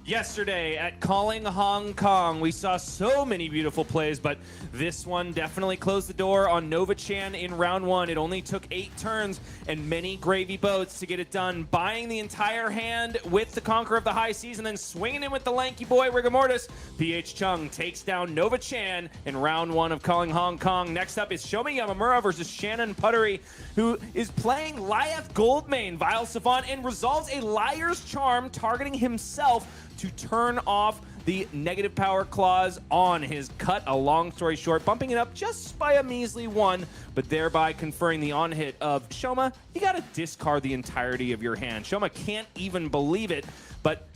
Yesterday at Calling Hong Kong, we saw so many beautiful plays, but this one definitely closed the door on Nova Chan in round one. It only took 8 turns and many gravy boats to get it done, buying the entire hand with the Conqueror of the High Seas and then swinging in with the lanky boy Rigor Mortis. PH Chung takes down Nova Chan in round one of Calling Hong Kong. Next up is Shoma Yamamura versus Shannon Puttaree, who is playing Lyath Goldmane, Vile Savant, and resolves a Liar's Charm targeting himself to turn off the negative power clause on his cut. A long story short, bumping it up just by a measly 1, but thereby conferring the on-hit of Shoma. You gotta discard the entirety of your hand. Shoma can't even believe it, but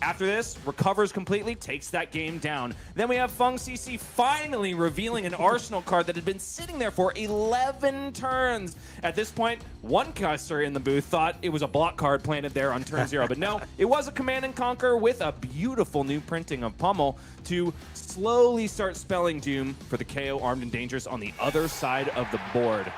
after this, recovers completely, takes that game down. Then we have Feng CC finally revealing an Arsenal card that had been sitting there for 11 turns. At this point, one caster in the booth thought it was a block card planted there on turn 0, but no, it was a Command and Conquer with a beautiful new printing of Pummel to slowly start spelling doom for the Kayo Armed and Dangerous on the other side of the board.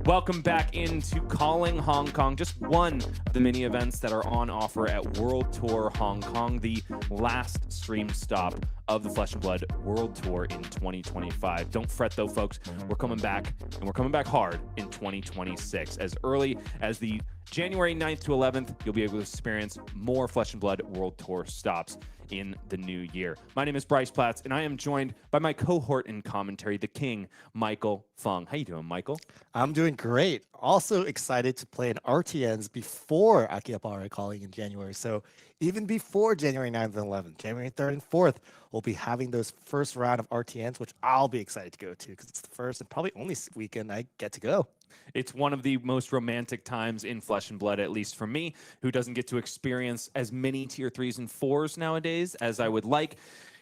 Welcome back into Calling Hong Kong, just one of the many events that are on offer at World Tour Hong Kong, the last stream stop of the Flesh and Blood World Tour in 2025. Don't fret though, folks. We're coming back, and we're coming back hard in 2026. As early as the January 9th to 11th, you'll be able to experience more Flesh and Blood World Tour stops in the new year. My name is Bryce Platz, and I am joined by my cohort in commentary, the King, Michael Feng. How you doing, Michael? I'm doing great. Also excited to play in RTNs before Akihabara calling in January. So even before January 9th and 11th, January 3rd and 4th, we'll be having those first round of RTNs, which I'll be excited to go to because it's the first and probably only weekend I get to go. It's one of the most romantic times in Flesh and Blood, at least for me, who doesn't get to experience as many tier 3s and 4s nowadays as I would like.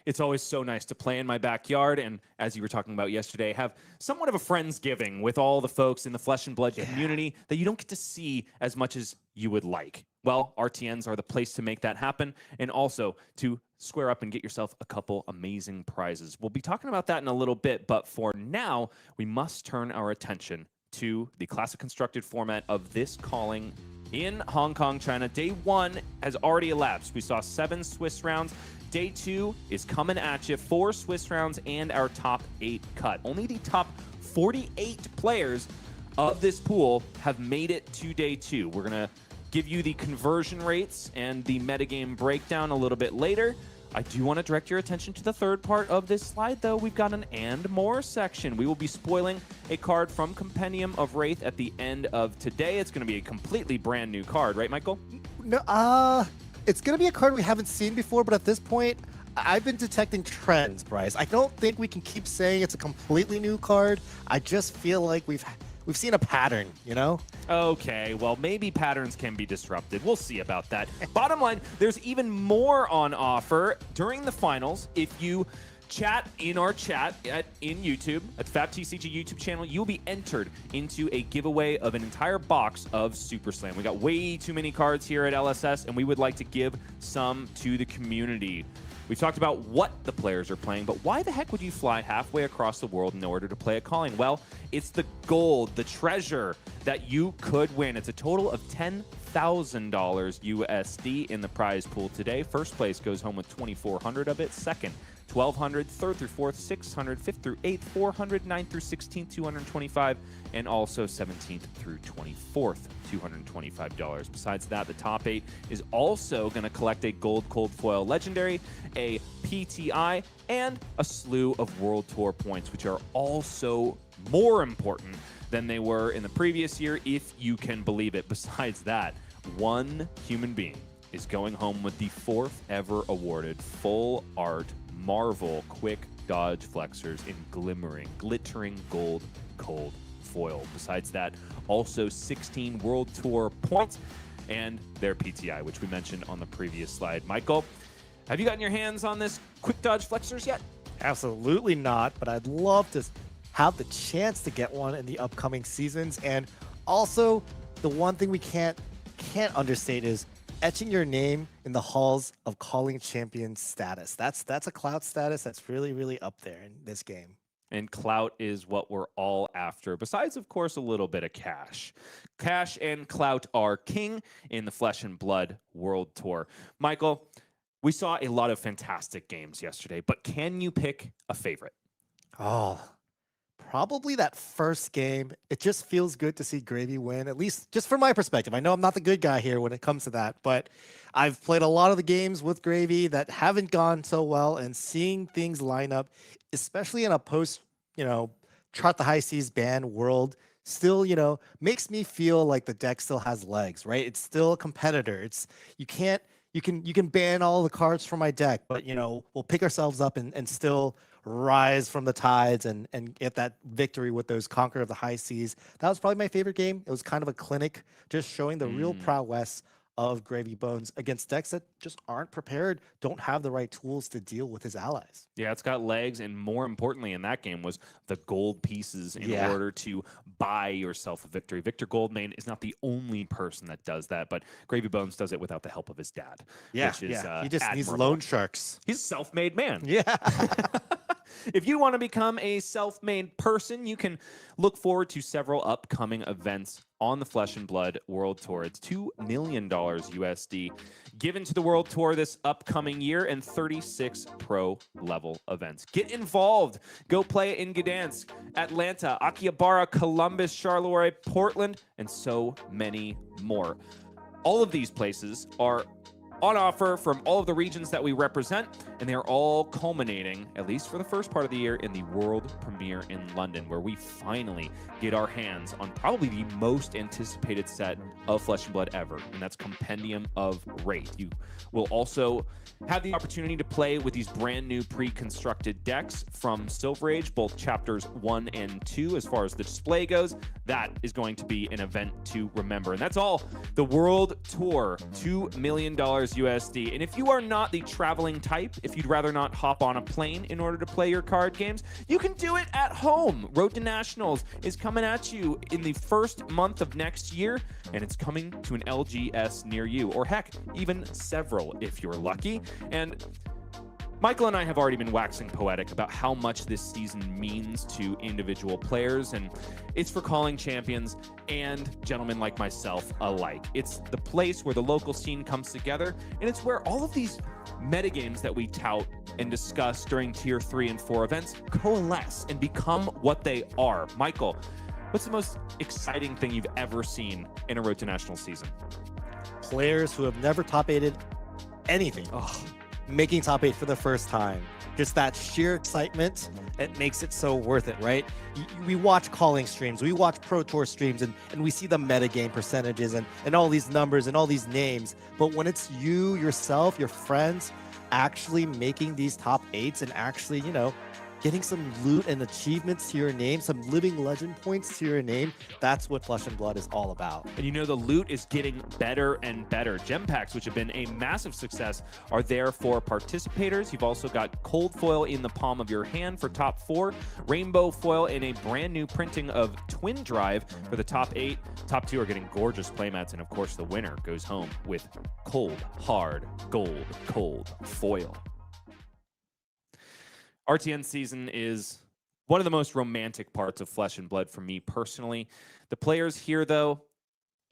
It's always so nice to play in my backyard, and as you were talking about yesterday, have somewhat of a Friendsgiving with all the folks in the Flesh and Blood community that you don't get to see as much as you would like. Well, RTNs are the place to make that happen, and also to square up and get yourself a couple amazing prizes. We'll be talking about that in a little bit, but for now, we must turn our attention to the classic constructed format of this calling in Hong Kong, China. Day 1 has already elapsed. We saw 7 Swiss rounds. Day 2 is coming at you, 4 Swiss rounds and our top 8 cut. Only the top 48 players of this pool have made it to Day 2. We're going to give you the conversion rates and the metagame breakdown a little bit later. I do want to direct your attention to the third part of this slide, though. We've got an and more section. We will be spoiling a card from Compendium of Wraith at the end of today. It's going to be a completely brand new card, right, Michael? No, it's going to be a card we haven't seen before, but at this point, I've been detecting trends, Bryce. I don't think we can keep saying it's a completely new card. I just feel like we've seen a pattern, you know? Okay, well, maybe patterns can be disrupted. We'll see about that. Bottom line, there's even more on offer during the finals. If you chat in our chat in YouTube, at fabtcg YouTube channel, you'll be entered into a giveaway of an entire box of Super Slam. We got way too many cards here at LSS, and we would like to give some to the community. We've talked about what the players are playing, but why the heck would you fly halfway across the world in order to play a calling? Well, it's the gold, the treasure that you could win. It's a total of $10,000 USD in the prize pool today. First place goes home with 2,400 of it. Second, 1,200, third through fourth, 600, fifth through eighth, 400, ninth through 16th, 225, and also 17th through 24th, $225. Besides that, the top 8 is also going to collect a gold cold foil legendary, a PTI, and a slew of World Tour points, which are also more important than they were in the previous year, if you can believe it. Besides that, one human being is going home with the 4th ever awarded full art Marvel quick dodge flexors in glittering gold cold foil. Besides that, also 16 World Tour points and their PTI, which we mentioned on the previous slide. Michael, have you gotten your hands on this quick dodge flexors yet? Absolutely not, but I'd love to have the chance to get one in the upcoming seasons. And also, the one thing we can't understate is etching your name in the halls of calling champion status. That's a clout status that's really, really up there in this game. And clout is what we're all after, besides, of course, a little bit of cash. Cash and clout are king in the Flesh and Blood World Tour. Michael, we saw a lot of fantastic games yesterday, but can you pick a favorite? Oh, probably that first game. It just feels good to see Gravy win, at least just from my perspective. I know I'm not the good guy here when it comes to that, but I've played a lot of the games with Gravy that haven't gone so well, and seeing things line up, especially in a post, chart the high seas ban world, still, makes me feel like the deck still has legs, right? It's still a competitor. You can ban all the cards from my deck, but we'll pick ourselves up and still rise from the tides and get that victory with those Conquer of the High Seas. That was probably my favorite game. It was kind of a clinic, just showing the real prowess of Gravy Bones against decks that just aren't prepared, don't have the right tools to deal with his allies. Yeah, it's got legs, and more importantly in that game was the gold pieces in order to buy yourself a victory. Victor Goldmane is not the only person that does that, but Gravy Bones does it without the help of his dad. Yeah, which is, he just needs admirable. loan sharks. He's a self-made man. Yeah. If you want to become a self-made person, you can look forward to several upcoming events on the Flesh and Blood World Tour. It's $2 million USD given to the World Tour this upcoming year, and 36 pro level events. Get involved. Go play in Gdansk, Atlanta, Akihabara, Columbus, Charleroi, Portland, and so many more. All of these places are on offer from all of the regions that we represent, and they're all culminating, at least for the first part of the year, in the world premiere in London, where we finally get our hands on probably the most anticipated set of Flesh and Blood ever, and that's Compendium of Wraith. You will also have the opportunity to play with these brand new pre-constructed decks from Silver Age, both chapters 1 and 2. As far as the display goes, that is going to be an event to remember. And that's all the World Tour, $2 million USD. And if you are not the traveling type, if you'd rather not hop on a plane in order to play your card games, you can do it at home. Road to Nationals is coming at you in the first month of next year, and it's coming to an LGS near you, or heck, even several if you're lucky. And Michael and I have already been waxing poetic about how much this season means to individual players, and it's for calling champions and gentlemen like myself alike. It's the place where the local scene comes together, and it's where all of these metagames that we tout and discuss during Tier 3 and 4 events coalesce and become what they are. Michael, what's the most exciting thing you've ever seen in a Road to National season? Players who have never top-8'd anything. making top 8 for the first time. Just that sheer excitement, it makes it so worth it, right? We watch calling streams, we watch Pro Tour streams, and we see the metagame percentages and all these numbers and all these names. But when it's you, yourself, your friends, actually making these top 8s and actually, you know, getting some loot and achievements to your name, some living legend points to your name, that's what Flesh and Blood is all about. And you know, the loot is getting better and better. Gem packs, which have been a massive success, are there for participators. You've also got cold foil in the palm of your hand for top 4, rainbow foil in a brand new printing of Twin Drive for the top 8. Top 2 are getting gorgeous playmats, and of course the winner goes home with cold, hard, gold, cold foil. RTN season is one of the most romantic parts of Flesh and Blood for me personally. The players here, though,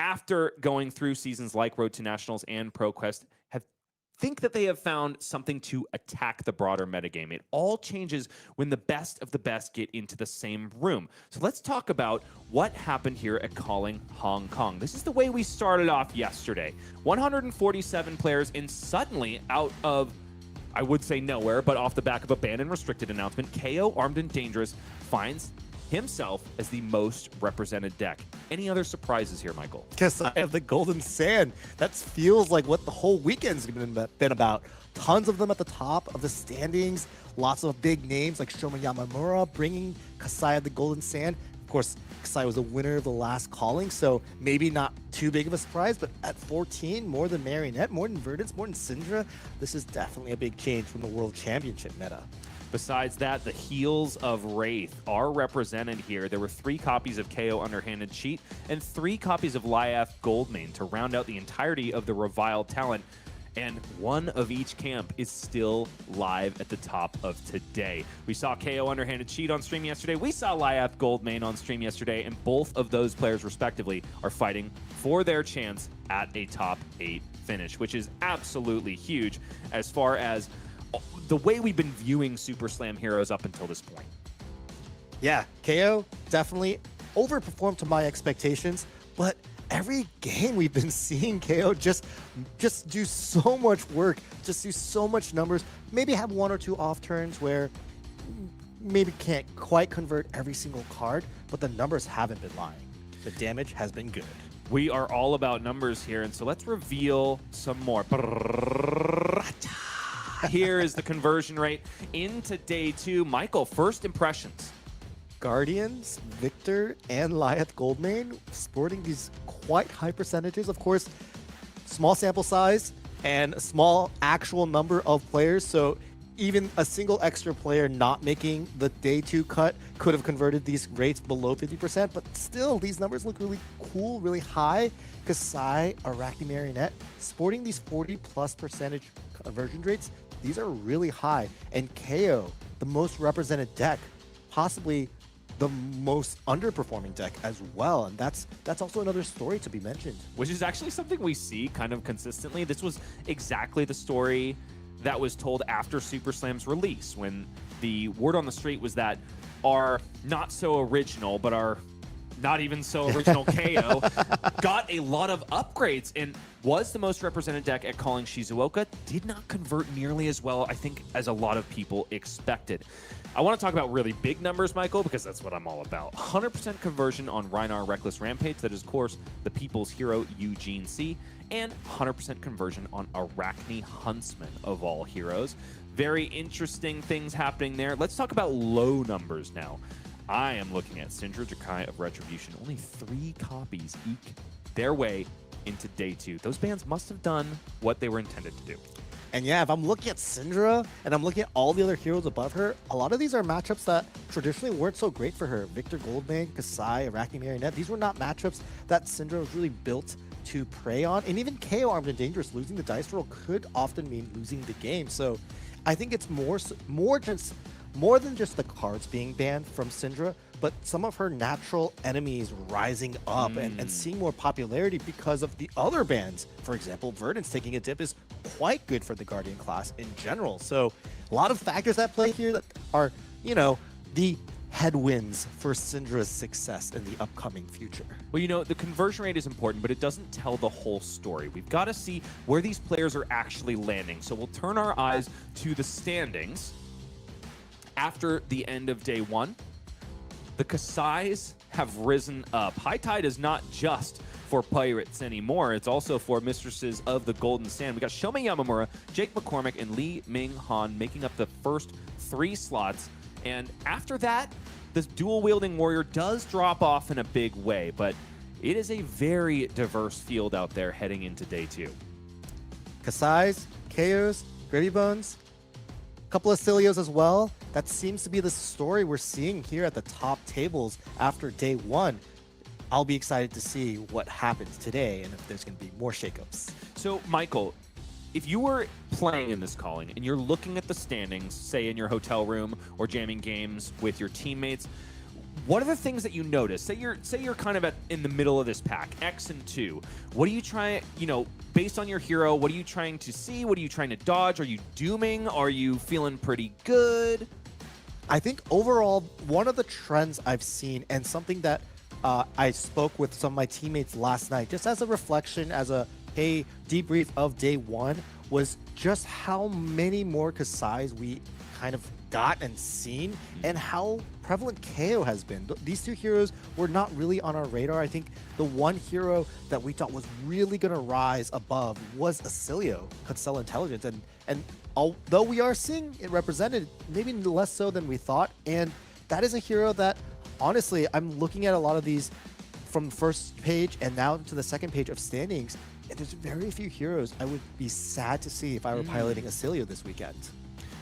after going through seasons like Road to Nationals and ProQuest, think that they have found something to attack the broader metagame. It all changes when the best of the best get into the same room. So let's talk about what happened here at Calling Hong Kong. This is the way we started off yesterday. 147 players, and suddenly out of, I would say nowhere, but off the back of a banned and restricted announcement, Kayo, Armed and Dangerous, finds himself as the most represented deck. Any other surprises here, Michael? Kassai of the Golden Sand. That feels like what the whole weekend's been about. Tons of them at the top of the standings. Lots of big names like Shoma Yamamura bringing Kassai of the Golden Sand. Of course, Kassai was a winner of the last calling, so maybe not too big of a surprise, but at 14, more than Marionette, more than Verdance, more than Syndra, this is definitely a big change from the World Championship meta. Besides that, the heels of Wraith are represented here. There were 3 copies of KO Underhanded Cheat and 3 copies of Lyath Goldmane to round out the entirety of the Reviled talent. And one of each camp is still live at the top of today. We saw KO Underhanded Cheat on stream yesterday. We saw Lyath Goldmane on stream yesterday, and both of those players, respectively, are fighting for their chance at a top 8 finish, which is absolutely huge as far as the way we've been viewing Super Slam heroes up until this point. Yeah, KO definitely overperformed to my expectations, but every game we've been seeing KO just do so much work, just do so much numbers, maybe have 1 or 2 off turns where maybe can't quite convert every single card, but the numbers haven't been lying. The damage has been good. We are all about numbers here, and so let's reveal some more. Here is the conversion rate into day 2. Michael, first impressions. Guardians, Victor, and Lyath Goldmane sporting these quite high percentages. Of course, small sample size and a small actual number of players. So even a single extra player not making the day 2 cut could have converted these rates below 50%. But still, these numbers look really cool, really high. Kassai, Arachne Marionette, sporting these 40+% conversion rates. These are really high. And KO, the most represented deck, possibly the most underperforming deck as well. And that's also another story to be mentioned. Which is actually something we see kind of consistently. This was exactly the story that was told after Super Slam's release, when the word on the street was that our not so original, but our not even so original KO got a lot of upgrades and was the most represented deck at Calling Shizuoka. Did not convert nearly as well, I think, as a lot of people expected. I want to talk about really big numbers, Michael, because that's what I'm all about. 100% conversion on Rhinar Reckless Rampage, that is, of course, the people's hero, Eugene C, and 100% conversion on Arachne Huntsman, of all heroes. Very interesting things happening there. Let's talk about low numbers now. I am looking at Syndra Drakai of Retribution. Only 3 copies eke their way into day 2. Those bans must have done what they were intended to do. And yeah, if I'm looking at Syndra and I'm looking at all the other heroes above her, a lot of these are matchups that traditionally weren't so great for her. Victor Goldmane, Kassai, Arachne Marionette, these were not matchups that Syndra was really built to prey on. And even KO Armed and Dangerous, losing the dice roll could often mean losing the game. So I think it's more than just the cards being banned from Syndra, but some of her natural enemies rising up and seeing more popularity because of the other bans. For example, Verdance taking a dip is quite good for the Guardian class in general. So a lot of factors at play here that are, you know, the headwinds for Syndra's success in the upcoming future? Well, you know, the conversion rate is important, but it doesn't tell the whole story. We've got to see where these players are actually landing. So we'll turn our eyes to the standings after the end of day one. The Kassais have risen up. High tide is not just for pirates anymore. It's also for mistresses of the Golden Sand. We got Shoma Yamamura, Jake McCormick, and Lee Ming-Han making up the first 3 slots. And after that, this dual-wielding warrior does drop off in a big way, but it is a very diverse field out there heading into day 2. Kassais, Kayos, Gravy Bones, a couple of Cilios as well. That seems to be the story we're seeing here at the top tables after day 1. I'll be excited to see what happens today and if there's going to be more shakeups. So, Michael, if you were playing in this calling and you're looking at the standings, say in your hotel room or jamming games with your teammates, what are the things that you notice? Say you're kind of in the middle of this pack, X and 2. What are you trying, you know, based on your hero, what are you trying to see? What are you trying to dodge? Are you dooming? Are you feeling pretty good? I think overall, one of the trends I've seen, and something that I spoke with some of my teammates last night, just as a reflection, as a debrief of day 1, was just how many more Kassais we kind of got and seen, and how prevalent Kayo has been. These 2 heroes were not really on our radar. I think the one hero that we thought was really going to rise above was Acilio, Constellar Intelligence, and although we are seeing it represented, maybe less so than we thought, and that is a hero that, honestly, I'm looking at a lot of these from the first page and now to the second page of standings, and there's very few heroes I would be sad to see if I were piloting Acilio this weekend.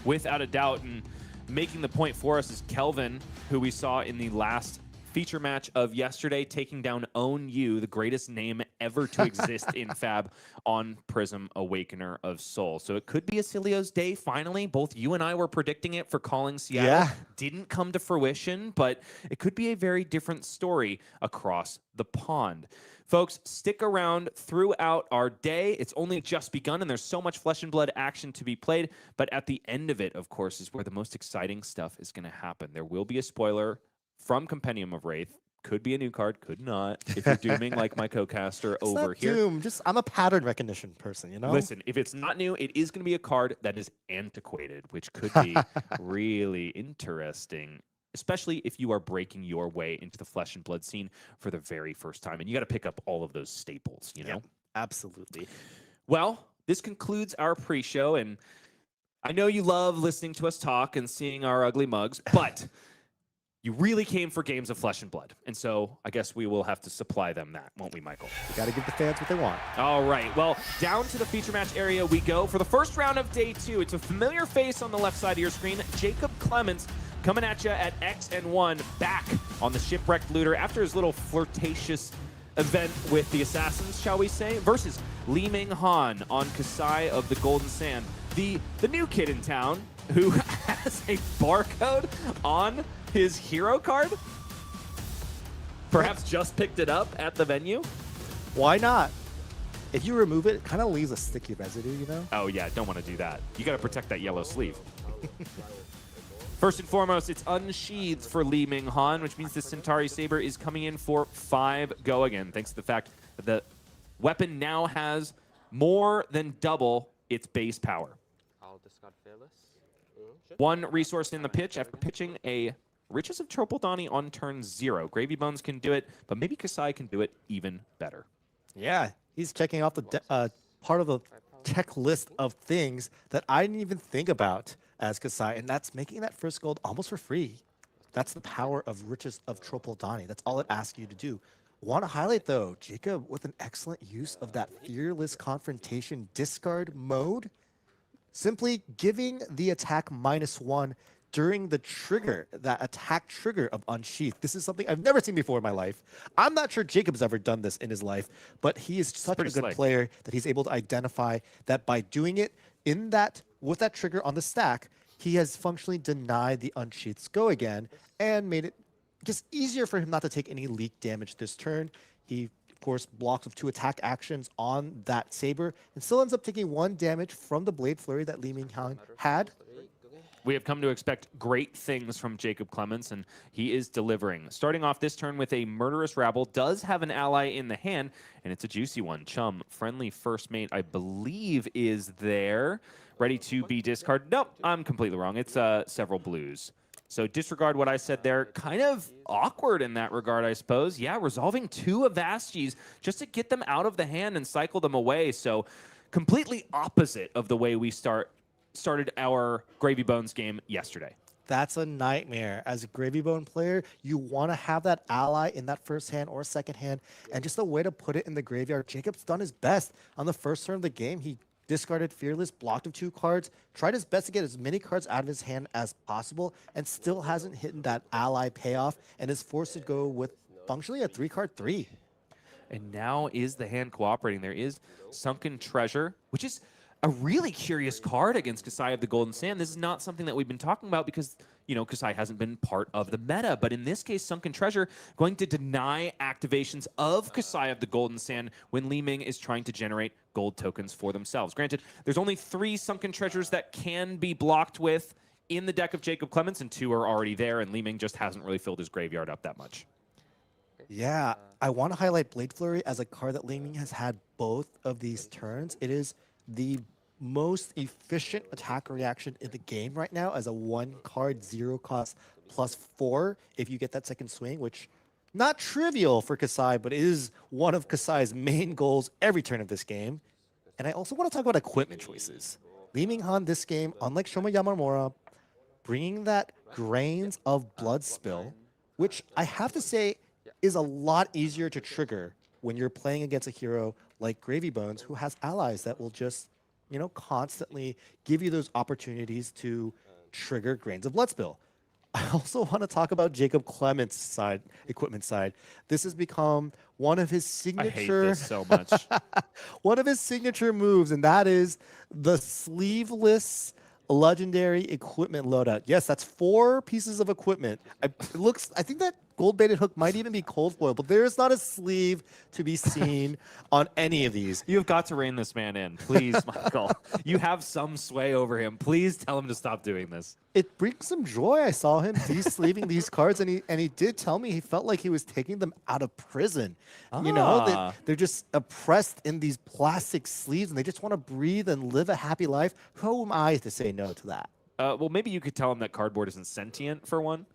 Without a doubt, and making the point for us is Kelvin, who we saw in the last feature match of yesterday, taking down Own You, the greatest name ever to exist in Fab on Prism Awakener of Soul. So it could be Acilio's day, finally. Both you and I were predicting it for calling Seattle. Yeah. Didn't come to fruition, but it could be a very different story across the pond. Folks, stick around throughout our day. It's only just begun, and there's so much Flesh and Blood action to be played. But at the end of it, of course, is where the most exciting stuff is going to happen. There will be a spoiler from Compendium of Wraith. Could be a new card, could not. If you're dooming like my co-caster over here. Doom. I'm a pattern recognition person, you know? Listen, if it's not new, it is going to be a card that is antiquated, which could be really interesting, especially if you are breaking your way into the Flesh and Blood scene for the very first time. And you got to pick up all of those staples, you know? Yep, absolutely. Well, this concludes our pre-show, and I know you love listening to us talk and seeing our ugly mugs, but you really came for games of Flesh and Blood. And so I guess we will have to supply them that, won't we, Michael? You got to give the fans what they want. All right. Well, down to the feature match area we go for the first round of day 2. It's a familiar face on the left side of your screen, Jacob Clements, coming at you at X and 1, back on the Shipwrecked Looter after his little flirtatious event with the Assassins, shall we say, versus Lee Ming-Han on Kassai of the Golden Sand, the new kid in town who has a barcode on his hero card. Perhaps just picked it up at the venue. Why not? If you remove it, it kind of leaves a sticky residue, you know? Oh yeah, don't want to do that. You got to protect that yellow sleeve. First and foremost, it's unsheathed for Lee Ming-Han, which means the Centauri Saber is coming in for 5 go again, thanks to the fact that the weapon now has more than double its base power. I'll discard Fearless. 1 resource in the pitch after pitching a Riches of Tropoldani on turn 0. Gravy Bones can do it, but maybe Kassai can do it even better. Yeah, he's checking off the part of the checklist of things that I didn't even think about as Kassai, and that's making that first gold almost for free. That's the power of Riches of Tropoldani. That's all it asks you to do. Want to highlight, though, Jacob with an excellent use of that Fearless Confrontation discard mode, simply giving the attack -1 during the trigger, that attack trigger of Unsheath. This is something I've never seen before in my life. I'm not sure Jacob's ever done this in his life, but he is such a good slick player that he's able to identify that by doing it in that, with that trigger on the stack, he has functionally denied the Unsheath's go again and made it just easier for him not to take any leak damage this turn. He, of course, blocks with 2 attack actions on that Saber and still ends up taking 1 damage from the Blade Flurry that Lee Ming-Han had. We have come to expect great things from Jacob Clements, and he is delivering. Starting off this turn with a Murderous Rabble, does have an ally in the hand, and it's a juicy one. Chum, friendly first mate, I believe, is there, ready to be discarded. Nope, I'm completely wrong. It's several blues. So disregard what I said there. Kind of awkward in that regard, I suppose. Yeah, resolving 2 Avastis just to get them out of the hand and cycle them away. So completely opposite of the way we started our Gravy Bones game yesterday. That's a nightmare. As a Gravy Bone player, you want to have that ally in that first hand or second hand, and just a way to put it in the graveyard. Jacob's done his best. On the first turn of the game, he discarded Fearless, blocked of 2 cards, tried his best to get as many cards out of his hand as possible, and still hasn't hit that ally payoff, and is forced to go with functionally a 3-card 3. And now is the hand cooperating. There is Sunken Treasure, which is a really curious card against Kassai of the Golden Sand. This is not something that we've been talking about because, you know, Kassai hasn't been part of the meta. But in this case, Sunken Treasure going to deny activations of Kassai of the Golden Sand when Li Ming is trying to generate gold tokens for themselves. Granted, there's only 3 Sunken Treasures that can be blocked with in the deck of Jacob Clements, and 2 are already there, and Li Ming just hasn't really filled his graveyard up that much. Yeah, I want to highlight Blade Flurry as a card that Li Ming has had both of these turns. It is the most efficient attack reaction in the game right now as a 1-card 0-cost +4 if you get that second swing, which not trivial for Kassai, but is one of Kassai's main goals every turn of this game. And I also want to talk about equipment choices. Ming-Han this game, unlike Shoma Yamamura, bringing that Grains of Blood Spill, which I have to say is a lot easier to trigger when you're playing against a hero like Gravy Bones, who has allies that will just, you know, constantly give you those opportunities to trigger Grains of Blood Spill. I also want to talk about Jacob Clements' side, equipment side. This has become one of his signature. I hate this so much. One of his signature moves, and that is the sleeveless legendary equipment loadout. Yes, that's 4 pieces of equipment. I think that gold-baited hook might even be cold foil, but there is not a sleeve to be seen on any of these. You have got to rein this man in, please, Michael. You have some sway over him. Please tell him to stop doing this. It brings some joy. I saw him de-sleeving these cards, and he did tell me he felt like he was taking them out of prison. You know, they're just oppressed in these plastic sleeves, and they just want to breathe and live a happy life. Who am I to say no to that? Well, maybe you could tell him that cardboard isn't sentient, for one.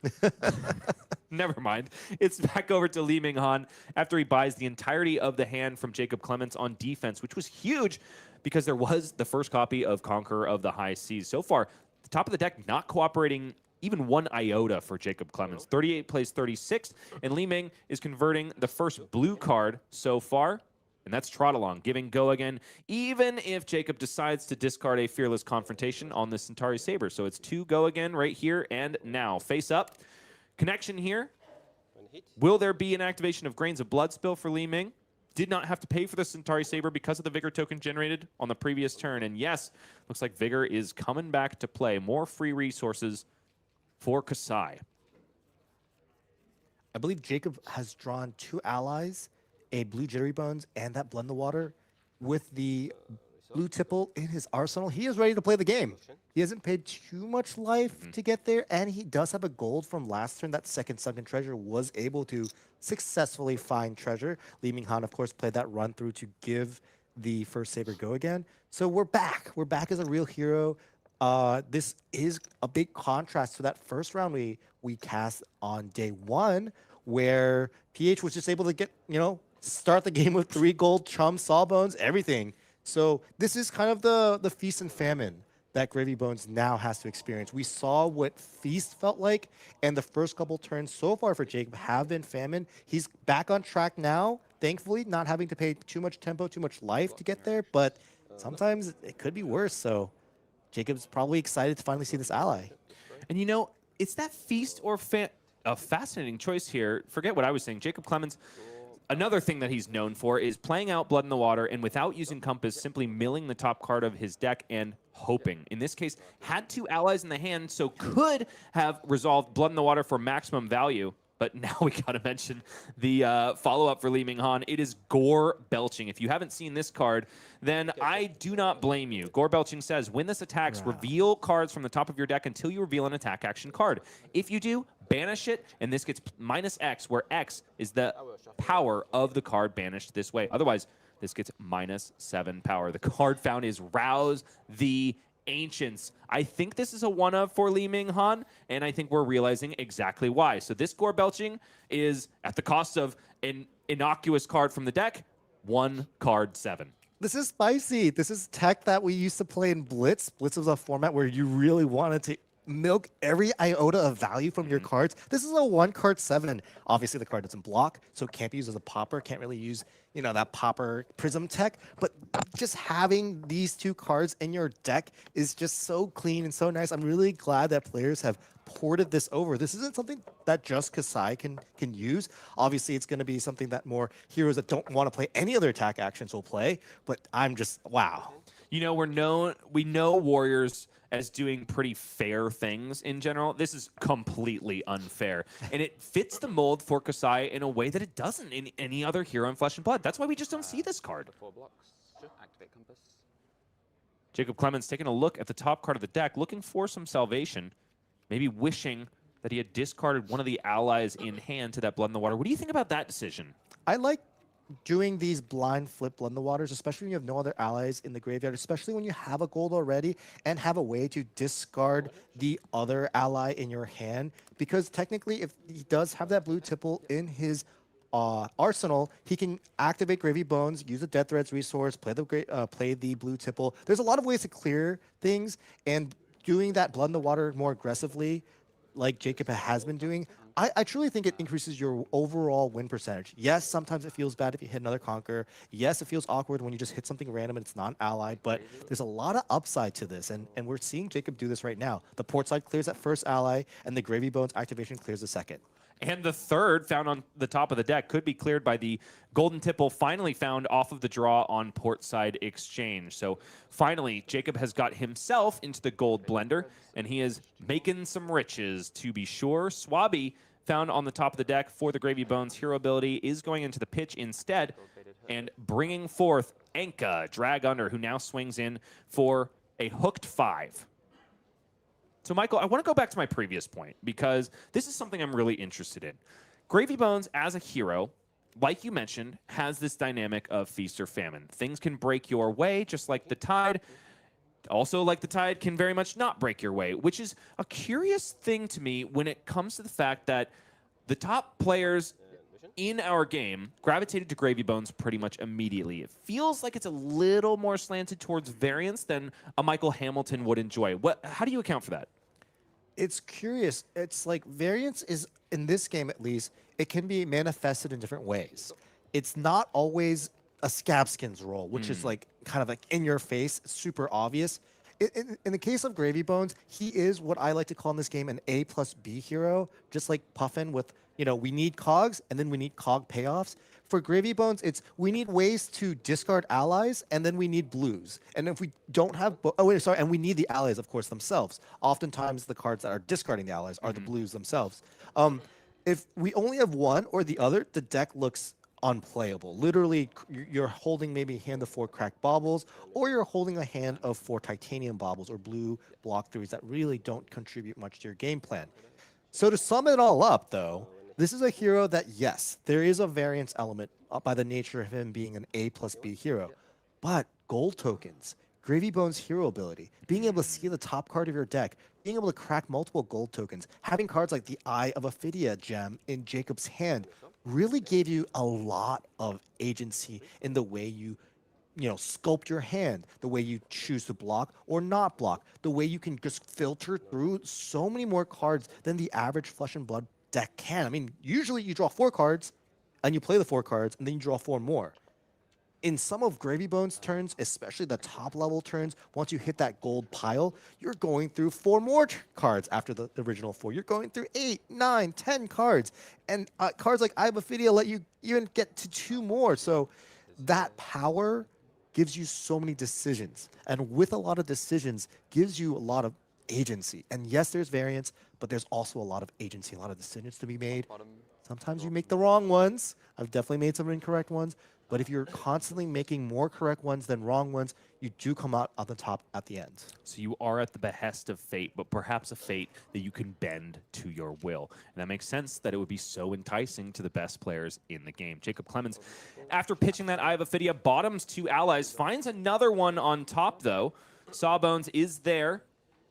Never mind. It's back over to Ming-Han after he buys the entirety of the hand from Jacob Clements on defense, which was huge because there was the first copy of Conqueror of the High Seas. So far, the top of the deck not cooperating even 1 iota for Jacob Clements. 38 plays 36, and Li Ming is converting the first blue card so far. And that's Trot Along, giving go again, even if Jacob decides to discard a Fearless Confrontation on the Centauri Saber. So it's 2 go again right here and now. Face up. Connection here. Will there be an activation of Grains of Blood Spill for Li Ming? Did not have to pay for the Centauri Saber because of the Vigor token generated on the previous turn. And yes, looks like Vigor is coming back to play. More free resources for Kassai. I believe Jacob has drawn 2 allies, a blue Jittery Bones and that Blend the Water. With the blue Tipple in his arsenal, he is ready to play the game. He hasn't paid too much life to get there, and he does have a gold from last turn. That second Sunken Treasure was able to successfully find treasure. Ming-Han, of course, played that run through to give the first Saber go again. So we're back. We're back as a real hero. This is a big contrast to that first round we cast on day 1, where PH was just able to get, you know, start the game with 3 gold, Chum, Sawbones, everything. So this is kind of the feast and famine that Gravy Bones now has to experience. We saw what feast felt like, and the first couple turns so far for Jacob have been famine. He's back on track now, thankfully, not having to pay too much tempo, too much life to get there, but sometimes it could be worse. So Jacob's probably excited to finally see this ally. And you know, it's that feast or a fascinating choice here. Forget what I was saying. Jacob Clements, another thing that he's known for is playing out Blood in the Water and without using Compass, simply milling the top card of his deck and hoping. In this case, had 2 allies in the hand, so could have resolved Blood in the Water for maximum value, But now we got to mention the follow-up for Ming-Han. It is Gore Belching. If you haven't seen this card, then I do not blame you. Gore Belching says, when this attacks, reveal cards from the top of your deck until you reveal an attack action card. If you do, banish it, and this gets -X, where X is the power of the card banished this way. Otherwise, this gets -7 power. The card found is Rouse the Ancients. I think this is a one-of for Ming-Han, and I think we're realizing exactly why. So this Gore Belching is, at the cost of an innocuous card from the deck, 1 card 7. This is spicy. This is tech that we used to play in Blitz. Blitz was a format where you really wanted to milk every iota of value from your cards. This is a 1 card 7. Obviously, the card doesn't block, so it can't be used as a popper. Can't really use, you know, that popper prism tech. But just having these 2 cards in your deck is just so clean and so nice. I'm really glad that players have ported this over. This isn't something that just Kassai can use. Obviously, it's going to be something that more heroes that don't want to play any other attack actions will play. But I'm just, wow. You know, we know Warriors as doing pretty fair things in general. This is completely unfair. And it fits the mold for Kassai in a way that it doesn't in any other hero in Flesh and Blood. That's why we just don't see this card. Jacob Clements taking a look at the top card of the deck, looking for some salvation, maybe wishing that he had discarded one of the allies in hand to that Blood in the Water. What do you think about that decision? I like doing these blind flip Blood in the Waters, especially when you have no other allies in the graveyard, especially when you have a gold already and have a way to discard the other ally in your hand. Because technically, if he does have that blue tipple in his arsenal, he can activate Gravy Bones, use the Death Threads resource, play the blue tipple. There's a lot of ways to clear things, and doing that Blood in the Water more aggressively, like Jacob has been doing, I truly think it increases your overall win percentage. Yes, sometimes it feels bad if you hit another Conquer. Yes, it feels awkward when you just hit something random and it's not an ally, but there's a lot of upside to this, and we're seeing Jacob do this right now. The port side clears that first ally, and the Gravy Bones activation clears the second. And the third, found on the top of the deck, could be cleared by the Golden Tipple, finally found off of the draw on Portside Exchange. So finally, Jacob has got himself into the Gold Blender, and he is making some riches, to be sure. Swabby, found on the top of the deck for the Gravy Bones hero ability, is going into the pitch instead, and bringing forth Enka, Drag Under, who now swings in for a hooked 5. So, Michael, I want to go back to my previous point because this is something I'm really interested in. Gravy Bones, as a hero, like you mentioned, has this dynamic of feast or famine. Things can break your way, just like the tide. Also, like the tide, can very much not break your way, which is a curious thing to me when it comes to the fact that the top players in our game gravitated to Gravy Bones pretty much immediately. It feels like it's a little more slanted towards variance than a Michael Hamilton would enjoy. How do you account for that? It's curious. It's like variance is, in this game at least, it can be manifested in different ways. It's not always a Scabskins role, which is like kind of like in your face, super obvious. In the case of Gravy Bones, he is what I like to call in this game an A+B hero, just like Puffin with, you know, we need cogs and then we need cog payoffs. For Gravy Bones, it's we need ways to discard allies and then we need blues. And if we don't have, and we need the allies, of course, themselves. Oftentimes the cards that are discarding the allies are the blues themselves. If we only have one or the other, the deck looks unplayable. Literally, you're holding maybe a hand of 4 cracked baubles, or you're holding a hand of 4 titanium baubles or blue block 3s that really don't contribute much to your game plan. So to sum it all up, though, this is a hero that, yes, there is a variance element by the nature of him being an A+B hero, but gold tokens, Gravy Bones hero ability, being able to see the top card of your deck, being able to crack multiple gold tokens, having cards like the Eye of Ophidia gem in Jacob's hand really gave you a lot of agency in the way you sculpt your hand, the way you choose to block or not block, the way you can just filter through so many more cards than the average Flesh and Blood deck can. I mean, usually you draw 4 cards and you play the 4 cards and then you draw 4 more. In some of Gravy Bones' turns, especially the top level turns, once you hit that gold pile, you're going through 4 more cards after the original 4. You're going through 8, 9, 10 cards. And cards like Eye of Ophidia let you even get to 2 more. So that power gives you so many decisions. And with a lot of decisions, gives you a lot of agency. And yes, there's variance, but there's also a lot of agency, a lot of decisions to be made. Sometimes you make the wrong ones. I've definitely made some incorrect ones. But if you're constantly making more correct ones than wrong ones, you do come out on the top at the end. So you are at the behest of fate, but perhaps a fate that you can bend to your will. And that makes sense that it would be so enticing to the best players in the game. Jacob Clements, after pitching that Eye of Ophidia, bottoms 2 allies, finds another one on top, though. Sawbones is there,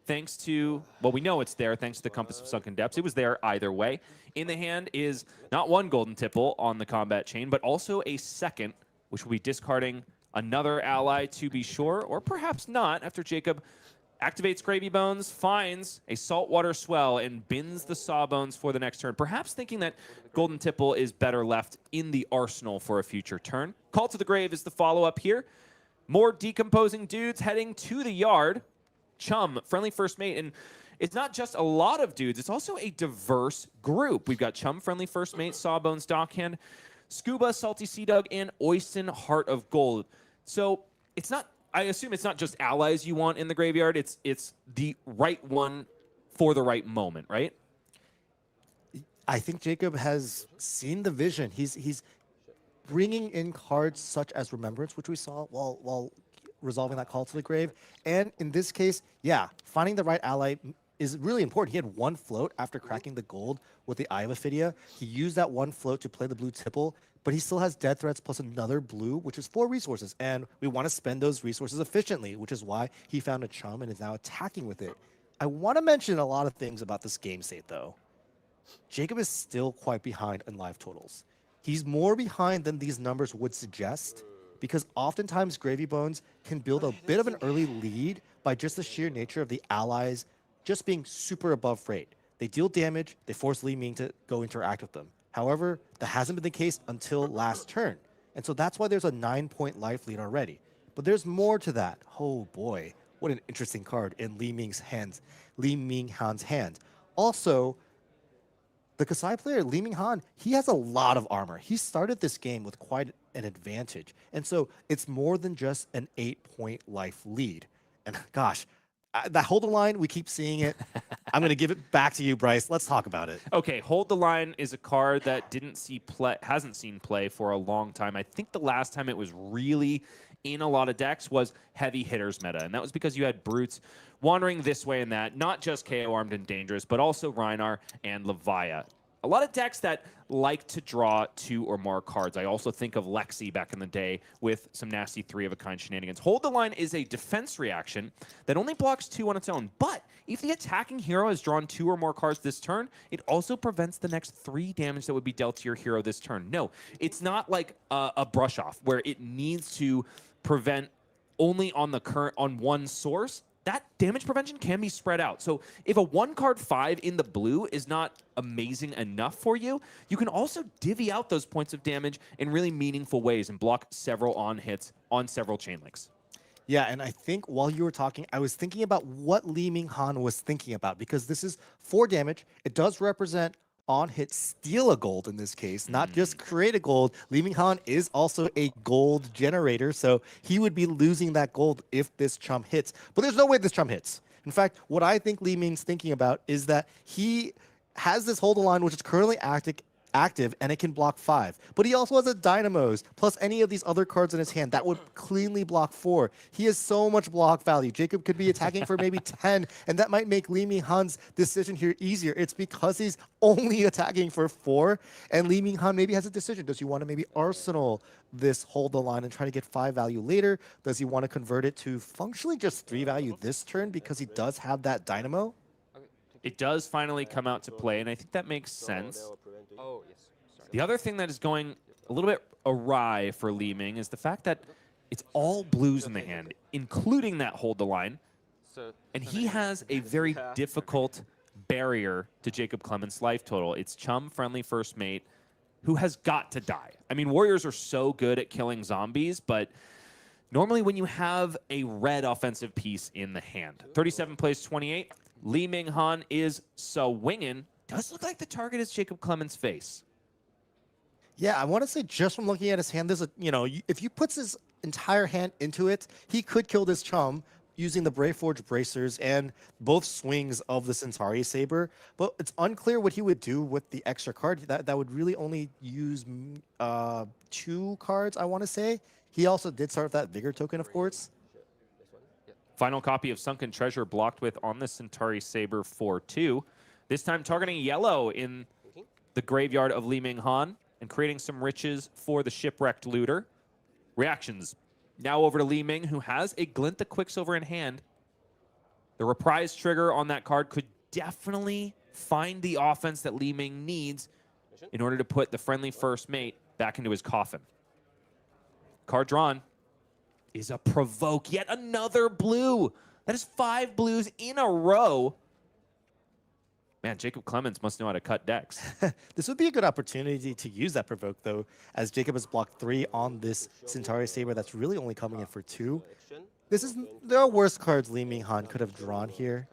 thanks to, well, we know it's there thanks to the Compass of Sunken Depths. It was there either way. In the hand is not one golden tipple on the combat chain, but also a second, which will be discarding another ally to be sure, or perhaps not, after Jacob activates Gravy Bones, finds a saltwater swell, and bins the Sawbones for the next turn, perhaps thinking that Golden Tipple is better left in the arsenal for a future turn. Call to the Grave is the follow-up here. More decomposing dudes heading to the yard. Chum, friendly first mate, and it's not just a lot of dudes, it's also a diverse group. We've got Chum, friendly first mate, Sawbones, Dockhand, Scuba, Salty Sea Dog, and Oisin, Heart of Gold. So it's not, I assume it's not just allies you want in the graveyard, it's the right one for the right moment, right? I think Jacob has seen the vision. He's bringing in cards such as Remembrance, which we saw while resolving that call to the grave. And in this case, yeah, finding the right ally is really important. He had one float after cracking the gold with the Eye of Ophidia. He used that one float to play the blue tipple, but he still has dead threats plus another blue, which is 4 resources. And we want to spend those resources efficiently, which is why he found a Chum and is now attacking with it. I want to mention a lot of things about this game state, though. Jacob is still quite behind in live totals. He's more behind than these numbers would suggest, because oftentimes Gravy Bones can build a bit of an early lead by just the sheer nature of the allies just being super above freight. They deal damage, they force Li Ming to go interact with them. However, that hasn't been the case until last turn. And so that's why there's a 9-point life lead already. But there's more to that. Oh boy, what an interesting card in Li Ming-Han's hand. Also, the Kassai player, Li Ming-Han, he has a lot of armor. He started this game with quite an advantage. And so it's more than just an 8-point life lead. And gosh, that hold the line, we keep seeing it. I'm going to give it back to you, Bryce. Let's talk about it. Okay, Hold the Line is a card that hasn't seen play for a long time. I think the last time it was really in a lot of decks was heavy hitters meta, and that was because you had brutes wandering this way and that, not just KO Armed and Dangerous, but also Rhinar and Leviah. A lot of decks that like to draw 2 or more cards. I also think of Lexi back in the day with some nasty 3-of-a-kind shenanigans. Hold the Line is a defense reaction that only blocks 2 on its own, but if the attacking hero has drawn 2 or more cards this turn, it also prevents the next 3 damage that would be dealt to your hero this turn. No, it's not like a brush off where it needs to prevent only on one source. That damage prevention can be spread out. So if a 1-card 5 in the blue is not amazing enough for you, you can also divvy out those points of damage in really meaningful ways and block several on-hits on several chain links. Yeah, and I think while you were talking, I was thinking about what Li Ming-Han was thinking about, because this is 4 damage. It does represent on-hit steal a gold in this case, not just create a gold. Li Ming-Han is also a gold generator, so he would be losing that gold if this Chum hits. But there's no way this Chum hits. In fact, what I think Li Ming's thinking about is that he has this Hold the Line, which is currently active, and it can block 5. But he also has a Dynamos, plus any of these other cards in his hand that would cleanly block 4. He has so much block value. Jacob could be attacking for maybe 10, and that might make Li Ming-Han's decision here easier. It's because he's only attacking for 4, and Li Ming-Han maybe has a decision. Does he want to maybe arsenal this Hold the Line and try to get 5 value later? Does he want to convert it to functionally just 3 value this turn because he does have that Dynamo? It does finally come out to play, and I think that makes sense. The other thing that is going a little bit awry for Li Ming is the fact that it's all blues in the hand, including that Hold the Line. And he has a very difficult barrier to Jacob Clements' life total. It's Chum, friendly first mate, who has got to die. I mean, warriors are so good at killing zombies, but normally when you have a red offensive piece in the hand. 37 plays 28. Li Ming-Han is swinging. Does look like the target is Jacob Clements' face. Yeah, I want to say just from looking at his hand, there's a, if you puts his entire hand into it, he could kill this Chum, using the Brave Forge bracers and both swings of the Centauri Saber, but it's unclear what he would do with the extra card. That would really only use 2 cards, I want to say. He also did start with that Vigor token, of course. Final copy of Sunken Treasure blocked with on the Centauri Saber for 2. This time targeting yellow in the graveyard of Ming-Han and creating some riches for the shipwrecked looter. Reactions now over to Li Ming, who has a Glint the Quicksilver in hand. The reprise trigger on that card could definitely find the offense that Li Ming needs in order to put the friendly first mate back into his coffin. Card drawn is a Provoke. Yet another blue. That is 5 blues in a row. Man, Jacob Clements must know how to cut decks. This would be a good opportunity to use that Provoke, though, as Jacob has blocked 3 on this Centauri Saber that's really only coming in for 2. There are worse cards Li Ming-Han could have drawn here.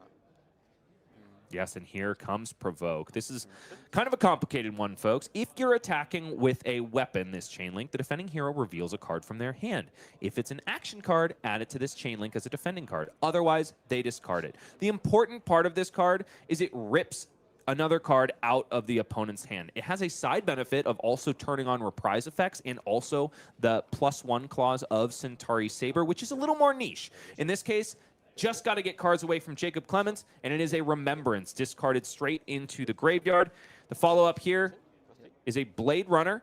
Yes, and here comes Provoke. This is kind of a complicated one, folks. If you're attacking with a weapon, this chain link, the defending hero reveals a card from their hand. If it's an action card, add it to this chain link as a defending card. Otherwise, they discard it. The important part of this card is it rips another card out of the opponent's hand. It has a side benefit of also turning on reprise effects and also the +1 clause of Centauri Saber, which is a little more niche. In this case, just got to get cards away from Jacob Clements, and it is a Remembrance discarded straight into the graveyard. The follow-up here is a Blade Runner,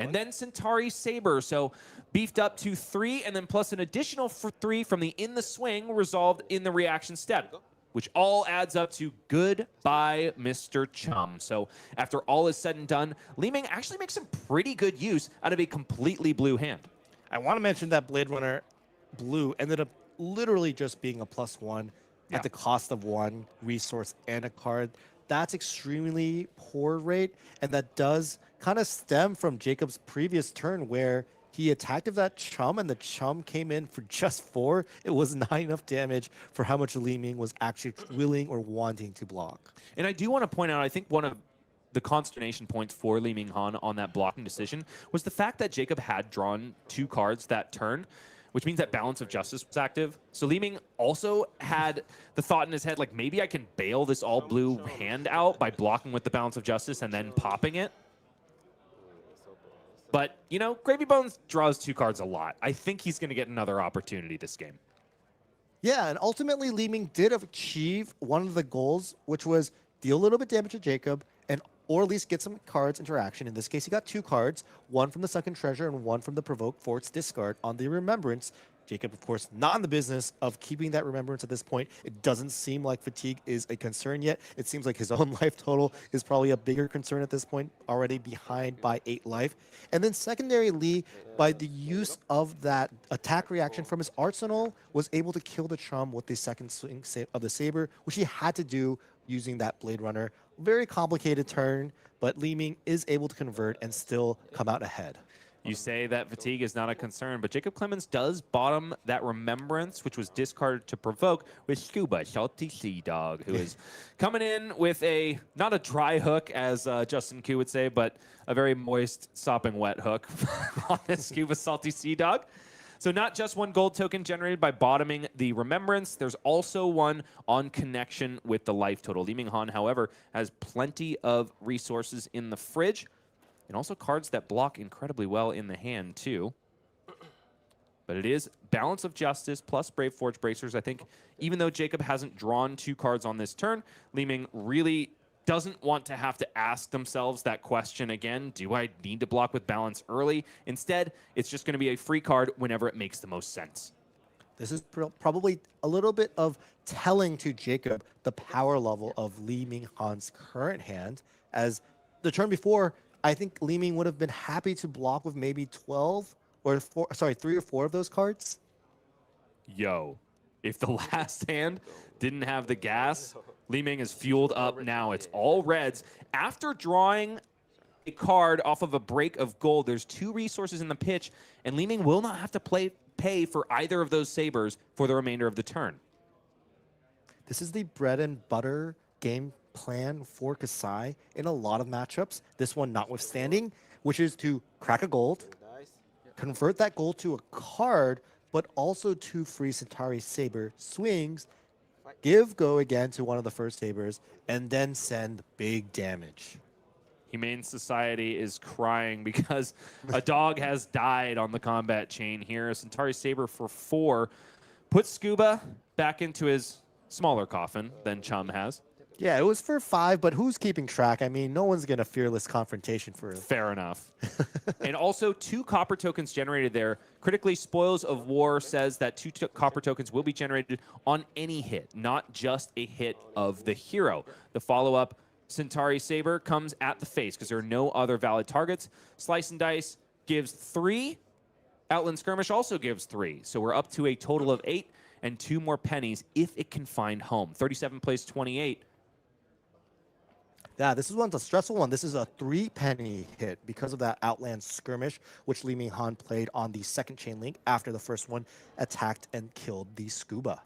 and then Centauri Saber. So beefed up to 3, and then plus an additional 3 from the In the Swing resolved in the reaction step, which all adds up to goodbye, Mr. Chum. So after all is said and done, Li Ming actually makes some pretty good use out of a completely blue hand. I want to mention that Blade Runner blue ended up literally just being a +1 at the cost of 1 resource and a card. That's extremely poor rate, and that does kind of stem from Jacob's previous turn where he attacked with that Chum, and the Chum came in for just 4. It was not enough damage for how much Li Ming was actually willing or wanting to block. And I do want to point out, I think one of the consternation points for Li Ming-Han on that blocking decision was the fact that Jacob had drawn 2 cards that turn, which means that Balance of Justice was active. So Li Ming also had the thought in his head, like, maybe I can bail this all-blue hand out by blocking with the Balance of Justice and then popping it. But, you know, Gravy Bones draws 2 cards a lot. I think he's going to get another opportunity this game. Yeah, and ultimately Li Ming did achieve one of the goals, which was deal a little bit damage to Jacob, and or at least get some cards interaction. In this case, he got 2 cards, one from the Sunken Treasure and one from the Provoke for its discard on the Remembrance. Jacob, of course, not in the business of keeping that Remembrance at this point. It doesn't seem like fatigue is a concern yet. It seems like his own life total is probably a bigger concern at this point, already behind by 8 life. And then secondarily, by the use of that attack reaction from his arsenal, was able to kill the Chum with the second swing of the Saber, which he had to do using that Blade Runner. Very complicated turn, but Li Ming is able to convert and still come out ahead. You say that fatigue is not a concern, but Jacob Clements does bottom that Remembrance, which was discarded to Provoke, with Scuba, Salty Sea Dog, who is coming in with a, not a dry hook, as Justin Q would say, but a very moist, sopping wet hook on this Scuba Salty Sea Dog. So not just 1 gold token generated by bottoming the Remembrance, there's also one on connection with the life total. Li Ming-Han, however, has plenty of resources in the fridge, and also cards that block incredibly well in the hand, too. But it is Balance of Justice plus Brave Forge Bracers. I think even though Jacob hasn't drawn 2 cards on this turn, Li Ming really doesn't want to have to ask themselves that question again. Do I need to block with Balance early? Instead, it's just going to be a free card whenever it makes the most sense. This is probably a little bit of telling to Jacob the power level of Li Ming-Han's current hand, as the turn before, I think Li Ming would have been happy to block with maybe 12 or 3 or 4 of those cards. Yo, if the last hand didn't have the gas, Li Ming is fueled up now. It's all reds. After drawing a card off of a break of gold, there's 2 resources in the pitch, and Li Ming will not have to pay for either of those sabers for the remainder of the turn. This is the bread and butter game plan for Kassai in a lot of matchups, this one notwithstanding, which is to crack a gold, convert that gold to a card but also 2 free Centauri Saber swings, give go again to one of the first Sabers, and then send big damage. Humane Society is crying because a dog has died on the combat chain here. A Centauri Saber for 4 puts Scuba back into his smaller coffin than Chum has. Yeah, it was for 5, but who's keeping track? I mean, no one's going to fearless confrontation for... Fair enough. And also 2 copper tokens generated there. Critically, Spoils of War says that 2 copper tokens will be generated on any hit, not just a hit of the hero. The follow-up Centauri Saber comes at the face because there are no other valid targets. Slice and Dice gives 3. Outland Skirmish also gives 3. So we're up to a total of 8 and 2 more pennies if it can find home. 37 plays 28. Yeah, this is one's a stressful one. This is a 3-penny hit because of that Outland Skirmish, which Ming-Han played on the second chain link after the first one attacked and killed the Scuba.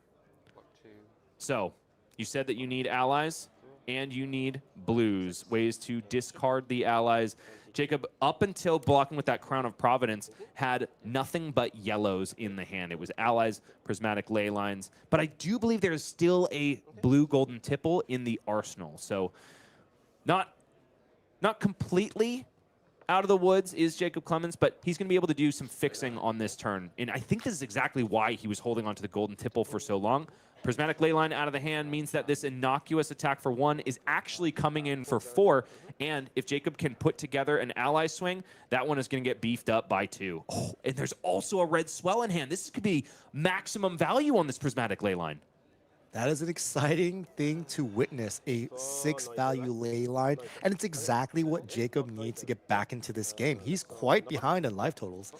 So you said that you need allies and you need blues, ways to discard the allies. Jacob, up until blocking with that Crown of Providence, had nothing but yellows in the hand. It was allies, prismatic ley lines, but I do believe there is still a blue golden tipple in the arsenal. So not completely out of the woods is Jacob Clements, but he's going to be able to do some fixing on this turn. And I think this is exactly why he was holding on to the golden tipple for so long. Prismatic Leyline out of the hand means that this innocuous attack for 1 is actually coming in for 4. And if Jacob can put together an ally swing, that one is going to get beefed up by 2. Oh, and there's also a red swell in hand. This could be maximum value on this Prismatic Leyline. That is an exciting thing to witness, a 6-value ley line, and it's exactly what Jacob needs to get back into this game. He's quite behind in life totals.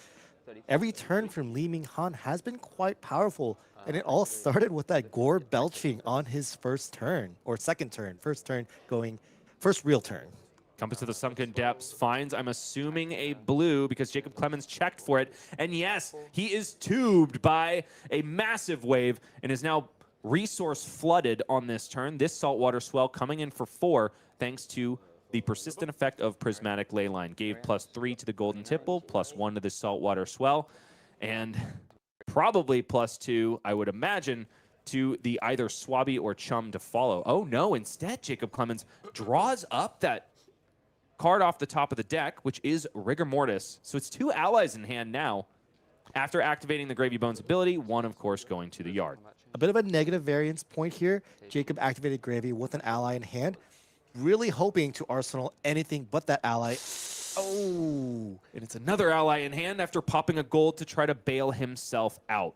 Every turn from Ming-Han has been quite powerful, and it all started with that gore belching on his first turn, or second turn, first real turn. Comes to the sunken depths, finds, I'm assuming, a blue because Jacob Clements checked for it. And yes, he is tubed by a massive wave and is now resource flooded on this turn. This saltwater swell coming in for 4 thanks to the persistent effect of Prismatic Leyline. Gave +3 to the golden tipple, +1 to the saltwater swell, and probably +2, I would imagine, to the either Swabby or Chum to follow. Oh no, instead Jacob Clements draws up that card off the top of the deck, which is Rigor Mortis. So it's 2 allies in hand now after activating the Gravy Bones ability, 1 of course going to the yard. A bit of a negative variance point here. Jacob activated Gravy with an ally in hand, really hoping to arsenal anything but that ally. Oh, and it's another ally in hand after popping a gold to try to bail himself out.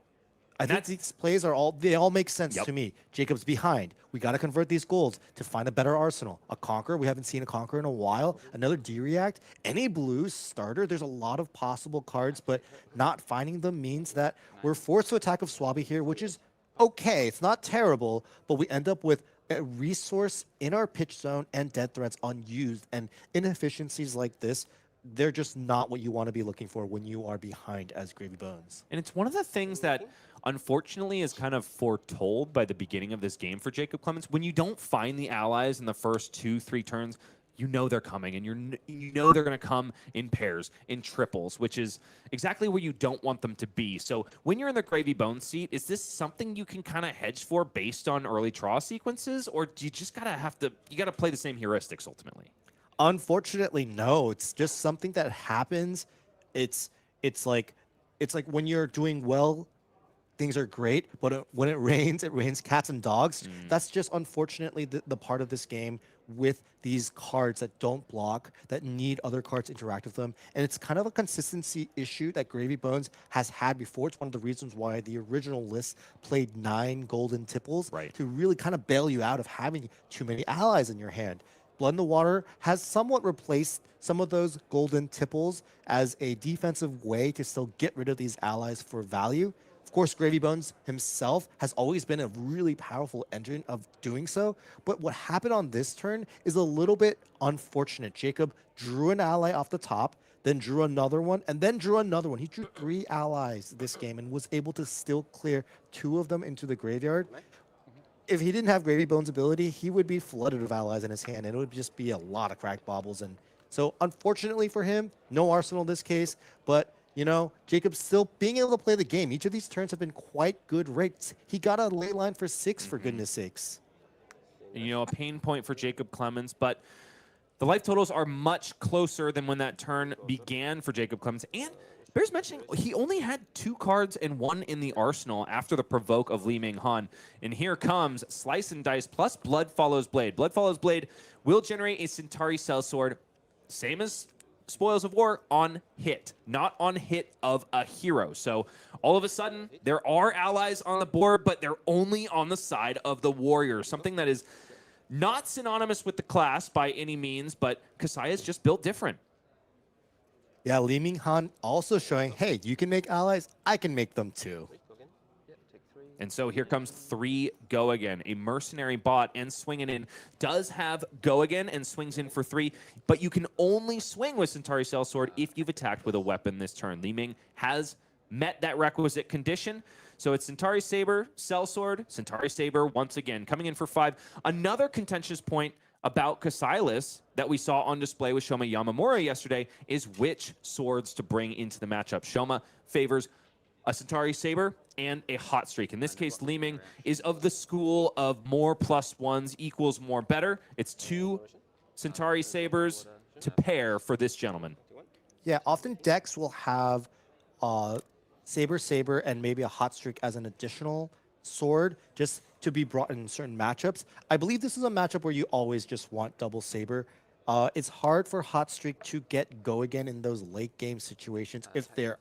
I think these plays they all make sense to me. Jacob's behind. We got to convert these golds to find a better arsenal. A Conqueror, we haven't seen a Conqueror in a while. Another D-React. Any blues starter, there's a lot of possible cards, but not finding them means that we're forced to attack of Swabby here, which is okay. It's not terrible, but we end up with a resource in our pitch zone and dead threats unused. And inefficiencies like this, they're just not what you want to be looking for when you are behind as Gravy Bones. And it's one of the things that unfortunately is kind of foretold by the beginning of this game for Jacob Clements. When you don't find the allies in the first 2-3 turns, you know they're coming, and you know they're going to come in pairs, in triples, which is exactly where you don't want them to be. So when you're in the Gravy Bone seat, is this something you can kind of hedge for based on early draw sequences, or do you just gotta play the same heuristics ultimately? Unfortunately, no. It's just something that happens. It's like when you're doing well, things are great, but when it rains cats and dogs. That's just unfortunately the part of this game with these cards that don't block, that need other cards to interact with them. And it's kind of a consistency issue that Gravy Bones has had before. It's one of the reasons why the original list played 9 golden tipples to really kind of bail you out of having too many allies in your hand. Blood in the Water has somewhat replaced some of those golden tipples as a defensive way to still get rid of these allies for value. Of course, Gravy Bones himself has always been a really powerful engine of doing so, but what happened on this turn is a little bit unfortunate. Jacob drew an ally off the top, then drew another one, and then drew another one. He drew 3 allies this game and was able to still clear 2 of them into the graveyard. If he didn't have Gravy Bones' ability, he would be flooded with allies in his hand, and it would just be a lot of cracked baubles. And so, unfortunately for him, no arsenal in this case, but you know, Jacob's still being able to play the game. Each of these turns have been quite good rates. He got a ley line for 6, for goodness sakes. You know, a pain point for Jacob Clements, but the life totals are much closer than when that turn began for Jacob Clements. And bears mentioning, he only had 2 cards and 1 in the arsenal after the provoke of Ming-Han. And here comes Slice and Dice plus Blood Follows Blade. Blood Follows Blade will generate a Centauri Sellsword, same as Spoils of War, on hit, not on hit of a hero. So all of a sudden, there are allies on the board, but they're only on the side of the warrior, something that is not synonymous with the class by any means, but Kassai is just built different. Yeah, Ming-Han also showing, hey, you can make allies, I can make them too. And so here comes 3 Go Again. A mercenary bot and swinging in does have Go Again and swings in for 3, but you can only swing with Centauri Sellsword if you've attacked with a weapon this turn. Ming has met that requisite condition. So it's Centauri Saber, Sellsword, Centauri Saber once again, coming in for 5. Another contentious point about Kassai that we saw on display with Shoma Yamamura yesterday is which swords to bring into the matchup. Shoma favors a Centauri Saber and a Hot Streak. In this case, Ming is of the school of more +1s equals more better. It's 2 Centauri Sabers to pair for this gentleman. Yeah, often decks will have Saber, and maybe a Hot Streak as an additional sword just to be brought in certain matchups. I believe this is a matchup where you always just want double Saber. It's hard for Hot Streak to get Go Again in those late game situations, if there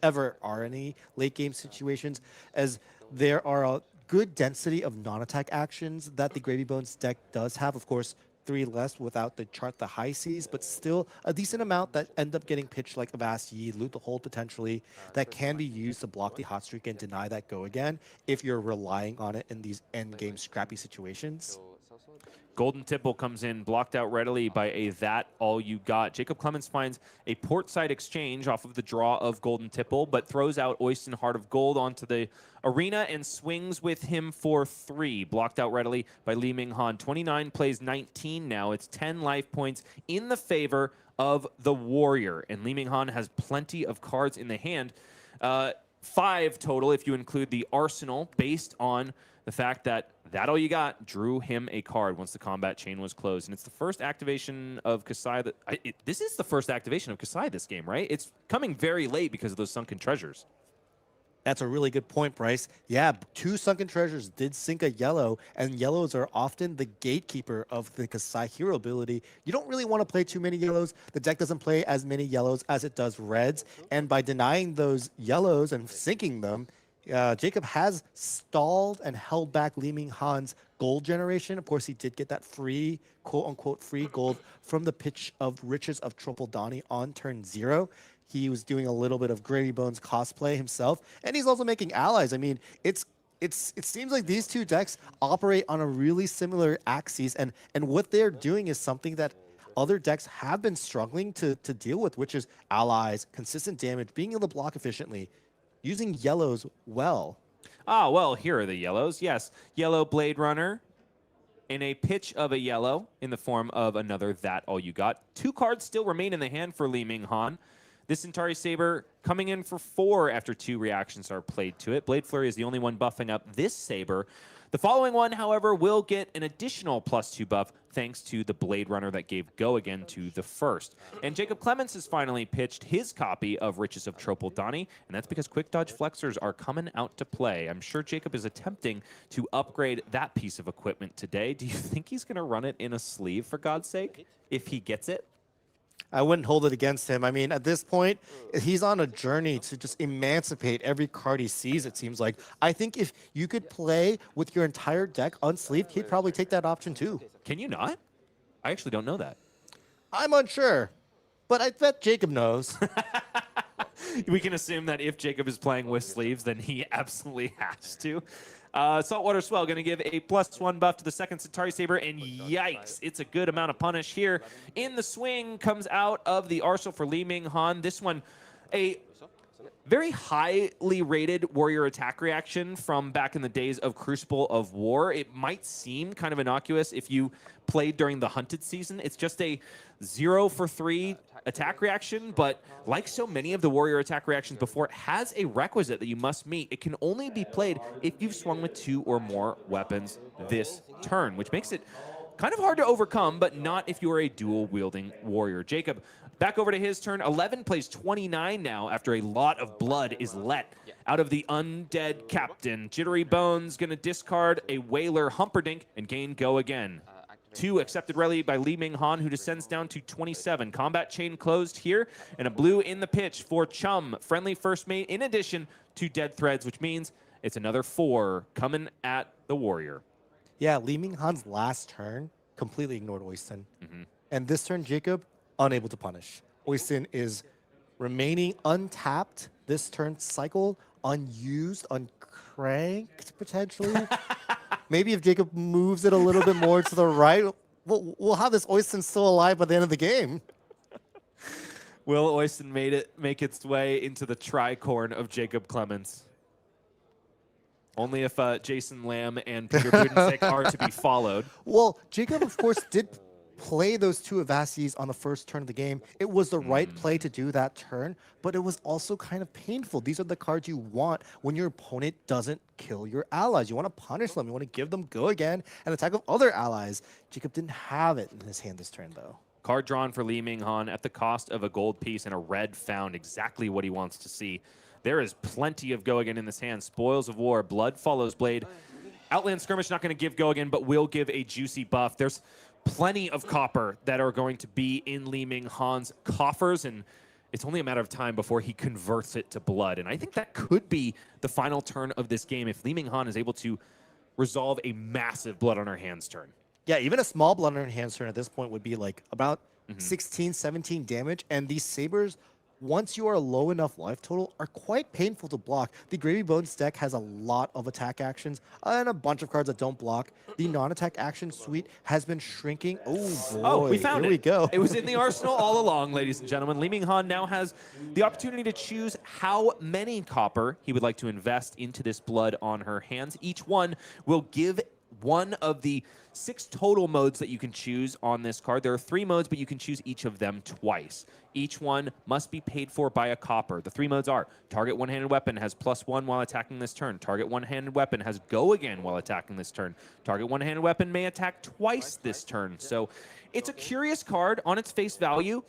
ever are any late game situations, as there are a good density of non-attack actions that the Gravy Bones deck does have. Of course, 3 less without the chart the high seas, but still a decent amount that end up getting pitched like Avast Yi, Loot the Hold potentially, that can be used to block the Hot Streak and deny that Go Again if you're relying on it in these end game scrappy situations. Golden Tipple comes in, blocked out readily by a That All You Got. Jacob Clements finds a portside exchange off of the draw of Golden Tipple, but throws out Oyston Heart of Gold onto the arena and swings with him for 3. Blocked out readily by Ming-Han. 29 plays 19 now. It's 10 life points in the favor of the warrior. And Ming-Han has plenty of cards in the hand. 5 total if you include the arsenal, based on the fact that All You Got drew him a card once the combat chain was closed. And it's the first activation of Kassai. This is the first activation of Kassai this game, right? It's coming very late because of those sunken treasures. That's a really good point, Bryce. Yeah, 2 Sunken Treasures did sink a yellow, and yellows are often the gatekeeper of the Kassai hero ability. You don't really want to play too many yellows. The deck doesn't play as many yellows as it does reds, and by denying those yellows and sinking them, Jacob has stalled and held back Ming-Han's gold generation. Of course, he did get that free, quote-unquote, free gold from the pitch of Riches of Triple Donny on turn 0. He was doing a little bit of Gravy Bones cosplay himself, and he's also making allies. I mean, it seems like these 2 decks operate on a really similar axis, and what they're doing is something that other decks have been struggling to deal with, which is allies, consistent damage, being able to block efficiently, using yellows well. Ah, well, here are the yellows. Yes, yellow Blade Runner in a pitch of a yellow in the form of another That All You Got. 2 cards still remain in the hand for Ming-Han. This Centauri Saber coming in for 4 after 2 reactions are played to it. Blade Flurry is the only one buffing up this Saber. The following one, however, will get an additional +2 buff thanks to the Blade Runner that gave Go Again to the first. And Jacob Clements has finally pitched his copy of Riches of Triple Donny, and that's because Quick Dodge Flexors are coming out to play. I'm sure Jacob is attempting to upgrade that piece of equipment today. Do you think he's going to run it in a sleeve, for God's sake, if he gets it? I wouldn't hold it against him. I mean, at this point, he's on a journey to just emancipate every card he sees, it seems like. I think if you could play with your entire deck unsleeved, he'd probably take that option too. Can you not? I actually don't know that. I'm unsure, but I bet Jacob knows. We can assume that if Jacob is playing with sleeves, then he absolutely has to. Saltwater Swell going to give a +1 buff to the second Centauri Saber, and yikes, it's a good amount of punish here. In the swing comes out of the arsenal for Ming-Han. This one, a very highly rated warrior attack reaction from back in the days of Crucible of War. It might seem kind of innocuous if you played during the hunted season. It's just a 0 for 3 attack reaction, but like so many of the warrior attack reactions before, it has a requisite that you must meet. It can only be played if you've swung with 2 or more weapons this turn, which makes it kind of hard to overcome, but not if you are a dual-wielding warrior. Jacob, back over to his turn. 11 plays 29 now after a lot of blood is let out of the undead captain. Jittery Bones going to discard a Whaler Humperdinck and gain Go again. 2 accepted rally by Ming-Han, who descends down to 27. Combat chain closed here, and a blue in the pitch for Chum. Friendly first mate in addition to dead threads, which means it's another 4 coming at the warrior. Yeah, Ming-Han's last turn completely ignored Oyston. And this turn, Jacob, unable to punish. Oyston is remaining untapped this turn cycle, unused, uncranked, potentially. Maybe if Jacob moves it a little bit more to the right, we'll have this Oyston still alive by the end of the game. Will Oyston make its way into the tricorn of Jacob Clements? Only if Jason Lamb and Peter Budensick are to be followed. Well, Jacob, of course, did play those 2 Avastis on the first turn of the game. It was the right play to do that turn, but it was also kind of painful. These are the cards you want when your opponent doesn't kill your allies. You want to punish them. You want to give them Go again and attack of other allies. Jacob didn't have it in his hand this turn, though. Card drawn for Ming-Han at the cost of a gold piece and a red found. Exactly what he wants to see. There is plenty of Go again in this hand. Spoils of War, Blood Follows Blade. Outland Skirmish not going to give Go again, but will give a juicy buff. There's plenty of copper that are going to be in Ming-Han's coffers, and it's only a matter of time before he converts it to blood. And I think that could be the final turn of this game if Ming-Han is able to resolve a massive blood on her hands turn. Yeah, even a small blood on her hands turn at this point would be like about 16, 17 damage, and these sabers, once you are low enough life total, are quite painful to block. The Gravy Bones deck has a lot of attack actions and a bunch of cards that don't block. The non-attack action suite has been shrinking. Oh, boy. Oh, we found Here it. we go. It was in the arsenal all along, ladies and gentlemen. Ming-Han now has the opportunity to choose how many copper he would like to invest into this blood on her hands. Each one will give one of the 6 total modes that you can choose on this card. There are 3 modes, but you can choose each of them twice. Each one must be paid for by a copper. The 3 modes are: target one-handed weapon has +1 while attacking this turn. Target one-handed weapon has Go again while attacking this turn. Target one-handed weapon may attack twice this turn. So it's a curious card on its face value.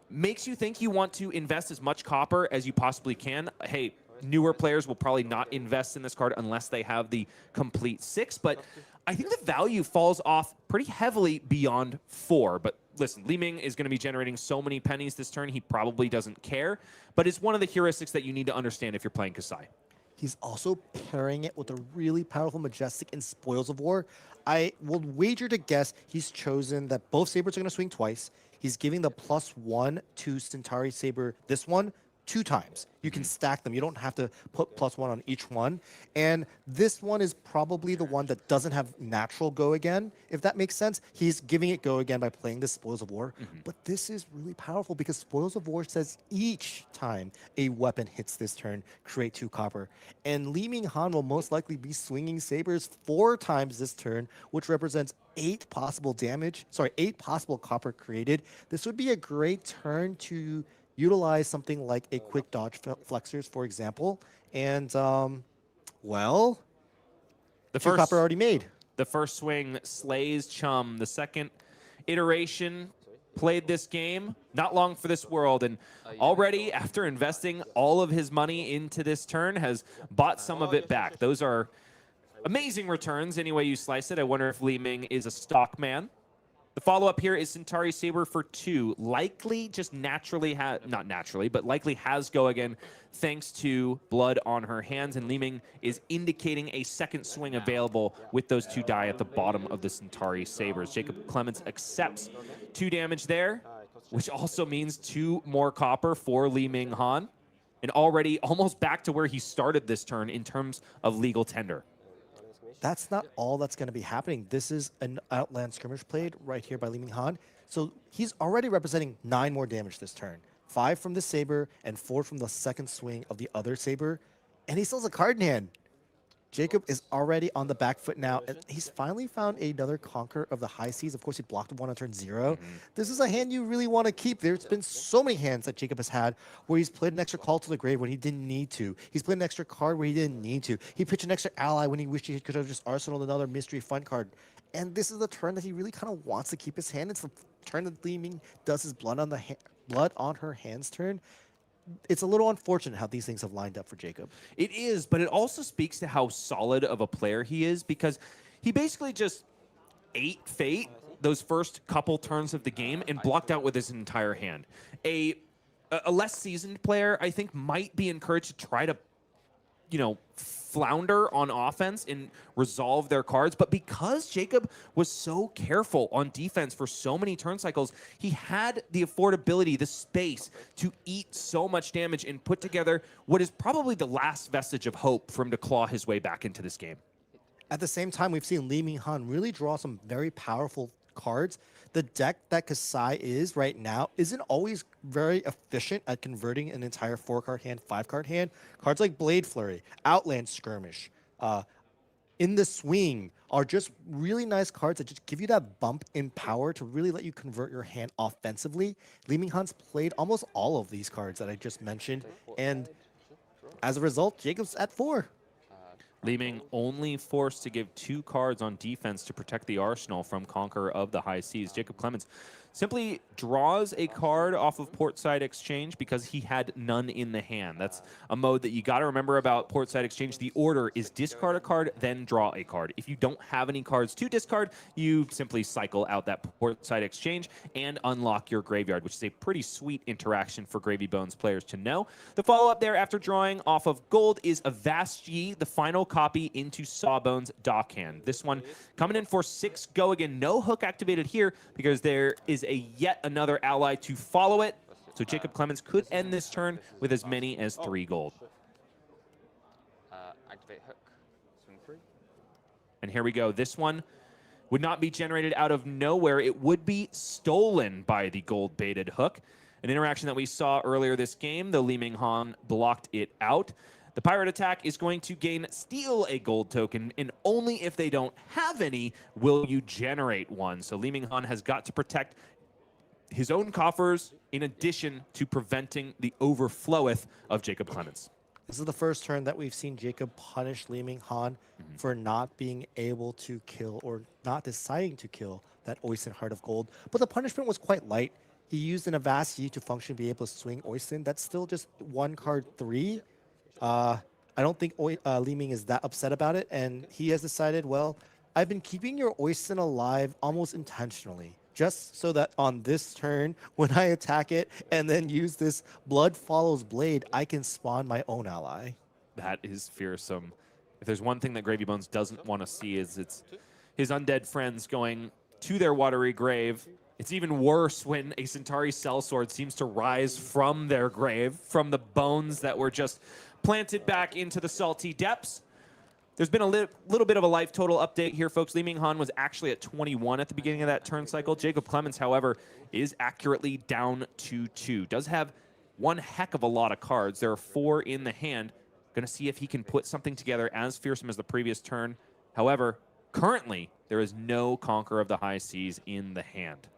Makes you think you want to invest as much copper as you possibly can. Hey, newer players will probably not invest in this card unless they have the complete 6, but I think the value falls off pretty heavily beyond 4. But listen, Ming is going to be generating so many pennies this turn, he probably doesn't care. But it's one of the heuristics that you need to understand if you're playing Kassai. He's also pairing it with a really powerful Majestic and Spoils of War. I will wager to guess he's chosen that both sabers are going to swing twice. He's giving the +1 to Centauri Saber, this one, 2 times. You can stack them. You don't have to put +1 on each one. And this one is probably the one that doesn't have natural Go again, if that makes sense. He's giving it Go again by playing this Spoils of War. But this is really powerful because Spoils of War says each time a weapon hits this turn, create 2 copper. And Ming-Han will most likely be swinging sabers 4 times this turn, which represents 8 possible damage. Sorry, 8 possible copper created. This would be a great turn to utilize something like a quick dodge flexors, for example. And, well, The 2 copper already made. The first swing slays Chum. The second iteration played this game not long for this world, and already after investing all of his money into this turn has bought some of it back. Those are amazing returns any way you slice it. I wonder if Ming is a stock man. The follow-up here is Centauri Saber for 2. Likely just naturally not naturally, but likely has Go again thanks to blood on her hands. And Ming is indicating a second swing available with those 2 die at the bottom of the Centauri Sabers. Jacob Clements accepts 2 damage there, which also means 2 more copper for Ming-Han. And already almost back to where he started this turn in terms of legal tender. That's not all that's going to be happening. This is an Outland Skirmish played right here by Ming-Han. So he's already representing 9 more damage this turn. 5 from the saber and 4 from the second swing of the other saber, and he still has a card in hand. Jacob is already on the back foot now, and he's finally found another Conqueror of the High Seas. Of course, he blocked one on turn 0. This is a hand you really want to keep. There's been so many hands that Jacob has had where he's played an extra call to the grave when he didn't need to. He's played an extra card where he didn't need to. He pitched an extra ally when he wished he could have just arsenaled another mystery fun card. And this is the turn that he really kind of wants to keep his hand. It's the turn that Li Ming does his blood on her hands turn. It's a little unfortunate how these things have lined up for Jacob. It is, but it also speaks to how solid of a player he is, because he basically just ate fate those first couple turns of the game and blocked out with his entire hand. A less seasoned player, I think, might be encouraged to try to, you know, flounder on offense and resolve their cards. But because Jacob was so careful on defense for so many turn cycles, he had the affordability, the space to eat so much damage and put together what is probably the last vestige of hope for him to claw his way back into this game. At the same time, we've seen Ming-Han really draw some very powerful cards. The deck that Kassai is right now isn't always very efficient at converting an entire 4-card hand, 5-card hand. Cards like Blade Flurry, Outland Skirmish, In the Swing are just really nice cards that just give you that bump in power to really let you convert your hand offensively. Li Ming-Han's played almost all of these cards that I just mentioned, and as a result, Jacob's at 4. Li Ming only forced to give 2 cards on defense to protect the arsenal from Conqueror of the High Seas. Jacob Clements simply draws a card off of Portside Exchange because he had none in the hand. That's a mode that you got to remember about Portside Exchange. The order is discard a card, then draw a card. If you don't have any cards to discard, you simply cycle out that Portside Exchange and unlock your graveyard, which is a pretty sweet interaction for Gravy Bones players to know. The follow-up there after drawing off of gold is a Vast G, the final copy into Sawbones Dockhand. This one coming in for 6 go again. No hook activated here because there is a yet another ally to follow it. So Jacob Clements could end this turn with as many as 3 gold. Activate hook, swing 3. And here we go. This one would not be generated out of nowhere. It would be stolen by the gold-baited hook. An interaction that we saw earlier this game, though Li Ming-Han blocked it out. The pirate attack is going to steal a gold token, and only if they don't have any will you generate one. So Li Ming-Han has got to protect his own coffers in addition to preventing the overfloweth of Jacob Clements. This is the first turn that we've seen Jacob punish Li Ming-Han for not being able to kill or not deciding to kill that Oisin Heart of Gold. But the punishment was quite light. He used an Avast to function, be able to swing Oisin. That's still just 1 card 3. I don't think Li Ming is that upset about it, and he has decided, well, I've been keeping your Oisin alive almost intentionally, just so that on this turn, when I attack it and then use this Blood Follows Blade, I can spawn my own ally. That is fearsome. If there's one thing that Gravy Bones doesn't want to see, is it's his undead friends going to their watery grave. It's even worse when a Centauri Sellsword seems to rise from their grave, from the bones that were just planted back into the salty depths. There's been a little bit of a life total update here, folks. Li Ming-Han was actually at 21 at the beginning of that turn cycle. Jacob Clements, however, is accurately down to 2. Does have one heck of a lot of cards. There are 4 in the hand. Going to see if he can put something together as fearsome as the previous turn. However, currently, there is no Conqueror of the High Seas in the hand.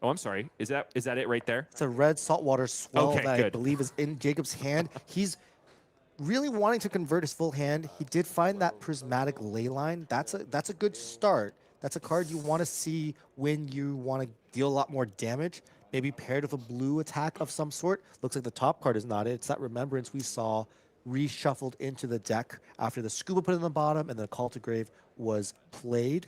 Oh, I'm sorry. Is that it right there? It's a red saltwater swell Okay, that good. I believe is in Jacob's hand. He's really wanting to convert his full hand. He did find that prismatic ley line. That's a good start. That's a card you want to see when you want to deal a lot more damage. Maybe paired with a blue attack of some sort. Looks like the top card is not it. It's that Remembrance we saw reshuffled into the deck after the Scuba put in the bottom and the Call to Grave was played.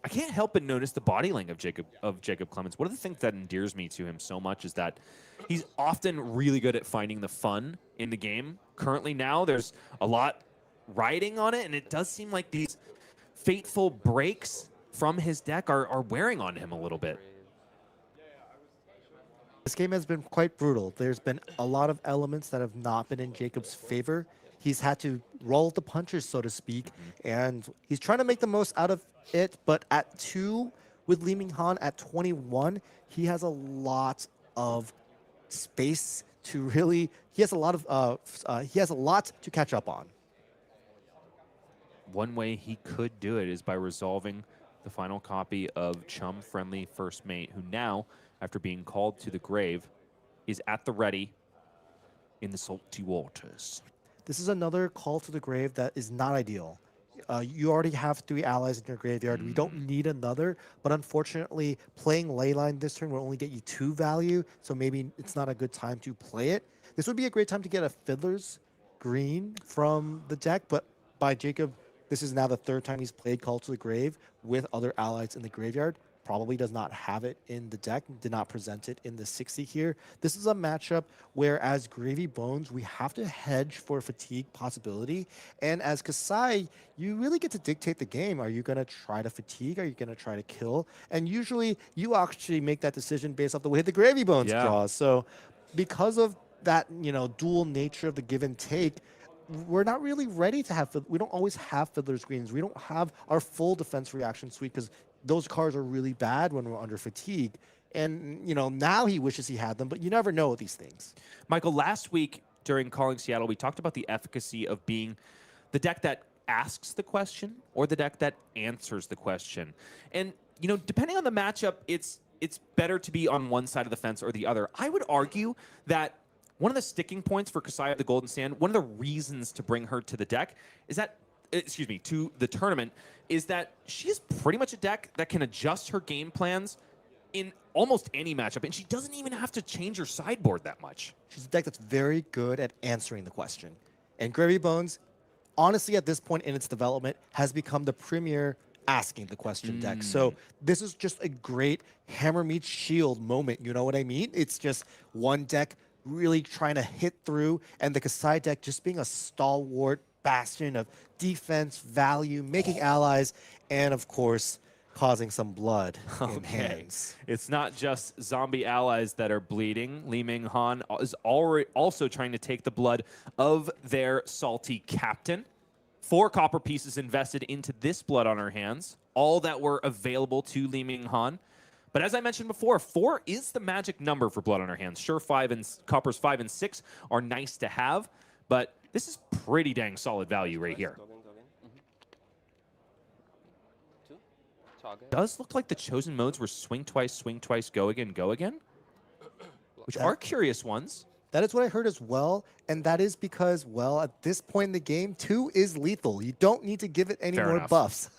I can't help but notice the body language of Jacob Clements. One of the things that endears me to him so much is that he's often really good at finding the fun in the game. Currently now, there's a lot riding on it, and it does seem like these fateful breaks from his deck are wearing on him a little bit. This game has been quite brutal. There's been a lot of elements that have not been in Jacob's favor. He's had to roll the punches, so to speak, and he's trying to make the most out of it. But at 2, with Li Ming-Han at 21, he has a lot of space to really. He has a lot to catch up on. One way he could do it is by resolving the final copy of Chum Friendly First Mate, who now, after being called to the grave, is at the ready in the salty waters. This is another call to the grave that is not ideal. You already have 3 allies in your graveyard. We don't need another, but unfortunately, playing Leyline this turn will only get you 2 value, so maybe it's not a good time to play it. This would be a great time to get a Fiddler's Green from the deck, but by Jacob, this is now the 3rd time he's played Call to the Grave with other allies in the graveyard. Probably does not have it in the deck, did not present it in the 60 here. This is a matchup where as Gravy Bones, we have to hedge for fatigue possibility. And as Kassai, you really get to dictate the game. Are you going to try to fatigue? Are you going to try to kill? And usually you actually make that decision based off the way the Gravy Bones draws. So because of that, dual nature of the give and take, we're not really ready to have, we don't always have Fiddler's Greens. We don't have our full defense reaction suite because those cards are really bad when we're under fatigue. And, now he wishes he had them, but you never know with these things. Michael, last week during Calling Seattle, we talked about the efficacy of being the deck that asks the question or the deck that answers the question. And, depending on the matchup, it's better to be on one side of the fence or the other. I would argue that one of the sticking points for Kassai of the Golden Sand, one of the reasons to bring her to the deck is that, to the tournament, is that she is pretty much a deck that can adjust her game plans in almost any matchup, and she doesn't even have to change her sideboard that much. She's a deck that's very good at answering the question. And Gravy Bones, honestly, at this point in its development, has become the premier asking the question deck. So this is just a great hammer meets shield moment, you know what I mean? It's just one deck really trying to hit through, and the Kassai deck just being a stalwart bastion of defense, value, making allies, and of course, causing some blood in hands. It's not just zombie allies that are bleeding. Ming-Han is already also trying to take the blood of their salty captain. 4 copper pieces invested into this blood on her hands, all that were available to Ming-Han. But as I mentioned before, 4 is the magic number for blood on her hands. Sure, coppers 5 and 6 are nice to have, but this is pretty dang solid value right here. Does look like the chosen modes were swing twice, go again, which are curious ones. That is what I heard as well, and that is because, well, at this point in the game, 2 is lethal. You don't need to give it any more buffs.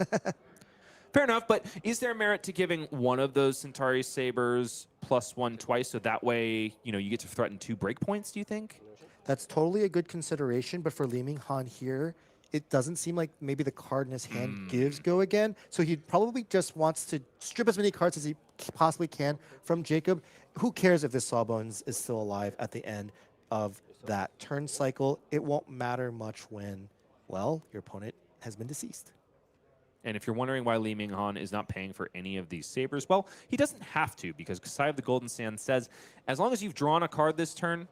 Fair enough, but is there merit to giving one of those Centauri Sabers +1 twice, so that way, you get to threaten 2 breakpoints, do you think? That's totally a good consideration, but for Ming-Han here, it doesn't seem like maybe the card in his hand gives go again. So he probably just wants to strip as many cards as he possibly can from Jacob. Who cares if this Sawbones is still alive at the end of that turn cycle? It won't matter much when, well, your opponent has been deceased. And if you're wondering why Ming-Han is not paying for any of these sabers, well, he doesn't have to, because Kassai of the Golden Sand says, as long as you've drawn a card this turn,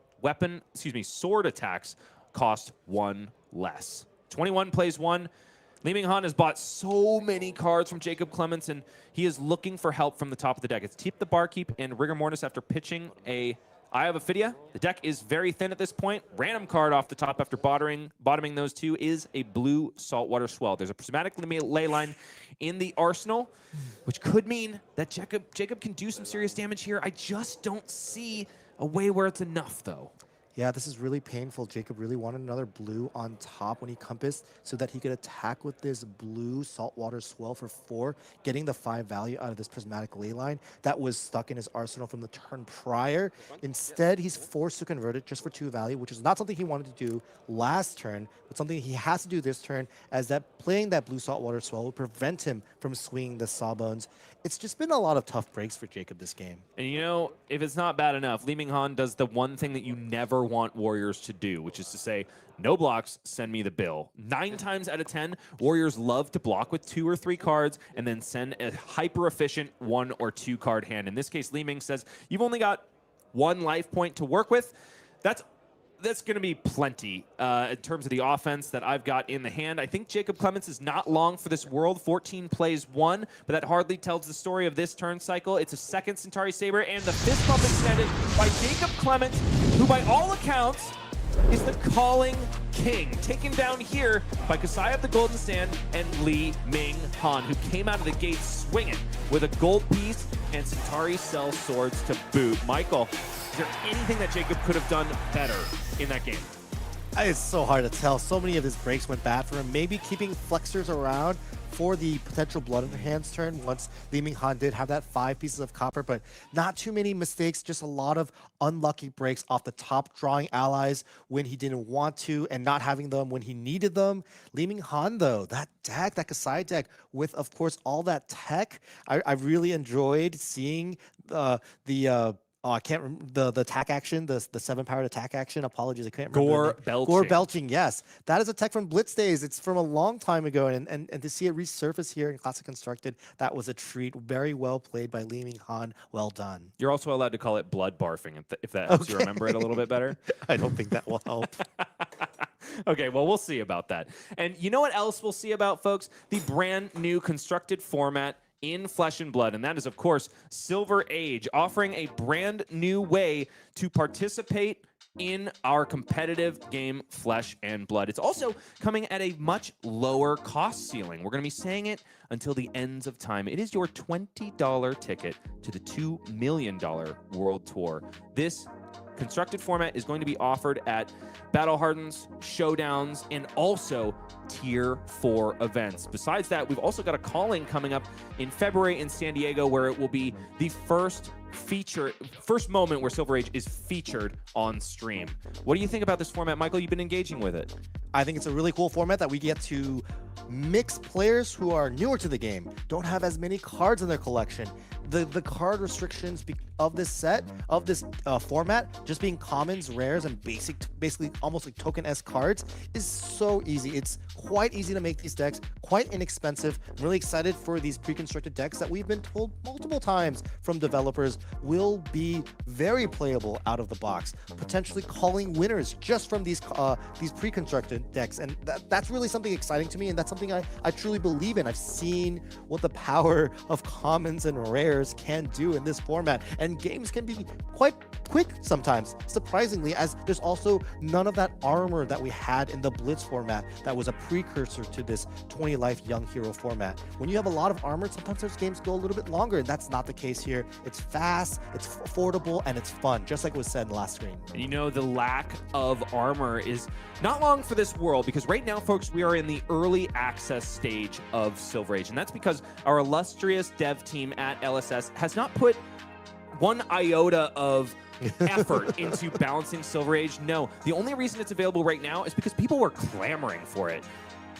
sword attacks cost 1 less. 21 plays 1. Ming-Han has bought so many cards from Jacob Clements, and he is looking for help from the top of the deck. It's Teep the Barkeep and Rigor Mortis after pitching a Eye of Ophidia. The deck is very thin at this point. Random card off the top after bottoming those 2 is a blue Saltwater Swell. There's a prismatic ley line in the arsenal, which could mean that Jacob can do some serious damage here. I just don't see a way where it's enough, though. Yeah, this is really painful. Jacob really wanted another blue on top when he compassed so that he could attack with this blue Saltwater Swell for 4, getting the 5 value out of this prismatic ley line that was stuck in his arsenal from the turn prior. Instead, he's forced to convert it just for 2 value, which is not something he wanted to do last turn, but something he has to do this turn, as that playing that blue Saltwater Swell will prevent him from swinging the Sawbones. It's just been a lot of tough breaks for Jacob this game. And if it's not bad enough, Ming-Han does the one thing that you never want Warriors to do, which is to say, no blocks, send me the bill. 9 times out of 10, Warriors love to block with 2 or 3 cards and then send a hyper-efficient 1 or 2 card hand. In this case, Ming says, you've only got 1 life point to work with. That's that's going to be plenty in terms of the offense that I've got in the hand. I think Jacob Clements is not long for this world. 14 plays 1, but that hardly tells the story of this turn cycle. It's a second Centauri Saber, and the fist bump extended by Jacob Clements, who by all accounts is the calling king, taken down here by Kassai of the Golden Sand and Ming-Han, who came out of the gate swinging with a gold piece and Centauri Cell swords to boot. Michael, is there anything that Jacob could have done better in that game? It's so hard to tell. So many of his breaks went bad for him. Maybe keeping flexors around for the potential Blood in the Hands turn once Ming-Han did have that 5 pieces of copper, but not too many mistakes, just a lot of unlucky breaks off the top, drawing allies when he didn't want to and not having them when he needed them. Ming-Han, though, that deck, that Kassai deck with, of course, all that tech, I really enjoyed seeing I can't remember the attack action, the 7-powered attack action. Apologies, I can't remember. Gore belching. Gore belching, yes. That is a tech from Blitz days. It's from a long time ago, and to see it resurface here in Classic Constructed, that was a treat. Very well played by Ming-Han. Well done. You're also allowed to call it blood barfing if that helps you remember it a little bit better. I don't think that will help. Okay, well, we'll see about that. And you know what else we'll see about, folks? The brand new constructed format in Flesh and Blood, and that is, of course, Silver Age, offering a brand new way to participate in our competitive game, Flesh and Blood. It's also coming at a much lower cost ceiling. We're going to be saying it until the ends of time. It is your $20 ticket to the $2 million World Tour. This constructed format is going to be offered at Battle Hardens, Showdowns, and also Tier 4 events. Besides that, we've also got a calling coming up in February in San Diego, where it will be the first moment where Silver Age is featured on stream. What do you think about this format, Michael? You've been engaging with it. I think it's a really cool format that we get to mix players who are newer to the game, don't have as many cards in their collection. The card restrictions of this set, of this format, just being commons, rares, and basically almost like token-esque cards is so easy. It's quite easy to make these decks, quite inexpensive. I'm really excited for these pre-constructed decks that we've been told multiple times from developers will be very playable out of the box, potentially calling winners just from these pre-constructed decks. And that's really something exciting to me, and that's something I truly believe in. I've seen what the power of commons and rares can do in this format, and games can be quite quick sometimes, surprisingly, as there's also none of that armor that we had in the Blitz format that was a precursor to this 20 life young hero format. When you have a lot of armor, sometimes those games go a little bit longer, and that's not the case here. It's fast, it's affordable, and it's fun, just like was said in the last screen. And you know, the lack of armor is not long for this world, because right now, folks, we are in the early access stage of Silver Age, and that's because our illustrious dev team at LSS has not put one iota of effort into balancing Silver Age. No, the only reason it's available right now is because people were clamoring for it.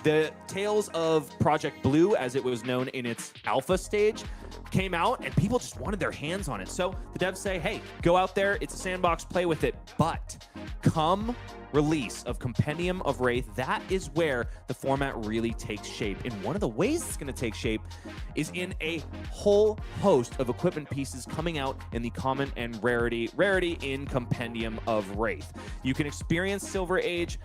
The Tales of Project Blue, as it was known in its alpha stage, came out and people just wanted their hands on it. So the devs say, hey, go out there, it's a sandbox, play with it. But come release of Compendium of Wraith, that is where the format really takes shape. And one of the ways it's going to take shape is in a whole host of equipment pieces coming out in the common and rarity in Compendium of Wraith. You can experience Silver Age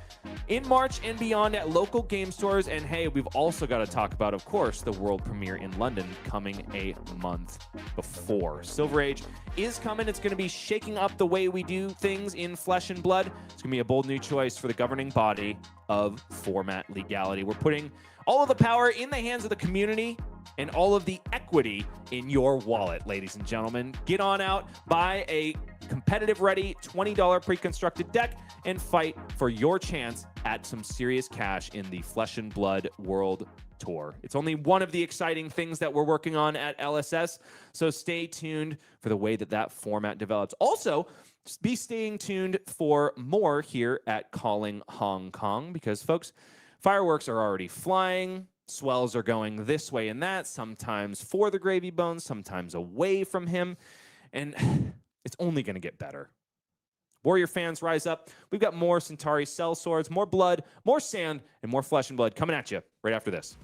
in March and beyond at local game stores. And hey, we've also got to talk about, of course, the world premiere in London coming a month before. Silver Age is coming. It's going to be shaking up the way we do things in Flesh and Blood. It's going to be a bold new choice for the governing body of format legality. We're putting all of the power in the hands of the community and all of the equity in your wallet, ladies and gentlemen. Get on out, buy a competitive ready $20 pre-constructed deck and fight for your chance at some serious cash in the Flesh and Blood World Tour. It's only one of the exciting things that we're working on at LSS, so stay tuned for the way that format develops. Also, be staying tuned for more here at Calling Hong Kong, because, folks, fireworks are already flying, swells are going this way and that, sometimes for the Gravy Bones, sometimes away from him, and it's only going to get better. Warrior fans, rise up. We've got more Centauri Cell Swords, more blood, more sand, and more Flesh and Blood coming at you right after this.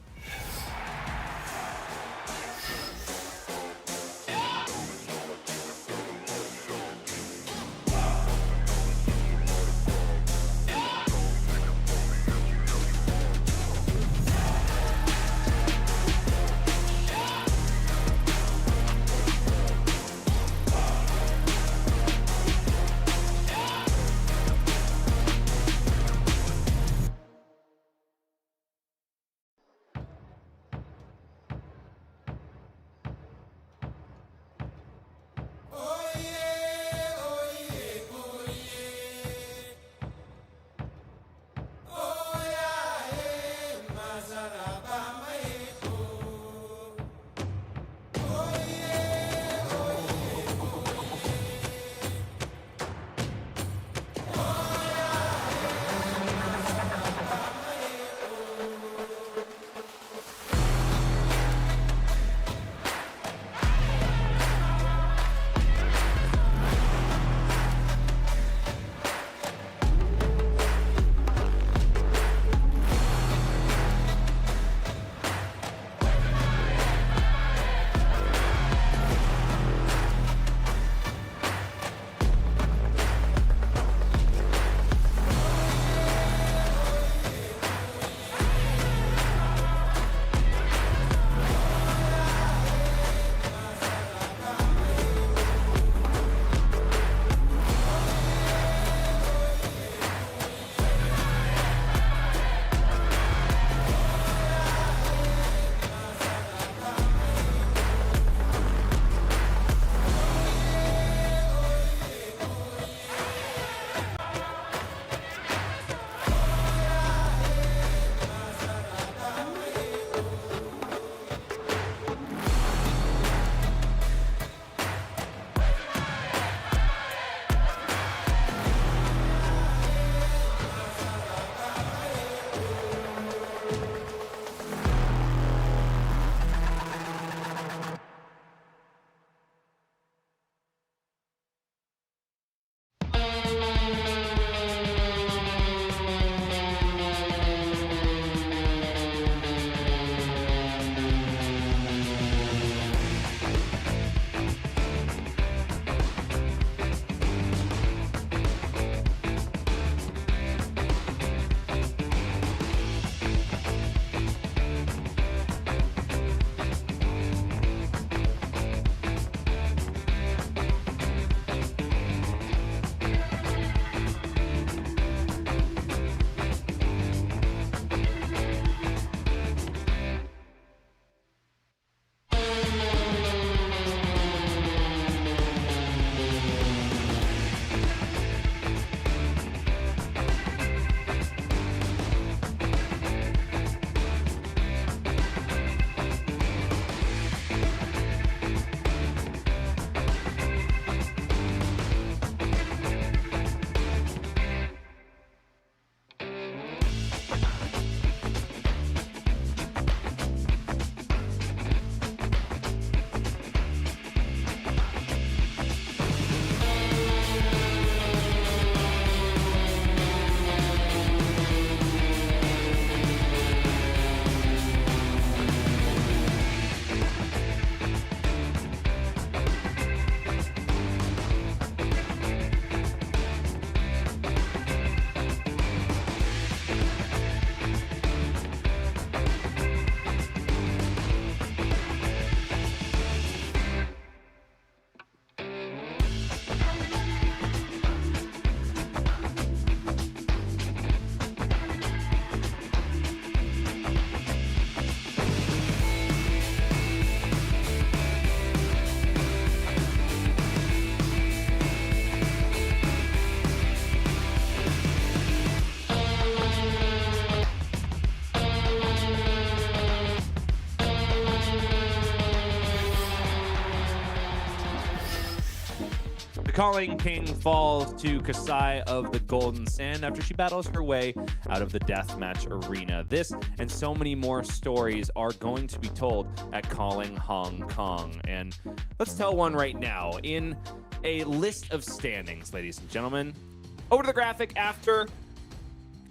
Calling King falls to Kassai of the Golden Sand after she battles her way out of the deathmatch arena. This and so many more stories are going to be told at Calling Hong Kong. And let's tell one right now. In a list of standings, ladies and gentlemen, over to the graphic after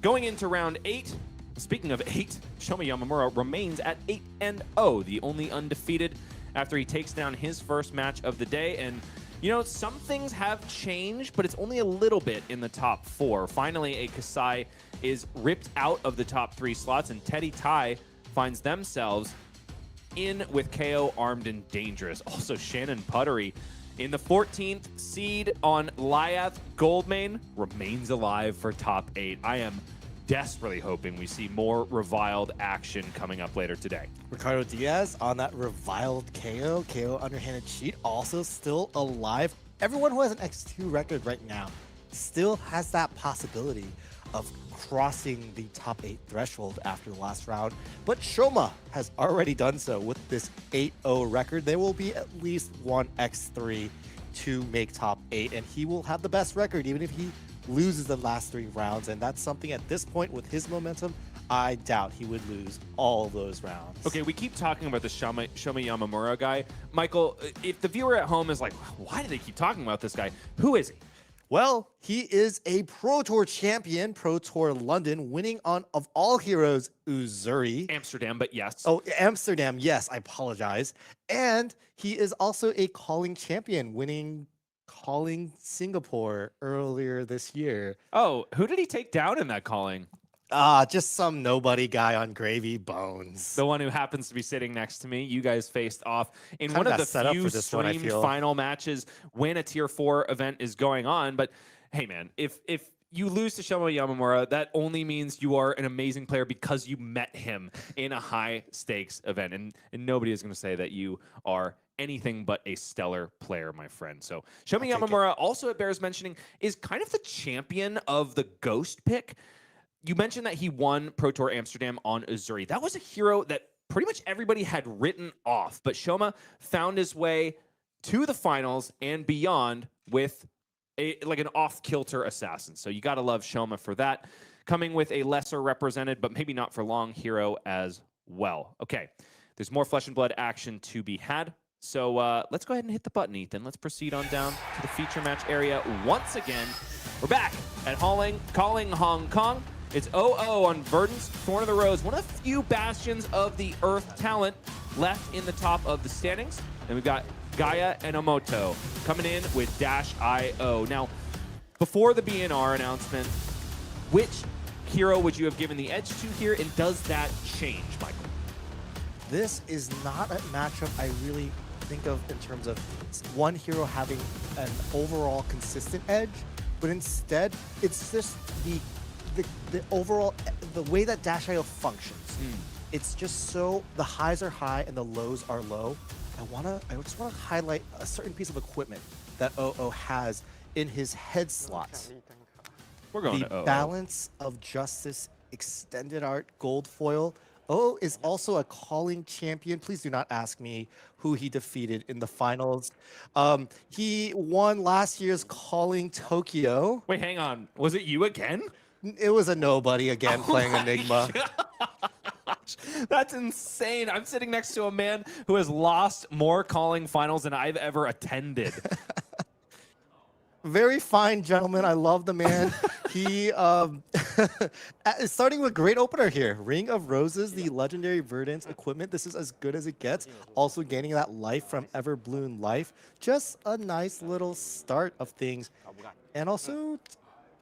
going into round 8. Speaking of 8, Shoma Yamamura remains at 8-0, the only undefeated after he takes down his first match of the day. And you know, some things have changed, but it's only a little bit in the top 4. Finally, a Kassai is ripped out of the top 3 slots, and Teddy Tai finds themselves in with Kayo armed and dangerous. Also, Shannon Puttaree in the 14th seed on Lyath Goldmane remains alive for top 8. I am desperately hoping we see more reviled action coming up later today. Ricardo Diaz on that reviled KO underhanded cheat, also still alive. Everyone who has an X2 record right now still has that possibility of crossing the top 8 threshold after the last round. But Shoma has already done so with this 8-0 record. There will be at least one X3 to make top 8, and he will have the best record even if he loses the last 3 rounds. And that's something at this point with his momentum, I doubt he would lose all those rounds. Okay, we keep talking about the Shoma Yamamura guy. Michael, if the viewer at home is like, why do they keep talking about this guy? Who is he? Well, he is a Pro Tour champion, Pro Tour London, winning on, of all heroes, Uzuri. Amsterdam, but yes. Oh, Amsterdam, yes, I apologize. And he is also a calling champion, winning Calling Singapore earlier this year. Oh, who did he take down in that calling? Just some nobody guy on Gravy Bones. The one who happens to be sitting next to me. You guys faced off in Kinda one of got the set up few for this one, I streamed feel. final matches when a tier 4 event is going on. But hey, man, if you lose to Shoma Yamamura, that only means you are an amazing player because you met him in a high stakes event. And nobody is going to say that you are anything but a stellar player, my friend. So Shoma Yamamura, also it bears mentioning, is kind of the champion of the Ghost pick. You mentioned that he won Pro Tour Amsterdam on Uzuri. That was a hero that pretty much everybody had written off, but Shoma found his way to the finals and beyond with like an off-kilter assassin. So you got to love Shoma for that. Coming with a lesser represented, but maybe not for long, hero as well. Okay, there's more Flesh and Blood action to be had. So let's go ahead and hit the button, Ethan. Let's proceed on down to the feature match area once again. We're back at Calling Hong Kong. It's 0-0 on Verdance, Thorn of the Rose, one of the few bastions of the Earth talent left in the top of the standings. And we've got Gaia and Enomoto coming in with -IO. Now, before the BNR announcement, which hero would you have given the edge to here, and does that change, Michael? This is not a matchup I really think of in terms of one hero having an overall consistent edge, but instead, it's just the overall, the way that -IO functions. It's just so, the highs are high and the lows are low. I just want to highlight a certain piece of equipment that OO has in his head slots. We're going The to 0-0. Balance of Justice Extended Art Gold Foil. OO is also a calling champion. Please do not ask me who he defeated in the finals. He won last year's Calling Tokyo. Wait, hang on. Was it you again? It was a nobody again playing Enigma. Gosh, that's insane. I'm sitting next to a man who has lost more calling finals than I've ever attended. Very fine gentleman. I love the man. He starting with great opener here. Ring of Roses, the legendary Verdance equipment. This is as good as it gets. Also gaining that life from Everbloom Life. Just a nice little start of things. And also,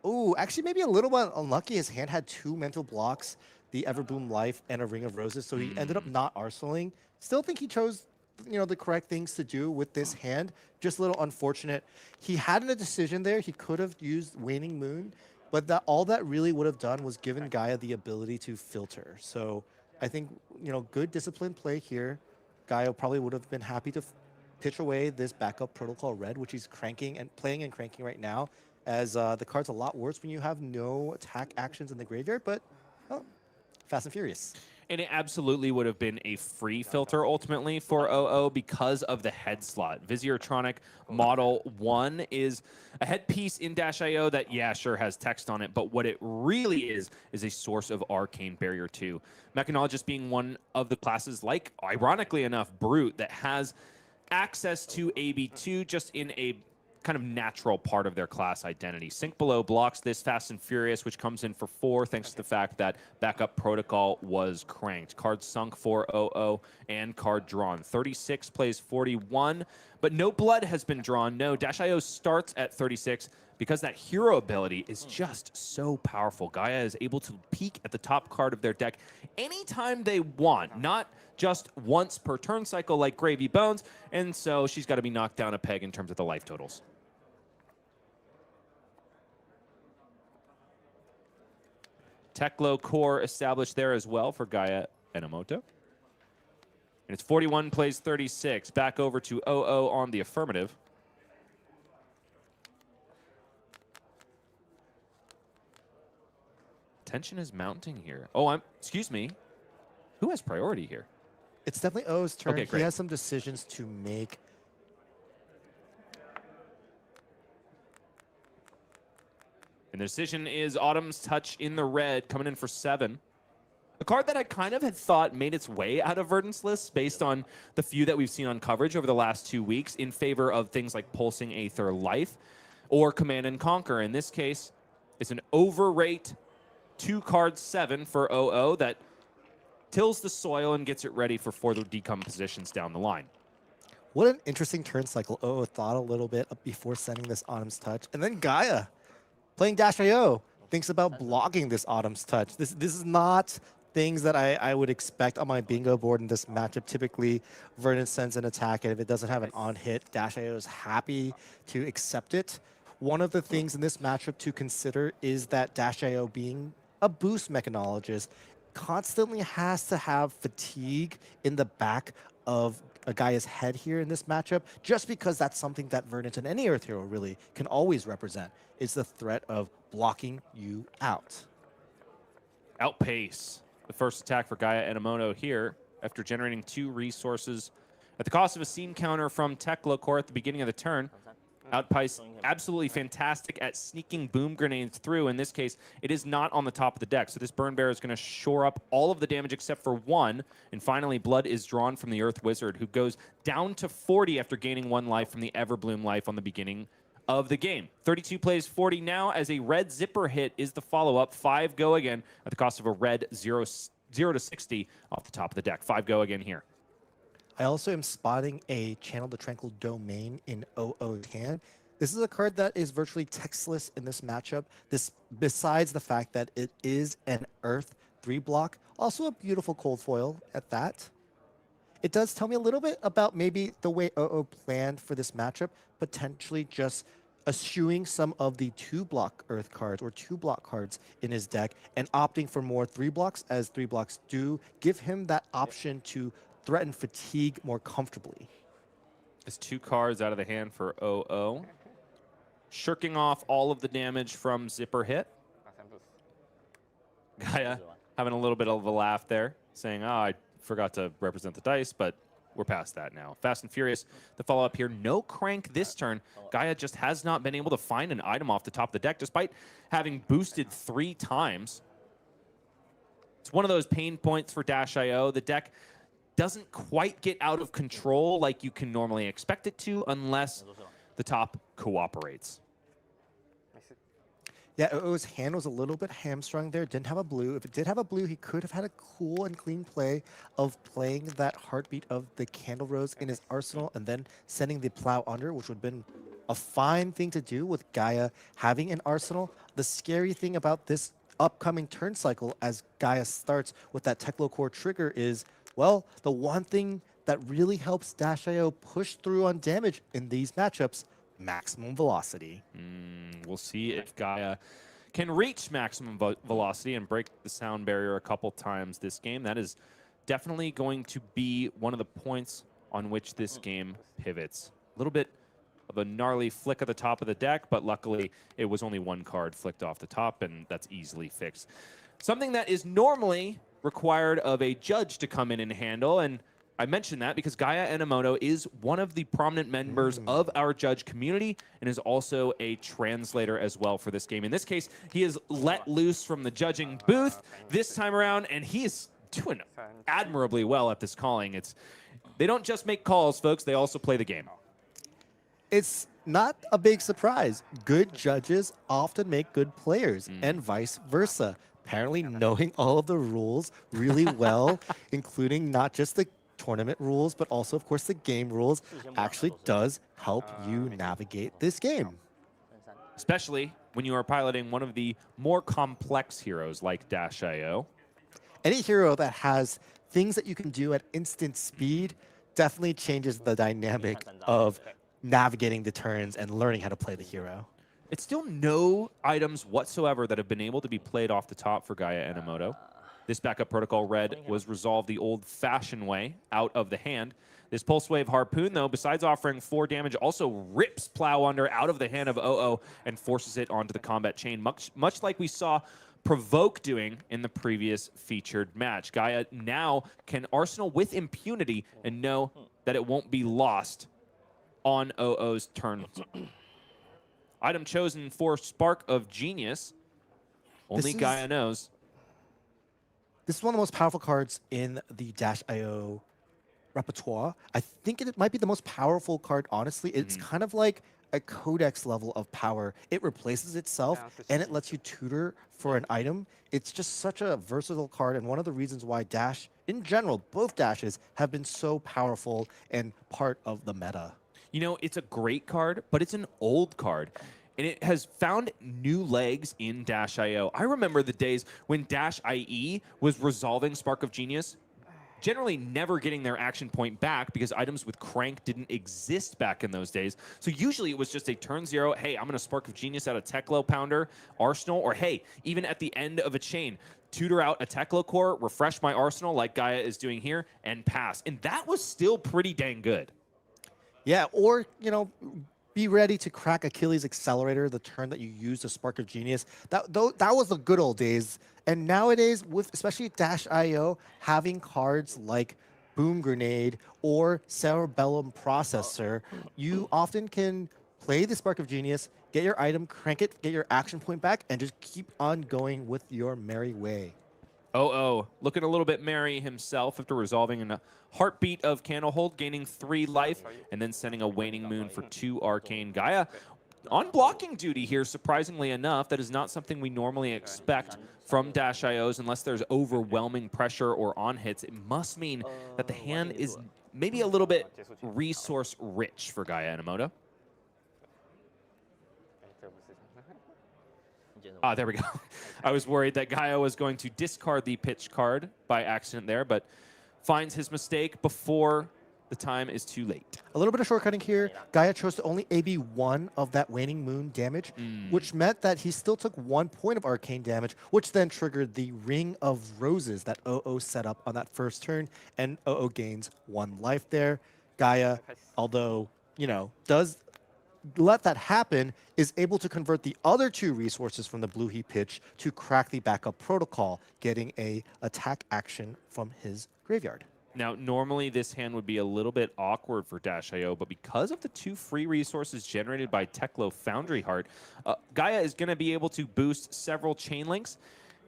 oh, actually maybe a little bit unlucky. His hand had 2 mental blocks, the Everbloom Life and a Ring of Roses, so he ended up not arsenaling. Still think he chose, you know, the correct things to do with this hand. Just a little unfortunate. He had a decision there. He could have used Waning Moon, but all that really would have done was given Gaia the ability to filter. So I think, you know, good disciplined play here. Gaia probably would have been happy to pitch away this backup Protocol Red, which he's cranking and playing and cranking right now, as the card's a lot worse when you have no attack actions in the graveyard, but oh, Fast and Furious. And it absolutely would have been a free filter ultimately for OO because of the head slot. Visiertronic Model 1 is a headpiece in -IO that, yeah, sure has text on it, but what it really is a source of arcane barrier 2. Mechanologist being one of the classes, like, ironically enough, Brute, that has access to AB2 just in a kind of natural part of their class identity. Sink Below blocks this Fast and Furious, which comes in for 4, thanks to the fact that Backup Protocol was cranked. Card sunk for OO and card drawn. 36 plays 41, but no blood has been drawn. No, -IO starts at 36 because that hero ability is just so powerful. Gaia is able to peek at the top card of their deck anytime they want, not just once per turn cycle like Gravy Bones, and so she's got to be knocked down a peg in terms of the life totals. Teklo core established there as well for Gaia Enomoto. And it's 41 plays 36. Back over to OO on the affirmative. Tension is mounting here. Oh, excuse me. Who has priority here? It's definitely O's turn. Okay, great. He has some decisions to make. And the decision is Autumn's Touch in the red, coming in for 7. A card that I kind of had thought made its way out of Verdance lists based on the few that we've seen on coverage over the last 2 weeks in favor of things like Pulsing Aether Life or Command and Conquer. In this case, it's an overrate 2-card 7 for OO that tills the soil and gets it ready for further decompositions down the line. What an interesting turn cycle. OO thought a little bit before sending this Autumn's Touch. And then Gaia, playing -IO, thinks about blocking this Autumn's Touch. This is not things that I would expect on my bingo board in this matchup. Typically, Verdance sends an attack, and if it doesn't have an on-hit, -IO is happy to accept it. One of the things in this matchup to consider is that -IO, being a boost mechanologist, constantly has to have fatigue in the back of a Gaia's head here in this matchup, just because that's something that Verdance and any Earth hero really can always represent, is the threat of blocking you out. Outpace. The first attack for Gaia Enomoto here after generating 2 resources at the cost of a scene counter from Teklo core at the beginning of the turn. Outpace, absolutely fantastic at sneaking boom grenades through. In this case, it is not on the top of the deck. So this Burn Bear is going to shore up all of the damage except for 1. And finally, blood is drawn from the Earth Wizard, who goes down to 40 after gaining 1 life from the Everbloom life on the beginning of the game. 32 plays 40 now as a red zipper hit is the follow-up. 5 go again at the cost of a red 0 to 60 off the top of the deck. 5 go again here. I also am spotting a Channel the Tranquil Domain in OO's hand. This is a card that is virtually textless in this matchup. This, besides the fact that it is an Earth 3-block, also a beautiful cold foil at that. It does tell me a little bit about maybe the way OO planned for this matchup, potentially just eschewing some of the 2-block Earth cards or 2-block cards in his deck and opting for more 3-blocks, as 3-blocks do give him that option to threaten fatigue more comfortably. There's 2 cards out of the hand for OO. Shirking off all of the damage from Zipper Hit. Gaia having a little bit of a laugh there, saying, I forgot to represent the dice, but we're past that now. Fast and Furious, the follow-up here. No crank this turn. Gaia just has not been able to find an item off the top of the deck, despite having boosted 3 times. It's one of those pain points for -IO. The deck doesn't quite get out of control like you can normally expect it to unless the top cooperates. Yeah, OO's hand was a little bit hamstrung there. Didn't have a blue. If it did have a blue, he could have had a cool and clean play of playing that Heartbeat of the Candle Rose in his arsenal and then sending the Plow under, which would have been a fine thing to do with Gaia having an arsenal. The scary thing about this upcoming turn cycle as Gaia starts with that Teklo core trigger is, well, the one thing that really helps -IO push through on damage in these matchups, maximum velocity. We'll see if Gaia can reach maximum velocity and break the sound barrier a couple times this game. That is definitely going to be one of the points on which this game pivots. A little bit of a gnarly flick at the top of the deck, but luckily it was only 1 card flicked off the top, and that's easily fixed. Something that is normally required of a judge to come in and handle. And I mentioned that because Gaia Enomoto is one of the prominent members of our judge community and is also a translator as well for this game. In this case, he is let loose from the judging booth this time around, and he is doing admirably well at this calling. They don't just make calls, folks. They also play the game. It's not a big surprise. Good judges often make good players, and vice versa. Apparently knowing all of the rules really well, including not just the tournament rules, but also, of course, the game rules, actually does help you navigate this game. Especially when you are piloting one of the more complex heroes like Dash.io. Any hero that has things that you can do at instant speed definitely changes the dynamic of navigating the turns and learning how to play the hero. It's still no items whatsoever that have been able to be played off the top for Gaia Enomoto. This backup protocol red was resolved the old-fashioned way, out of the hand. This Pulse Wave Harpoon, though, besides offering 4 damage, also rips Plow Under out of the hand of OO and forces it onto the combat chain, much like we saw Provoke doing in the previous featured match. Gaia now can Arsenal with impunity and know that it won't be lost on OO's turn. Item chosen for Spark of Genius. Only Gaia knows. This is one of the most powerful cards in the Dash.io repertoire. I think it might be the most powerful card, honestly. It's kind of like a codex level of power. It replaces itself, and it lets you tutor for an item. It's just such a versatile card, and one of the reasons why Dash, in general, both Dashes, have been so powerful and part of the meta. You know, it's a great card, but it's an old card. And it has found new legs in Dash.io. I remember the days when Dash.IE was resolving Spark of Genius, generally never getting their action point back because items with Crank didn't exist back in those days. So usually it was just a turn 0, hey, I'm going to Spark of Genius out a Teklo Pounder Arsenal, or hey, even at the end of a chain, tutor out a Teklo Core, refresh my Arsenal like Gaia is doing here, and pass. And that was still pretty dang good. Yeah, or, you know, be ready to crack Achilles' Accelerator the turn that you use to Spark of Genius. That was the good old days. And nowadays, with especially Dash.io, having cards like Boom Grenade or Cerebellum Processor, you often can play the Spark of Genius, get your item, crank it, get your action point back, and just keep on going with your merry way. OO looking a little bit merry himself after resolving a Heartbeat of Candlehold, gaining 3 life, and then sending a Waning Moon for 2 Arcane. Gaia on blocking duty here, surprisingly enough. That is not something we normally expect from Dash.ios unless there's overwhelming pressure or on hits. It must mean that the hand is maybe a little bit resource rich for Gaia Enomoto. Ah, there we go. I was worried that Gaia was going to discard the pitch card by accident there, but finds his mistake before the time is too late. A little bit of shortcutting here. Gaia chose to only AB 1 of that Waning Moon damage, which meant that he still took 1 point of arcane damage, which then triggered the Ring of Roses that OO set up on that first turn, and OO gains 1 life there. Gaia, although, you know, does let that happen, is able to convert the other 2 resources from the Blue Heat pitch to crack the backup protocol, getting a attack action from his graveyard. Now, normally this hand would be a little bit awkward for Dash.io, but because of the 2 free resources generated by Teklo Foundry Heart, Gaia is going to be able to boost several chain links,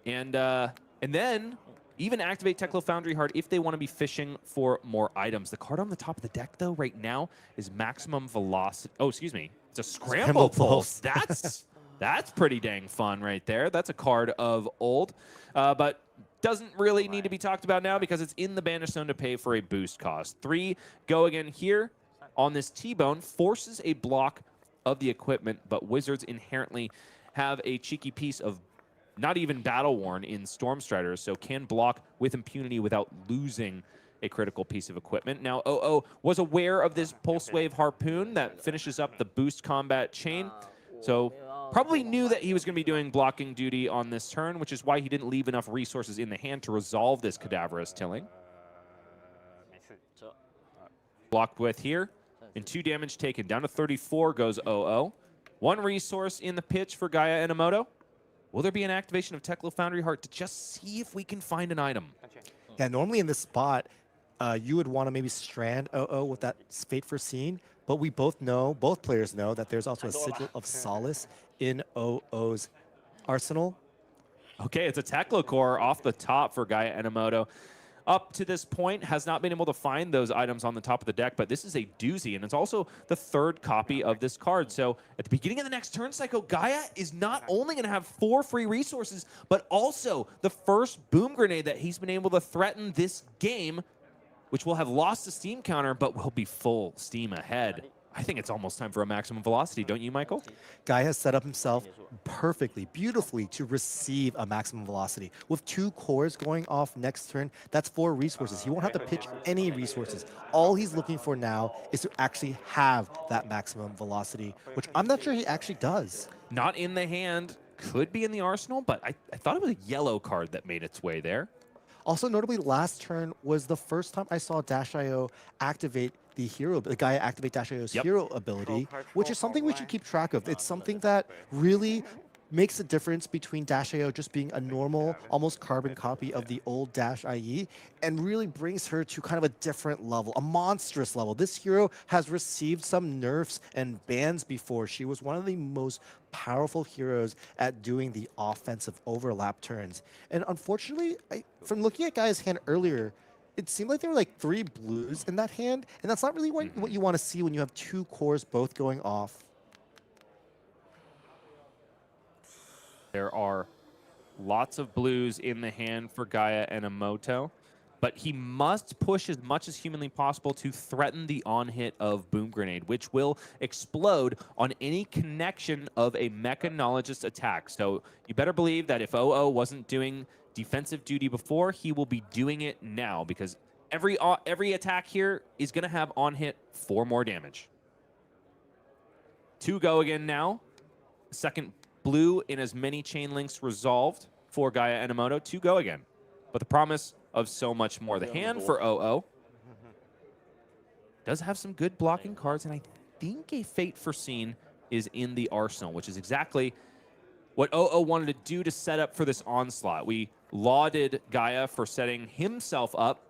and then even activate Teklo Foundry Heart if they want to be fishing for more items. The card on the top of the deck, though, right now is Maximum Velocity. Oh, excuse me. It's a Scramble Pulse. That's pretty dang fun right there. That's a card of old, but doesn't really need to be talked about now because it's in the Banish Zone to pay for a boost cost. 3 go again here on this T-Bone, forces a block of the equipment, but Wizards inherently have a cheeky piece of not even Battle Worn in Stormstriders, so can block with impunity without losing a critical piece of equipment. Now, OO was aware of this Pulse Wave Harpoon that finishes up the boost combat chain, so probably knew that he was going to be doing blocking duty on this turn, which is why he didn't leave enough resources in the hand to resolve this Cadaverous Tilling. Blocked with here, and 2 damage taken. Down to 34 goes OO. 1 resource in the pitch for Gaia Enomoto. Will there be an activation of Teklo Foundry Heart to just see if we can find an item? Yeah, normally in this spot, you would want to maybe strand OO with that Fate Foreseen, but we both players know that there's also a Sigil of Solace in OO's arsenal. Okay, it's a Teklo core off the top for Gaia Enomoto. Up to this point, has not been able to find those items on the top of the deck, but this is a doozy, and it's also the third copy of this card. So at the beginning of the next turn cycle, Gaia is not only going to have 4 free resources, but also the first boom grenade that he's been able to threaten this game, which will have lost the steam counter, but will be full steam ahead. I think it's almost time for a maximum velocity, don't you, Michael? Gaia has set up himself perfectly, beautifully to receive a maximum velocity. With 2 cores going off next turn, that's 4 resources. He won't have to pitch any resources. All he's looking for now is to actually have that maximum velocity, which I'm not sure he actually does. Not in the hand, could be in the arsenal, but I thought it was a yellow card that made its way there. Also, notably, last turn was the first time I saw Dash.io activate the Gaia activate Dash.io's hero ability, which is something we should keep track of. It's something that really makes a difference between Dash.io just being a normal, almost carbon copy of the old Dash.IE, and really brings her to kind of a different level, a monstrous level. This hero has received some nerfs and bans before. She was one of the most powerful heroes at doing the offensive overlap turns. And unfortunately, from looking at Gaia's hand earlier, it seemed like there were like 3 blues in that hand, and that's not really what you want to see when you have 2 cores both going off. There are lots of blues in the hand for Gaia Enomoto, but he must push as much as humanly possible to threaten the on-hit of Boom Grenade, which will explode on any connection of a Mechanologist attack. So you better believe that if OO wasn't doing defensive duty before, he will be doing it now, because every attack here is going to have on-hit 4 more damage. 2 go again now. Second blue in as many chain links resolved for Gaia Enomoto. 2 go again. But the promise of so much more. The hand for OO does have some good blocking cards, and I think a Fate Foreseen is in the arsenal, which is exactly what OO wanted to do to set up for this onslaught. We lauded Gaia for setting himself up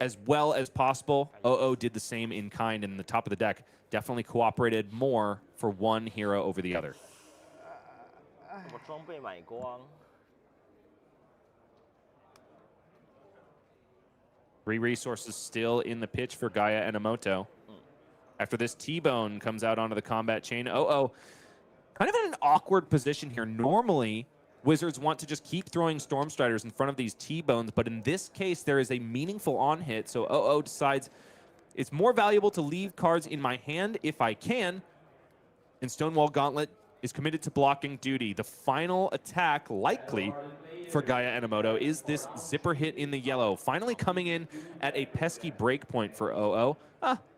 as well as possible. OO did the same in kind, and the top of the deck definitely cooperated more for one hero over the other. 我装备买光。 3 resources still in the pitch for Gaia Enomoto. After this T-Bone comes out onto the combat chain, OO kind of in an awkward position here. Normally, Wizards want to just keep throwing Storm Striders in front of these T-Bones, but in this case, there is a meaningful on-hit, so OO decides it's more valuable to leave cards in my hand if I can, and Stonewall Gauntlet is committed to blocking duty. The final attack, likely, for Gaia Enomoto is this zipper hit in the yellow, finally coming in at a pesky breakpoint for OO,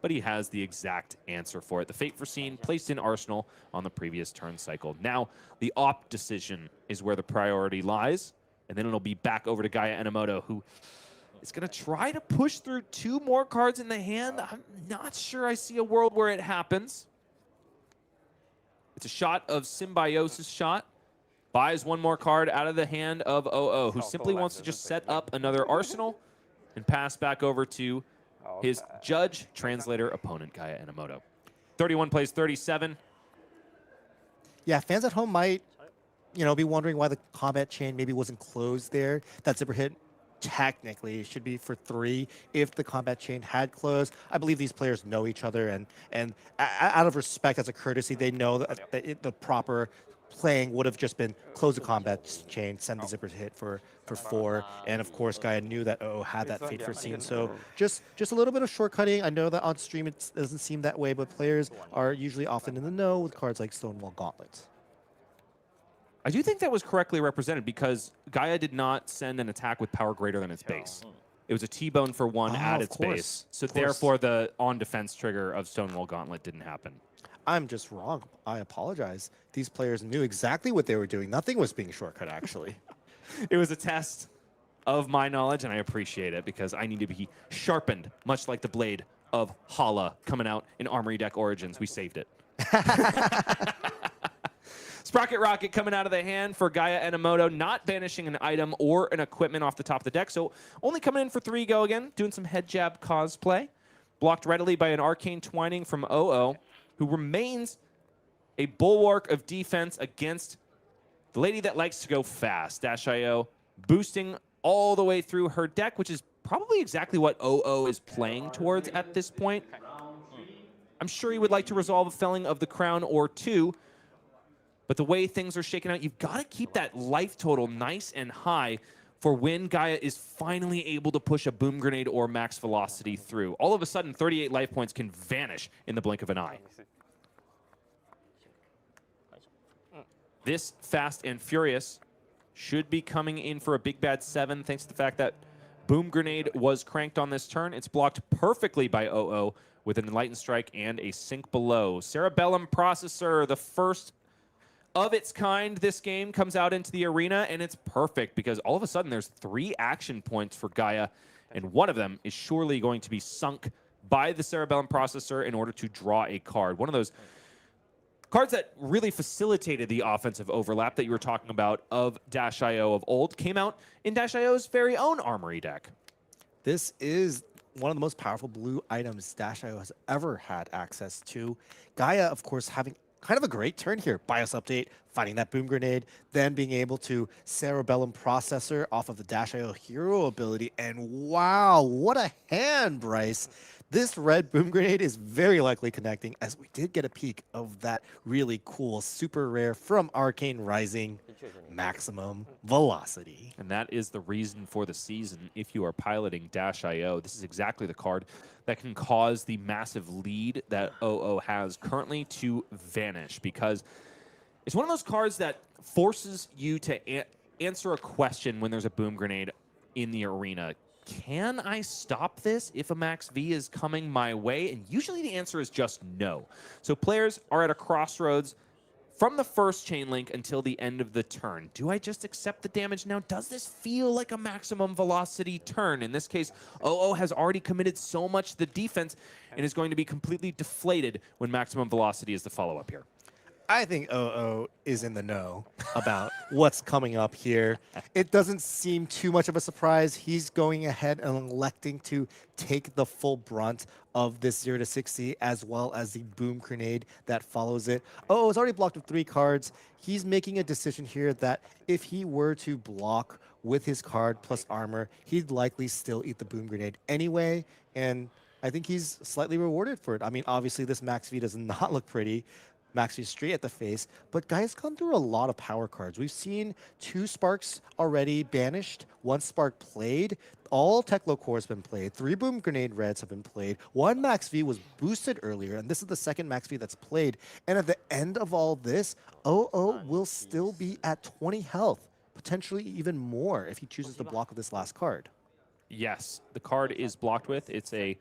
but he has the exact answer for it. The Fate Foreseen placed in Arsenal on the previous turn cycle. Now, the op decision is where the priority lies, and then it'll be back over to Gaia Enomoto, who is going to try to push through 2 more cards in the hand. I'm not sure I see a world where it happens. It's a shot of Symbiosis shot. Buys 1 more card out of the hand of OO, who simply wants to just set up another arsenal and pass back over to his judge, translator, opponent, Gaia Enomoto. 31 plays 37. Yeah, fans at home might, be wondering why the combat chain maybe wasn't closed there. That zipper hit technically should be for 3 if the combat chain had closed. I believe these players know each other, and out of respect, as a courtesy, they know that the proper playing would have just been close the combat chain, send the zipper hit for 4, and of course Gaia knew that OO had that Fate Foreseen, so just a little bit of shortcutting. I know that on stream it doesn't seem that way, but players are usually often in the know with cards like Stonewall Gauntlet. I do think that was correctly represented, because Gaia did not send an attack with power greater than its base. It was a T-Bone for 1 at its base. So therefore, the on-defense trigger of Stonewall Gauntlet didn't happen. I'm just wrong. I apologize. These players knew exactly what they were doing. Nothing was being shortcut, actually. It was a test of my knowledge, and I appreciate it, because I need to be sharpened, much like the blade of Hala coming out in Armory Deck Origins. We saved it. Sprocket Rocket coming out of the hand for Gaia Enomoto, not banishing an item or an equipment off the top of the deck. So only coming in for 3 go again, doing some head jab cosplay. Blocked readily by an Arcane Twining from OO, who remains a bulwark of defense against the lady that likes to go fast. Dash.io boosting all the way through her deck, which is probably exactly what OO is playing towards at this point. I'm sure he would like to resolve a felling of the crown or 2, but the way things are shaking out, you've got to keep that life total nice and high for when Gaia is finally able to push a boom grenade or max velocity through. All of a sudden, 38 life points can vanish in the blink of an eye. This Fast and Furious should be coming in for a big bad 7, thanks to the fact that boom grenade was cranked on this turn. It's blocked perfectly by OO with an Enlightened Strike and a Sink Below. Cerebellum Processor, the first of its kind this game, comes out into the arena, and it's perfect because all of a sudden there's 3 action points for Gaia, and one of them is surely going to be sunk by the Cerebellum Processor in order to draw a card. One of those cards that really facilitated the offensive overlap that you were talking about of Dash.io of old came out in Dash.io's very own Armory deck. This is one of the most powerful blue items Dash.io has ever had access to. Gaia, of course, having kind of a great turn here. BIOS update, finding that boom grenade, then being able to Cerebellum Processor off of the Dash.io hero ability. And wow, what a hand, Bryce. This red boom grenade is very likely connecting, as we did get a peek of that really cool, super rare from Arcane Rising, Maximum Velocity. And that is the reason for the season. If you are piloting Dash.io, this is exactly the card that can cause the massive lead that OO has currently to vanish, because it's one of those cards that forces you to answer a question when there's a boom grenade in the arena. Can I stop this if a max V is coming my way? And usually the answer is just no. So players are at a crossroads from the first chain link until the end of the turn. Do I just accept the damage now? Does this feel like a maximum velocity turn? In this case, OO has already committed so much to the defense and is going to be completely deflated when maximum velocity is the follow-up here. I think OO is in the know about what's coming up here. It doesn't seem too much of a surprise. He's going ahead and electing to take the full brunt of this 0 to 60, as well as the boom grenade that follows it. OO is already blocked with 3 cards. He's making a decision here that if he were to block with his card plus armor, he'd likely still eat the boom grenade anyway. And I think he's slightly rewarded for it. I mean, obviously this max V does not look pretty. Max V straight at the face, but Gaia's gone through a lot of power cards. We've seen 2 Sparks already banished, 1 Spark played, all Teklo Cores been played, 3 Boom Grenade Reds have been played, 1 Max V was boosted earlier, and this is the 2nd Max V that's played. And at the end of all this, OO will still be at 20 health, potentially even more if he chooses to block with this last card. Yes, the card is blocked with. It's a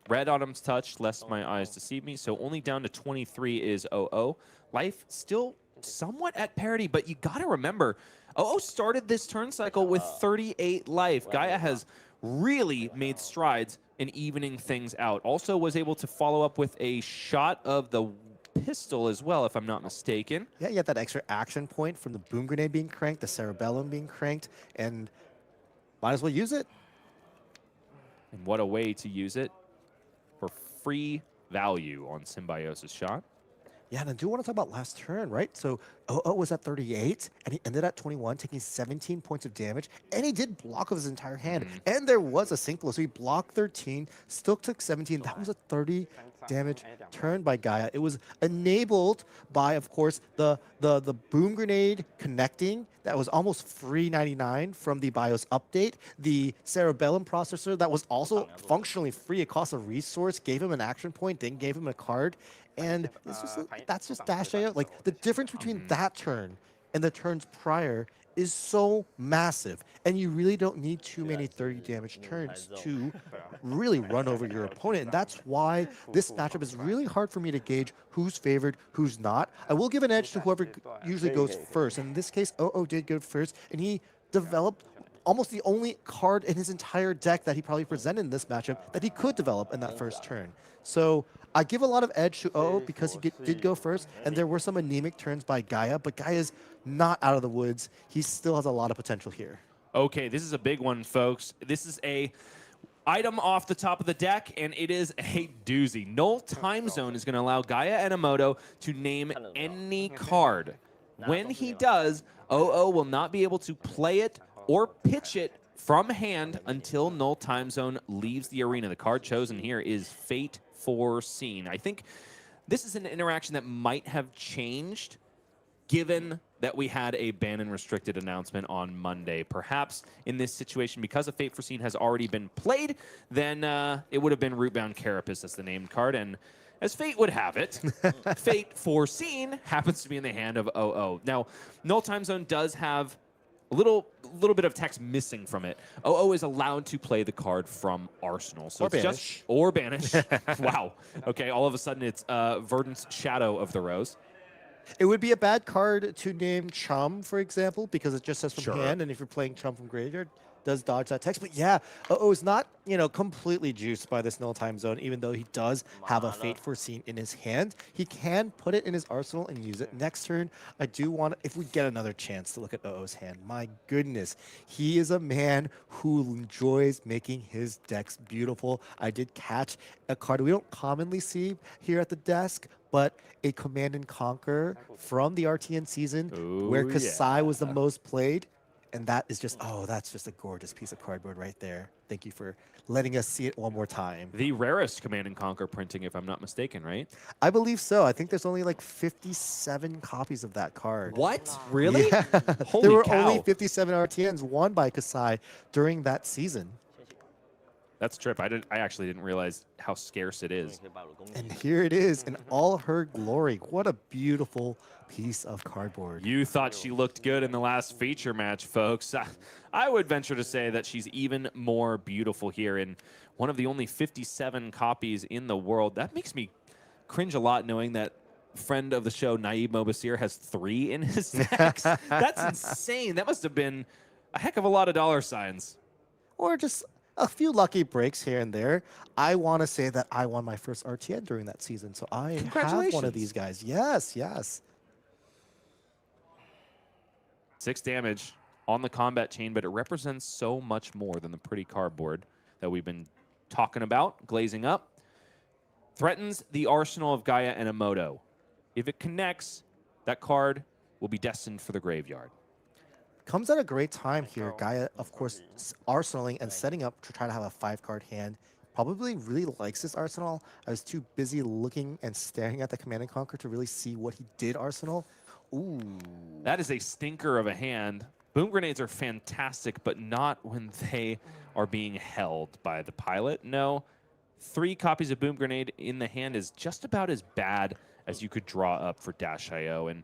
Red Autumn's Touch, lest my eyes deceive me. So only down to 23 is OO. Life still somewhat at parity, but you got to remember, OO started this turn cycle with 38 life. Gaia has really made strides in evening things out. Also was able to follow up with a shot of the pistol as well, if I'm not mistaken. Yeah, you have that extra action point from the boom grenade being cranked, the Cerebellum being cranked, and might as well use it. And what a way to use it for free value on Symbiosis Shot. Yeah, and I do want to talk about last turn, right? So OO was at 38, and he ended at 21, taking 17 points of damage, and he did block of his entire hand. And there was a sink blow, so he blocked 13, still took 17. That was a 30 damage turn by Gaia. It was enabled by, of course, the boom grenade connecting. That was almost free 99 from the BIOS update. The Cerebellum processor that was also functionally free. It cost a resource, gave him an action point, then gave him a card. And it's just, that's just Dash.io. Like, the difference between that turn and the turns prior is so massive. And you really don't need too many 30 damage turns to really run over your opponent. And that's why this matchup is really hard for me to gauge who's favored, who's not. I will give an edge to whoever usually goes first. And in this case, OO did go first, and he developed almost the only card in his entire deck that he probably presented in this matchup that he could develop in that first turn. So I give a lot of edge to OO because he did go first, and there were some anemic turns by Gaia, but Gaia's not out of the woods. He still has a lot of potential here. Okay, this is a big one, folks. This is a item off the top of the deck, and it is a doozy. Null Time Zone is going to allow Gaia Enomoto to name any card. When he does, OO will not be able to play it or pitch it from hand until Null Time Zone leaves the arena. The card chosen here is Fate Foreseen. I think this is an interaction that might have changed given that we had a ban and restricted announcement on Monday. Perhaps in this situation, because a Fate Foreseen has already been played, then it would have been Rootbound Carapace as the named card. And as fate would have it, Fate Foreseen happens to be in the hand of OO. Now, Null Time Zone does have a little bit of text missing from it. OO is allowed to play the card from Arsenal. So Or it's banish. just or banish. Wow. Okay, all of a sudden it's Verdance Shadow of the Rose. It would be a bad card to name Chum, for example, because it just says from Sure. hand, and if you're playing Chum from graveyard, does dodge that text. But yeah, OO is not, completely juiced by this Null Time Zone, even though he does have a Fate Foreseen in his hand. He can put it in his arsenal and use it next turn. I do want, if we get another chance to look at OO's hand, my goodness, he is a man who enjoys making his decks beautiful. I did catch a card we don't commonly see here at the desk, but a Command and Conquer from the RTN season where Ooh, Kassai was the most played. And that is just, that's just a gorgeous piece of cardboard right there. Thank you for letting us see it one more time. The rarest Command and Conquer printing, if I'm not mistaken, right? I believe so. I think there's only like 57 copies of that card. What? Really? Yeah. Holy there were cow. only 57 RTNs won by Kassai during that season. That's a trip. I actually didn't realize how scarce it is. And here it is in all her glory. What a beautiful piece of cardboard. You thought she looked good in the last feature match, folks. I would venture to say that she's even more beautiful here in one of the only 57 copies in the world. That makes me cringe a lot knowing that friend of the show, Naib Mobasir, has 3 in his decks. That's insane. That must have been a heck of a lot of dollar signs. Or just a few lucky breaks here and there. I want to say that I won my first RTN during that season, so I have one Congratulations. of these guys. Yes, yes. 6 damage on the combat chain, but it represents so much more than the pretty cardboard that we've been talking about. Glazing up. Threatens the arsenal of Gaia Enomoto. If it connects, that card will be destined for the graveyard. Comes at a great time here. Gaia, of course, arsenaling and setting up to try to have a 5-card hand. Probably really likes this arsenal. I was too busy looking and staring at the Command and Conquer to really see what he did arsenal. Ooh. That is a stinker of a hand. Boom grenades are fantastic, but not when they are being held by the pilot. No, 3 copies of Boom Grenade in the hand is just about as bad as you could draw up for Dash.io. And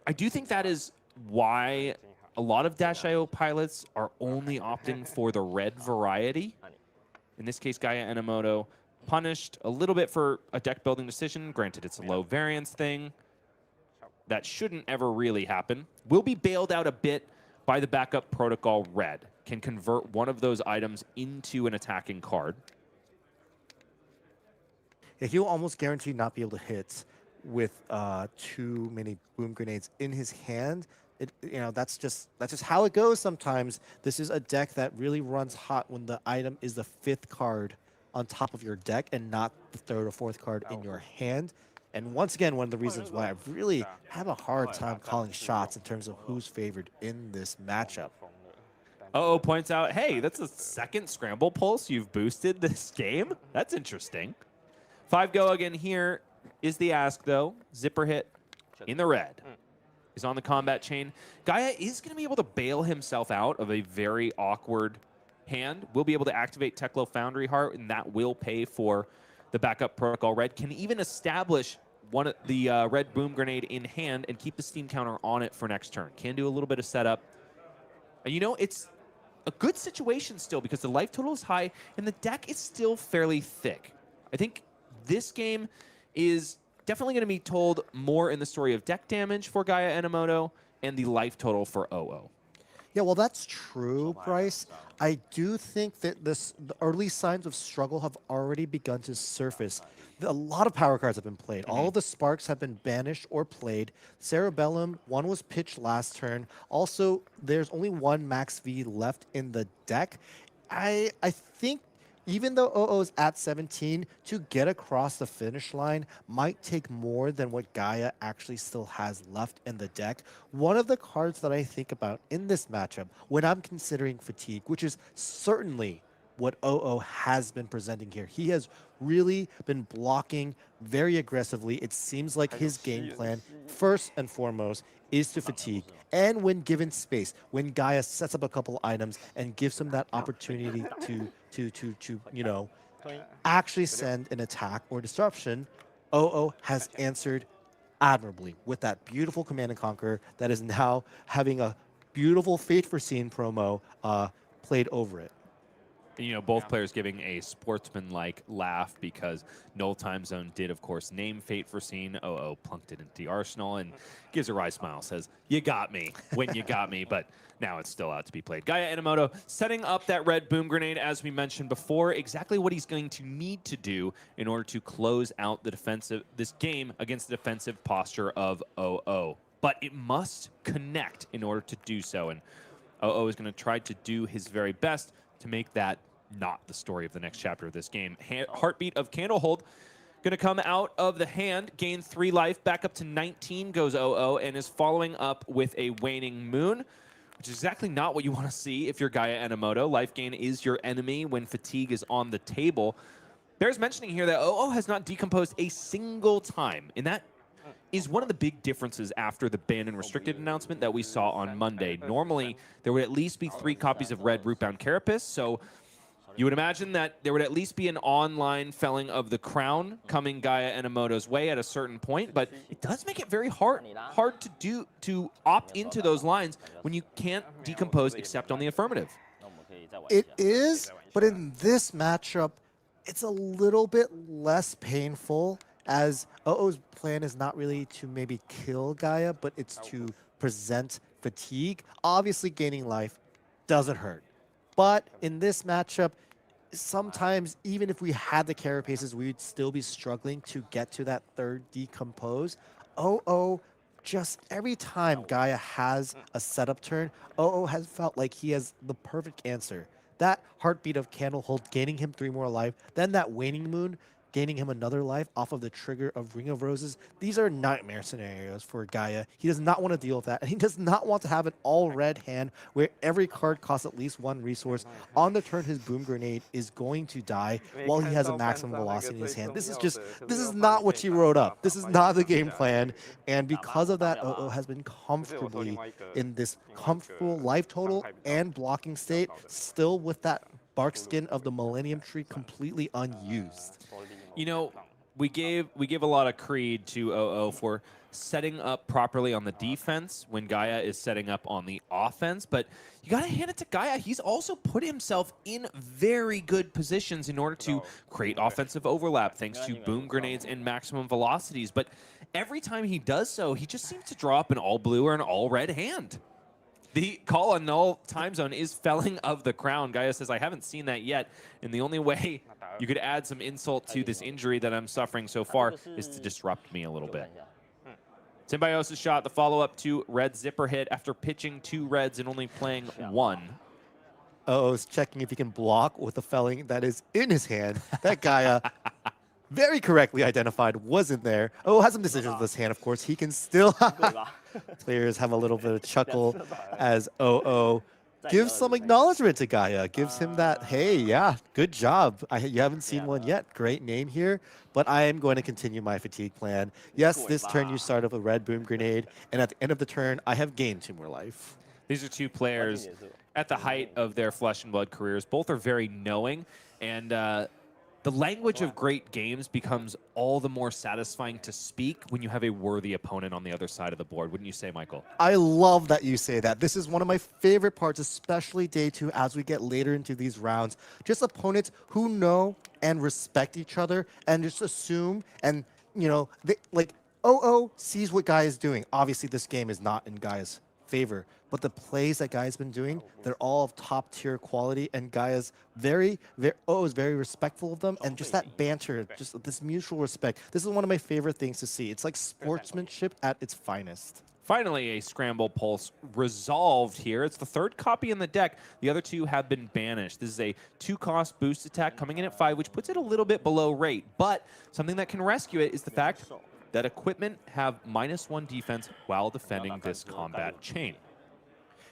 I do think that is why a lot of Dash.io pilots are only opting for the red variety. In this case, Gaia Enomoto punished a little bit for a deck building decision. Granted, it's a low variance thing. That shouldn't ever really happen. Will be bailed out a bit by the backup protocol red. Can convert one of those items into an attacking card. Yeah, he'll almost guaranteed not be able to hit with too many Boom Grenades in his hand. That's just how it goes sometimes. This is a deck that really runs hot when the item is the 5th card on top of your deck and not the 3rd or 4th card in your hand. And once again, one of the reasons why I really have a hard time calling shots in terms of who's favored in this matchup. Uh-oh points out, hey, that's a 2nd scramble pulse you've boosted this game. That's interesting. 5 go again here is the ask, though. Zipper hit in the red is on the combat chain. Gaia is going to be able to bail himself out of a very awkward hand. Will be able to activate Teklo Foundry Heart, and that will pay for the backup protocol red. Can even establish one of the red Boom Grenade in hand and keep the steam counter on it for next turn. Can do a little bit of setup. And it's a good situation still because the life total is high and the deck is still fairly thick. I think this game is definitely going to be told more in the story of deck damage for Gaia Enomoto and the life total for OO. Yeah, well, that's true, Bryce. I do think that the early signs of struggle have already begun to surface. A lot of power cards have been played. All of the sparks have been banished or played. Cerebellum, one was pitched last turn. Also, there's only one Max V left in the deck. I think even though OO's at 17, to get across the finish line might take more than what Gaia actually still has left in the deck. One of the cards that I think about in this matchup when I'm considering fatigue, which is certainly what OO has been presenting here. He has really been blocking very aggressively. It seems like his game plan, first and foremost, is to fatigue. And when given space, when Gaia sets up a couple items and gives him that opportunity to you know, actually send an attack or disruption, OO has answered admirably with that beautiful Command and Conquer that is now having a beautiful Fate Foreseen promo played over it. You know, both players giving a sportsman-like laugh because Null Time Zone did, of course, name Fate Foreseen. OO plunked it into the arsenal and gives a wry smile, says, "You got me when you got me," but now it's still out to be played. Gaia Enomoto setting up that red boom grenade, as we mentioned before, exactly what he's going to need to do in order to close out the this game against the defensive posture of OO. But it must connect in order to do so, and OO is going to try to do his very best to make that not the story of the next chapter of this game. Heartbeat of Candlehold going to come out of the hand, gain 3 life, back up to 19 goes OO, and is following up with a Waning Moon, which is exactly not what you want to see if you're Gaia Enomoto. Life gain is your enemy when fatigue is on the table. Bears mentioning here that OO has not decomposed a single time, and that is one of the big differences after the banned and restricted announcement that we saw on Monday. Normally, there would at least be 3 copies of Red Rootbound Carapace, so you would imagine that there would at least be an online felling of the crown coming Gaia Enomoto's way at a certain point, but it does make it very hard to opt into those lines when you can't decompose except on the affirmative. It is, but in this matchup, it's a little bit less painful, as OO's plan is not really to maybe kill Gaia, but it's to present fatigue. Obviously, gaining life doesn't hurt. But in this matchup, sometimes even if we had the carapaces, we would still be struggling to get to that third decompose. OO, just every time Gaia has a setup turn, OO has felt like he has the perfect answer. That Heartbeat of Candlehold gaining him 3 more life, then that Waning Moon gaining him another life off of the trigger of Ring of Roses. These are nightmare scenarios for Gaia. He does not want to deal with that, and he does not want to have an all-red hand where every card costs at least 1 resource. On the turn, his Boom Grenade is going to die while he has a maximum velocity in his hand. This is not what he wrote up. This is not the game plan, and because of that, OO has been comfortably in this comfortable life total and blocking state, still with that bark skin of the Millennium Tree completely unused. You know, we gave a lot of creed to OO for setting up properly on the defense when Gaia is setting up on the offense, but you got to hand it to Gaia. He's also put himself in very good positions in order to create offensive overlap thanks to boom grenades and maximum velocities, but every time he does so, he just seems to draw up an all-blue or an all-red hand. The call on Null Time Zone is felling of the crown. Gaia says, I haven't seen that yet, and the only way you could add some insult to this injury that I'm suffering so far is to disrupt me a little bit. Symbiosis shot, the follow-up to red zipper hit after pitching 2 reds and only playing 1. OO's checking if he can block with the felling that is in his hand. That Gaia very correctly identified was in there. OO has some decisions with his hand, of course. He can still... Players have a little bit of chuckle as OO gives some acknowledgement to Gaia. Gives him that, hey, yeah, good job. You haven't seen one yet. Great name here. But I am going to continue my fatigue plan. Yes, this turn you start with a red boom grenade. And at the end of the turn, I have gained 2 more life. These are 2 players at the height of their Flesh and Blood careers. Both are very knowing. And the language of great games becomes all the more satisfying to speak when you have a worthy opponent on the other side of the board. Wouldn't you say, Michael? I love that you say that. This is one of my favorite parts, especially day 2 as we get later into these rounds. Just opponents who know and respect each other and just assume and, you know, like OO sees what Gaia is doing. Obviously, this game is not in Gaia's favor. But the plays that Gaia's been doing, they're all of top tier quality, and Gaia's very is very respectful of them, and just that banter, just this mutual respect. This is one of my favorite things to see. It's like sportsmanship at its finest. Finally, a Scramble Pulse resolved here. It's the third copy in the deck. The other two have been banished. This is a 2-cost boost attack coming in at 5, which puts it a little bit below rate. But something that can rescue it is the fact that equipment have -1 defense while defending this combat chain.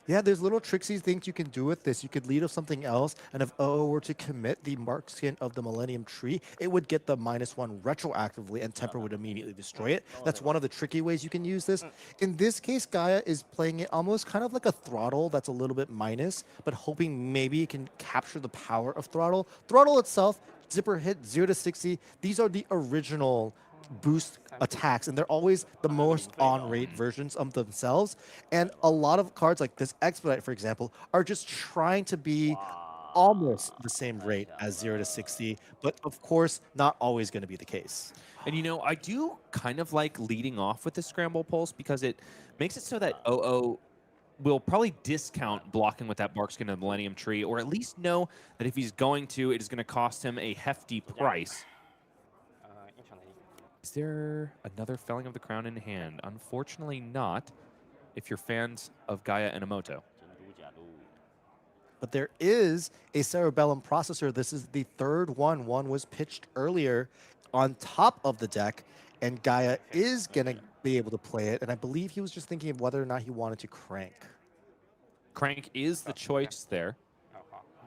Yeah, there's little tricksy things you can do with this. You could lead with something else, and if OO were to commit the Mark Skin of the Millennium Tree, it would get the -1 retroactively, and Temper would immediately destroy it. That's one of the tricky ways you can use this. In this case, Gaia is playing it almost kind of like a Throttle that's a little bit minus, but hoping maybe it can capture the power of Throttle. Throttle itself, Zipper hit 0 to 60. These are the original boost attacks, and they're always the most on-rate versions of themselves. And a lot of cards like this Expedite, for example, are just trying to be almost the same rate as 0 to 60, but of course, not always going to be the case. And you know, I do kind of like leading off with the Scramble Pulse because it makes it so that OO will probably discount blocking with that Barkskin of the Millennium Tree, or at least know that if he's going to, it is going to cost him a hefty price. Is there another Felling of the Crown in hand? Unfortunately not, if you're fans of Gaia Enomoto. But there is a Cerebellum processor. This is the third one. One was pitched earlier on top of the deck, and Gaia is going to be able to play it. And I believe he was just thinking of whether or not he wanted to crank. Crank is the choice there.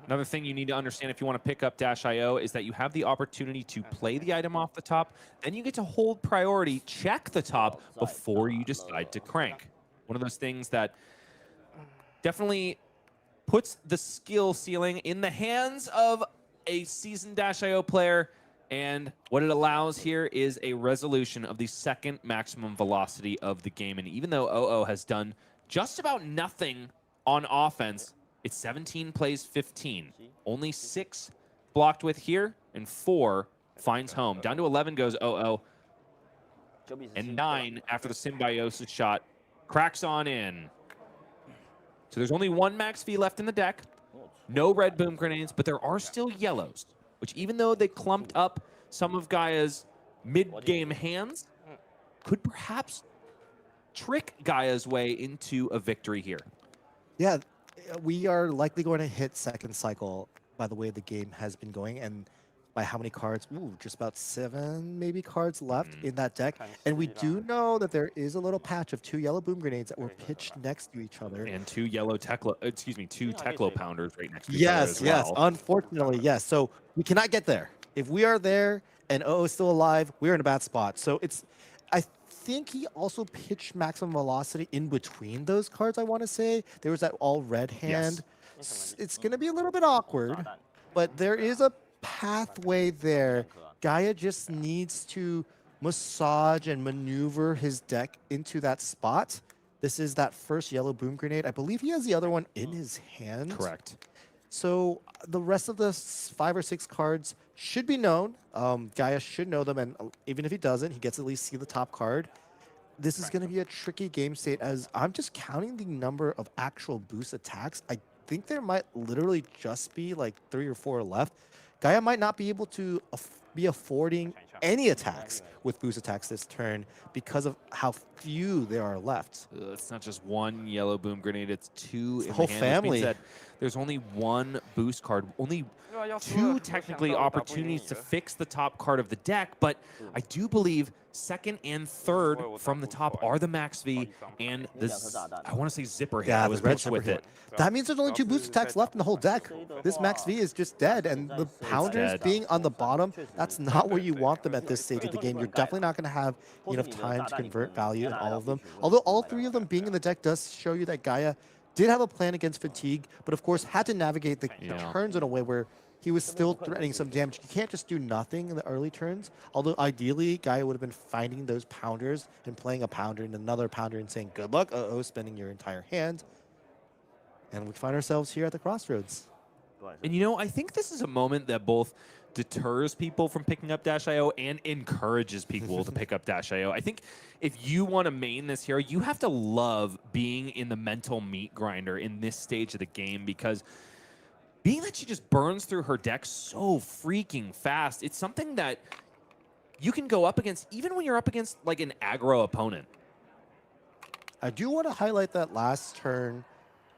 Another thing you need to understand if you want to pick up -IO is that you have the opportunity to play the item off the top, then you get to hold priority, check the top before you decide to crank. One of those things that definitely puts the skill ceiling in the hands of a seasoned -IO player, and what it allows here is a resolution of the second maximum velocity of the game. And even though OO has done just about nothing on offense, it's 17 plays 15. Only 6 blocked with here, and 4 finds home. Down to 11 goes OO, and 9 after the Symbiosis shot cracks on in. So there's only 1 max V left in the deck. No red boom grenades, but there are still yellows, which even though they clumped up some of Gaia's mid-game hands, could perhaps trick Gaia's way into a victory here. Yeah, we are likely going to hit second cycle by the way the game has been going, and by how many cards? Ooh, just about 7 maybe cards left in that deck. And we do know that there is a little patch of 2 yellow boom grenades that were pitched next to each other. And 2 yellow Teklo, excuse me, 2 Teklo pounders right next to each other Yes, as yes, well. unfortunately, yes. So we cannot get there. If we are there and OO is still alive, we're in a bad spot. So it's, I think he also pitched maximum velocity in between those cards, I want to say. There was that all red hand. Yes. It's going to be a little bit awkward, but there is a pathway there. Gaia just needs to massage and maneuver his deck into that spot. This is that first yellow boom grenade. I believe he has the other one in his hand. Correct. So the rest of the 5 or 6 cards should be known. Gaia should know them, and even if he doesn't, he gets to at least see the top card. This is going to be a tricky game state, as I'm just counting the number of actual boost attacks. I think there might literally just be like 3 or 4 left. Gaia might not be able to be affording any attacks with boost attacks this turn because of how few there are left. It's not just 1 yellow boom grenade, it's 2 in the whole hand, which family. means that there's only 1 boost card, only 2 technically opportunities to fix the top card of the deck, but I do believe second and third from the top are the max V and the, I want to say zipper hit. Yeah, I was the red pitched with zipper it. hit. That means there's only 2 boost attacks left in the whole deck. This max V is just dead, and the pounders dead. being on the bottom, that's not where you want them at this stage of the game. You're definitely not going to have enough time to convert value in all of them. Although all 3 of them being in the deck does show you that Gaia did have a plan against fatigue, but of course had to navigate the turns in a way where he was still threatening some damage. You can't just do nothing in the early turns. Although ideally, Gaia would have been finding those pounders and playing a pounder and another pounder and saying, good luck, spending your entire hand. And we find ourselves here at the crossroads. And you know, I think this is a moment that both deters people from picking up -IO and encourages people to pick up -IO. I think if you want to main this hero, you have to love being in the mental meat grinder in this stage of the game, because being that she just burns through her deck so freaking fast, it's something that you can go up against even when you're up against like an aggro opponent. I do want to highlight that last turn.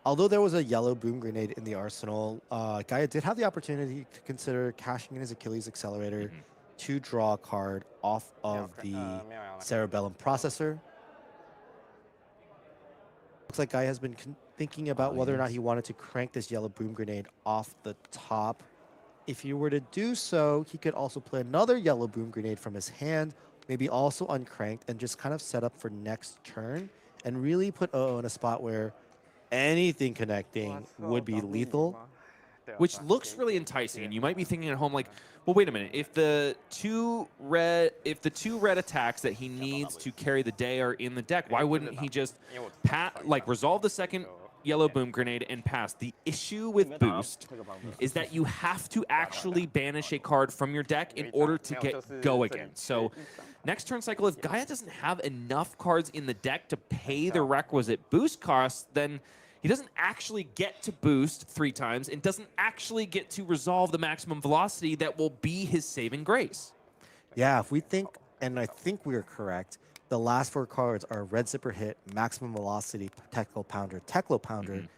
Although there was a yellow boom grenade in the arsenal, Gaia did have the opportunity to consider cashing in his Achilles Accelerator to draw a card off of the Cerebellum Processor. Looks like Gaia has been thinking about whether or not he wanted to crank this yellow boom grenade off the top. If he were to do so, he could also play another yellow boom grenade from his hand, maybe also uncranked, and just kind of set up for next turn and really put OO in a spot where anything connecting would be lethal. Which looks really enticing, and you might be thinking at home like, well, wait a minute. If the two red attacks that he needs to carry the day are in the deck, why wouldn't he just resolve the second yellow boom grenade and pass? The issue with boost is that you have to actually banish a card from your deck in order to get go again. So next turn cycle, if Gaia doesn't have enough cards in the deck to pay the requisite boost costs, then he doesn't actually get to boost 3 times and doesn't actually get to resolve the maximum velocity that will be his saving grace. Yeah, if we think, and I think we are correct, the last 4 cards are Red Zipper Hit, Maximum Velocity, Teklo Pounder.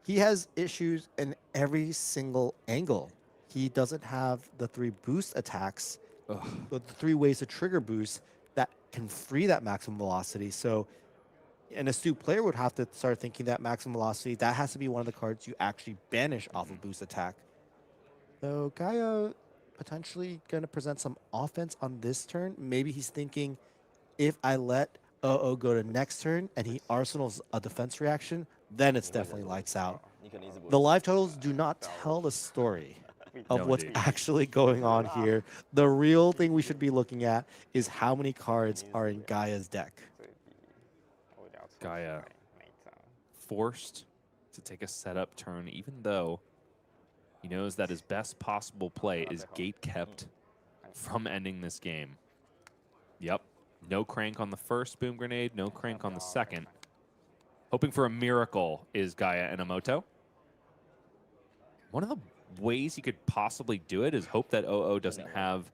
He has issues in every single angle. He doesn't have the 3 boost attacks, the 3 ways to trigger boost that can free that maximum velocity. So an astute player would have to start thinking that maximum velocity, that has to be one of the cards you actually banish off of boost attack. So Gaia potentially going to present some offense on this turn. Maybe he's thinking, if I let OO go to next turn and he arsenals a defense reaction, then it's definitely lights out. The live totals do not tell the story of what's actually going on here. The real thing we should be looking at is how many cards are in Gaia's deck. Gaia forced to take a setup turn, even though he knows that his best possible play is gate kept from ending this game. Yep. No crank on the first boom grenade, no crank on the second. Hoping for a miracle is Gaia Enomoto. One of the ways he could possibly do it is hope that OO doesn't have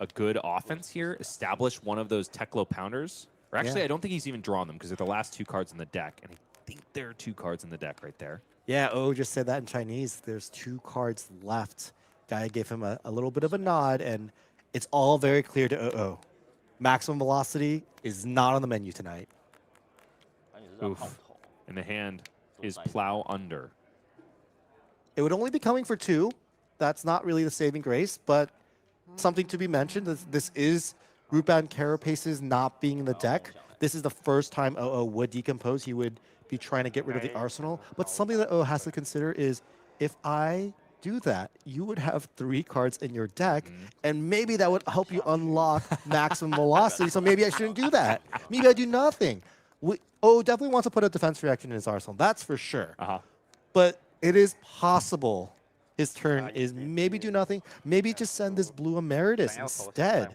a good offense here, establish one of those Teklo Pounders. Or actually, I don't think he's even drawn them because they're the last 2 cards in the deck. And I think there are 2 cards in the deck right there. Yeah, OO just said that in Chinese. There's 2 cards left. Gaia gave him a little bit of a nod, and it's all very clear to OO. Maximum velocity is not on the menu tonight. Oof. And the hand is Plow Under. It would only be coming for 2. That's not really the saving grace, but something to be mentioned. This is Rupan Carapace's not being in the deck. This is the first time OO would decompose. He would be trying to get rid of the arsenal. But something that OO has to consider is, if I do that, you would have 3 cards in your deck, and maybe that would help you unlock maximum velocity. So maybe I shouldn't do that. Maybe I do nothing. OO definitely wants to put a defense reaction in his arsenal. That's for sure. But it is possible his turn is maybe do nothing, maybe just send this blue Emeritus instead.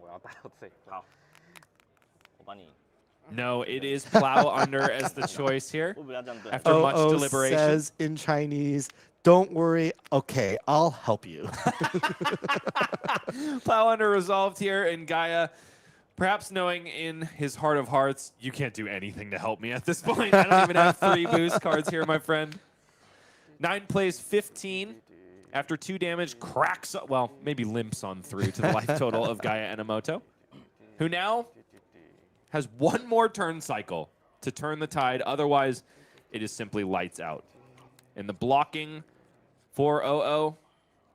No, it is Plow Under as the choice here. After much deliberation. Says in Chinese, don't worry, okay, I'll help you. Plow Under resolved here, and Gaia, perhaps knowing in his heart of hearts, you can't do anything to help me at this point. I don't even have 3 boost cards here, my friend. 9 plays 15. After 2 damage, cracks, well, maybe limps on through to the life total of Gaia Enomoto, who now has 1 more turn cycle to turn the tide. Otherwise, it is simply lights out. And the blocking for OO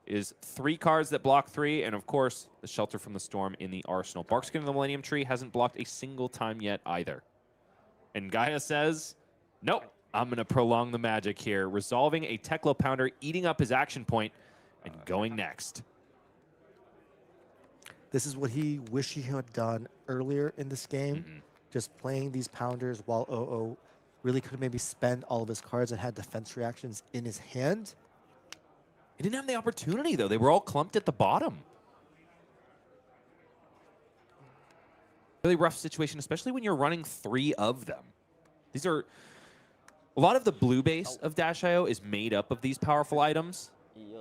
is 3 cards that block 3, and of course, the Shelter from the Storm in the arsenal. Barkskin of the Millennium Tree hasn't blocked a single time yet either. And Gaia says, nope, I'm going to prolong the magic here, resolving a Teklo Pounder, eating up his action point, and going next. This is what he wished he had done earlier in this game. Just playing these pounders while OO really could maybe spend all of his cards and had defense reactions in his hand. He didn't have the opportunity, though. They were all clumped at the bottom. Really rough situation, especially when you're running 3 of them. These are... A lot of the blue base of Dash.io is made up of these powerful items.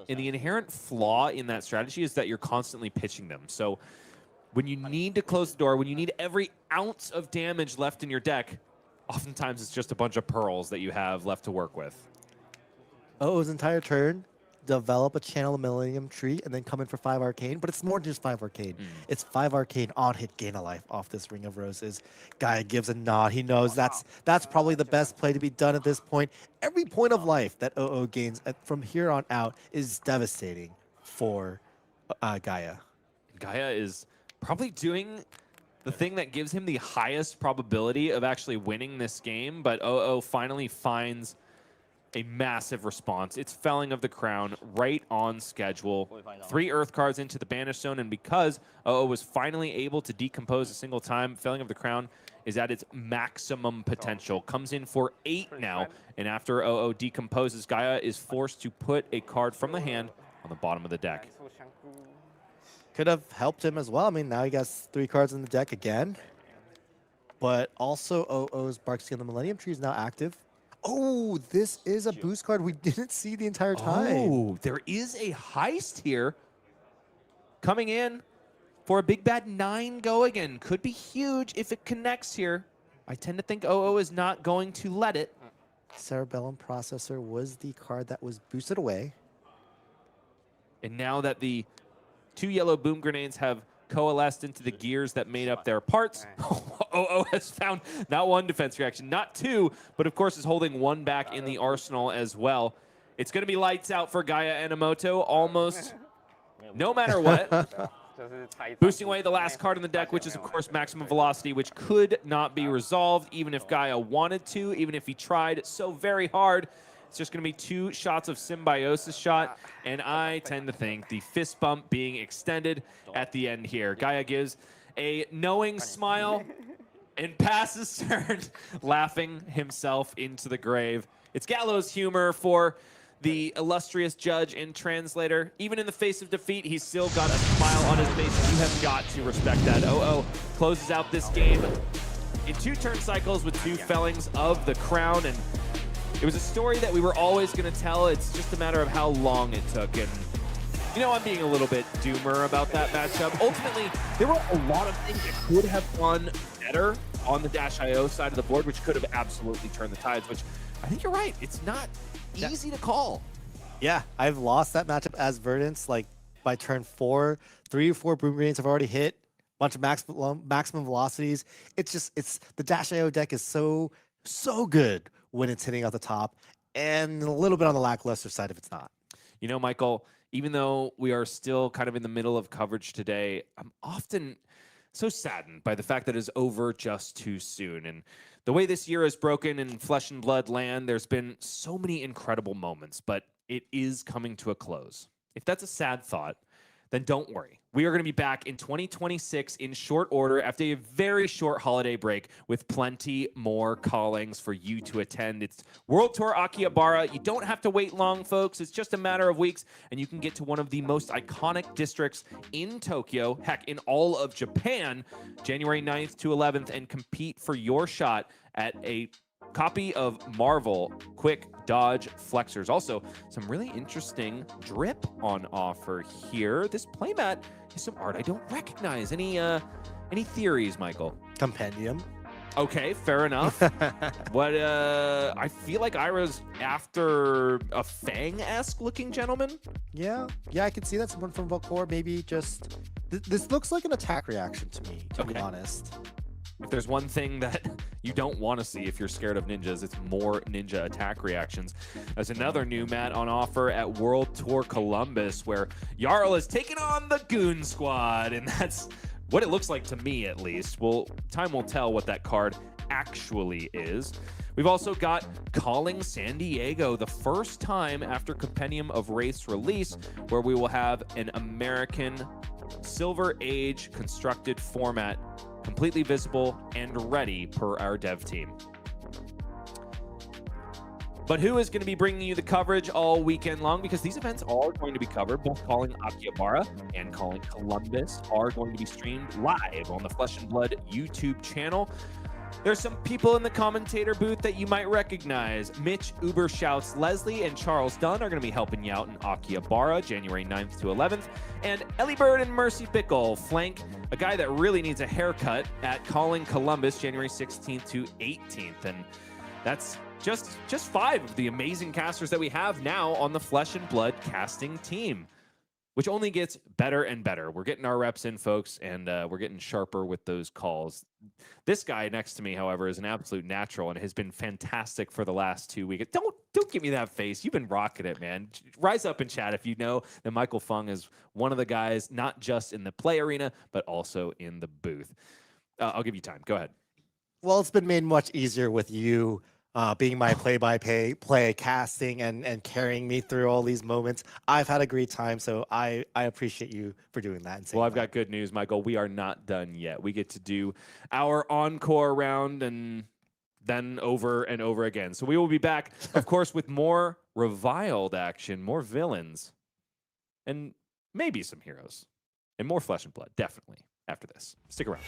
And the inherent flaw in that strategy is that you're constantly pitching them. So when you need to close the door, when you need every ounce of damage left in your deck, oftentimes it's just a bunch of pearls that you have left to work with. OO's entire turn, develop a channel Millennium Tree, and then come in for 5 Arcane. But it's more than just 5 Arcane. It's 5 Arcane on hit, gain a life off this Ring of Roses. Gaia gives a nod. He knows that's probably the best play to be done at this point. Every point of life that OO gains from here on out is devastating for Gaia. Gaia is probably doing the thing that gives him the highest probability of actually winning this game, but OO finally finds a massive response. It's Felling of the Crown right on schedule. 3 Earth cards into the Banish Zone, and because OO was finally able to decompose a single time, Felling of the Crown is at its maximum potential. Comes in for 8 now, and after OO decomposes, Gaia is forced to put a card from the hand on the bottom of the deck. Could have helped him as well. I mean, now he has 3 cards in the deck again. But also OO's Barkskin of the Millennium Tree is now active. Oh, this is a boost card we didn't see the entire time. Oh, there is a heist here. Coming in for a big bad 9 go again. Could be huge if it connects here. I tend to think OO is not going to let it. Cerebellum Processor was the card that was boosted away. And now that the 2 yellow boom grenades have coalesced into the gears that made up their parts, OO has found not 1 defense reaction, not 2, but of course is holding 1 back in the arsenal as well. It's going to be lights out for Gaia Enomoto almost no matter what. Boosting away the last card in the deck, which is of course Maximum Velocity, which could not be resolved even if Gaia wanted to, even if he tried so very hard. It's just going to be 2 shots of Symbiosis shot, and I tend to think the fist bump being extended at the end here. Gaia gives a knowing smile and passes turn, laughing himself into the grave. It's gallows humor for the illustrious judge and translator. Even in the face of defeat, he's still got a smile on his face. You have got to respect that. OO closes out this game in 2 turn cycles with 2 Fellings of the Crown, and it was a story that we were always going to tell. It's just a matter of how long it took. And, you know, I'm being a little bit doomer about that matchup. Ultimately, there were a lot of things that could have gone better on the Dash.io side of the board, which could have absolutely turned the tides, which I think you're right. It's not easy to call. Yeah, I've lost that matchup as Verdance. Like, by turn 4, 3 or 4 boom grenades have already hit. Bunch of maximum velocities. It's the Dash.io deck is so good when it's hitting at the top, and a little bit on the lackluster side if it's not. You know, Michael, even though we are still kind of in the middle of coverage today, I'm often so saddened by the fact that it's over just too soon. And the way this year is broken in Flesh and Blood land, there's been so many incredible moments, but it is coming to a close. If that's a sad thought, then don't worry. We are going to be back in 2026 in short order after a very short holiday break with plenty more callings for you to attend. It's World Tour Akihabara. You don't have to wait long, folks. It's just a matter of weeks, and you can get to one of the most iconic districts in Tokyo, heck, in all of Japan, January 9th to 11th, and compete for your shot at a copy of Marvel Quick Dodge Flexors. Also, some really interesting drip on offer here. This playmat is some art I don't recognize. Any theories, Michael? Compendium. Okay, fair enough. What I feel like Ira's after a Feng-esque looking gentleman. Yeah, I can see that. Someone from Volcor, maybe just... This looks like an attack reaction to me, to be honest. If there's one thing that you don't want to see if you're scared of ninjas, it's more ninja attack reactions. There's another new mat on offer at World Tour Columbus, where Jarl is taking on the Goon Squad, and that's what it looks like to me, at least. Well, time will tell what that card actually is. We've also got Calling San Diego, the first time after Compendium of Wraith's release, where we will have an American Silver Age constructed format, completely visible and ready per our dev team. But who is going to be bringing you the coverage all weekend long? Because these events are going to be covered. Both Calling Akihabara and Calling Columbus are going to be streamed live on the Flesh and Blood YouTube channel. There's some people in the commentator booth that you might recognize. Mitch Uber Shouts, Leslie and Charles Dunn are going to be helping you out in Akihabara, January 9th to 11th. And Ellie Bird and Mercy Bickle flank a guy that really needs a haircut at Calling Columbus, January 16th to 18th. And that's just 5 of the amazing casters that we have now on the Flesh and Blood casting team, which only gets better and better. We're getting our reps in, folks, and we're getting sharper with those calls. This guy next to me, however, is an absolute natural and has been fantastic for the last 2 weeks. Don't give me that face. You've been rocking it, man. Rise up and chat if you know that Michael Feng is one of the guys, not just in the play arena, but also in the booth. I'll give you time. Go ahead. Well, it's been made much easier with you being my play casting and carrying me through all these moments. I've had a great time, so I appreciate you for doing that. Well, I've got good news, Michael. We are not done yet. We get to do our encore round and then over and over again. So we will be back, of course, with more reviled action, more villains, and maybe some heroes, and more Flesh and Blood, definitely, after this. Stick around.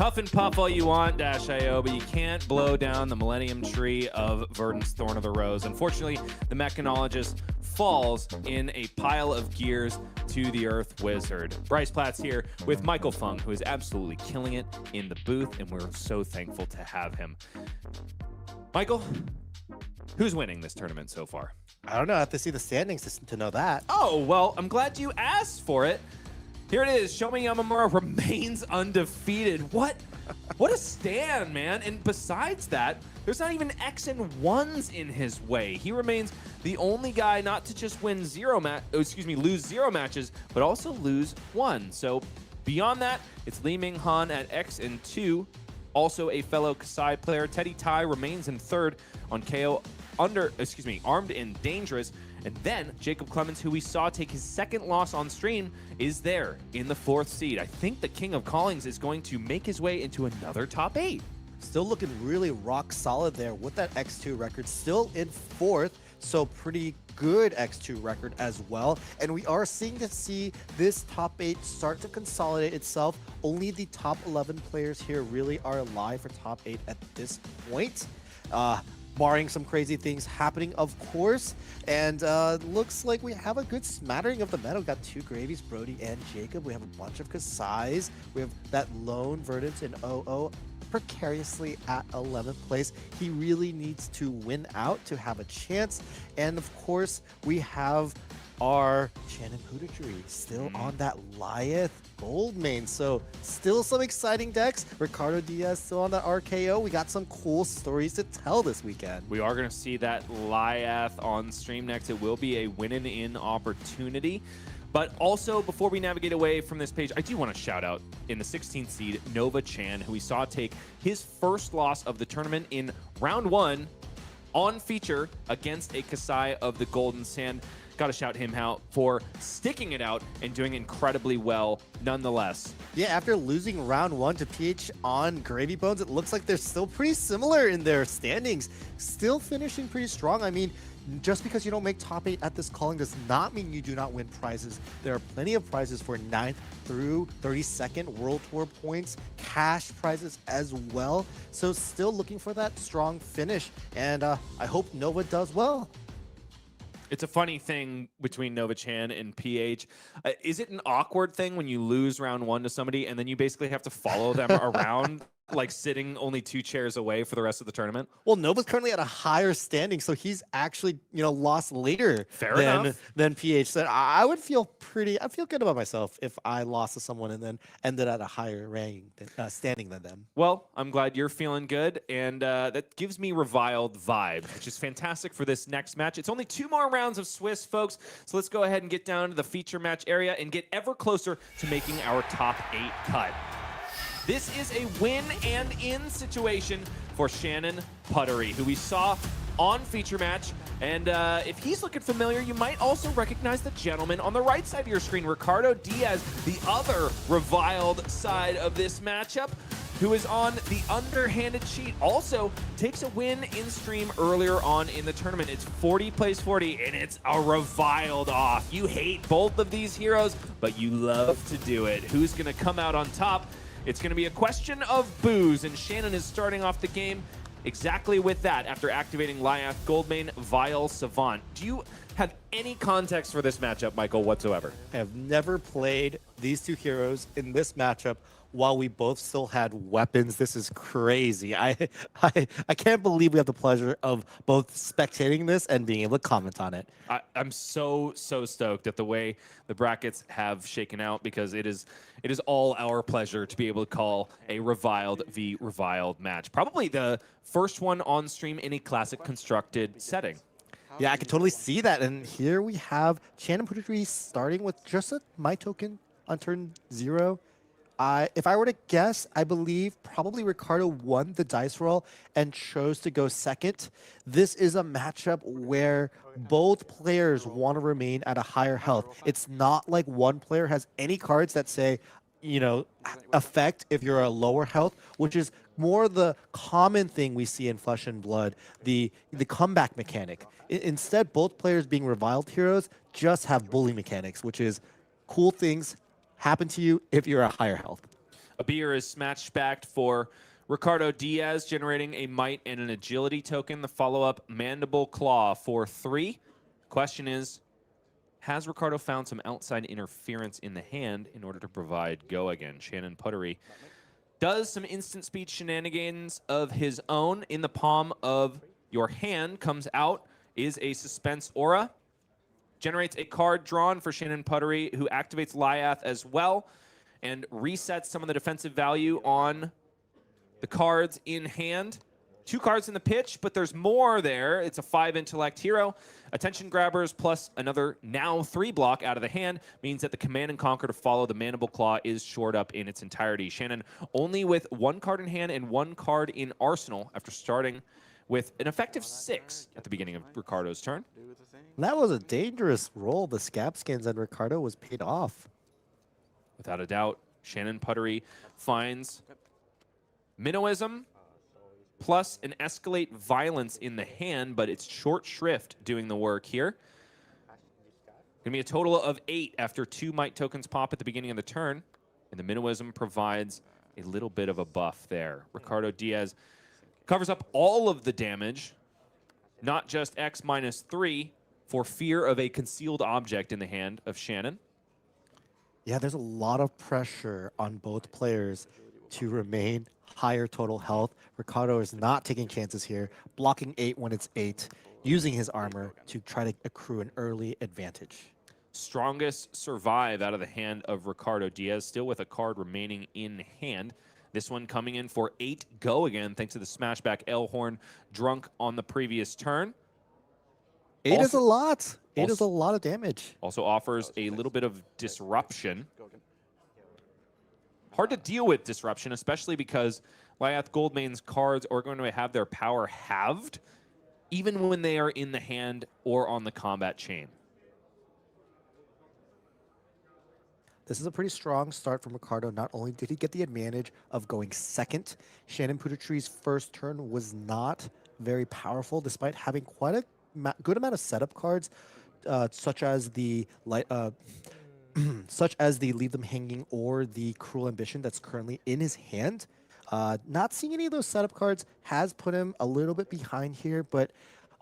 Huff and puff all you want, -IO, but you can't blow down the Millennium Tree of Verdance Thorn of the Rose. Unfortunately, the Mechanologist falls in a pile of gears to the Earth Wizard. Bryce Platz here with Michael Feng, who is absolutely killing it in the booth, and we're so thankful to have him. Michael, who's winning this tournament so far? I don't know. I have to see the standings to know that. Oh, well, I'm glad you asked for it. Here it is. Shoma Yamamura remains undefeated. What a stand, man. And besides that, there's not even X and 1s in his way. He remains the only guy not to just win lose 0 matches, but also lose 1. So beyond that, it's Ming-Han at X and 2. Also a fellow Kassai player. Teddy Tai remains in 3rd on Kayo armed and dangerous. And then Jacob Clements, who we saw take his 2nd loss on stream, is there in the 4th seed. I think the King of Callings is going to make his way into another top 8. Still looking really rock solid there with that X2 record, still in 4th, so pretty good X2 record as well. And we are seeing this top 8 start to consolidate itself. Only the top 11 players here really are alive for top 8 at this point. Barring some crazy things happening, of course. And looks like we have a good smattering of the meta. We've got 2 Gravies, Brody and Jacob. We have a bunch of Kassais. We have that lone Verdance and OO precariously at 11th place. He really needs to win out to have a chance. And of course, we have our Chanon Puttaree still on that Lyath gold main. So still some exciting decks. Ricardo Diaz still on that RKO. We got some cool stories to tell this weekend. We are going to see that Lyath on stream next. It will be a win-in opportunity. But also, before we navigate away from this page, I do want to shout out in the 16th seed, Nova Chan, who we saw take his 1st loss of the tournament in round 1 on feature against a Kassai of the Golden Sand. Got to shout him out for sticking it out and doing incredibly well nonetheless. Yeah, after losing round 1 to PH on Gravy Bones, it looks like they're still pretty similar in their standings. Still finishing pretty strong. I mean, just because you don't make top 8 at this calling does not mean you do not win prizes. There are plenty of prizes for 9th through 32nd World Tour points, cash prizes as well. So still looking for that strong finish. And I hope Nova does well. It's a funny thing between Nova Chan and PH. Is it an awkward thing when you lose round 1 to somebody and then you basically have to follow them around, like sitting only 2 chairs away for the rest of the tournament? Well, Nova's currently at a higher standing, so he's actually, lost later than PH. So I would feel I feel good about myself if I lost to someone and then ended at a higher standing than them. Well, I'm glad you're feeling good, and that gives me reviled vibe, which is fantastic for this next match. It's only 2 more rounds of Swiss, folks, so let's go ahead and get down to the feature match area and get ever closer to making our top 8 cut. This is a win and in situation for Chanon Puttaree, who we saw on feature match. And if he's looking familiar, you might also recognize the gentleman on the right side of your screen, Ricardo Diaz, the other reviled side of this matchup, who is on the underhanded cheat. Also takes a win in stream earlier on in the tournament. It's 40 plays 40, and it's a reviled off. You hate both of these heroes, but you love to do it. Who's going to come out on top? It's going to be a question of boos, and Chanon is starting off the game exactly with that after activating Lyath, Goldmane, Vile, Savant. Do you have any context for this matchup, Michael, whatsoever? I have never played these 2 heroes in this matchup while we both still had weapons. This is crazy. I can't believe we have the pleasure of both spectating this and being able to comment on it. I'm so stoked at the way the brackets have shaken out, because it is all our pleasure to be able to call a reviled v reviled match. Probably the first one on stream in a classic constructed setting. Yeah, I can totally see that. And here we have Chanon Puttaree starting with just a My Token on turn 0. If I were to guess, I believe probably Ricardo won the dice roll and chose to go second. This is a matchup where both players want to remain at a higher health. It's not like one player has any cards that say, affect if you're a lower health, which is more the common thing we see in Flesh and Blood, the comeback mechanic. Instead, both players being reviled heroes just have bully mechanics, which is cool things happen to you if you're a higher health. A beer is smashed back for Ricardo Diaz, generating a might and an agility token. The follow-up Mandible Claw for 3. Question is, has Ricardo found some outside interference in the hand in order to provide go again? Chanon Puttaree does some instant speed shenanigans of his own. In the palm of your hand comes out is a Suspense Aura. Generates a card drawn for Chanon Puttaree, who activates Lyath as well, and resets some of the defensive value on the cards in hand. 2 cards in the pitch, but there's more there. It's a 5 intellect hero. Attention grabbers plus another now 3 block out of the hand means that the Command and Conquer to follow the Mandible Claw is shored up in its entirety. Chanon only with 1 card in hand and 1 card in arsenal after starting with an effective 6 at the beginning of Ricardo's turn. That was a dangerous roll. The scab skins and Ricardo was paid off. Without a doubt, Chanon Puttaree finds Minnowism plus an Escalate Violence in the hand, but it's Short Shrift doing the work here. Gonna be a total of 8 after 2 might tokens pop at the beginning of the turn, and the Minnowism provides a little bit of a buff there. Ricardo Diaz covers up all of the damage, not just X -3, for fear of a concealed object in the hand of Chanon. Yeah, there's a lot of pressure on both players to remain higher total health. Ricardo is not taking chances here, blocking 8 when it's 8, using his armor to try to accrue an early advantage. Strongest survive out of the hand of Ricardo Diaz, still with a card remaining in hand. This one coming in for 8 go again, thanks to the smashback Elhorn drunk on the previous turn. 8 Also- is a lot. 8 is also- a lot of damage. Also offers a little bit of disruption. Hard to deal with disruption, especially because Lyath Goldmane's cards are going to have their power halved, even when they are in the hand or on the combat chain. This is a pretty strong start from Ricardo. Not only did he get the advantage of going second, Chanon Puttaree's first turn was not very powerful, despite having quite a good amount of setup cards, such as the Leave Them Hanging or the Cruel Ambition that's currently in his hand. Not seeing any of those setup cards has put him a little bit behind here, but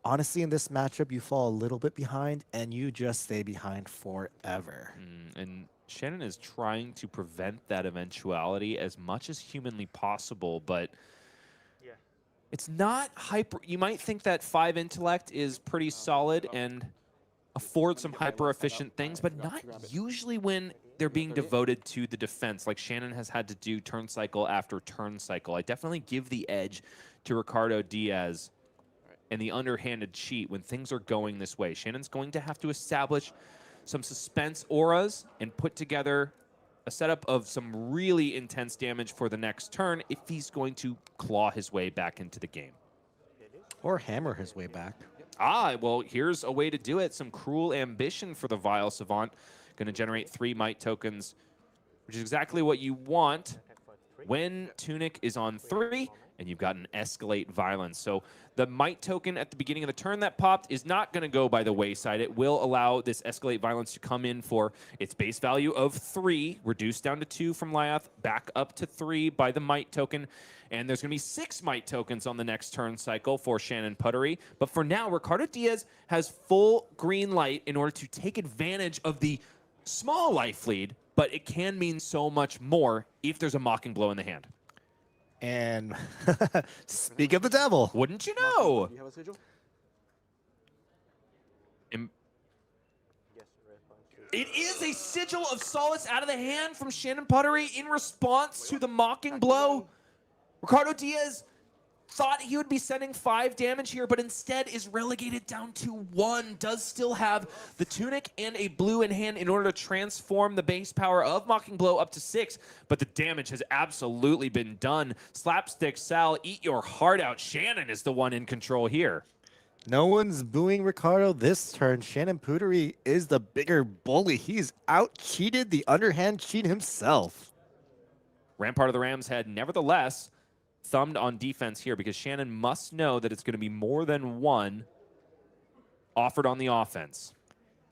honestly, in this matchup, you fall a little bit behind and you just stay behind forever. And Chanon is trying to prevent that eventuality as much as humanly possible, but it's not hyper. You might think that 5 intellect is pretty solid and affords some hyper efficient things, but not usually when they're being devoted to the defense, like Chanon has had to do turn cycle after turn cycle. I definitely give the edge to Ricardo Diaz and the underhanded cheat when things are going this way. Shannon's going to have to establish some suspense auras and put together a setup of some really intense damage for the next turn if he's going to claw his way back into the game. Or hammer his way back. Ah, well, here's a way to do it. Some Cruel Ambition for the Vile Savant. Going to generate 3 might tokens, which is exactly what you want when Tunic is on 3 and you've got an Escalate Violence. So the might token at the beginning of the turn that popped is not going to go by the wayside. It will allow this Escalate Violence to come in for its base value of 3, reduced down to 2 from Lyath, back up to 3 by the might token. And there's going to be 6 might tokens on the next turn cycle for Chanon Puttaree. But for now, Ricardo Diaz has full green light in order to take advantage of the small life lead, but it can mean so much more if there's a Mocking Blow in the hand. And speak of the devil. Wouldn't you know? Do you have a sigil? It is a Sigil of Solace out of the hand from Chanon Puttaree in response to the Mocking Blow. Ricardo Diaz thought he would be sending 5 damage here, but instead is relegated down to 1. Does still have the Tunic and a blue in hand in order to transform the base power of Mocking Blow up to 6, but the damage has absolutely been done. Slapstick Sal, eat your heart out. Chanon is the one in control here. No one's booing Ricardo this turn. Chanon Puttaree is the bigger bully. He's out-cheated the underhand cheat himself. Rampart of the Ram's Head, nevertheless, thumbed on defense here because Chanon must know that it's going to be more than 1 offered on the offense.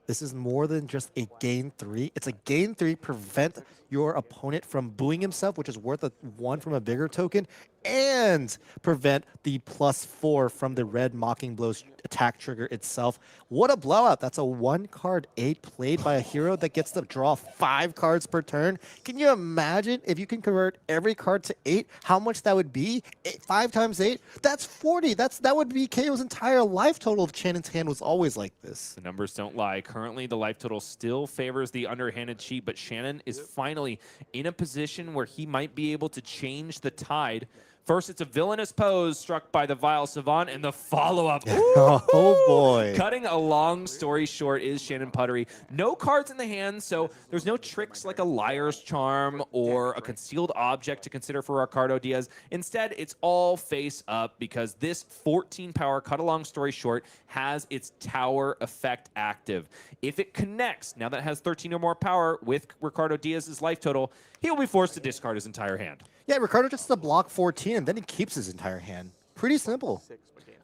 This is more than just a gain 3. It's a gain 3, prevent your opponent from booing himself, which is worth a 1 from a bigger token, and prevent the +4 from the red Mocking Blow's attack trigger itself. What a blowout. That's a 1-card 8 played by a hero that gets to draw 5 cards per turn. Can you imagine if you can convert every card to 8, how much that would be? 5 times 8? That's 40. That would be Kayo's entire life total if Chanon's hand was always like this. The numbers don't lie. Currently, the life total still favors the underhanded cheat, but Chanon is finally in a position where he might be able to change the tide. First, it's a villainous pose struck by the Vile Savant, and the follow-up. Oh, boy. Cutting a long story short is Shannon Puttaree. No cards in the hand, so there's no tricks like a Liar's Charm or a concealed object to consider for Ricardo Diaz. Instead, it's all face up because this 14 power, cut a long story short, has its tower effect active. If it connects, now that it has 13 or more power with Ricardo Diaz's life total, he will be forced to discard his entire hand. Yeah, Ricardo just has to block 14, and then he keeps his entire hand. Pretty simple.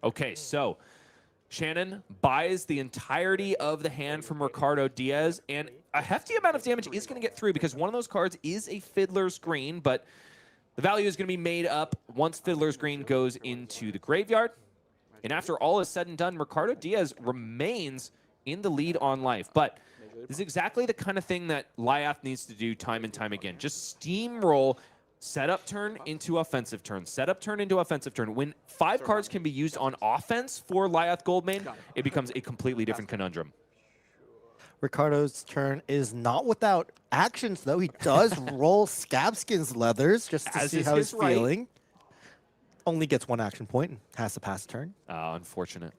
Okay, so Chanon buys the entirety of the hand from Ricardo Diaz, and a hefty amount of damage is going to get through because one of those cards is a Fiddler's Green, but the value is going to be made up once Fiddler's Green goes into the graveyard. And after all is said and done, Ricardo Diaz remains in the lead on life. But this is exactly the kind of thing that Lyath needs to do time and time again. Just steamroll setup turn into offensive turn. Setup turn into offensive turn. When 5 cards can be used on offense for Lyath Goldmane, it becomes a completely different conundrum. Ricardo's turn is not without actions, though. He does roll Scabskin's Leathers just to see how he's feeling. Only gets 1 action point and has to pass the turn. Unfortunate.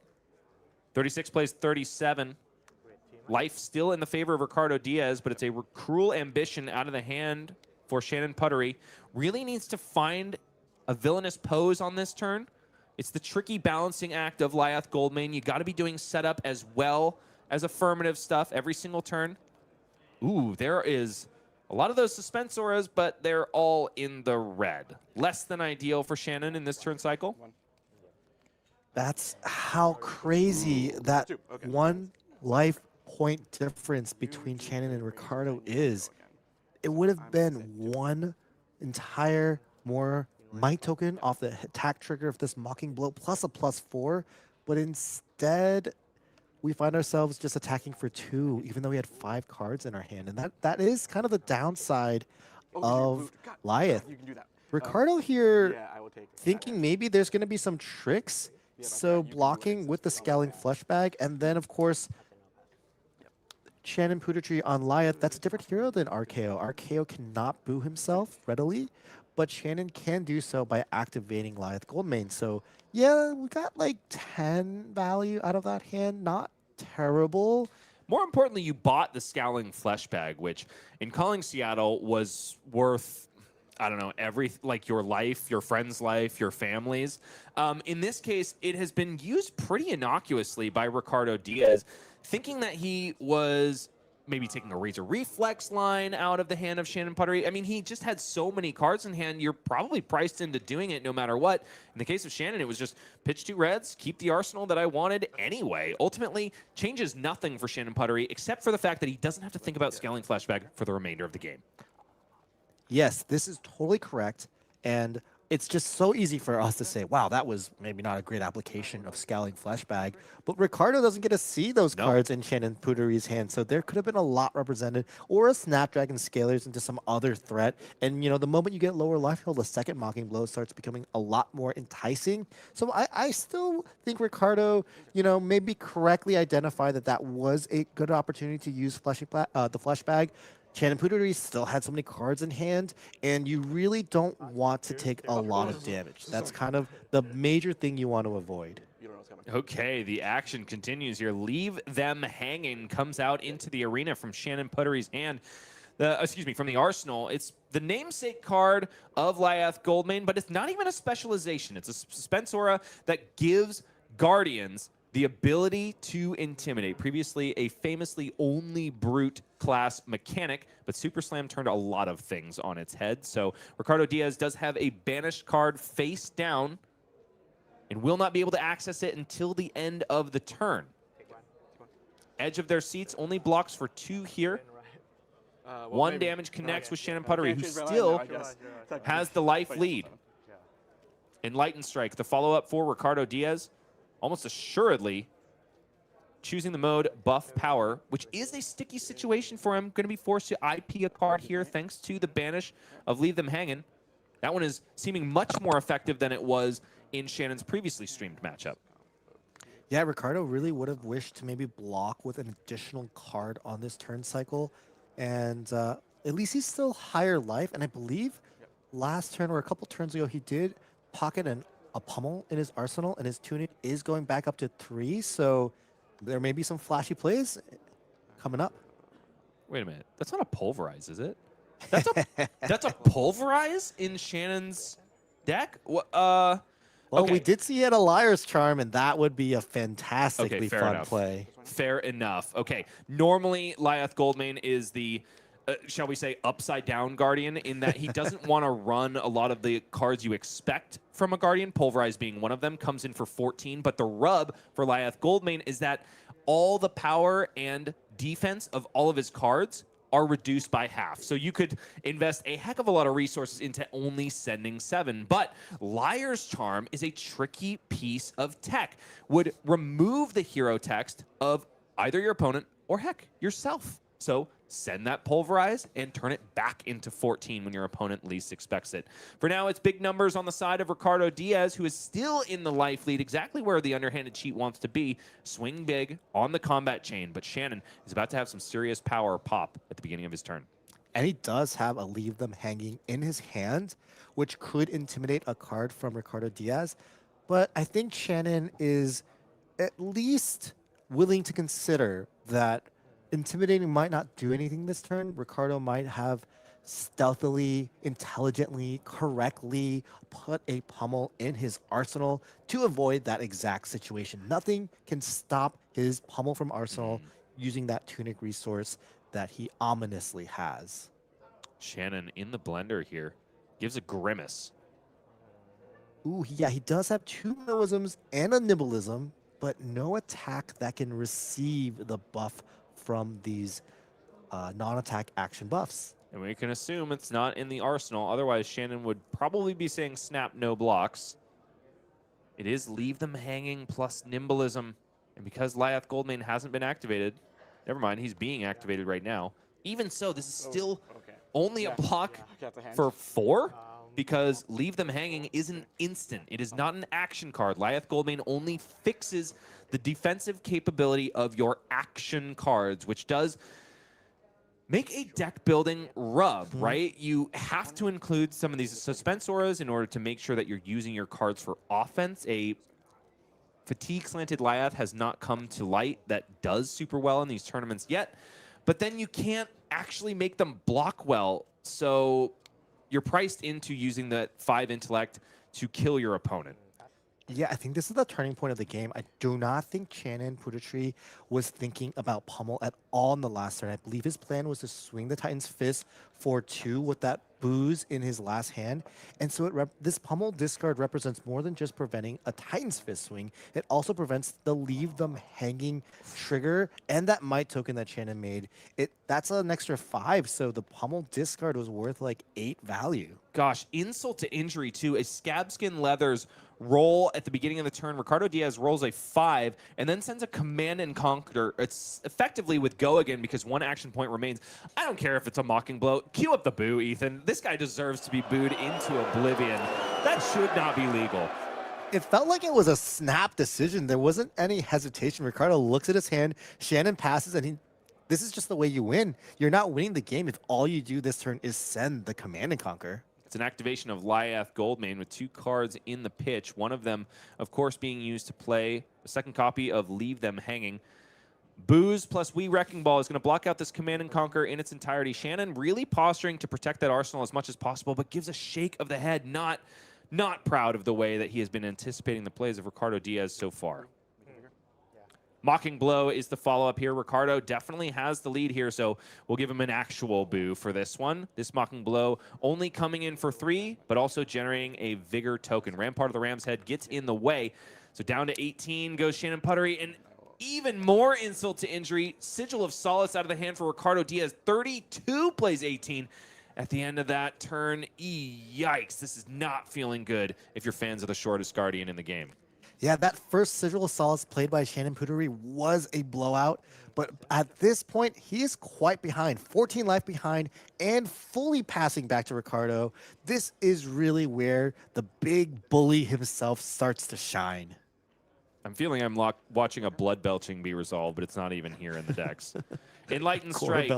36 plays 37. Life still in the favor of Ricardo Diaz, but it's a cruel ambition out of the hand for Shannon Puttaree. Really needs to find a villainous pose on this turn. It's the tricky balancing act of Lyath Goldmane. You got to be doing setup as well as affirmative stuff every single turn. Ooh, there is a lot of those suspense auras, but they're all in the red. Less than ideal for Chanon in this turn cycle. That's how crazy that 1 life point difference between Chanon and Ricardo is. It would have been 1 entire more might token off the attack trigger of this Mocking Blow plus a +4, but instead we find ourselves just attacking for 2, even though we had 5 cards in our hand. And that is kind of the downside of Lyath. Ricardo here thinking maybe there's going to be some tricks. So blocking with the Scowling Flesh Bag, and then of course Chanon Puttaree on Lyath. That's a different hero than RKO. RKO cannot boo himself readily, but Chanon can do so by activating Lyath Goldmane. So yeah, we got like 10 value out of that hand. Not terrible. More importantly, you bought the Scowling Flesh Bag, which in Calling Seattle was worth, I don't know, like your life, your friend's life, your family's. In this case, it has been used pretty innocuously by Ricardo Diaz, thinking that he was maybe taking a Razor Reflex line out of the hand of Shannon Puttaree. I mean, he just had so many cards in hand, you're probably priced into doing it no matter what. In the case of Chanon, it was just pitch 2 reds, keep the arsenal that I wanted anyway. Ultimately, changes nothing for Shannon Puttaree, except for the fact that he doesn't have to think about Scowling Flashback for the remainder of the game. Yes, this is totally correct. And it's just so easy for us to say, wow, that was maybe not a great application of Scowling Flashbag. But Ricardo doesn't get to see those cards in Shannon Puttaree's hand. So there could have been a lot represented, or a Snapdragon Scalers into some other threat. And, you know, the moment you get lower life heal, the second Mocking Blow starts becoming a lot more enticing. So I still think Ricardo, you know, maybe correctly identified that that was a good opportunity to use the Flashbag. Shannon Puttaree still had so many cards in hand, and you really don't want to take a lot of damage. That's kind of the major thing you want to avoid. Okay, the action continues here. Leave Them Hanging comes out into the arena from Shannon Puttaree's hand. From the arsenal. It's the namesake card of Lyath Goldmane, but it's not even a specialization. It's a suspense aura that gives Guardians the ability to intimidate. Previously, a famously only brute class mechanic, but Super Slam turned a lot of things on its head. So Ricardo Diaz does have a banished card face down and will not be able to access it until the end of the turn. edge of their seats. Only blocks for 2 here. One damage connects with Puttaree, who still has the life lead. Enlightened Strike, the follow-up for Ricardo Diaz, almost assuredly choosing the mode buff power, which is a sticky situation for him. Going to be forced to IP a card here thanks to the banish of Leave Them Hanging. That one is seeming much more effective than it was in Shannon's previously streamed matchup. Yeah, Ricardo really would have wished to maybe block with an additional card on this turn cycle. And at least he's still higher life. And I believe last turn or a couple turns ago, he did pocket a pummel in his arsenal, and his tunic is going back up to 3. So there may be some flashy plays coming up. Wait a minute. That's not a pulverize, is it? That's a pulverize in Shannon's deck? Well, okay. We did see he had a Liar's Charm, and that would be a fantastically fun play. Fair enough. Okay. Normally, Lyath Goldmane is the, shall we say, upside-down Guardian in that he doesn't want to run a lot of the cards you expect from a Guardian, Pulverize being one of them, comes in for 14. But the rub for Lyath Goldmane is that all the power and defense of all of his cards are reduced by half. So you could invest a heck of a lot of resources into only sending 7. But Liar's Charm is a tricky piece of tech. Would remove the hero text of either your opponent or heck, yourself. So send that Pulverize and turn it back into 14 when your opponent least expects it. For now, it's big numbers on the side of Ricardo Diaz, who is still in the life lead, exactly where the underhanded cheat wants to be. Swing big on the combat chain, but Shannon is about to have some serious power pop at the beginning of his turn. And he does have a Leave Them Hanging in his hand, which could intimidate a card from Ricardo Diaz. But I think Shannon is at least willing to consider that intimidating might not do anything this turn. Ricardo might have stealthily, intelligently, correctly put a pummel in his arsenal to avoid that exact situation. Nothing can stop his pummel from arsenal using that tunic resource that he ominously has. Shannon in the blender here gives a grimace. Ooh, yeah, he does have 2 Millisms and a Nibbleism, but no attack that can receive the buff from these non-attack action buffs. And we can assume it's not in the arsenal. Otherwise, Shannon would probably be saying snap no blocks. It is Leave Them Hanging plus Nimbleism. And because Lyath Goldmane hasn't been activated, never mind, he's being activated right now. Even so, this is still only a block for 4 because Leave Them Hanging isn't instant. It is not an action card. Lyath Goldmane only fixes the defensive capability of your action cards, which does make a deck building rub, right? You have to include some of these suspense auras in order to make sure that you're using your cards for offense. A fatigue slanted Lyath has not come to light that does super well in these tournaments yet, but then you can't actually make them block well. So you're priced into using the 5 intellect to kill your opponent. Yeah, I think this is the turning point of the game. I do not think Chanon Puttaree was thinking about pummel at all in the last turn. I believe his plan was to swing the Titan's Fist for 2 with that booze in his last hand. And so this pummel discard represents more than just preventing a Titan's Fist swing. It also prevents the Leave Them Hanging trigger and that Might token that Chanon made. That's an extra 5, so the pummel discard was worth like 8 value. Gosh, insult to injury too. A Scabskin Leathers roll at the beginning of the turn. Ricardo Diaz rolls a 5 and then sends a Command and Conquer. It's effectively with go again because 1 action point remains. I don't care if it's a Mocking Blow. Cue up the boo, Ethan. This guy deserves to be booed into oblivion. That should not be legal. It felt like it was a snap decision. There wasn't any hesitation. Ricardo looks at his hand, Shannon passes, and this is just the way you win. You're not winning the game if all you do this turn is send the Command and Conquer. It's an activation of Lyath Goldmane with 2 cards in the pitch. One of them, of course, being used to play a second copy of Leave Them Hanging. Booze plus Wee Wrecking Ball is going to block out this Command and Conquer in its entirety. Shannon really posturing to protect that arsenal as much as possible, but gives a shake of the head, not proud of the way that he has been anticipating the plays of Ricardo Diaz so far. Mocking Blow is the follow-up here. Ricardo definitely has the lead here, so we'll give him an actual boo for this one. This Mocking Blow only coming in for 3, but also generating a Vigor token. Rampart of the Ram's Head gets in the way. So down to 18 goes Shannon Puttaree, and even more insult to injury. Sigil of Solace out of the hand for Ricardo Diaz. 32 plays 18. At the end of that turn, yikes. This is not feeling good if you're fans of the shortest Guardian in the game. Yeah, that first Sigil of Solace played by Chanon Puttaree was a blowout, but at this point, he is quite behind, 14 life behind, and fully passing back to Ricardo. This is really where the big bully himself starts to shine. I'm feeling I'm watching a blood belching be resolved, but it's not even here in the decks. Enlightened Strike.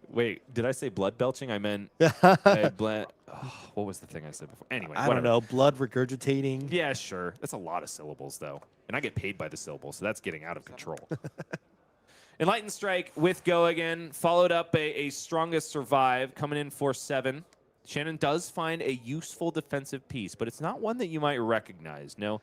Wait, did I say blood belching? I meant what was the thing I said before? Anyway, I don't know, blood regurgitating. Yeah, sure. That's a lot of syllables, though. And I get paid by the syllables, so that's getting out of control. Enlightened Strike with Go again, followed up a Strongest Survive, coming in for 7. Chanon does find a useful defensive piece, but it's not one that you might recognize. No.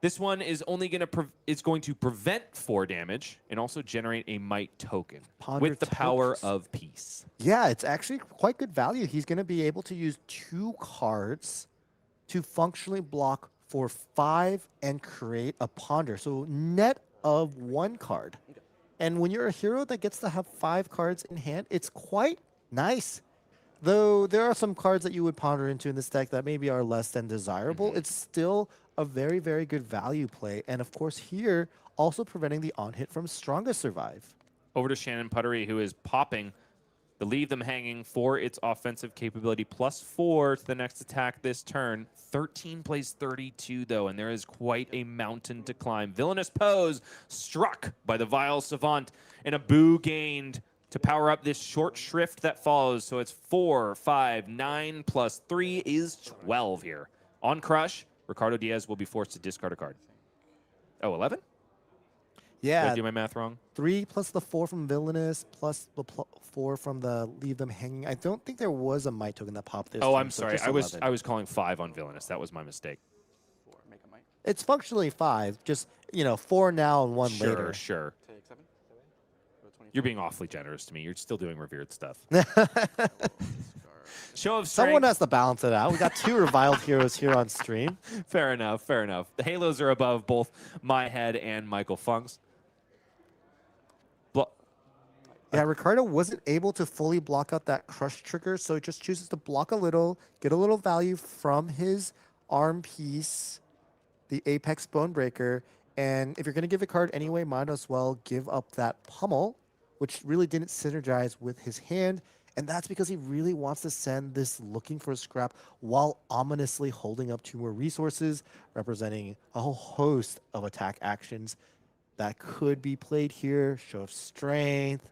This one is only going to prevent 4 damage and also generate a might token with the power of peace. Yeah, it's actually quite good value. He's going to be able to use 2 cards to functionally block for 5 and create a ponder. So net of 1 card. And when you're a hero that gets to have 5 cards in hand, it's quite nice. Though there are some cards that you would ponder into in this deck that maybe are less than desirable, it's still a very, very good value play. And of course here, also preventing the on-hit from Strongest Survive. Over to Chanon Puttaree, who is popping the Leave Them Hanging for its offensive capability, +4 to the next attack this turn. 13 plays 32, though, and there is quite a mountain to climb. Villainous Pose struck by the Vile Savant, and a Boo gained to power up this short shrift that follows. So it's 4, 5, 9 plus 3 is 12 here. On Crush, Ricardo Diaz will be forced to discard a card. Oh, 11? Yeah. Did I do my math wrong? 3 plus the 4 from Villainous plus the 4 from the Leave Them Hanging. I don't think there was a might token that popped this. Oh, turn, I'm so sorry. just I was calling 5 on Villainous. That was my mistake. It's functionally 5, just 4 now and 1 later. Sure. You're being awfully generous to me. You're still doing revered stuff. Show of strength. Someone has to balance it out. We got 2 reviled heroes here on stream. Fair enough. Fair enough. The halos are above both my head and Michael Funk's. Yeah, Ricardo wasn't able to fully block out that crush trigger, so he just chooses to block a little, get a little value from his arm piece, the Apex Bonebreaker, and if you're going to give a card anyway, might as well give up that pummel, which really didn't synergize with his hand, and that's because he really wants to send this looking for a scrap while ominously holding up 2 more resources, representing a whole host of attack actions that could be played here. Show of Strength,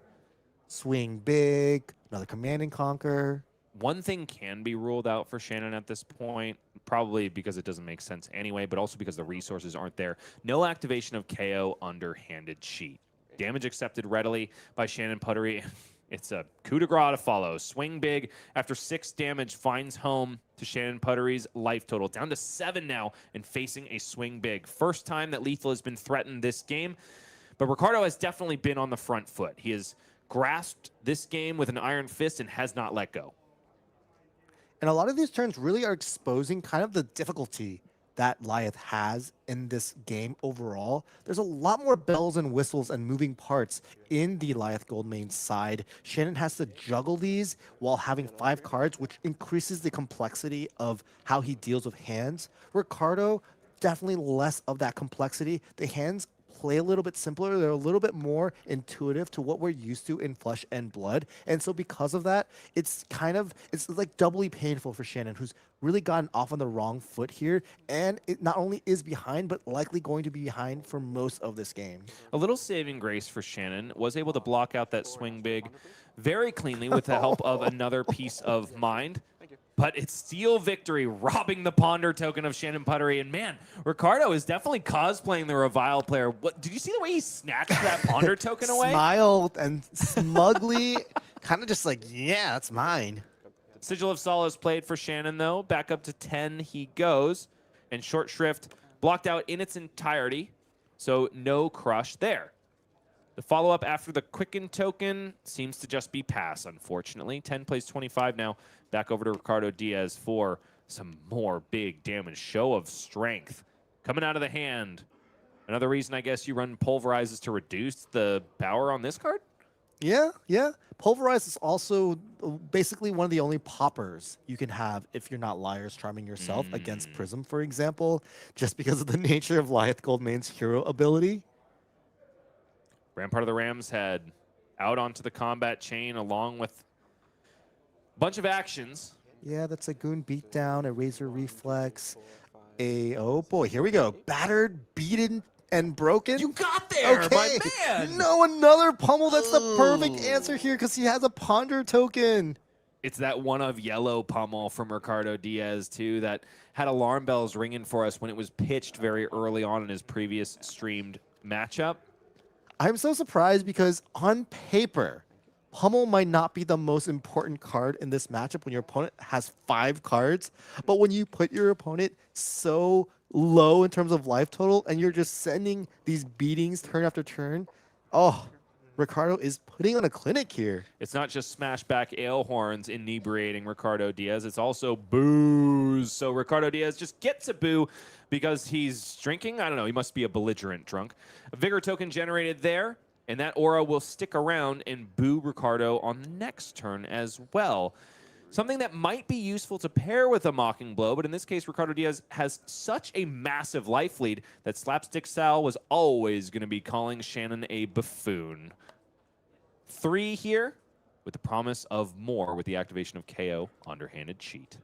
Swing Big, another Command and Conquer. One thing can be ruled out for Chanon at this point, probably because it doesn't make sense anyway, but also because the resources aren't there. No activation of KO underhanded sheet. Damage accepted readily by Chanon Puttaree. It's a coup de grace to follow. Swing Big after 6 damage finds home to Chanon Puttaree's life total. Down to 7 now and facing a Swing Big. First time that lethal has been threatened this game, but Ricardo has definitely been on the front foot. He has grasped this game with an iron fist and has not let go. And a lot of these turns really are exposing kind of the difficulty that Lyath has in this game overall. There's a lot more bells and whistles and moving parts in the Lyath Goldmane side. Chanon has to juggle these while having 5 cards, which increases the complexity of how he deals with hands. Ricardo, definitely less of that complexity. The hands play a little bit simpler. They're a little bit more intuitive to what we're used to in Flesh and Blood. And so because of that, it's like doubly painful for Chanon, who's really gotten off on the wrong foot here. And it not only is behind, but likely going to be behind for most of this game. A little saving grace for Chanon, was able to block out that Swing Big very cleanly with the help of another piece of mind. But it's Steel Victory, robbing the Ponder token of Chanon Puttaree. And man, Ricardo is definitely cosplaying the Revile player. What, did you see the way he snatched that Ponder token away? Smiled and smugly, kind of just like, yeah, that's mine. Sigil of Solace played for Chanon, though. Back up to 10 he goes. And Short Shrift blocked out in its entirety. So no crush there. The follow-up after the Quicken token seems to just be pass, unfortunately. 10 plays 25 now. Back over to Ricardo Diaz for some more big damage. Show of Strength coming out of the hand. Another reason I guess you run Pulverize is to reduce the power on this card? Yeah, yeah. Pulverize is also basically one of the only poppers you can have if you're not Liar's Charming yourself against Prism, for example, just because of the nature of Lyath Goldmane's hero ability. Rampart of the Ram's Head out onto the combat chain along with a bunch of actions. Yeah, that's a Goon Beatdown, a Razor Reflex, oh boy, here we go. Battered, beaten, and broken. You got there, okay. my man! No, another pummel. That's the perfect answer here because he has a Ponder token. It's that one of yellow pummel from Ricardo Diaz, too, that had alarm bells ringing for us when it was pitched very early on in his previous streamed matchup. I'm so surprised because on paper, Pummel might not be the most important card in this matchup when your opponent has 5 cards. But when you put your opponent so low in terms of life total and you're just sending these beatings turn after turn, oh, Ricardo is putting on a clinic here. It's not just smashback ale horns inebriating Ricardo Diaz. It's also booze. So Ricardo Diaz just gets a boo because he's drinking. I don't know. He must be a belligerent drunk. A Vigor token generated there, and that aura will stick around and boo Ricardo on the next turn as well. Something that might be useful to pair with a Mocking Blow, but in this case, Ricardo Diaz has such a massive life lead that Slapstick Sal was always going to be calling Chanon a buffoon. 3 here with the promise of more with the activation of Kayo Underhanded Cheat.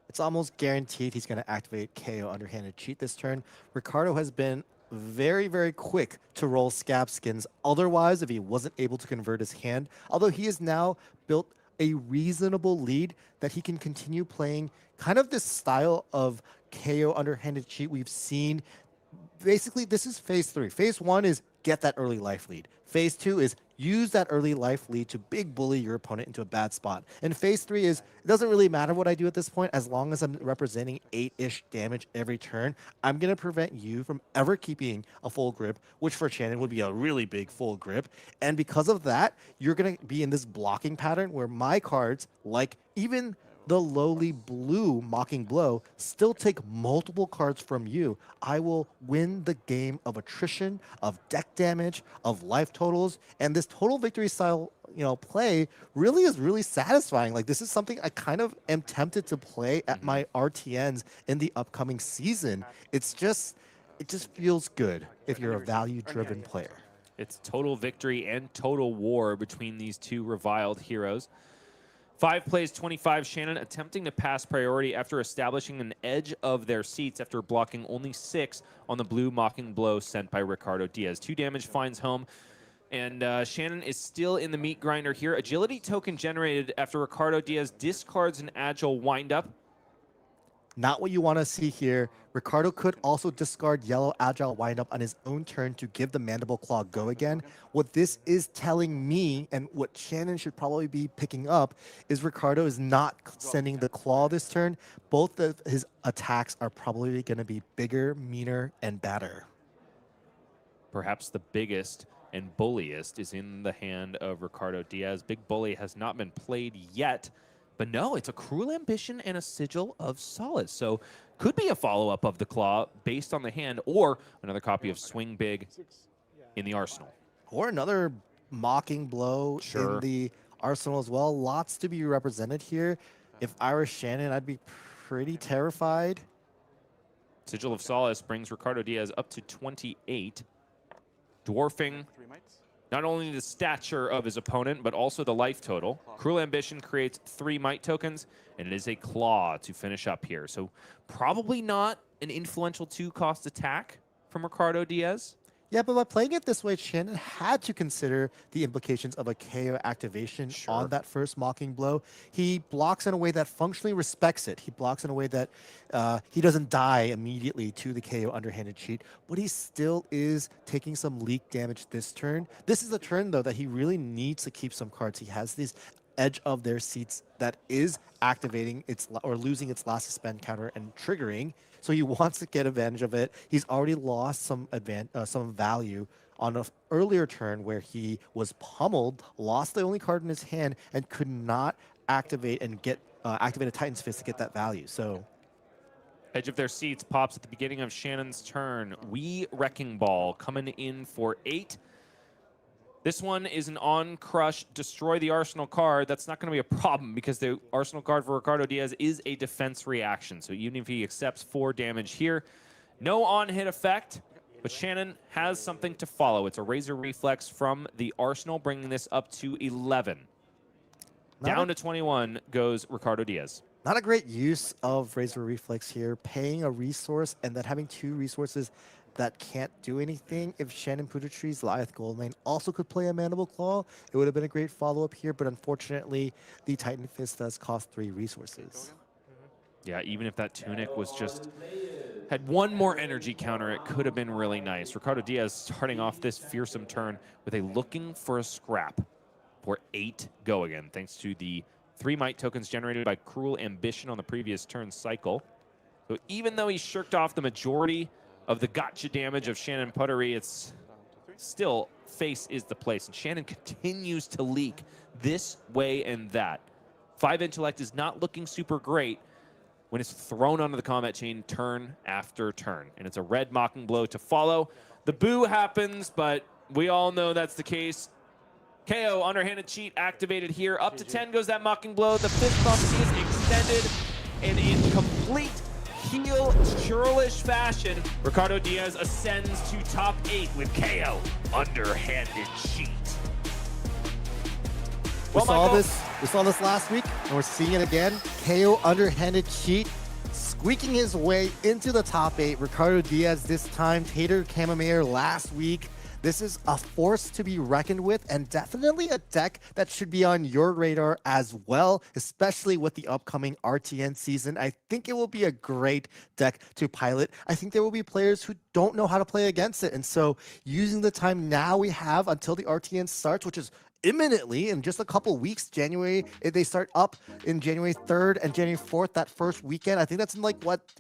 It's almost guaranteed he's going to activate KO Underhanded Cheat this turn. Ricardo has been very, very quick to roll Scab Skins. Otherwise, if he wasn't able to convert his hand, although he has now built a reasonable lead that he can continue playing kind of this style of KO Underhanded Cheat we've seen. Basically, this is phase 3. Phase 1 is get that early life lead. Phase 2 is use that early life lead to big bully your opponent into a bad spot. And phase 3 is, it doesn't really matter what I do at this point, as long as I'm representing 8-ish damage every turn, I'm going to prevent you from ever keeping a full grip, which for Chanon would be a really big full grip. And because of that, you're going to be in this blocking pattern where my cards, like even the lowly blue Mocking Blow, still take multiple cards from you. I will win the game of attrition, of deck damage, of life totals, and this total victory style, play really is really satisfying. Like, this is something I kind of am tempted to play at my RTNs in the upcoming season. It just feels good if you're a value-driven player. It's total victory and total war between these two reviled heroes. 5 plays 25 Chanon attempting to pass priority after establishing an edge of their seats after blocking only 6 on the blue Mocking Blow sent by Ricardo Diaz. 2 damage finds home, and Chanon is still in the meat grinder here. Agility token generated after Ricardo Diaz discards an Agile windup. Not what you want to see here. Ricardo could also discard yellow Agile windup on his own turn to give the Mandible Claw go again. What this is telling me, and what Chanon should probably be picking up, is Ricardo is not sending the Claw this turn. Both of his attacks are probably going to be bigger, meaner, and badder. Perhaps the biggest and bulliest is in the hand of Ricardo Diaz. Big Bully has not been played yet. But no, it's a Cruel Ambition and a Sigil of Solace. So could be a follow-up of the Claw based on the hand, or another copy of Swing Big in the arsenal. Or another Mocking Blow in the arsenal as well. Lots to be represented here. If I were Chanon, I'd be pretty terrified. Sigil of Solace brings Ricardo Diaz up to 28. Dwarfing not only the stature of his opponent, but also the life total. Cruel Ambition creates 3 might tokens, and it is a Claw to finish up here. So probably not an influential 2-cost attack from Ricardo Diaz. Yeah, but by playing it this way, Chanon had to consider the implications of a KO activation on that first Mocking Blow. He blocks in a way that functionally respects it. He blocks in a way that he doesn't die immediately to the KO Underhanded Cheat, but he still is taking some leak damage this turn. This is a turn, though, that he really needs to keep some cards. He has these edge of their seats that is activating its or losing its last suspend counter and triggering. So he wants to get advantage of it. He's already lost some value on an earlier turn where he was pummeled, lost the only card in his hand, and could not activate and get activate a Titan's Fist to get that value. So Edge of their seats pops at the beginning of Shannon's turn. Wrecking Ball coming in for 8. This one is an on crush, destroy the Arsenal card. That's not going to be a problem because the Arsenal card for Ricardo Diaz is a defense reaction. So even if he accepts 4 damage here, no on hit effect, but Shannon has something to follow. It's a Razor Reflex from the Arsenal, bringing this up to 11. Down to 21 goes Ricardo Diaz. Not a great use of Razor Reflex here, paying a resource and then having 2 resources that can't do anything. If Shannon Puttaree's Lyath Goldmane also could play a Mandible Claw, it would have been a great follow-up here, but unfortunately, the Titan Fist does cost 3 resources. Yeah, even if that Tunic was just had 1 more energy counter, it could have been really nice. Ricardo Diaz starting off this fearsome turn with a Looking for a Scrap for 8 go again, thanks to the 3 might tokens generated by Cruel Ambition on the previous turn cycle. So even though he shirked off the majority of the gotcha damage of Shannon Puttaree, it's still face is the place. And Shannon continues to leak this way and that. 5 intellect is not looking super great when it's thrown onto the combat chain turn after turn. And it's a red Mocking Blow to follow. The boo happens, but we all know that's the case. Kayo, underhanded cheat activated here. Up to 10 goes that Mocking Blow. The fist bump is extended, and in complete heel churlish fashion, Ricardo Diaz ascends to top 8 with Kayo, underhanded cheat. We saw this last week, and we're seeing it again. Kayo underhanded cheat, squeaking his way into the top 8. Ricardo Diaz this time, Tater Chamomere last week. This is a force to be reckoned with, and definitely a deck that should be on your radar as well, especially with the upcoming RTN season. I think it will be a great deck to pilot. I think there will be players who don't know how to play against it, and so using the time now we have until the RTN starts, which is imminently in just a couple weeks. January, they start up in January 3rd and January 4th, that first weekend. I think that's in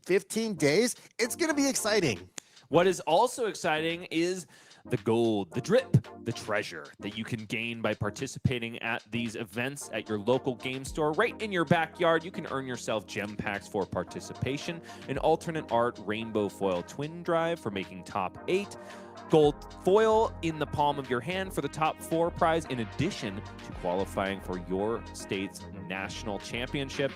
15 days. It's going to be exciting. What is also exciting is the gold, the drip, the treasure that you can gain by participating at these events at your local game store right in your backyard. You can earn yourself gem packs for participation, an alternate art rainbow foil twin drive for making top 8, gold foil in the palm of your hand for the top 4 prize, in addition to qualifying for your state's national championship.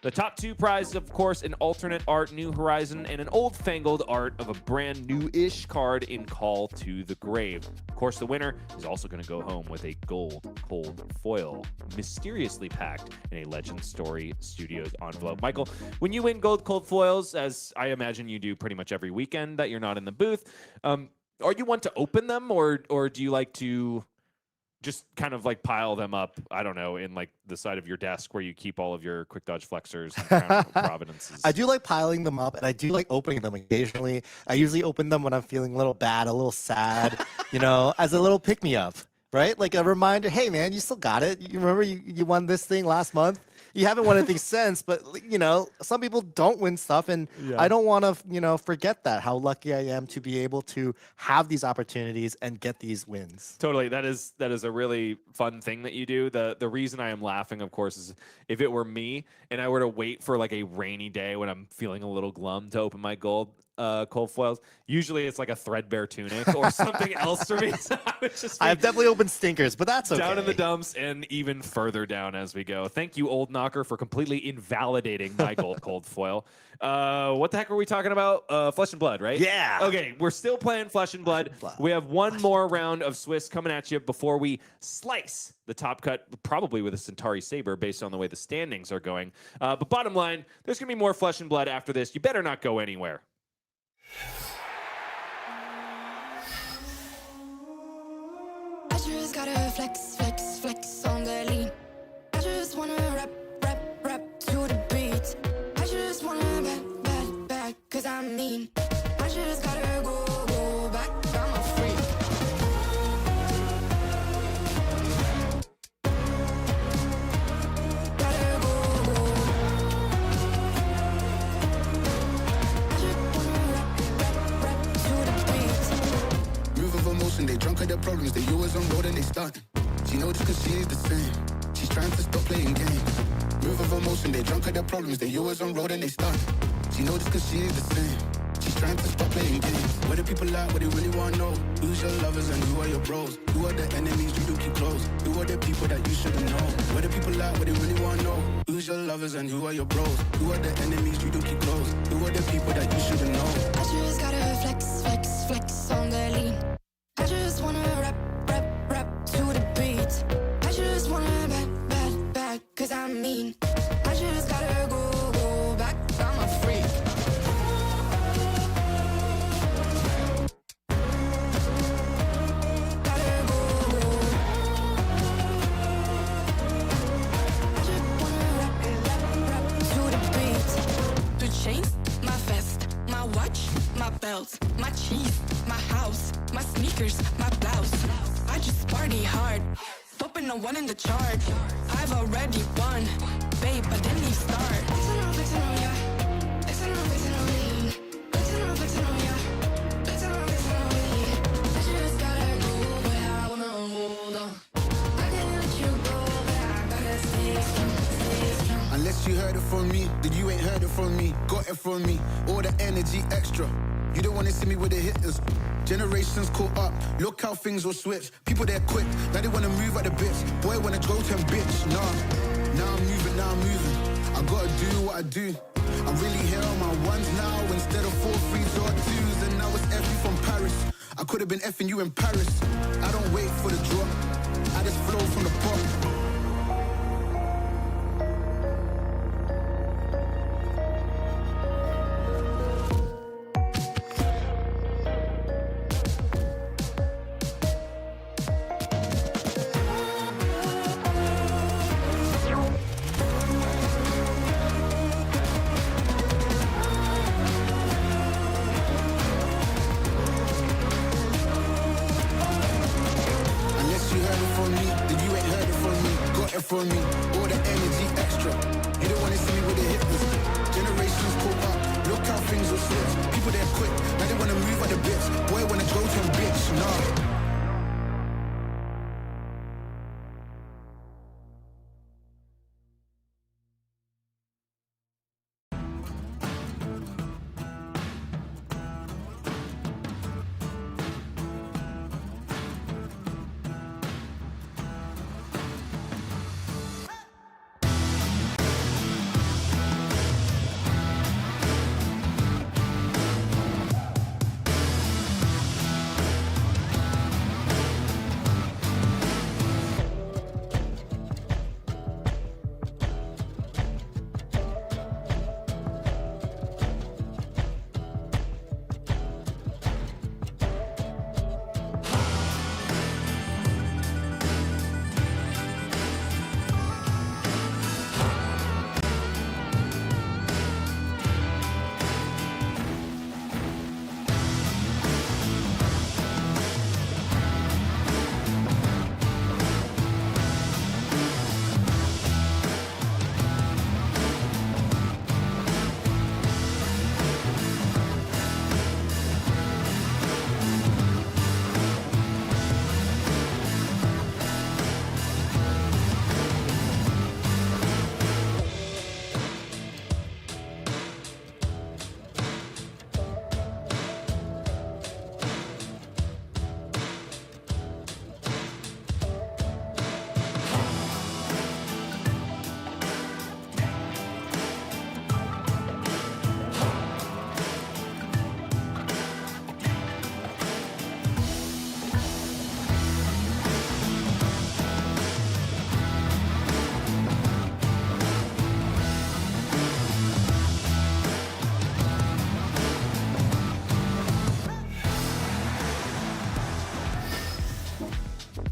The top 2 prizes, of course, an alternate art New Horizon and an old-fangled art of a brand new-ish card in Call to the Grave. Of course, the winner is also going to go home with a gold cold foil, mysteriously packed in a Legend Story Studios envelope. Michael, when you win gold cold foils, as I imagine you do pretty much every weekend that you're not in the booth, are you one to open them, or do you like to just kind of pile them up, I don't know, in the side of your desk where you keep all of your quick dodge flexors and Crown Providences? I do like piling them up, and I do like opening them occasionally. I usually open them when I'm feeling a little bad, a little sad, as a little pick-me-up, right? Like a reminder, hey man, you still got it. You remember you won this thing last month? You haven't won anything since, but some people don't win stuff, and I don't want to, forget how lucky I am to be able to have these opportunities and get these wins. Totally, that is a really fun thing that you do. The reason I am laughing, of course, is if it were me and I were to wait for a rainy day when I'm feeling a little glum to open my cold foils. Usually it's a threadbare tunic or something else for me. So I've definitely opened stinkers, but that's okay. Down in the dumps and even further down as we go. Thank you, Old Knocker, for completely invalidating my gold cold foil. What the heck are we talking about? Flesh and Blood, right? Yeah. Okay, we're still playing Flesh and Blood. We have one more round of Swiss coming at you before we slice the top cut, probably with a Centauri Saber based on the way the standings are going. But bottom line, there's going to be more Flesh and Blood after this. You better not go anywhere. I just gotta flex, flex, flex on the lean. I just wanna rap, rap, rap to the beat. I just wanna back, back, back, cause I'm mean. I just gotta go back, I'm a freak. Gotta go. I just wanna rap, rap, rap to the beat. Move of emotion, they drunk at their problems, they always on road and they stuck. She knows just cause she's the same. She's trying to stop playing games. Move of emotion, they drunk at their problems, they always on road and they stuck. She knows this cause she is the same. She's trying to stop playing games. Where the people at, what they really want to know. Who's your lovers and who are your bros? Who are the enemies you do keep close? Who are the people that you shouldn't know? Where the people at, what they really want to know. Who's your lovers and who are your bros? Who are the enemies you do keep close? Who are the people that you shouldn't know? I just gotta flex, flex, flex on the lean. I just wanna rap, rap, rap to the beat. I just wanna back, cause I'm mean. I just gotta go back, I'm a freak. Gotta go. I just wanna rap to the beat. The chains, my vest, my watch, my belt, my cheese, my house, my sneakers, my blouse. I just party hard, popping the one in the chart. I've already won, babe, I didn't even start. Flexing on ya, flexing on me, flexing on ya, flexing on me. I just gotta go where I wanna hold on. I can't let you go, but I gotta stay strong. Unless you heard it from me, then you ain't heard it from me. Got it from me, all the energy extra. You don't wanna see me with the hitters. Generations caught up, look how things will switch. People they're quick, now they wanna move at the bits. Boy wanna go to bitch, nah. Now I'm moving. I gotta do what I do. I'm really here on my ones now instead of 4 3s or 2s. And now it's Effie from Paris. I could have been effing you in Paris. I don't wait for the drop, I just flow from the pop. From me, all the energy extra. You don't wanna see me with the hitters. Generations caught up, look how things will switch. People they're quick, now they wanna move at the bits. Boy wanna go to a bitch, nah.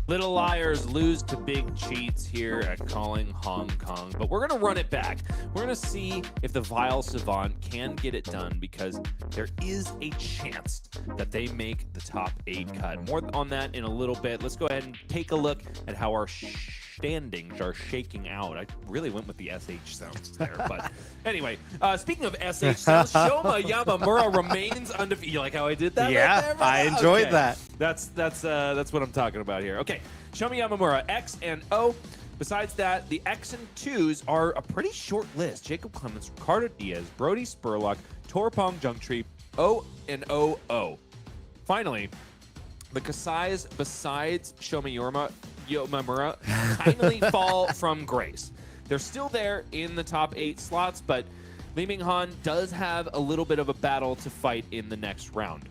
Little Liars lose to Big Cheats here at Calling Hong Kong, but we're going to run it back. We're going to see if the Vile Savant can get it done, because there is a chance that they make the top 8 cut. More on that in a little bit. Let's go ahead and take a look at how our standings are shaking out. I really went with the SH sounds there, but anyway, speaking of SH sounds, Shoma Yamamura remains undefeated. You like how I did that? Yeah, right there, I enjoyed okay. that. That's what I'm talking about here. Okay, Shoma Yamamura, X and O. Besides that, the X and 2s are a pretty short list. Jacob Clements, Ricardo Diaz, Brody Spurlock, Torpong Jungtree, O and OO. Finally, the Kassais, besides Shoma Yamamura, kindly fall from grace. They're still there in the top 8 slots, but Ming-Han does have a little bit of a battle to fight in the next round.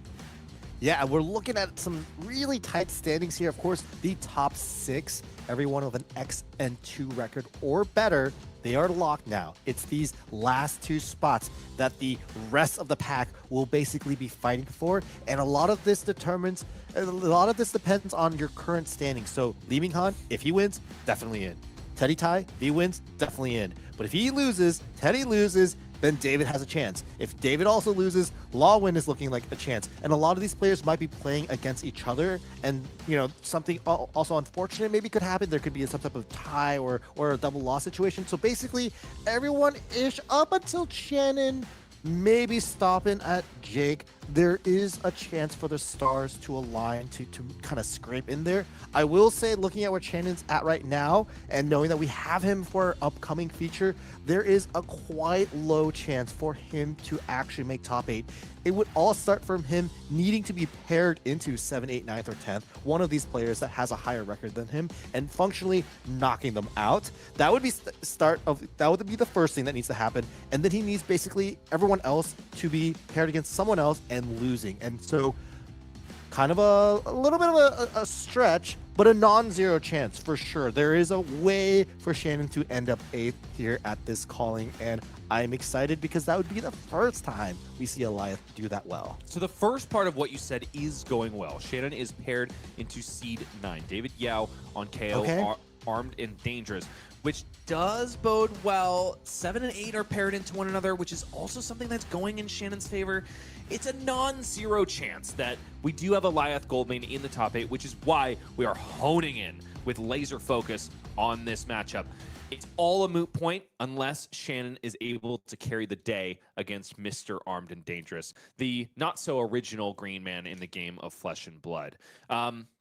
Yeah, we're looking at some really tight standings here. Of course, the top 6, everyone with an X and 2 record or better, they are locked now. It's these last 2 spots that the rest of the pack will basically be fighting for, and a lot of this depends on your current standing. So Ming-Han, if he wins, definitely in. Teddy Tai, if he wins, definitely in. But if he loses, Teddy loses, then David has a chance. If David also loses, Lawin is looking like a chance. And a lot of these players might be playing against each other. And, you know, something also unfortunate maybe could happen. There could be some type of tie or a double loss situation. So basically, everyone-ish up until Chanon, maybe stopping at Jake, there is a chance for the stars to align to kind of scrape in there. I will say, looking at where Chanon's at right now and knowing that we have him for our upcoming feature, there is a quite low chance for him to actually make top 8. It would all start from him needing to be paired into 7, 8, 9th, or 10th, one of these players that has a higher record than him, and functionally knocking them out. That would be that would be the first thing that needs to happen, and then he needs basically everyone else to be paired against someone else and losing. And so kind of a little bit of a stretch, but a non-zero chance for sure. There is a way for Chanon to end up 8th here at this calling, and I'm excited because that would be the first time we see a Lyath do that well. So the first part of what you said is going well. Chanon is paired into seed 9. David Yao on Kayo, armed and dangerous, which does bode well. 7 and 8 are paired into one another, which is also something that's going in Shannon's favor. It's a non-zero chance that we do have a Lyath Goldmane in the top 8, which is why we are honing in with laser focus on this matchup. It's all a moot point unless Chanon is able to carry the day against Mr. Armed and Dangerous, the not-so-original green man in the game of Flesh and Blood.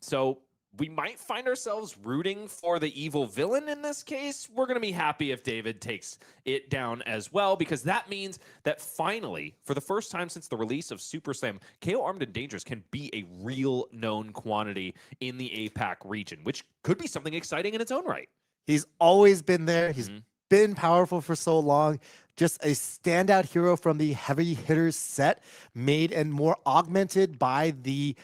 So we might find ourselves rooting for the evil villain in this case. We're going to be happy if David takes it down as well, because that means that finally, for the first time since the release of Super Slam, Kayo Armed and Dangerous can be a real known quantity in the APAC region, which could be something exciting in its own right. He's always been there. He's been powerful for so long. Just a standout hero from the heavy hitters set, made and more augmented by the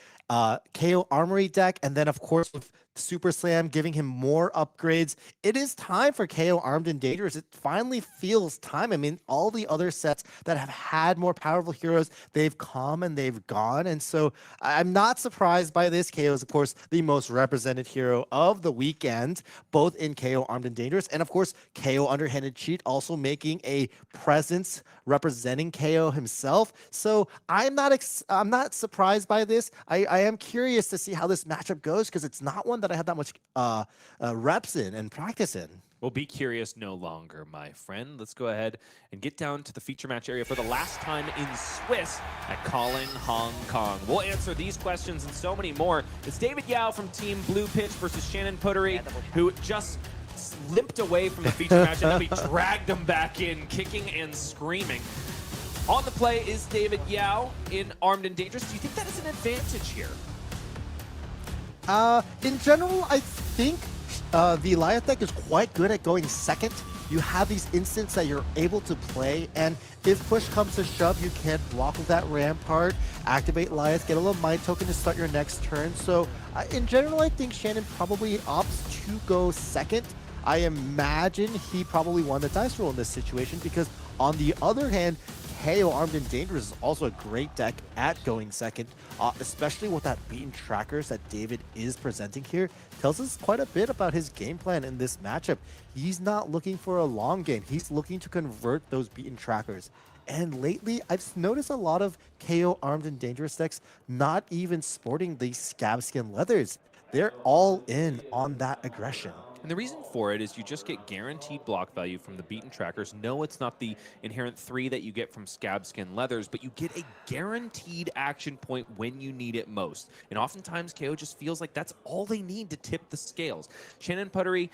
KO Armory deck, and then of course with Super Slam giving him more upgrades. It is time for KO Armed and Dangerous. It finally feels time. I mean, all the other sets that have had more powerful heroes, they've come and they've gone, and so I'm not surprised by this. KO is of course the most represented hero of the weekend, both in KO Armed and Dangerous, and of course KO Underhanded Cheat also making a presence representing KO himself. So I'm not surprised by this. I am curious to see how this matchup goes, because it's not one that I have that much reps in and practice in. Well, be curious no longer, my friend. Let's go ahead and get down to the feature match area for the last time in Swiss at Calling Hong Kong. We'll answer these questions and so many more. It's David Yao from Team Blue Pitch versus Chanon Puttaree, who just limped away from the feature match, and then we dragged him back in, kicking and screaming. On the play is David Yao in Armed and Dangerous. Do you think that is an advantage here? In general, I think the Lyath deck is quite good at going second. You have these instants that you're able to play, and if push comes to shove, you can block with that Rampart, activate Lyath, get a little Mind Token to start your next turn. So in general, I think Chanon probably opts to go second. I imagine he probably won the dice roll in this situation, because on the other hand, KO Armed and Dangerous is also a great deck at going second, especially with that beaten trackers that David is presenting here. Tells us quite a bit about his game plan in this matchup. He's not looking for a long game. He's looking to convert those beaten trackers. And lately, I've noticed a lot of KO Armed and Dangerous decks not even sporting the scab skin leathers. They're all in on that aggression. And the reason for it is you just get guaranteed block value from the beaten trackers. No, it's not the inherent 3 that you get from scab skin leathers, but you get a guaranteed action point when you need it most. And oftentimes KO just feels like that's all they need to tip the scales. Chanon Puttaree,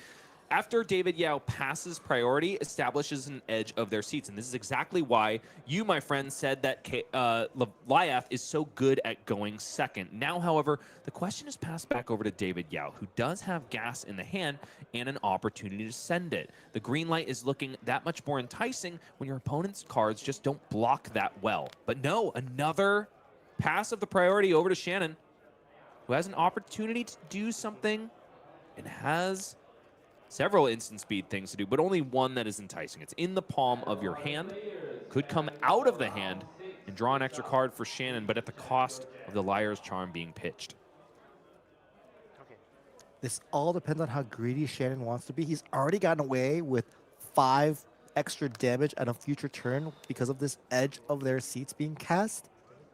After David Yao passes priority, establishes an edge of their seats. And this is exactly why you, my friend, said that Lyath is so good at going second. Now, however, the question is passed back over to David Yao, who does have gas in the hand and an opportunity to send it. The green light is looking that much more enticing when your opponent's cards just don't block that well. But no, another pass of the priority over to Chanon, who has an opportunity to do something and has several instant speed things to do, but only one that is enticing. It's in the palm of your hand. Could come out of the hand and draw an extra card for Chanon, but at the cost of the Liar's Charm being pitched. This all depends on how greedy Chanon wants to be. He's already gotten away with 5 extra damage at a future turn because of this edge of their seats being cast,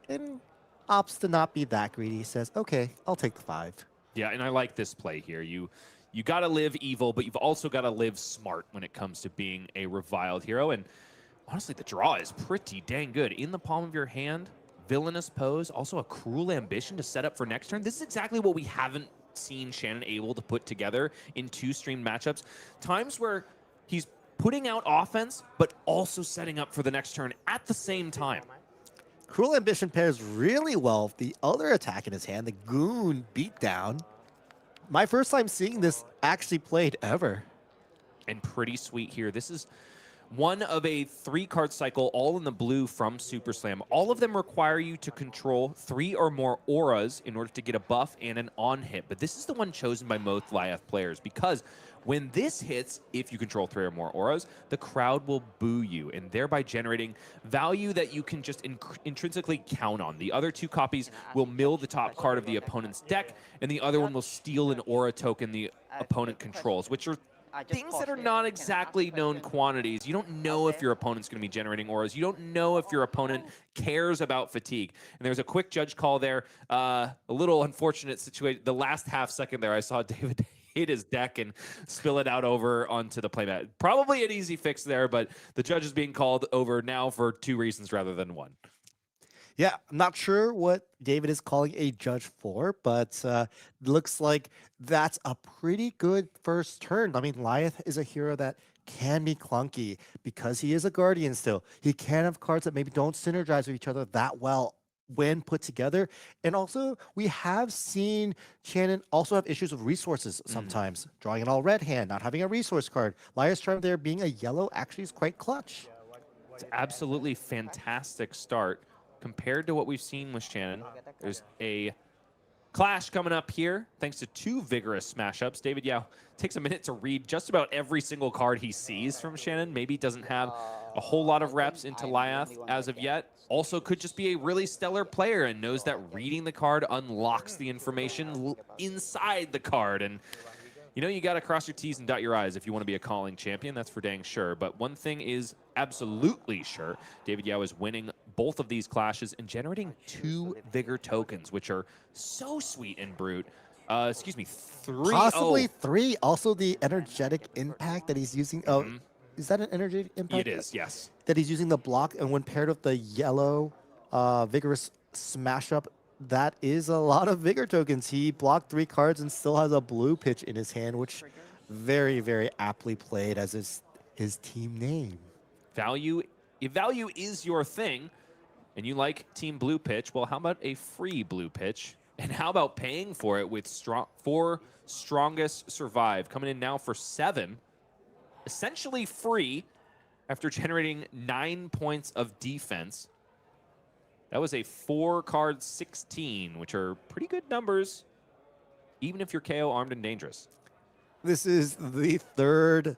and opts to not be that greedy. He says, okay, I'll take the 5. Yeah, and I like this play here. You got to live evil, but you've also got to live smart when it comes to being a reviled hero. And honestly, the draw is pretty dang good. In the palm of your hand, villainous pose, also a cruel ambition to set up for next turn. This is exactly what we haven't seen Chanon able to put together in 2 streamed matchups. Times where he's putting out offense, but also setting up for the next turn at the same time. Cruel Ambition pairs really well with the other attack in his hand, the Goon Beatdown. My first time seeing this actually played ever. And pretty sweet here. This is one of a 3-card cycle, all in the blue from Super Slam. All of them require you to control 3 or more auras in order to get a buff and an on-hit. But this is the one chosen by most Lyath players because when this hits, if you control 3 or more auras, the crowd will boo you, and thereby generating value that you can just intrinsically count on. The other 2 copies will mill the top card of the opponent's deck, and the other one will steal an aura token the opponent controls, which are things that are not exactly known quantities. You don't know if your opponent's going to be generating auras. You don't know if your opponent cares about fatigue. And there's a quick judge call there. A little unfortunate situation. The last half second there, I saw David hit his deck and spill it out over onto the playmat. Probably an easy fix there, but the judge is being called over now for 2 reasons rather than 1. Yeah, I'm not sure what David is calling a judge for, but looks like that's a pretty good first turn. I mean, Lyath is a hero that can be clunky because he is a guardian still. He can have cards that maybe don't synergize with each other that well when put together. And also, we have seen Chanon also have issues with resources sometimes. Drawing an all red hand, not having a resource card. Liar's Charm there being a yellow actually is quite clutch. It's absolutely fantastic start. Compared to what we've seen with Chanon, there's a clash coming up here, thanks to 2 vigorous smash-ups. David Yao takes a minute to read just about every single card he sees from Chanon. Maybe doesn't have a whole lot of reps into Lyath as of yet. Also could just be a really stellar player and knows that reading the card unlocks the information inside the card. And you know, you got to cross your T's and dot your I's if you want to be a calling champion. That's for dang sure. But one thing is absolutely sure. David Yao is winning both of these clashes and generating 2 Vigor tokens, which are so sweet and brute. Excuse me, 3. Possibly 3. Also, the energetic impact that he's using. Oh, is that an energetic impact? It is, yes. That he's using the block, and when paired with the yellow vigorous smash up, that is a lot of Vigor tokens. He blocked 3 cards and still has a blue pitch in his hand, which very, very aptly played as his team name. Value, if value is your thing, and you like Team Blue Pitch, well, how about a free Blue Pitch? And how about paying for it with 4 Strongest Survive, coming in now for 7, essentially free after generating 9 points of defense. That was a 4-card 16, which are pretty good numbers, even if you're KO armed and dangerous. This is the 3rd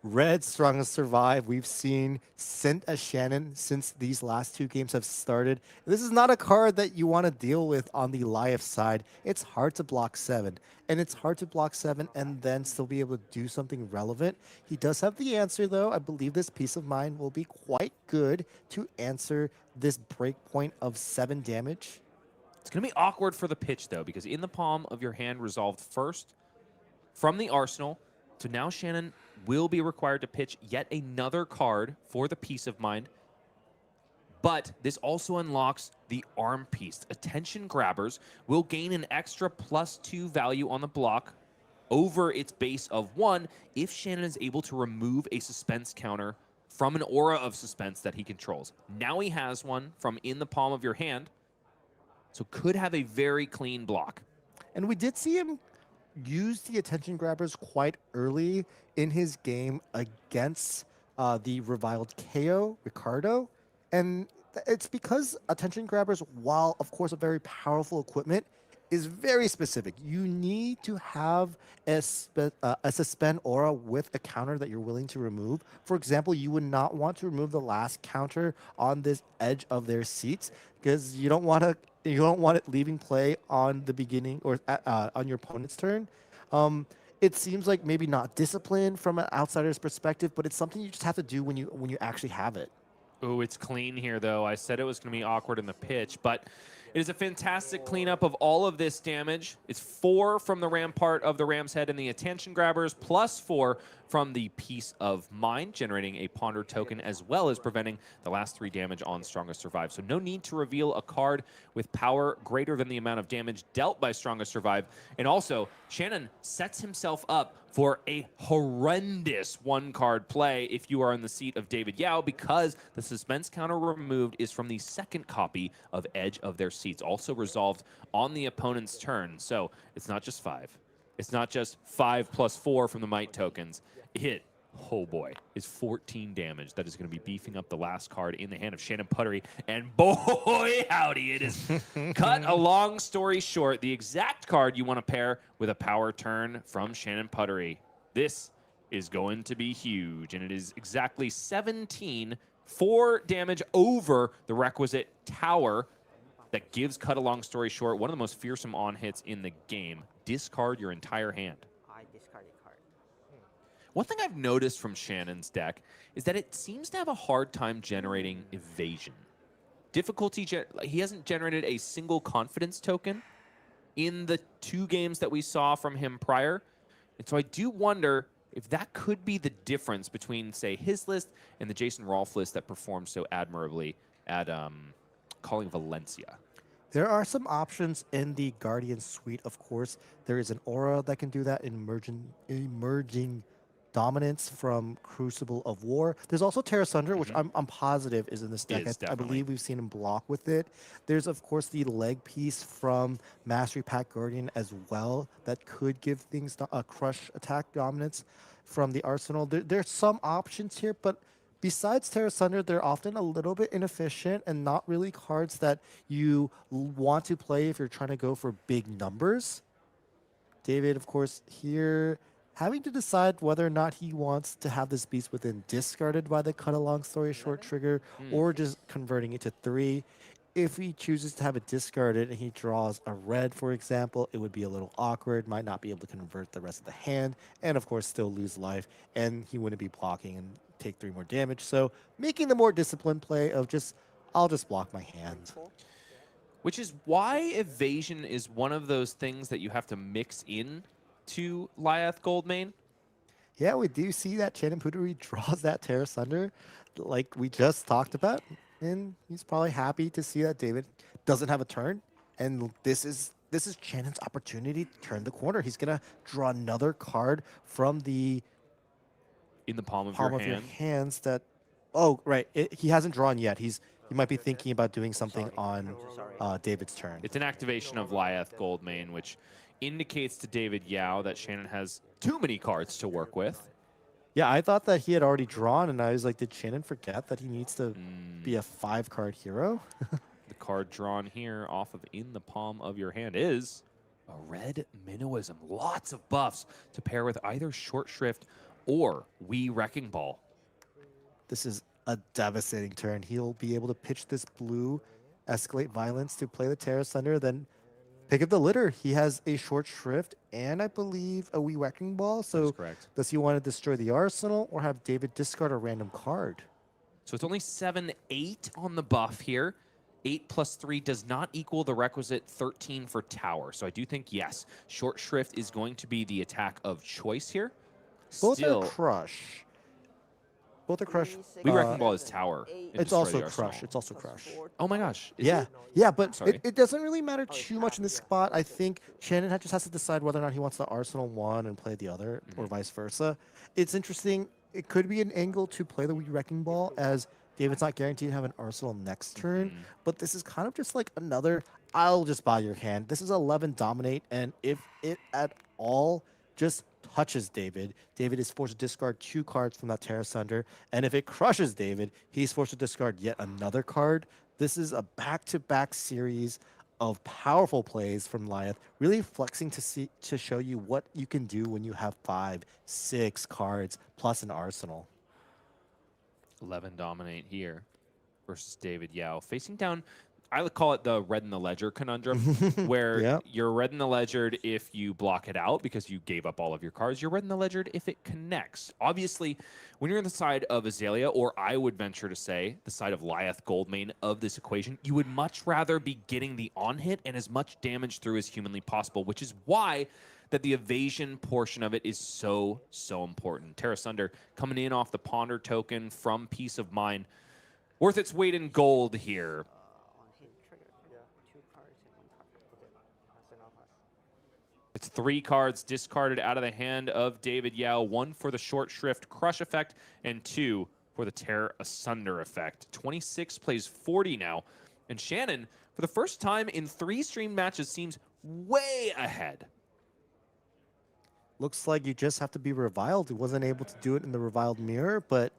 red Strongest Survive we've seen sent as Chanon since these last 2 games have started. This is not a card that you want to deal with on the Lyath side. It's hard to block 7, and it's hard to block 7 and then still be able to do something relevant. He does have the answer, though. I believe this Peace of Mind will be quite good to answer this breakpoint of 7 damage. It's going to be awkward for the pitch, though, because in the palm of your hand resolved first from the arsenal. So now Chanon will be required to pitch yet another card for the Peace of Mind. But this also unlocks the Arm Piece. Attention grabbers will gain an extra +2 value on the block over its base of 1 if Shannon is able to remove a suspense counter from an aura of suspense that he controls. Now he has one from in the palm of your hand, so could have a very clean block. And we did see him use the attention grabbers quite early in his game against the reviled Kayo, Ricardo. And it's because attention grabbers, while of course a very powerful equipment, is very specific. You need to have a suspend aura with a counter that you're willing to remove. For example, you would not want to remove the last counter on this edge of their seats because you don't want it leaving play on the beginning or on your opponent's turn. It seems like maybe not disciplined from an outsider's perspective, but it's something you just have to do when you actually have it. Ooh, it's clean here, though. I said it was going to be awkward in the pitch, but it is a fantastic cleanup of all of this damage. It's 4 from the rampart of the Ram's Head and the attention grabbers, plus 4 from the Peace of Mind, generating a Ponder token, as well as preventing the last 3 damage on Strongest Survive. So no need to reveal a card with power greater than the amount of damage dealt by Strongest Survive. And also, Chanon sets himself up for a horrendous 1-card play if you are in the seat of David Yao, because the suspense counter removed is from the second copy of Edge of their seats, also resolved on the opponent's turn. So it's not just 5. It's not just 5 plus 4 from the Might tokens. It, oh boy, is 14 damage. That is going to be beefing up the last card in the hand of Shannon Puttaree. And boy, howdy, it is cut a long story short. The exact card you want to pair with a power turn from Shannon Puttaree. This is going to be huge, and it is exactly 17, 4 damage over the requisite tower that gives cut a long story short one of the most fearsome on hits in the game. Discard your entire hand. I discarded card. One thing I've noticed from Shannon's deck is that it seems to have a hard time generating evasion. He hasn't generated a single confidence token in the 2 games that we saw from him prior. And so I do wonder if that could be the difference between, say, his list and the Jason Rolfe list that performed so admirably at Calling Valencia. There are some options in the Guardian suite, of course. There is an aura that can do that, emerging dominance from Crucible of War. There's also Terra Sunder, which I'm positive is in this deck. I believe we've seen him block with it. There's, of course, the leg piece from Mastery Pack Guardian as well that could give things a crush attack dominance from the arsenal. There's some options here, but besides Terra Sunder, they're often a little bit inefficient and not really cards that you want to play if you're trying to go for big numbers. David, of course, here having to decide whether or not he wants to have this beast within discarded by the cut a long story short trigger or just converting it to 3. If he chooses to have it discarded and he draws a red, for example, it would be a little awkward, might not be able to convert the rest of the hand, and of course still lose life, and he wouldn't be blocking and take 3 more damage. So making the more disciplined play of I'll just block my hand. Which is why evasion is one of those things that you have to mix in to Lyath Goldmane. Yeah, we do see that Chanon Puttaree draws that Terra Sunder like we just talked about. And he's probably happy to see that David doesn't have a turn. And this is Chanon's opportunity to turn the corner. He's going to draw another card from the in the palm of your hands that, oh, right. He hasn't drawn yet. He might be thinking about doing something on David's turn. It's an activation of Lyath Goldmane, which indicates to David Yao that Chanon has too many cards to work with. Yeah, I thought that he had already drawn, and I was like, did Chanon forget that he needs to be a 5-card hero? The card drawn here off of in the palm of your hand is a red Minnowism. Lots of buffs to pair with either Short Shrift or Wee Wrecking Ball. This is a devastating turn. He'll be able to pitch this blue Escalate Violence to play the Terra Sunder, then pick up the litter. He has a Short Shrift and I believe a Wee Wrecking Ball. So that's correct. Does he want to destroy the arsenal or have David discard a random card? So it's only 7-8 on the buff here. 8 plus 3 does not equal the requisite 13 for tower. So I do think, yes, Short Shrift is going to be the attack of choice here. Both Still, are crush. Both are crush. We Wrecking Ball is tower. and It's destroy also the arsenal. crush. It's also crush. Oh my gosh. Is Yeah, it? yeah, but Sorry. it doesn't really matter too much in this spot. I think Shannon just has to decide whether or not he wants the Arsenal one and play the other, or vice versa. It's interesting. It could be an angle to play the Wii Wrecking Ball, as David's not guaranteed to have an Arsenal next turn, but this is kind of just like another, I'll just buy your hand. This is 11 dominate, and if it at all just touches David, David is forced to discard 2 cards from that Terra Sunder, and if it crushes David, he's forced to discard yet another card. This is a back-to-back series of powerful plays from Lyath, really flexing to show you what you can do when you have 5, 6 cards plus an arsenal. 11 dominate here versus David Yao. Facing down, I would call it the red in the ledger conundrum, where Yep. you're red in the ledger if you block it out because you gave up all of your cards. You're red in the ledger if it connects. Obviously, when you're on the side of Azalea, or I would venture to say the side of Lyath Goldmane of this equation, you would much rather be getting the on-hit and as much damage through as humanly possible, which is why that the evasion portion of it is so, so important. Terra Sunder coming in off the Ponder token from Peace of Mind. Worth its weight in gold here. It's 3 cards discarded out of the hand of David Yao. 1 for the short shrift crush effect, and 2 for the tear asunder effect. 26 plays 40 now. And Shannon, for the first time in 3 stream matches, seems way ahead. Looks like you just have to be reviled. He wasn't able to do it in the reviled mirror, but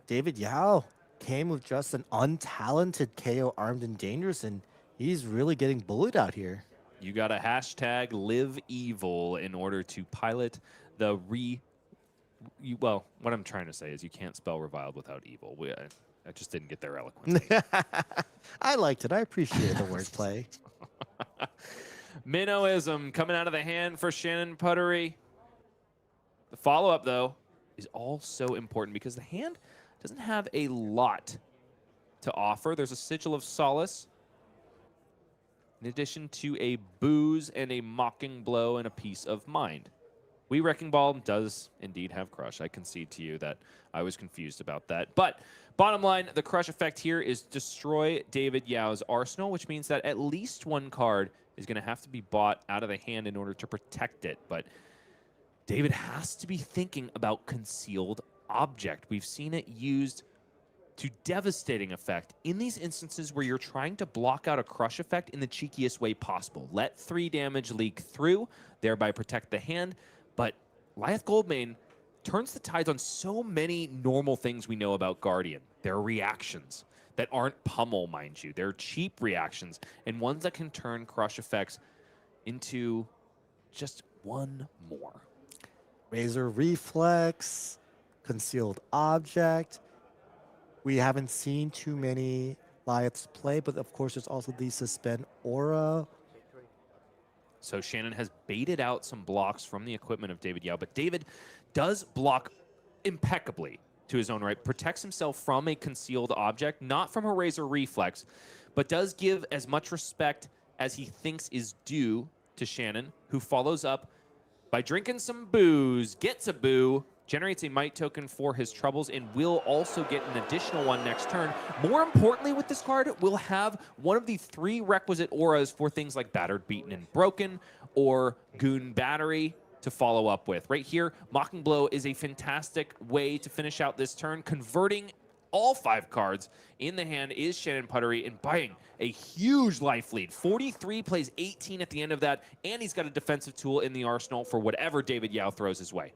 David Yao came with just an untalented Kayo armed and dangerous, and he's really getting bullied out here. You got to hashtag live evil in order to pilot the well, what I'm trying to say is you can't spell reviled without evil. I just didn't get there eloquently. I liked it. I appreciate the wordplay. Minnowism coming out of the hand for Shannon Puttaree. The follow-up, though, is also important because the hand doesn't have a lot to offer. There's a Sigil of Solace, in addition to a Booze and a Mocking Blow and a Peace of Mind. Wii Wrecking Ball does indeed have Crush. I concede to you that I was confused about that. But bottom line, the Crush effect here is destroy David Yao's arsenal, which means that at least 1 card is going to have to be bought out of the hand in order to protect it. But David has to be thinking about Concealed Object. We've seen it used to devastating effect in these instances where you're trying to block out a crush effect in the cheekiest way possible. Let 3 damage leak through, thereby protect the hand. But Lyath Goldmane turns the tides on so many normal things we know about Guardian. There are reactions that aren't pummel, mind you. They're cheap reactions, and ones that can turn crush effects into just 1 more. Razor Reflex, Concealed Object. We haven't seen too many Lyaths play, but of course there's also the Suspend Aura. So Shannon has baited out some blocks from the equipment of David Yao, but David does block impeccably to his own right, protects himself from a Concealed Object, not from a Razor Reflex, but does give as much respect as he thinks is due to Shannon, who follows up by drinking some booze, gets a boo, generates a Might token for his troubles, and will also get an additional one next turn. More importantly with this card, we'll have one of the 3 requisite auras for things like Battered, Beaten, and Broken, or Goon Battery to follow up with. Right here, Mocking Blow is a fantastic way to finish out this turn. Converting all 5 cards in the hand is Shannon Puttaree, and buying a huge life lead. 43 plays 18 at the end of that, and he's got a defensive tool in the arsenal for whatever David Yao throws his way.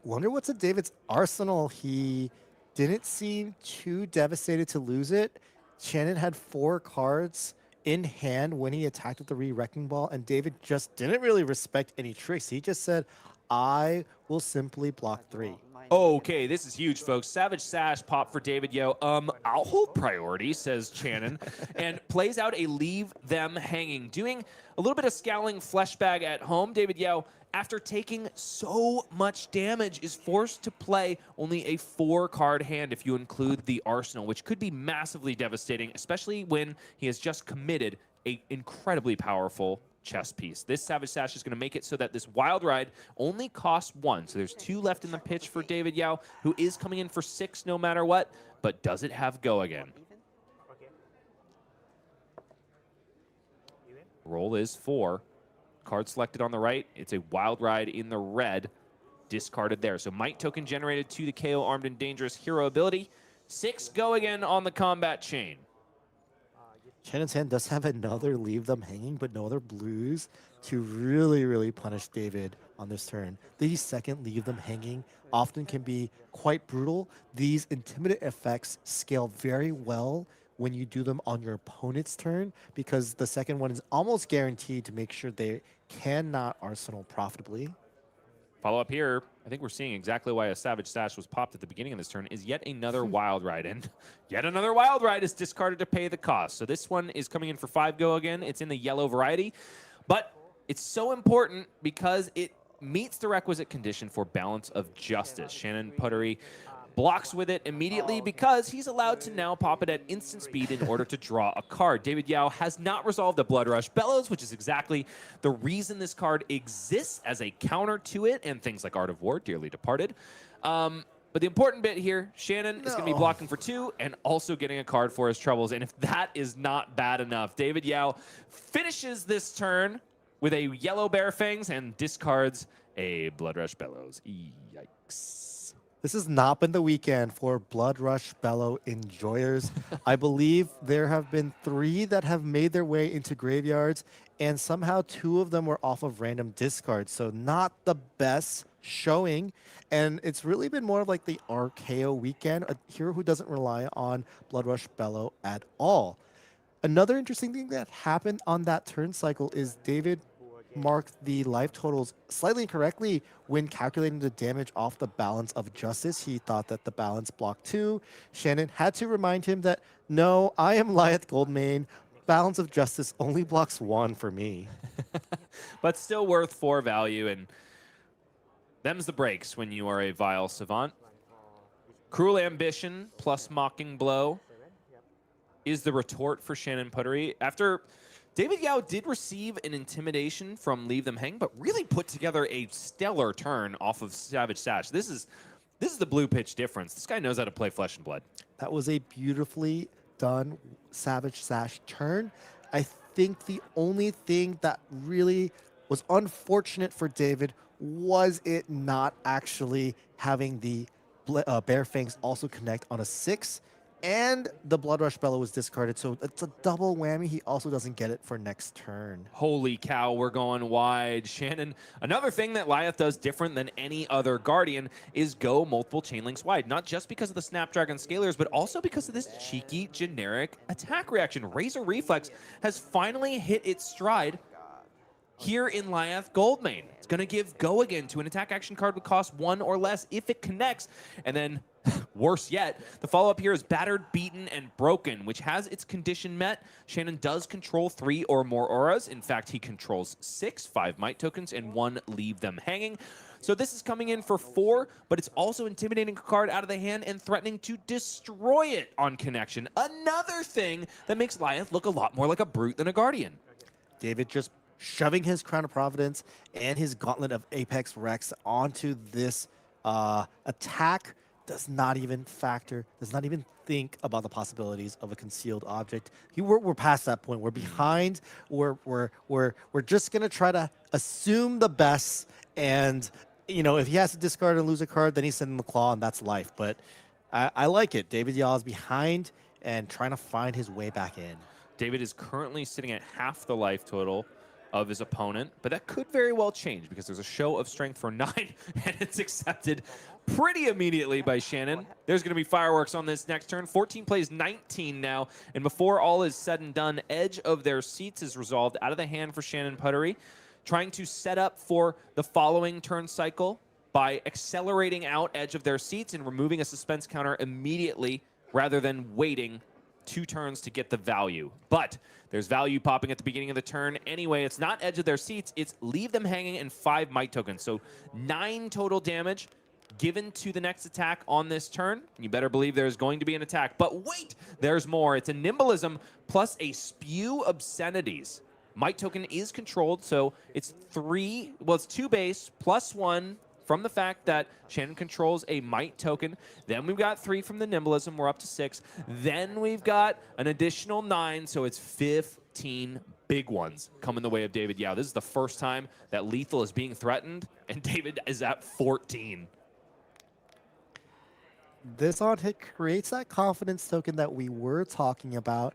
Wonder what's in David's arsenal. He didn't seem too devastated to lose it. Shannon had 4 cards in hand when he attacked with the Wrecking Ball, and David just didn't really respect any tricks. He just said, I will simply block 3. Okay, this is huge, folks. Savage Sash pop for David Yao. I'll hold priority, says Chanon, and plays out a Leave Them Hanging. Doing a little bit of scowling flesh bag at home, David Yao, after taking so much damage, is forced to play only a 4-card hand if you include the arsenal, which could be massively devastating, especially when he has just committed an incredibly powerful chess piece. This Savage Sash is going to make it so that this Wild Ride only costs 1. So there's 2 left in the pitch for David Yao, who is coming in for 6 no matter what. But does it have go again? Roll is 4. Card selected on the right. It's a Wild Ride in the red. Discarded there. So Might token generated to the Kayo Armed and Dangerous hero ability. 6 go again on the combat chain. Chanon's hand does have another Leave Them Hanging, but no other blues to really punish David on this turn. The second Leave Them Hanging often can be quite brutal. These Intimidate effects scale very well when you do them on your opponent's turn, because the second one is almost guaranteed to make sure they cannot Arsenal profitably. Follow up here. I think we're seeing exactly why a Savage Sash was popped at the beginning of this turn is yet another Wild Ride. And yet another Wild Ride is discarded to pay the cost. So this one is coming in for 5 go again. It's in the yellow variety. But it's so important because it meets the requisite condition for Balance of Justice. Chanon Puttaree blocks with it immediately because he's allowed to now pop it at instant speed in order to draw a card. David Yao has not resolved the Blood Rush Bellows, which is exactly the reason this card exists as a counter to it and things like Art of War, Dearly Departed. But the important bit here, Chanon is going to be blocking for 2 and also getting a card for his troubles. And if that is not bad enough, David Yao finishes this turn with a yellow Bear Fangs and discards a Blood Rush Bellows. Yikes. This has not been the weekend for Blood Rush Bellow enjoyers. I believe there have been 3 that have made their way into graveyards, and somehow 2 of them were off of random discards. So not the best showing. And it's really been more of like the RKO weekend, a hero who doesn't rely on Blood Rush Bellow at all. Another interesting thing that happened on that turn cycle is David marked the life totals slightly incorrectly when calculating the damage off the Balance of Justice. He thought that the balance blocked 2. Chanon had to remind him that, no, I am Lyath Goldmane. Balance of Justice only blocks 1 for me. But still worth 4 value, and them's the breaks when you are a Vile Savant. Cruel Ambition plus Mocking Blow is the retort for Chanon Puttaree. After David Yao did receive an Intimidation from Leave Them Hang, but really put together a stellar turn off of Savage Sash. This is the blue pitch difference. This guy knows how to play Flesh and Blood. That was a beautifully done Savage Sash turn. I think the only thing that really was unfortunate for David was it not actually having the Bear Fangs also connect on a 6. And the Blood Rush Bellow was discarded, so it's a double whammy. He also doesn't get it for next turn. Holy cow, we're going wide. Chanon, another thing that Lyath does different than any other Guardian is go multiple chain links wide. Not just because of the Snapdragon Scalers, but also because of this cheeky, generic attack reaction. Razor Reflex has finally hit its stride here in Lyath Goldmane. It's going to give go again to an attack action card would cost 1 or less if it connects. And then, worse yet, the follow-up here is Battered, Beaten, and Broken, which has its condition met. Chanon does control 3 or more auras. In fact, he controls 6, 5 Might tokens, and 1 Leave Them Hanging. So this is coming in for 4, but it's also intimidating a card out of the hand and threatening to destroy it on connection. Another thing that makes Lyath look a lot more like a brute than a Guardian. David just shoving his Crown of Providence and his Gauntlet of Apex Rex onto this attack does not even factor, does not even think about the possibilities of a concealed object. We're past that point. We're behind. We're just gonna try to assume the best, and you know, if he has to discard and lose a card, then he's sending the claw, and that's life. But I like it. David Yao is behind and trying to find his way back in. David is currently sitting at half the life total of his opponent, but that could very well change because there's a show of strength for 9 and it's accepted pretty immediately by Chanon. There's going to be fireworks on this next turn. 14 plays 19 now, and before all is said and done, Edge of Their Seats is resolved out of the hand for Chanon Puttaree, trying to set up for the following turn cycle by accelerating out Edge of Their Seats and removing a suspense counter immediately rather than waiting 2 turns to get the value. But there's value popping at the beginning of the turn. Anyway, it's not Edge of Their Seats. It's Leave Them Hanging and 5 Might tokens. So 9 total damage given to the next attack on this turn. You better believe there's going to be an attack. But wait, there's more. It's a Nimblism plus a Spew Obscenities. Might token is controlled, so it's 2 base plus 1 from the fact that Chanon controls a Might token. Then we've got 3 from the Nimblism. We're up to 6. Then we've got an additional 9, so it's 15 big ones coming the way of David Yao. This is the first time that lethal is being threatened, and David is at 14. This on hit creates that confidence token that we were talking about.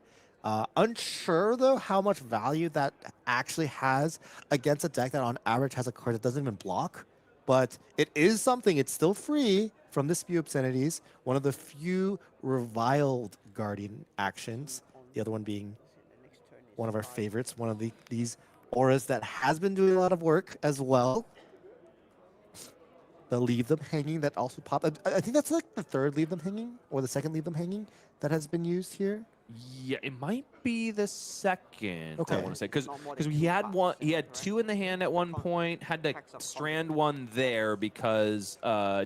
Unsure, though, how much value that actually has against a deck that on average has a card that doesn't even block. But it is something. It's still free from the Spew Obscenities. One of the few reviled Guardian actions. The other one being one of our favorites. One of these auras that has been doing a lot of work as well. The Leave Them Hanging that also popped. I think that's like the third Leave Them Hanging or the second Leave Them Hanging that has been used here. Yeah, it might be the second. Okay. I want to say because he had one. He had 2 in the hand at one point. Had to strand 1 there because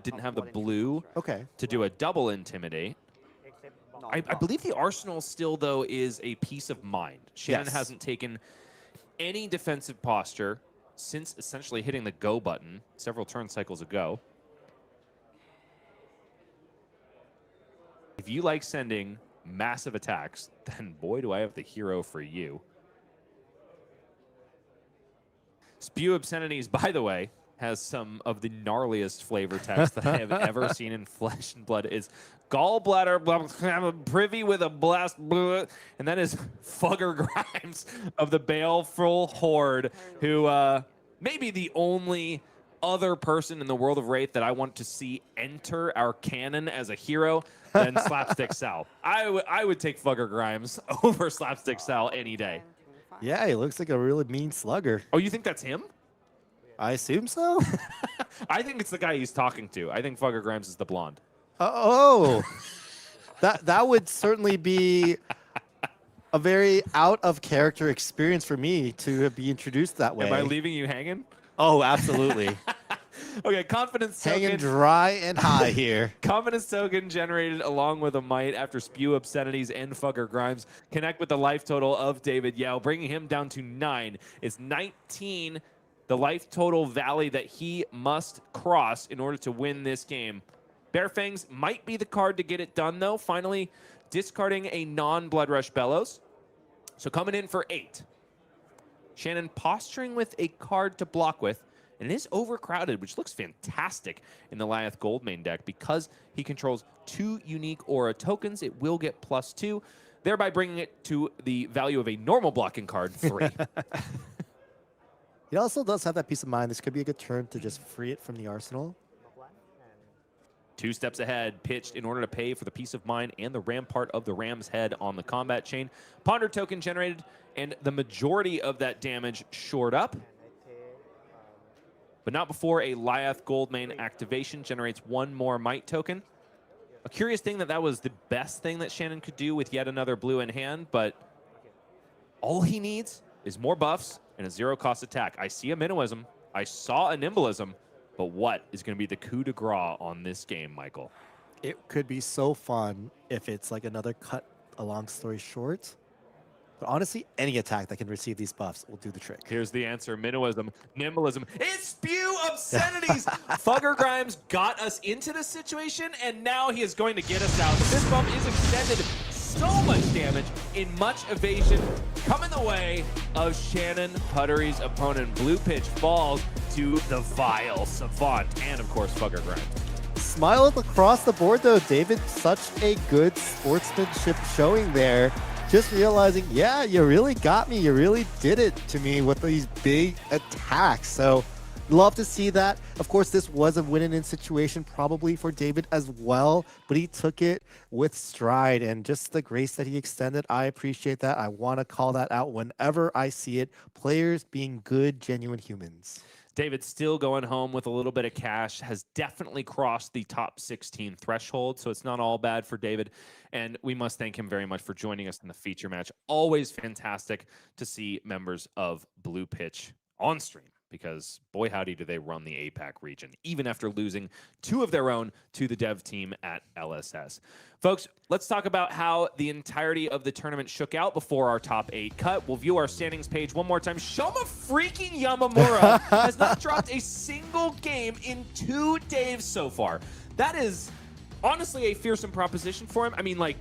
didn't have the blue. Okay. To do a double intimidate. I believe the arsenal still though is a peace of mind. Chanon Yes. hasn't taken any defensive posture since essentially hitting the go button several turn cycles ago. If you like sending massive attacks, then boy, do I have the hero for you. Spew Obscenities, by the way, has some of the gnarliest flavor text that I have ever seen in Flesh and Blood. Is gallbladder, privy with a blast, and that is Fugger Grimes of the Baleful Horde, who may be the only other person in the world of Wraith that I want to see enter our canon as a hero than Slapstick Sal. I would take Fugger Grimes over Slapstick Sal any day. Yeah, he looks like a really mean slugger. Oh, you think that's him? I assume so. I think it's the guy he's talking to. I think Fugger Grimes is the blonde. Oh, that would certainly be a very out of character experience for me to be introduced that way. Am I leaving you hanging? Oh, absolutely. Okay, confidence token. Hanging dry and high here. Confidence token generated along with a Might after Spew Obscenities and Fugger Grimes connect with the life total of David Yao, bringing him down to 9. It's 19, the life total valley that he must cross in order to win this game. Bear Fangs might be the card to get it done, though. Finally discarding a non-Blood Rush Bellows. So coming in for 8. Chanon posturing with a card to block with. And it is overcrowded, which looks fantastic in the Lyath Gold main deck. Because he controls 2 unique aura tokens, it will get +2, thereby bringing it to the value of a normal blocking card, 3. He also does have that peace of mind. This could be a good turn to just free it from the arsenal. 2 steps ahead, pitched in order to pay for the peace of mind and the rampart of the Ram's Head on the combat chain. Ponder token generated, and the majority of that damage shored up. But not before a Lyath Goldmane activation generates 1 more Might token. A curious thing that was the best thing that Chanon could do with yet another blue in hand, but all he needs is more buffs and a 0-cost attack. I see a Minnowism. I saw a Nimblism. But what is going to be the coup de grace on this game, Michael? It could be so fun if it's like another cut a long story short. But honestly, any attack that can receive these buffs will do the trick. Here's the answer. Minnowism, Nimblism. It's Spew Obscenities! Fugger Grimes got us into this situation, and now he is going to get us out. This bump is extended. So much damage in much evasion coming the way of Chanon Puttaree's opponent. Blue pitch falls to the Vile Savant and, of course, Fugger Grimes. Smile across the board, though, David. Such a good sportsmanship showing there. Just realizing, yeah, you really got me. You really did it to me with these big attacks. So love to see that. Of course, this was a win-in situation probably for David as well, but he took it with stride and just the grace that he extended. I appreciate that. I want to call that out whenever I see it. Players being good, genuine humans. David still going home with a little bit of cash, has definitely crossed the top 16 threshold, so it's not all bad for David. And we must thank him very much for joining us in the feature match. Always fantastic to see members of Blue Pitch on stream. because boy howdy do they run the APAC region, even after losing 2 of their own to the dev team at LSS. Folks, let's talk about how the entirety of the tournament shook out before our top 8 cut. We'll view our standings page one more time. Shoma freaking Yamamura has not dropped a single game in 2 days so far. That is honestly a fearsome proposition for him. I mean, like,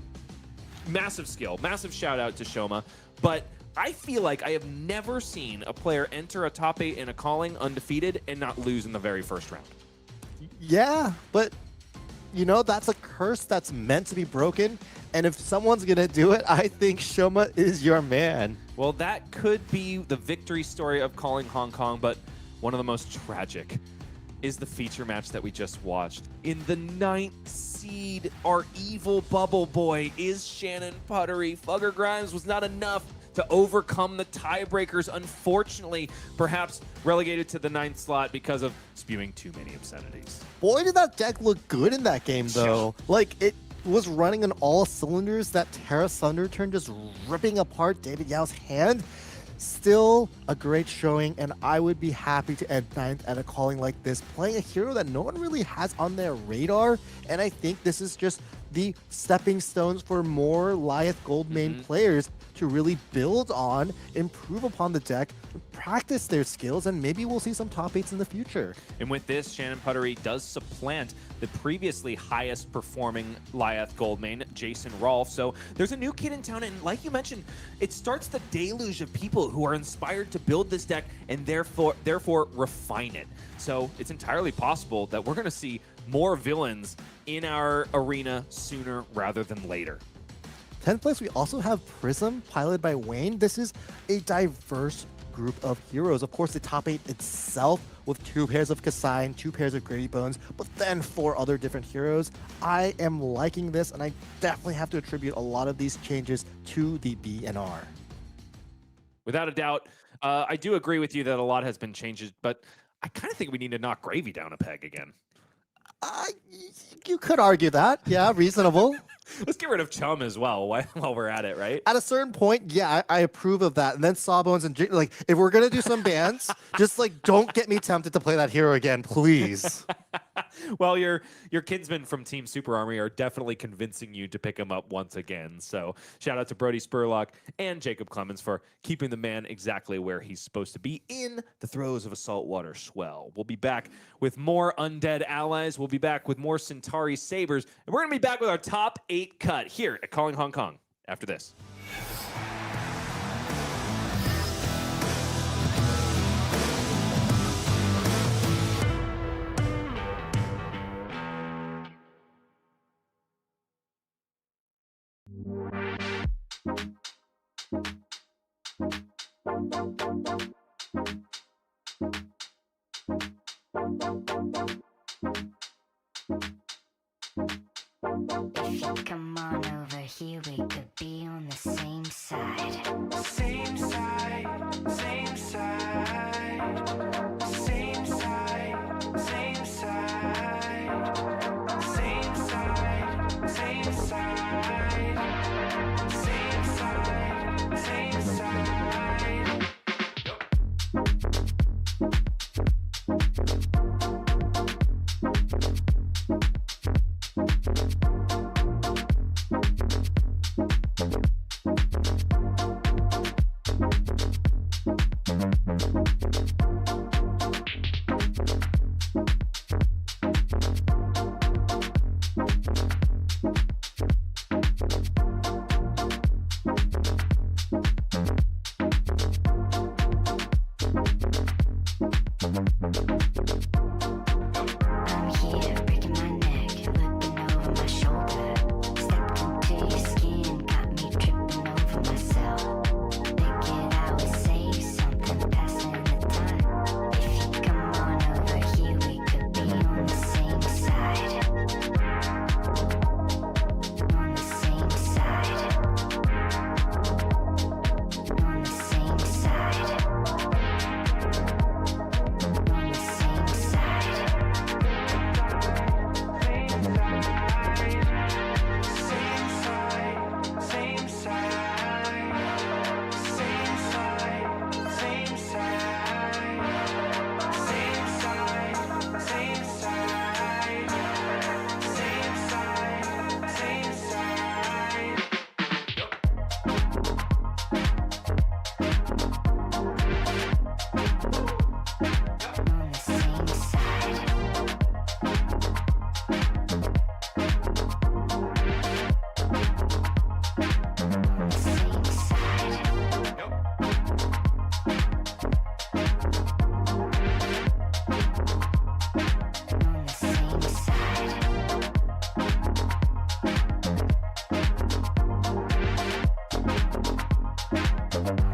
massive skill, massive shout out to Shoma, but I feel like I have never seen a player enter a top 8 in a calling undefeated and not lose in the very first round. Yeah, but you know, that's a curse that's meant to be broken. And if someone's going to do it, I think Shoma is your man. Well, that could be the victory story of calling Hong Kong, but one of the most tragic is the feature match that we just watched. In the 9th seed, our evil bubble boy is Shannon Puttaree. Fugger Grimes was not enough to overcome the tiebreakers, unfortunately, perhaps relegated to the 9th slot because of spewing too many obscenities. Boy, did that deck look good in that game, though. Like, it was running on all cylinders. That Terra Thunder turn just ripping apart David Yao's hand. Still a great showing, and I would be happy to end 9th at a calling like this, playing a hero that no one really has on their radar. And I think this is just the stepping stones for more Lyath Gold main players to really build on, improve upon the deck, practice their skills, and maybe we'll see some top 8s in the future. And with this, Shannon Puttaree does supplant the previously highest performing Lyath Gold main, Jason Rolfe. So there's a new kid in town, and like you mentioned, it starts the deluge of people who are inspired to build this deck and therefore refine it. So it's entirely possible that we're going to see more villains in our arena sooner rather than later. 10th place, we also have Prism, piloted by Wayne. This is a diverse group of heroes. Of course, the top 8 itself with 2 pairs of Kassai and 2 pairs of Gravy Bones, but then 4 other different heroes. I am liking this, and I definitely have to attribute a lot of these changes to the BNR. Without a doubt, I do agree with you that a lot has been changed, but I kind of think we need to knock Gravy down a peg again. You could argue that. Yeah, reasonable. Let's get rid of Chum as well while we're at it, right? At a certain point, yeah, I approve of that. And then Sawbones and like, if we're gonna do some bans, just like don't get me tempted to play that hero again, please. Well, your kinsmen from Team Super Army are definitely convincing you to pick him up once again. So shout out to Brody Spurlock and Jacob Clements for keeping the man exactly where he's supposed to be, in the throes of a saltwater swell. We'll be back with more undead allies. We'll be back with more Centauri Sabers. And we're going to be back with our top 8 cut here at Calling Hong Kong after this. If you come on over here, we could be on the same side. Same side, same side. Same side, same side. Same side, same side. Same side, same side.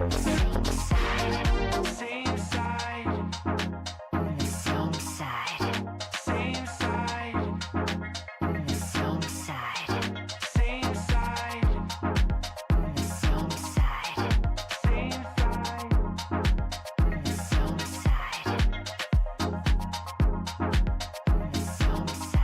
On the same side. Same side. On the same side. Same side. On the same side. Same side. On the same side. Same side. On the same side. On the same side. On the same side.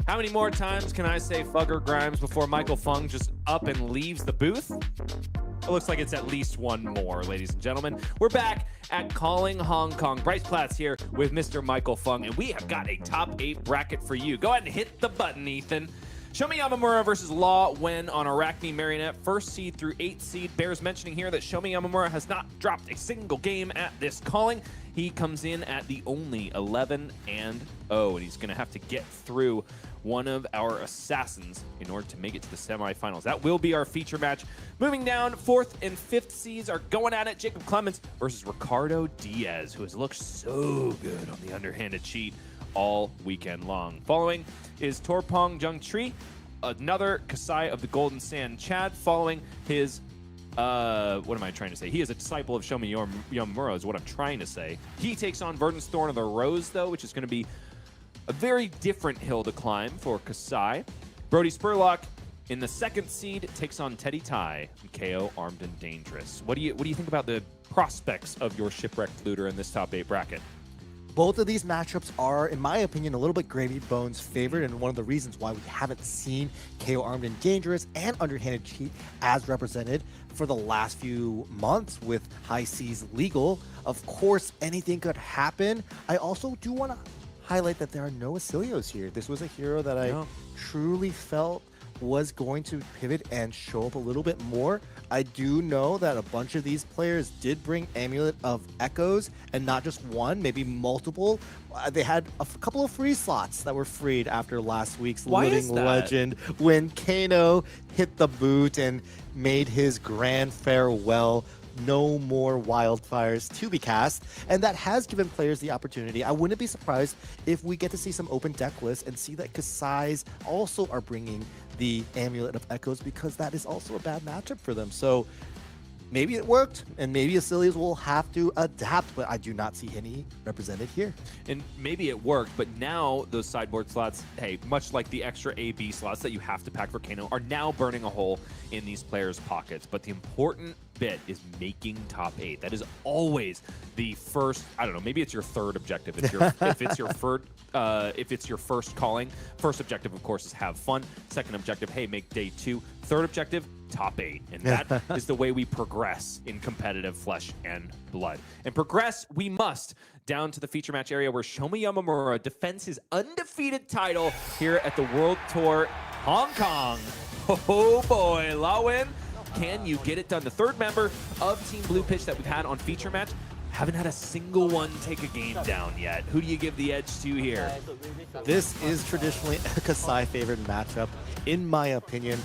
How many more times can I say Fugger Grimes before Michael Feng just up and leaves the booth? It looks like it's at least one more, ladies and gentlemen. We're back at Calling Hong Kong. Bryce Platz here with Mr. Michael Feng, and we have got a top 8 bracket for you. Go ahead and hit the button, Ethan. Shoma Yamamura versus Law Wen on Arachne Marionette, 1st seed through 8th seed. Bears mentioning here that Shoma Yamamura has not dropped a single game at this calling. He comes in at the only 11-0, and he's going to have to get through one of our assassins in order to make it to the semifinals. That will be our feature match. Moving down, 4th and 5th seeds are going at it. Jacob Clements versus Ricardo Diaz, who has looked so good on the underhanded cheat all weekend long. Following is Torpong Jung Tri, another Kassai of the Golden Sand Chad, following his what am I trying to say? He is a disciple of Shoma Yamamura is what I'm trying to say. He takes on Verdance Thorn of the Rose, though, which is going to be a very different hill to climb for Kassai. Brody Spurlock in the 2nd seed takes on Teddy Tai. Kayo armed and dangerous. What do you think about the prospects of your shipwrecked looter in this top 8 bracket? Both of these matchups are, in my opinion, a little bit Gravy Bones favored, and one of the reasons why we haven't seen Kayo Armed and Dangerous and Underhanded Cheat as represented for the last few months with High Seas legal. Of course, anything could happen. I also do want to highlight that there are no Asilios here. This was a hero that I truly felt was going to pivot and show up a little bit more. I do know that a bunch of these players did bring Amulet of Echoes, and not just one, maybe multiple. They had a couple of free slots that were freed after last week's Why is Living that? Legend when Kano hit the boot and made his grand farewell. No more wildfires to be cast, and that has given players the opportunity. I wouldn't be surprised if we get to see some open deck lists and see that Kassai's also are bringing the Amulet of Echoes, because that is also a bad matchup for them. So maybe it worked, and maybe Asilios will have to adapt, but I do not see any represented here. And maybe it worked, but now those sideboard slots, hey, much like the extra A-B slots that you have to pack for Kano, are now burning a hole in these players' pockets. But the important bit is making top 8. That is always the first, I don't know, maybe it's your third objective. If it's your first calling. First objective, of course, is have fun. Second objective, hey, make day 2. Third objective, top 8. And that is the way we progress in competitive Flesh and Blood. And progress we must down to the feature match area where Shoma Yamamura defends his undefeated title here at the World Tour Hong Kong. Oh boy, Lawin, can you get it done? The third member of Team Blue Pitch that we've had on feature match. Haven't had a single one take a game down yet. Who do you give the edge to here? This is traditionally a Kassai favored matchup, in my opinion.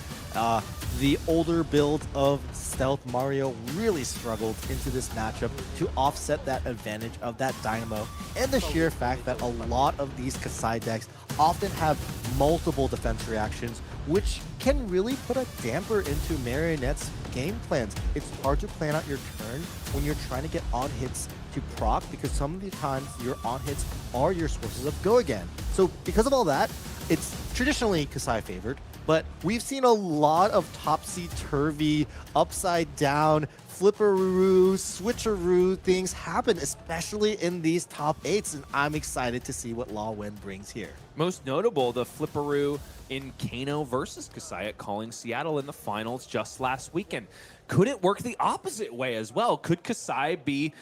The older build of Stealth Mario really struggled into this matchup to offset that advantage of that Dynamo, and the sheer fact that a lot of these Kassai decks often have multiple defense reactions, which can really put a damper into Marionette's game plans. It's hard to plan out your turn when you're trying to get on hits to proc, because some of the times your on hits are your sources of go again. So because of all that, it's traditionally Kassai favored, but we've seen a lot of topsy-turvy, upside-down, flipperoo, switcheroo things happen, especially in these top 8s, and I'm excited to see what Law Wen brings here. Most notable, the flipperoo in Kano versus Kassai at Calling Seattle in the finals just last weekend. Could it work the opposite way as well? Could Kassai be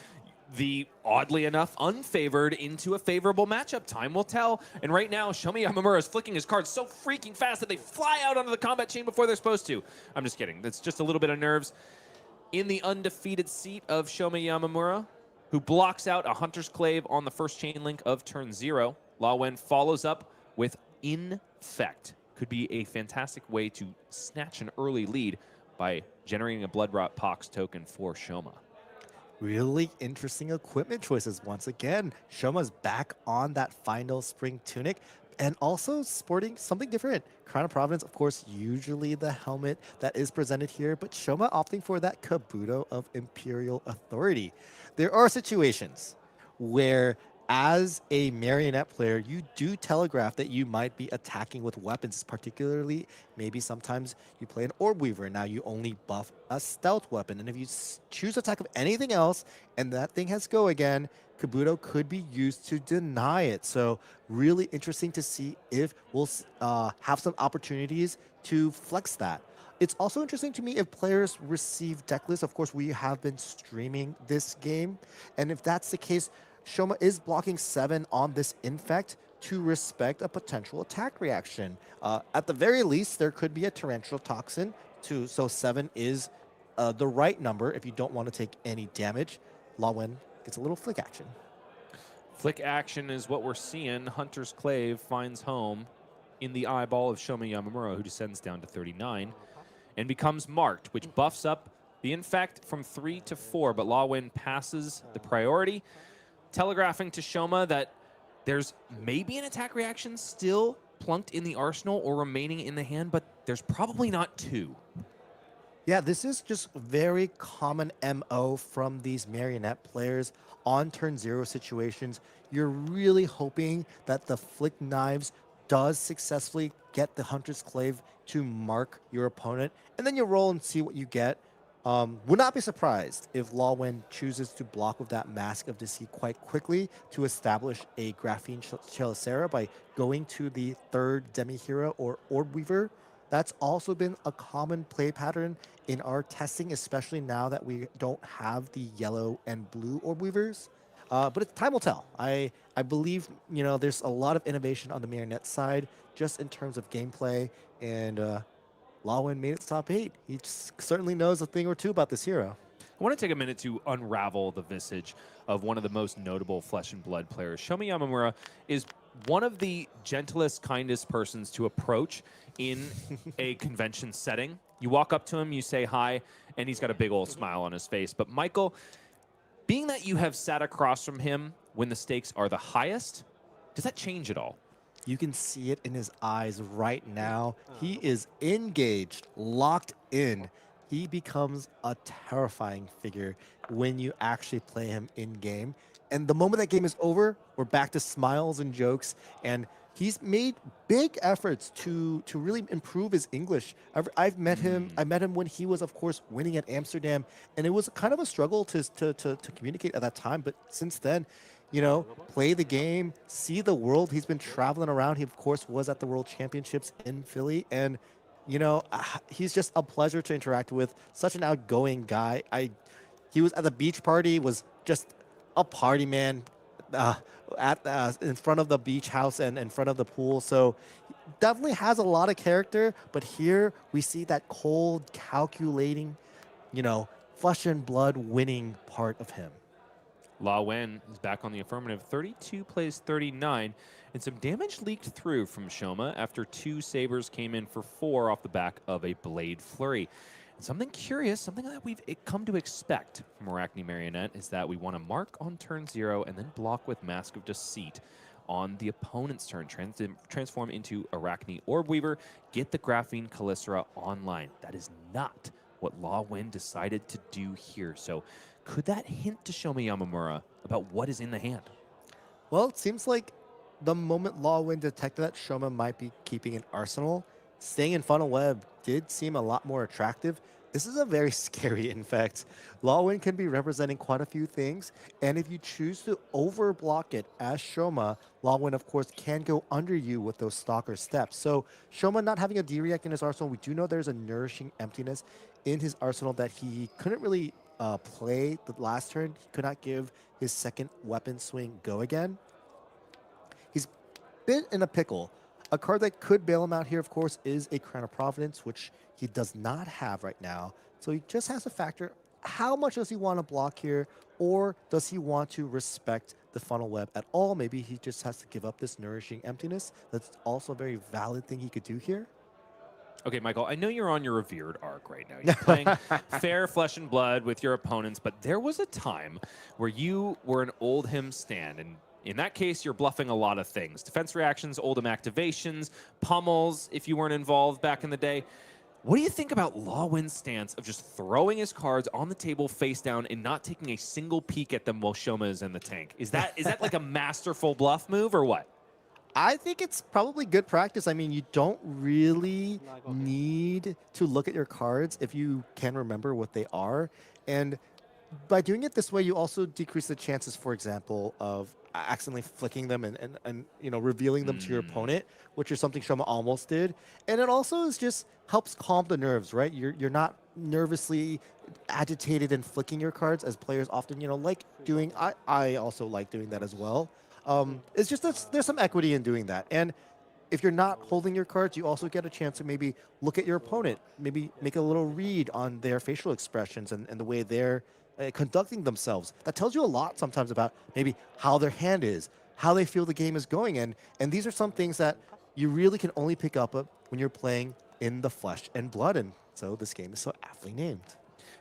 the, oddly enough, unfavored into a favorable matchup? Time will tell. And right now, Shoma Yamamura is flicking his cards so freaking fast that they fly out onto the combat chain before they're supposed to. I'm just kidding. That's just a little bit of nerves. In the undefeated seat of Shoma Yamamura, who blocks out a Hunter's Clave on the first chain link of turn 0. Law Wen follows up with Infect. Could be a fantastic way to snatch an early lead by generating a Bloodrot Pox token for Shoma. Really interesting equipment choices once again. Shoma's back on that final spring tunic and also sporting something different. Crown of Providence, of course, usually the helmet that is presented here, but Shoma opting for that Kabuto of Imperial Authority. There are situations where, as a Marionette player, you do telegraph that you might be attacking with weapons, particularly maybe sometimes you play an Orb Weaver, and now you only buff a stealth weapon. And if you choose to attack with anything else and that thing has go again, Kabuto could be used to deny it. So really interesting to see if we'll have some opportunities to flex that. It's also interesting to me if players receive deck lists. Of course, we have been streaming this game, and if that's the case, Shoma is blocking 7 on this Infect to respect a potential attack reaction. At the very least, there could be a Torrential Toxin, too, so 7 is the right number if you don't want to take any damage. Lawin gets a little flick action. Flick action is what we're seeing. Hunter's Clave finds home in the eyeball of Shoma Yamamura, who descends down to 39 and becomes marked, which buffs up the Infect from 3 to 4, but Lawin passes the priority, telegraphing to Shoma that there's maybe an attack reaction still plunked in the arsenal or remaining in the hand, but there's probably not 2. Yeah, this is just very common MO from these Marionette players on turn 0 situations. You're really hoping that the Flick Knives does successfully get the Hunter's Clave to mark your opponent, and then you roll and see what you get. Would not be surprised if Lawin chooses to block with that Mask of Deceit quite quickly to establish a Graphene Chelicera by going to the third Demi-Hero or Orb Weaver. That's also been a common play pattern in our testing, especially now that we don't have the yellow and blue Orb Weavers. But time will tell. I believe, there's a lot of innovation on the Marionette side, just in terms of gameplay, and Lawin made it to top 8. He certainly knows a thing or two about this hero. I want to take a minute to unravel the visage of one of the most notable Flesh and Blood players. Shoma Yamamura is one of the gentlest, kindest persons to approach in a convention setting. You walk up to him, you say hi, and he's got a big old smile on his face. But Michael, being that you have sat across from him when the stakes are the highest, does that change at all? You can see it in his eyes right now. He is engaged, locked in. He becomes a terrifying figure when you actually play him in game. And the moment that game is over, we're back to smiles and jokes. And he's made big efforts to really improve his English. I've met him. I met him when he was, of course, winning at Amsterdam, and it was kind of a struggle to communicate at that time. But since then, play the game, see the world. He's been traveling around. He, of course, was at the World Championships in Philly. And, he's just a pleasure to interact with. Such an outgoing guy. He was at the beach party, was just a party man in front of the beach house and in front of the pool. So definitely has a lot of character. But here we see that cold, calculating, flesh and blood winning part of him. Lawin is back on the affirmative. 32 plays 39, and some damage leaked through from Shoma after 2 sabers came in for 4 off the back of a blade flurry. And something curious, something that we've come to expect from Arachne Marionette is that we want to mark on turn 0 and then block with Mask of Deceit on the opponent's turn. Transform into Arachne Orb Weaver, get the Graphene Chelicera online. That is not what Lawin decided to do here. So could that hint to Shoma Yamamura about what is in the hand? Well, it seems like the moment Lawin detected that Shoma might be keeping an arsenal, staying in Funnel Web did seem a lot more attractive. This is a very scary infect. Lawin can be representing quite a few things, and if you choose to overblock it as Shoma, Lawin, of course, can go under you with those Stalker steps. So Shoma not having a D-React in his arsenal, we do know there's a Nourishing Emptiness in his arsenal that he couldn't really play the last turn. He could not give his second weapon swing go again. He's been in a pickle. A card that could bail him out here, of course, is a Crown of Providence, which he does not have right now. So he just has to factor how much does he want to block here, or does he want to respect the Funnel Web at all? Maybe he just has to give up this Nourishing Emptiness. That's also a very valid thing he could do here. Okay, Michael, I know you're on your revered arc right now. You're playing fair Flesh and Blood with your opponents, but there was a time where you were an Oldhim stand, and in that case, you're bluffing a lot of things. Defense reactions, Oldhim activations, pummels, if you weren't involved back in the day. What do you think about Lawin's stance of just throwing his cards on the table face down and not taking a single peek at them while Shoma is in the tank? Is that like a masterful bluff move or what? I think it's probably good practice. I mean, you don't really need to look at your cards if you can remember what they are. And by doing it this way, you also decrease the chances, for example, of accidentally flicking them and revealing them to your opponent, which is something Shoma almost did. And it also just helps calm the nerves, right? You're not nervously agitated and flicking your cards as players often, like doing. I also like doing that as well. It's just that there's some equity in doing that. And if you're not holding your cards, you also get a chance to maybe look at your opponent, maybe make a little read on their facial expressions and the way they're conducting themselves. That tells you a lot sometimes about maybe how their hand is, how they feel the game is going. And these are some things that you really can only pick up when you're playing in the Flesh and Blood. And so this game is so aptly named.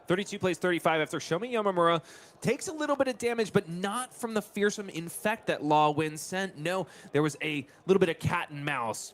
32 plays 35 after Shoma Yamamura takes a little bit of damage, but not from the fearsome infect that Lawin sent. No, there was a little bit of cat and mouse.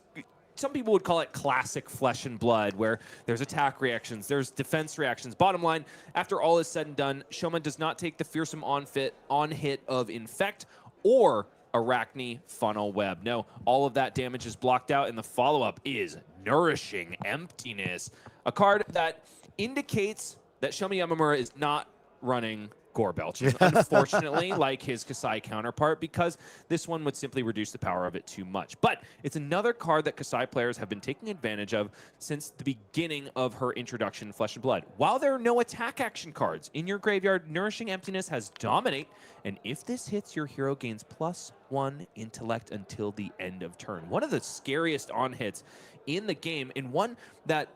Some people would call it classic Flesh and Blood, where there's attack reactions, there's defense reactions. Bottom line, after all is said and done, Shoma does not take the fearsome on hit of Infect or Arachne Funnel Web. No, all of that damage is blocked out, and the follow-up is Nourishing Emptiness, a card that indicates that Shoma Yamamura is not running Gore Belching, unfortunately, like his Kassai counterpart, because this one would simply reduce the power of it too much. But it's another card that Kassai players have been taking advantage of since the beginning of her introduction in Flesh and Blood. While there are no attack action cards in your graveyard, Nourishing Emptiness has Dominate, and if this hits, your hero gains +1 intellect until the end of turn. One of the scariest on-hits in the game, and one that,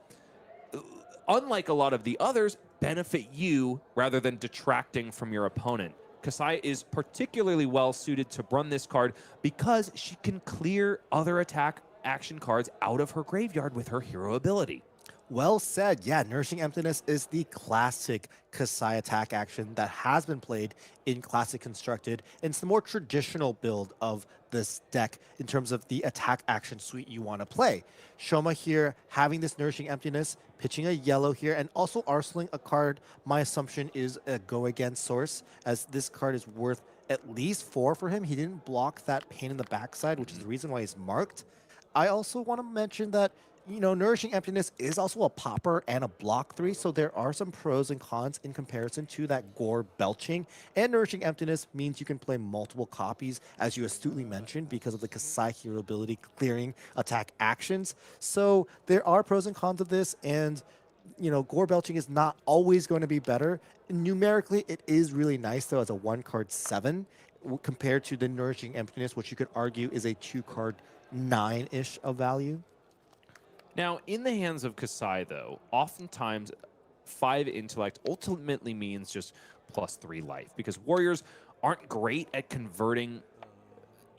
unlike a lot of the others, benefit you rather than detracting from your opponent. Kassai is particularly well suited to run this card because she can clear other attack action cards out of her graveyard with her hero ability. Well said. Yeah, Nourishing Emptiness is the classic Kassai attack action that has been played in Classic Constructed. And it's the more traditional build of this deck in terms of the attack action suite you want to play. Shoma here having this Nourishing Emptiness, pitching a yellow here, and also arsenaling a card. My assumption is a go again source, as this card is worth at least 4 for him. He didn't block that pain in the backside, which is the reason why he's marked. I also want to mention that, you know, Nourishing Emptiness is also a popper and a block 3, so there are some pros and cons in comparison to that Gore Belching. And Nourishing Emptiness means you can play multiple copies, as you astutely mentioned, because of the Kassai hero ability clearing attack actions. So there are pros and cons of this, and, you know, Gore Belching is not always going to be better. Numerically, it is really nice, though, as a 1-card 7, compared to the Nourishing Emptiness, which you could argue is a 2-card 9-ish of value. Now, in the hands of Kassai, though, oftentimes 5 intellect ultimately means just +3 life, because warriors aren't great at converting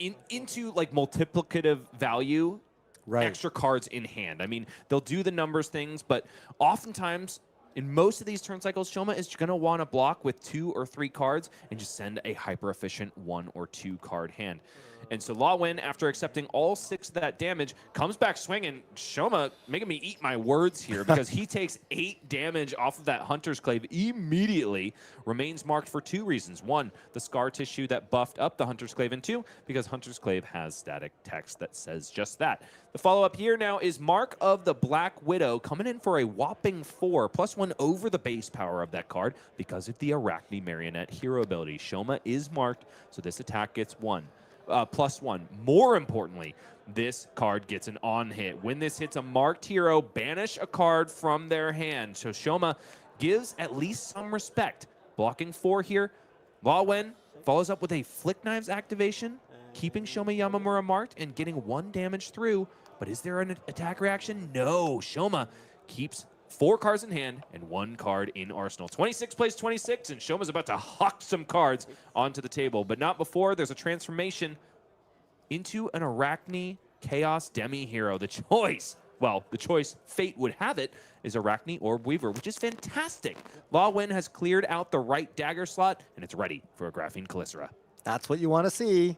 into like multiplicative value extra cards in hand. I mean, they'll do the numbers things, but oftentimes in most of these turn cycles, Shoma is going to want to block with 2 or 3 cards and just send a hyper-efficient 1 or 2 card hand. And so Lawin, after accepting all 6 of that damage, comes back swinging. Shoma making me eat my words here, because he takes 8 damage off of that Hunter's Clave immediately, remains marked for 2 reasons. 1, the scar tissue that buffed up the Hunter's Clave, and 2, because Hunter's Clave has static text that says just that. The follow-up here now is Mark of the Black Widow, coming in for a whopping 4, +1 over the base power of that card because of the Arachne Marionette hero ability. Shoma is marked, so this attack gets +1. More importantly, this card gets an on hit. When this hits a marked hero, banish a card from their hand. So Shoma gives at least some respect. Blocking 4 here. Lawin follows up with a Flick Knives activation, keeping Shoma Yamamura marked and getting 1 damage through. But is there an attack reaction? No. Shoma keeps 4 cards in hand and 1 card in arsenal. 26 plays 26, and Shoma's about to huck some cards onto the table, but not before there's a transformation into an Arachne Chaos Demi hero. The choice, fate would have it, is Arachne Orb Weaver, which is fantastic. Lawin has cleared out the right dagger slot, and it's ready for a Graphene Calycera. That's what you want to see.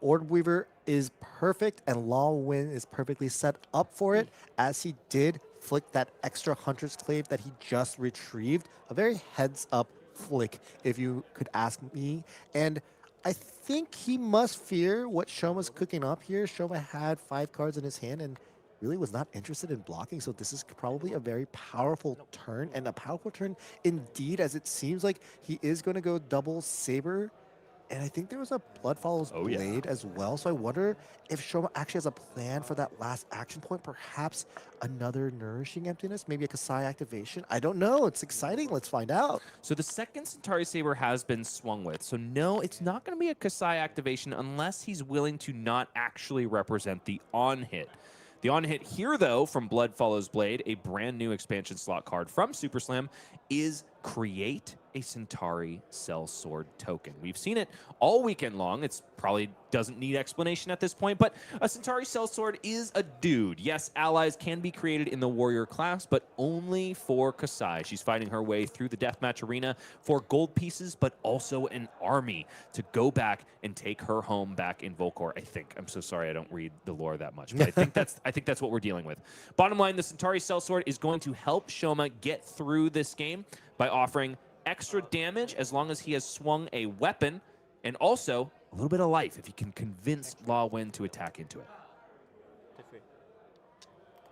Orb Weaver is perfect, and Lawin is perfectly set up for it, as he did flick that extra Hunter's Clave that he just retrieved. A very heads-up flick, if you could ask me. And I think he must fear what Shoma's cooking up here. Shoma had 5 cards in his hand and really was not interested in blocking, so this is probably a very powerful turn, and a powerful turn indeed, as it seems like he is going to go double Saber. And I think there was a Blood Follows Blade as well. So I wonder if Shoma actually has a plan for that last action point. Perhaps another Nourishing Emptiness, maybe a Kassai activation. I don't know. It's exciting. Let's find out. So the second Centauri Saber has been swung with. So no, it's not going to be a Kassai activation unless he's willing to not actually represent the on-hit. The on-hit here, though, from Blood Follows Blade, a brand new expansion slot card from Super Slam, is create a Centauri Sellsword token. We've seen it all weekend long. It's probably doesn't need explanation at this point, but a Centauri Sellsword is a dude. Yes, allies can be created in the warrior class, but only for Kassai. She's fighting her way through the deathmatch arena for gold pieces, but also an army to go back and take her home back in Volcor, I think. I'm so sorry I don't read the lore that much, but I think that's what we're dealing with. Bottom line, the Centauri Sellsword is going to help Shoma get through this game by offering extra damage as long as he has swung a weapon, and also a little bit of life if he can convince Lawin to attack into it.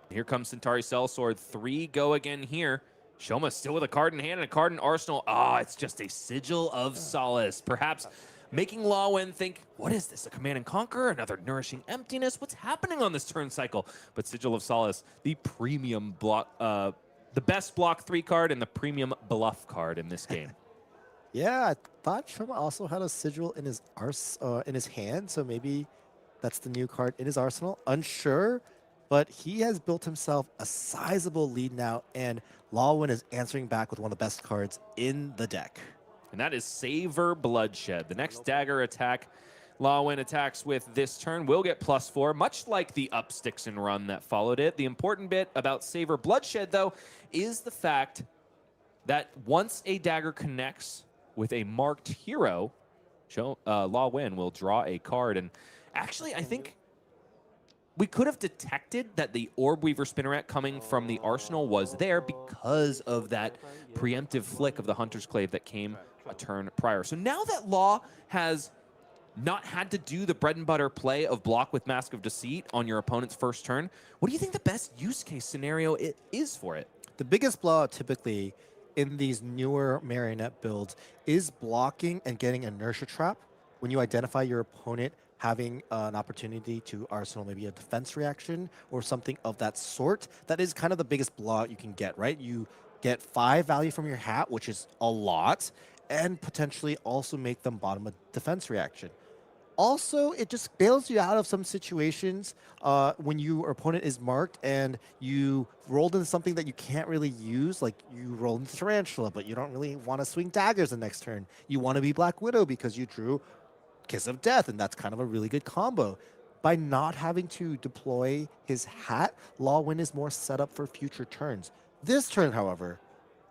Here comes Centauri Sellsword. 3 go again here. Shoma still with a card in hand and a card in arsenal. Ah, it's just a Sigil of Solace. Perhaps making Law Wen think, what is this, a Command and Conquer? Another Nourishing Emptiness? What's happening on this turn cycle? But Sigil of Solace, the premium block, the best block 3 card and the premium bluff card in this game. Yeah, I thought Shoma also had a Sigil in his hand, so maybe that's the new card in his arsenal. Unsure, but he has built himself a sizable lead now, and Lawin is answering back with one of the best cards in the deck. And that is Savor Bloodshed. The next dagger attack Lawin attacks with this turn will get +4, much like the up sticks and run that followed it. The important bit about Savor Bloodshed, though, is the fact that once a dagger connects with a marked hero, Lawin will draw a card. And actually, I think we could have detected that the Orb Weaver Spinneret coming from the arsenal was there because of that preemptive flick of the Hunter's Clave that came a turn prior. So now that Law has not had to do the bread and butter play of block with Mask of Deceit on your opponent's first turn, what do you think the best use case scenario it is for it? The biggest blowout typically in these newer Marionette builds is blocking and getting Inertia Trap when you identify your opponent having an opportunity to arsenal maybe a defense reaction or something of that sort. That is kind of the biggest blowout you can get, right? You get 5 value from your hat, which is a lot, and potentially also make them bottom a defense reaction. Also, it just bails you out of some situations when your opponent is marked and you rolled into something that you can't really use, like you rolled into Tarantula, but you don't really want to swing daggers the next turn. You want to be Black Widow because you drew Kiss of Death, and that's kind of a really good combo. By not having to deploy his hat, Lawin is more set up for future turns. This turn, however,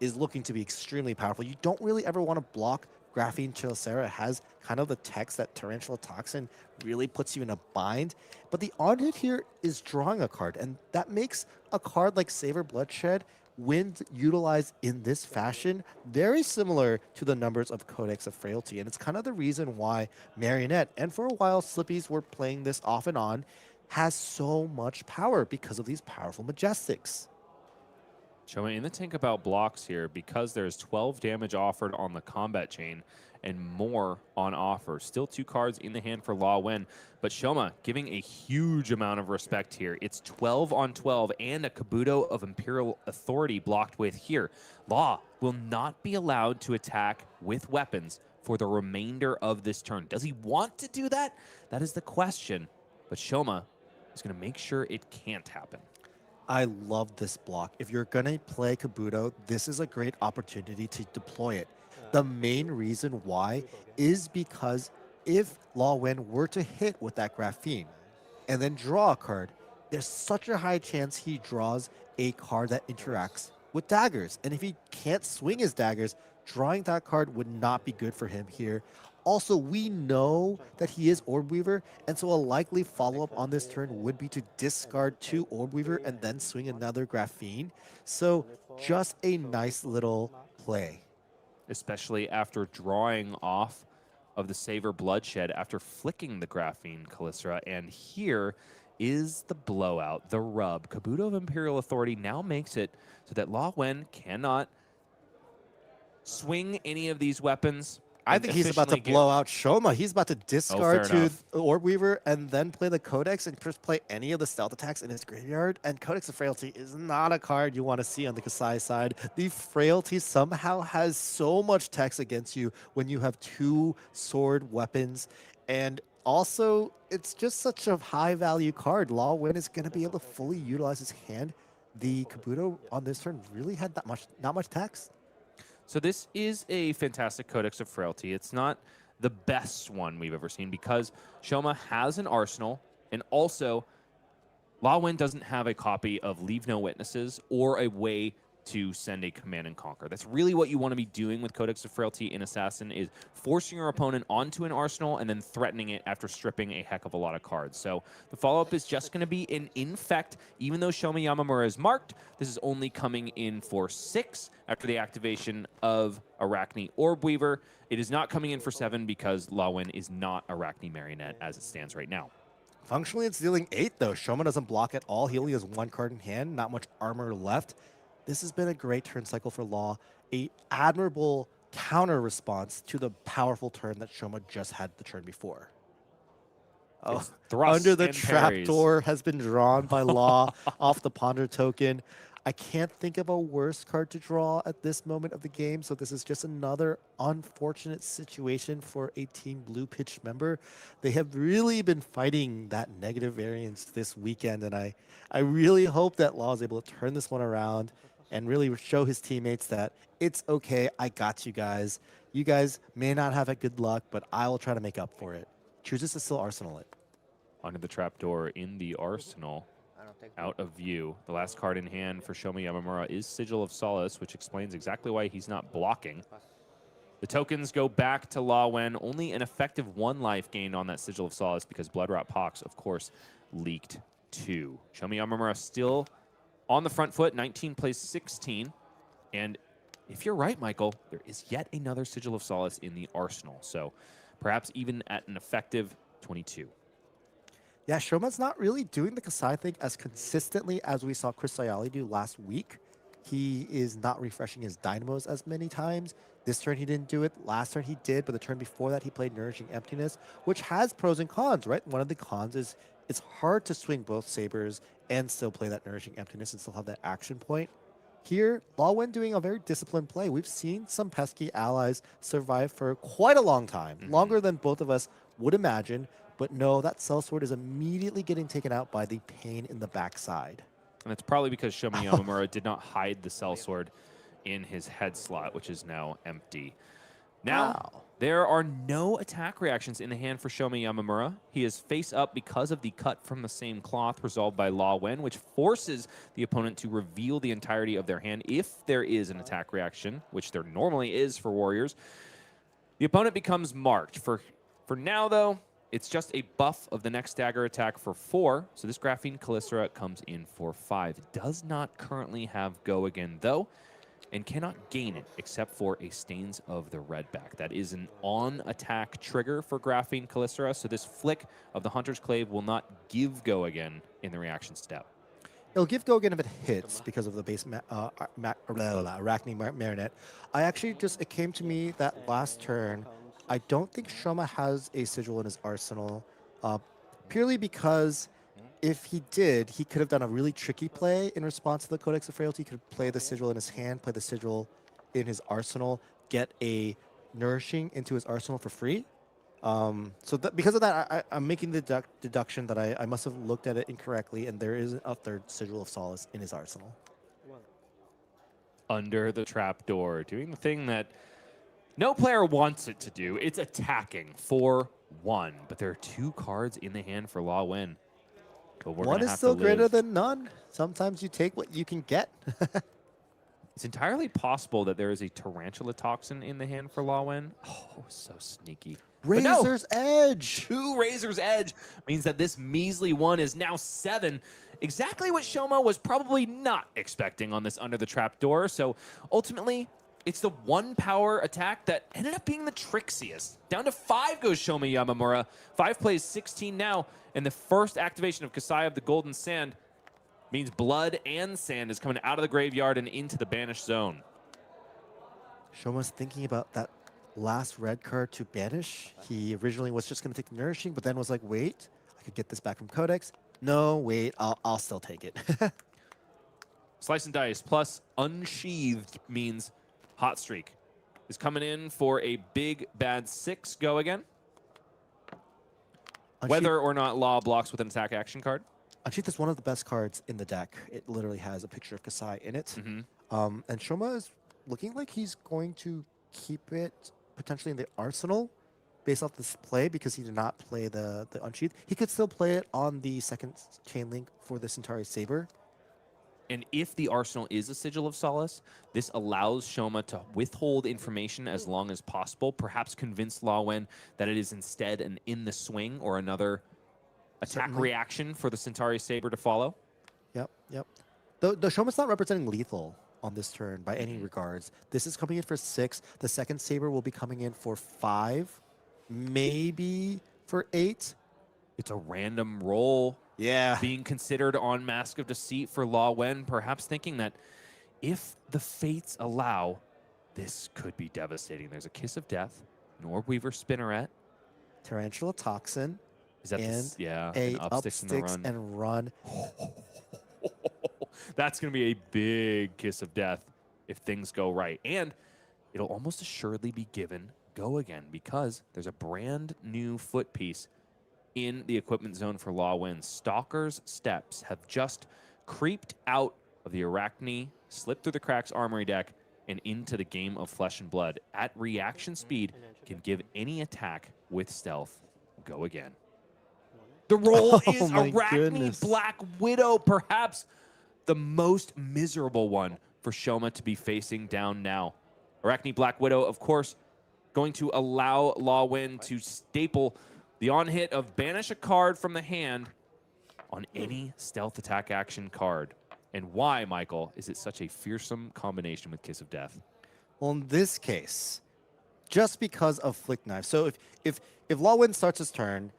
is looking to be extremely powerful. You don't really ever want to block Graphene Chillicera. It has kind of the text that Tarantula Toxin really puts you in a bind. But the odd hit here is drawing a card, and that makes a card like Savor Bloodshed, when utilized in this fashion, very similar to the numbers of Codex of Frailty. And it's kind of the reason why Marionette, and for a while Slippies were playing this off and on, has so much power because of these powerful Majestics. Shoma, in the think about blocks here, because there's 12 damage offered on the combat chain and more on offer. Still 2 cards in the hand for Law Wen, but Shoma giving a huge amount of respect here. It's 12 on 12 and a Kabuto of Imperial Authority blocked with here. Law will not be allowed to attack with weapons for the remainder of this turn. Does he want to do that? That is the question, but Shoma is going to make sure it can't happen. I love this block. If you're going to play Kabuto, this is a great opportunity to deploy it. The main reason why is because if Law Wen were to hit with that Graphene and then draw a card, there's such a high chance he draws a card that interacts with daggers. And if he can't swing his daggers, drawing that card would not be good for him here. Also, we know that he is Orb Weaver, and so a likely follow-up on this turn would be to discard 2 Orb Weaver and then swing another Graphene. So just a nice little play. Especially after drawing off of the Savor Bloodshed after flicking the Graphene Chillicera. And here is the blowout, the rub. Kabuto of Imperial Authority now makes it so that Law Wen cannot swing any of these weapons. I think he's about to blow out Shoma. He's about to discard to Orb Weaver and then play the Codex and just play any of the stealth attacks in his graveyard. And Codex of Frailty is not a card you want to see on the Kassai side. The Frailty somehow has so much text against you when you have 2 sword weapons. And also, it's just such a high value card. Law Wen is going to be able to fully utilize his hand. The Kabuto on this turn really had not much text. So this is a fantastic Codex of Frailty. It's not the best one we've ever seen because Shoma has an arsenal, and also Law Wen doesn't have a copy of Leave No Witnesses or a way to send a Command and Conquer. That's really what you want to be doing with Codex of Frailty in Assassin, is forcing your opponent onto an arsenal and then threatening it after stripping a heck of a lot of cards. So the follow-up is just going to be an Infect. Even though Shoma Yamamura is marked, this is only coming in for 6 after the activation of Arachne Orb Weaver. It is not coming in for 7 because Law Wen is not Arachne Marionette as it stands right now. Functionally, it's dealing 8, though. Shoma doesn't block at all. He only has 1 card in hand, not much armor left. This has been a great turn cycle for Law, a admirable counter response to the powerful turn that Shoma just had the turn before. Oh, It's thrusts under the and parries. trapdoor has been drawn by Law off the Ponder token. I can't think of a worse card to draw at this moment of the game, so this is just another unfortunate situation for a Team Blue Pitch member. They have really been fighting that negative variance this weekend, and I really hope that Law is able to turn this one around and really show his teammates that it's okay, I got you guys. You guys may not have had good luck, but I will try to make up for it. Chooses to still Arsenal it. Under the trapdoor in the arsenal, out of view. The last card in hand for Shoma Yamamura is Sigil of Solace, which explains exactly why he's not blocking. The tokens go back to Law Wen. Only an effective 1 life gained on that Sigil of Solace because Bloodrot Pox, of course, leaked 2. Shoma Yamamura still on the front foot, 19 plays 16. And if you're right, Michael, there is yet another Sigil of Solace in the arsenal. So perhaps even at an effective 22. Yeah, Shoma's not really doing the Kassai thing as consistently as we saw Chris Sayali do last week. He is not refreshing his dynamos as many times. This turn he didn't do it. Last turn he did, but the turn before that he played Nourishing Emptiness, which has pros and cons, right? One of the cons is it's hard to swing both sabers and still play that Nourishing Emptiness and still have that action point. Here, Law Wen doing a very disciplined play. We've seen some pesky allies survive for quite a long time, longer than both of us would imagine. But no, that sellsword is immediately getting taken out by the pain in the backside. And it's probably because Shoma Yamamura did not hide the sellsword in his head slot, which is now empty. Now, Wow. there are no attack reactions in the hand for Shoma Yamamura. He is face up because of the cut from the same cloth resolved by Law Wen, which forces the opponent to reveal the entirety of their hand if there is an attack reaction, which there normally is for Warriors. The opponent becomes marked. For now, though, it's just a buff of the next dagger attack for 4. So this Graphene Calycera comes in for 5. Does not currently have Go Again, though, and cannot gain it except for a Stains of the Redback. That is an on-attack trigger for Graphene Calycera, so this flick of the Hunter's Clave will not give Go Again in the reaction step. It'll give Go Again if it hits because of the base Arachne Marionette. It came to me that last turn, I don't think Shoma has a Sigil in his arsenal, purely because if he did, he could have done a really tricky play in response to the Codex of Frailty. He could play the Sigil in his hand, play the Sigil in his arsenal, get a Nourishing into his arsenal for free. Because of that, I'm making the deduction that I must have looked at it incorrectly, and there is a third Sigil of Solace in his arsenal. Under the trapdoor, doing the thing that no player wants it to do. It's attacking for 1, but there are 2 cards in the hand for Law Wen. But One is still greater than none. Sometimes you take what you can get. It's entirely possible that there is a Tarantula Toxin in the hand for Law Wen. Oh, so sneaky. But no, Razor's Edge. 2 Razor's Edge means that this measly 1 is now 7. Exactly what Shoma was probably not expecting on this Under the Trapdoor. So ultimately, it's the 1 power attack that ended up being the trixiest. Down to 5 goes Shoma Yamamura. 5 plays 16 now, and the first activation of Kassai of the Golden Sand means blood and sand is coming out of the graveyard and into the banished zone. Shoma's thinking about that last red card to banish. He originally was just going to take the Nourishing, but then was like, wait, I could get this back from Codex. No, wait, I'll still take it. Slice and Dice plus Unsheathed means Hot Streak is coming in for a big bad 6 Go Again. Whether or not Law blocks with an attack action card. Unsheath is one of the best cards in the deck. It literally has a picture of Kassai in it. And Shoma is looking like he's going to keep it potentially in the arsenal based off this play because he did not play the Unsheath. He could still play it on the second chain link for the Centauri Saber. And if the arsenal is a Sigil of Solace, this allows Shoma to withhold information as long as possible, perhaps convince Law Wen that it is instead an in the swing or another attack reaction for the Centauri Saber to follow. Yep. The Shoma's not representing lethal on this turn by any regards. This is coming in for 6. The second Saber will be coming in for 5, maybe for 8. It's a random roll. Yeah. Being considered on Mask of Deceit for Law Wen, perhaps thinking that if the fates allow, this could be devastating. There's a Kiss of Death, an Orb Weaver Spinneret. Tarantula Toxin, Is that and yeah, a an up up sticks in the sticks run. and run. That's going to be a big Kiss of Death if things go right. And it'll almost assuredly be given go again because there's a brand new foot piece in the equipment zone for Law Wins. Stalker's Steps have just creeped out of the Arachne, slipped through the cracks armory deck, and into the game of Flesh and Blood. At reaction speed, can give any attack with stealth go again. The roll Oh is my Arachne goodness. Black Widow, perhaps the most miserable one for Shoma to be facing down now. Arachne Black Widow, of course, going to allow Lawin to staple the on-hit of banish a card from the hand on any stealth attack action card. And why, Michael, is it such a fearsome combination with Kiss of Death? Well, in this case, just because of Flick Knife. So if Lawin starts his turn,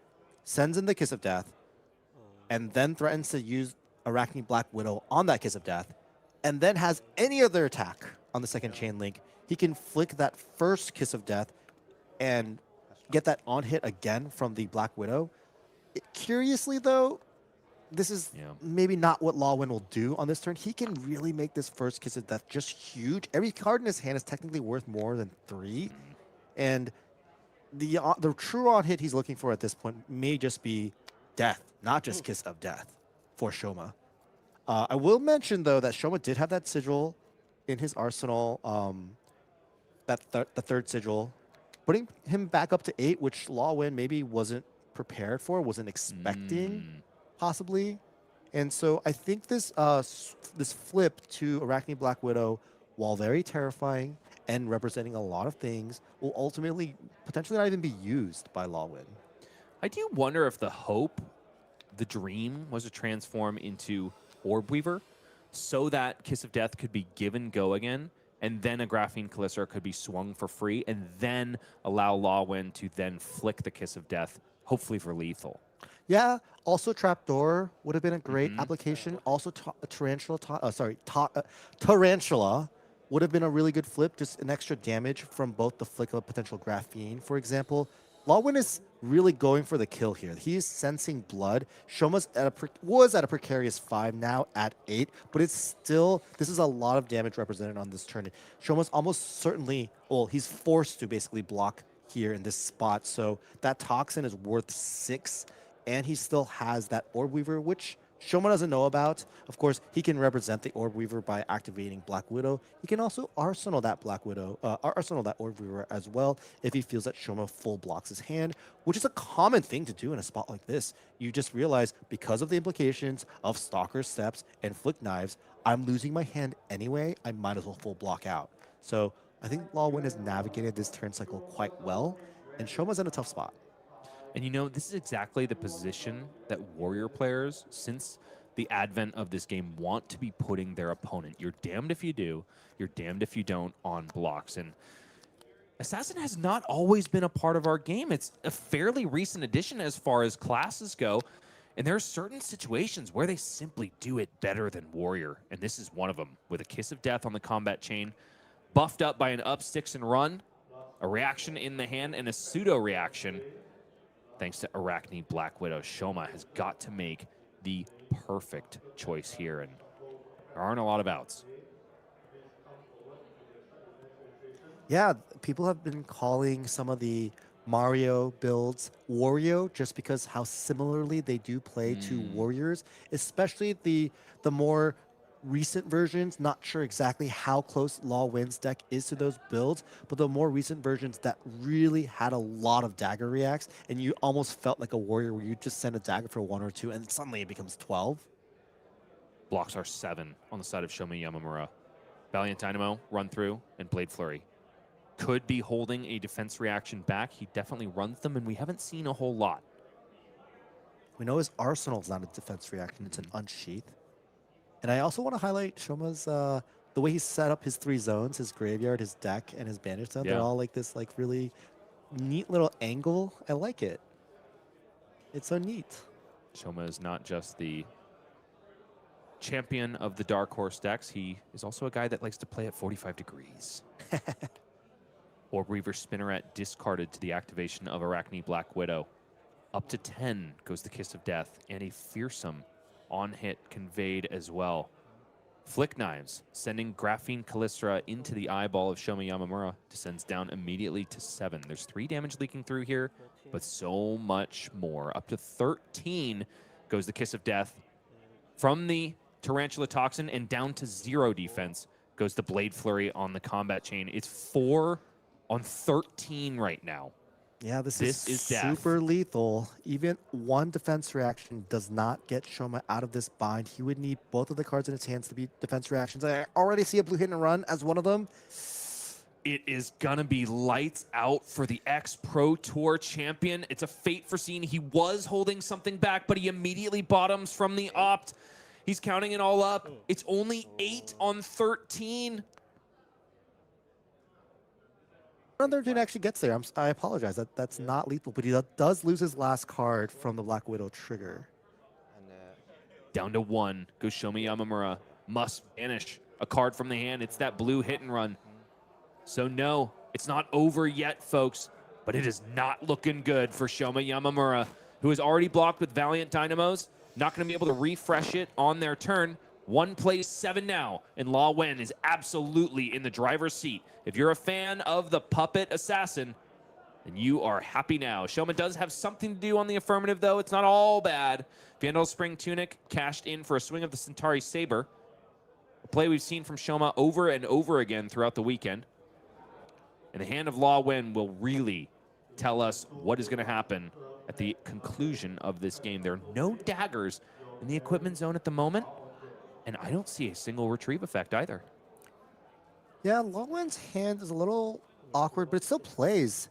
sends in the Kiss of Death, and then threatens to use Arachne Black Widow on that Kiss of Death, and then has any other attack on the second chain link, he can flick that first Kiss of Death and get that on hit again from the Black Widow. Curiously, though, this is maybe not what Lawin will do on this turn. He can really make this first Kiss of Death just huge. Every card in his hand is technically worth more than 3. And the true on hit he's looking for at this point may just be death, not just Kiss of Death for Shoma. I will mention, though, that Shoma did have that sigil in his arsenal, the third sigil, putting him back up to 8, which Lawin maybe wasn't prepared for, wasn't expecting, possibly. And so I think this this flip to Arachne Black Widow, while very terrifying and representing a lot of things, will ultimately potentially not even be used by Lawin. I do wonder if the hope, the dream, was to transform into Orb Weaver so that Kiss of Death could be given go again, and then a Graphene Callister could be swung for free, and then allow Lawin to then flick the Kiss of Death, hopefully for lethal. Yeah, also Trapdoor would have been a great application. Also Tarantula would have been a really good flip, just an extra damage from both the flick of potential Graphene, for example. Lawin is really going for the kill here. He is sensing blood. Shoma's was at a precarious 5, now at 8, but it's still, this is a lot of damage represented on this turn. Shoma's almost certainly, well, he's forced to basically block here in this spot, so that Toxin is worth 6, and he still has that Orb Weaver, which Shoma doesn't know about. Of course, he can represent the Orb Weaver by activating Black Widow. He can also arsenal that Black Widow, arsenal that Orb Weaver as well if he feels that Shoma full blocks his hand, which is a common thing to do in a spot like this. You just realize, because of the implications of Stalker's Steps and Flick Knives, I'm losing my hand anyway, I might as well full block out. So I think Lawin has navigated this turn cycle quite well, and Shoma's in a tough spot. And you know, this is exactly the position that Warrior players, since the advent of this game, want to be putting their opponent. You're damned if you do, you're damned if you don't on blocks. And Assassin has not always been a part of our game. It's a fairly recent addition as far as classes go. And there are certain situations where they simply do it better than Warrior. And this is one of them, with a Kiss of Death on the combat chain, buffed up by an up, sticks, and run, a reaction in the hand, and a pseudo reaction. Thanks to Arachne Black Widow, Shoma has got to make the perfect choice here, and there aren't a lot of outs. Yeah, people have been calling some of the Mario builds Wario just because how similarly they do play to Warriors, especially the more recent versions. Not sure exactly how close Lawin's deck is to those builds, but the more recent versions that really had a lot of dagger reacts, and you almost felt like a Warrior where you just send a dagger for 1 or 2 and suddenly it becomes 12. Blocks are 7 on the side of Shoma Yamamura. Valiant Dynamo, Run Through, and Blade Flurry. Could be holding a defense reaction back. He definitely runs them, and we haven't seen a whole lot. We know his arsenal's not a defense reaction, it's an unsheath. And I also want to highlight Shoma's, the way he set up his 3 zones, his graveyard, his deck, and his banish zone. They're all like this like really neat little angle. I like it. It's so neat. Shoma is not just the champion of the Dark Horse decks. He is also a guy that likes to play at 45 degrees. Orb Reaver Spinneret discarded to the activation of Arachne Black Widow. Up to 10 goes the Kiss of Death, and a fearsome on-hit conveyed as well. Flick Knives, sending Graphene Callistra into the eyeball of Shoma Yamamura, descends down immediately to 7. There's 3 damage leaking through here, but so much more. Up to 13 goes the Kiss of Death. From the Tarantula Toxin and down to 0 defense goes the Blade Flurry on the combat chain. It's 4 on 13 right now. Yeah, this This is is death. super lethal. Even one defense reaction does not get Shoma out of this bind. He would need both of the cards in his hands to be defense reactions. I already see a blue hit and run as one of them. It is going to be lights out for the ex-Pro Tour champion. It's a fate foreseen. He was holding something back, but he immediately bottoms from the opt. He's counting it all up. It's only 8 on 13. Another dude actually gets there. I apologize. That's not lethal, but he does lose his last card from the Black Widow trigger. Down to 1 goes Shoma Yamamura. Must banish a card from the hand. It's that blue hit and run. So no, it's not over yet, folks, but it is not looking good for Shoma Yamamura, who is already blocked with Valiant Dynamos. Not going to be able to refresh it on their turn. 1 plays 7 now, and Law Wen is absolutely in the driver's seat. If you're a fan of the Puppet Assassin, then you are happy now. Shoma does have something to do on the affirmative, though. It's not all bad. Vandal Spring Tunic cashed in for a swing of the Centauri Saber. A play we've seen from Shoma over and over again throughout the weekend. And the hand of Law Wen will really tell us what is going to happen at the conclusion of this game. There are no daggers in the equipment zone at the moment, and I don't see a single retrieve effect either. Yeah, Law Wen's hand is a little awkward, but it still plays.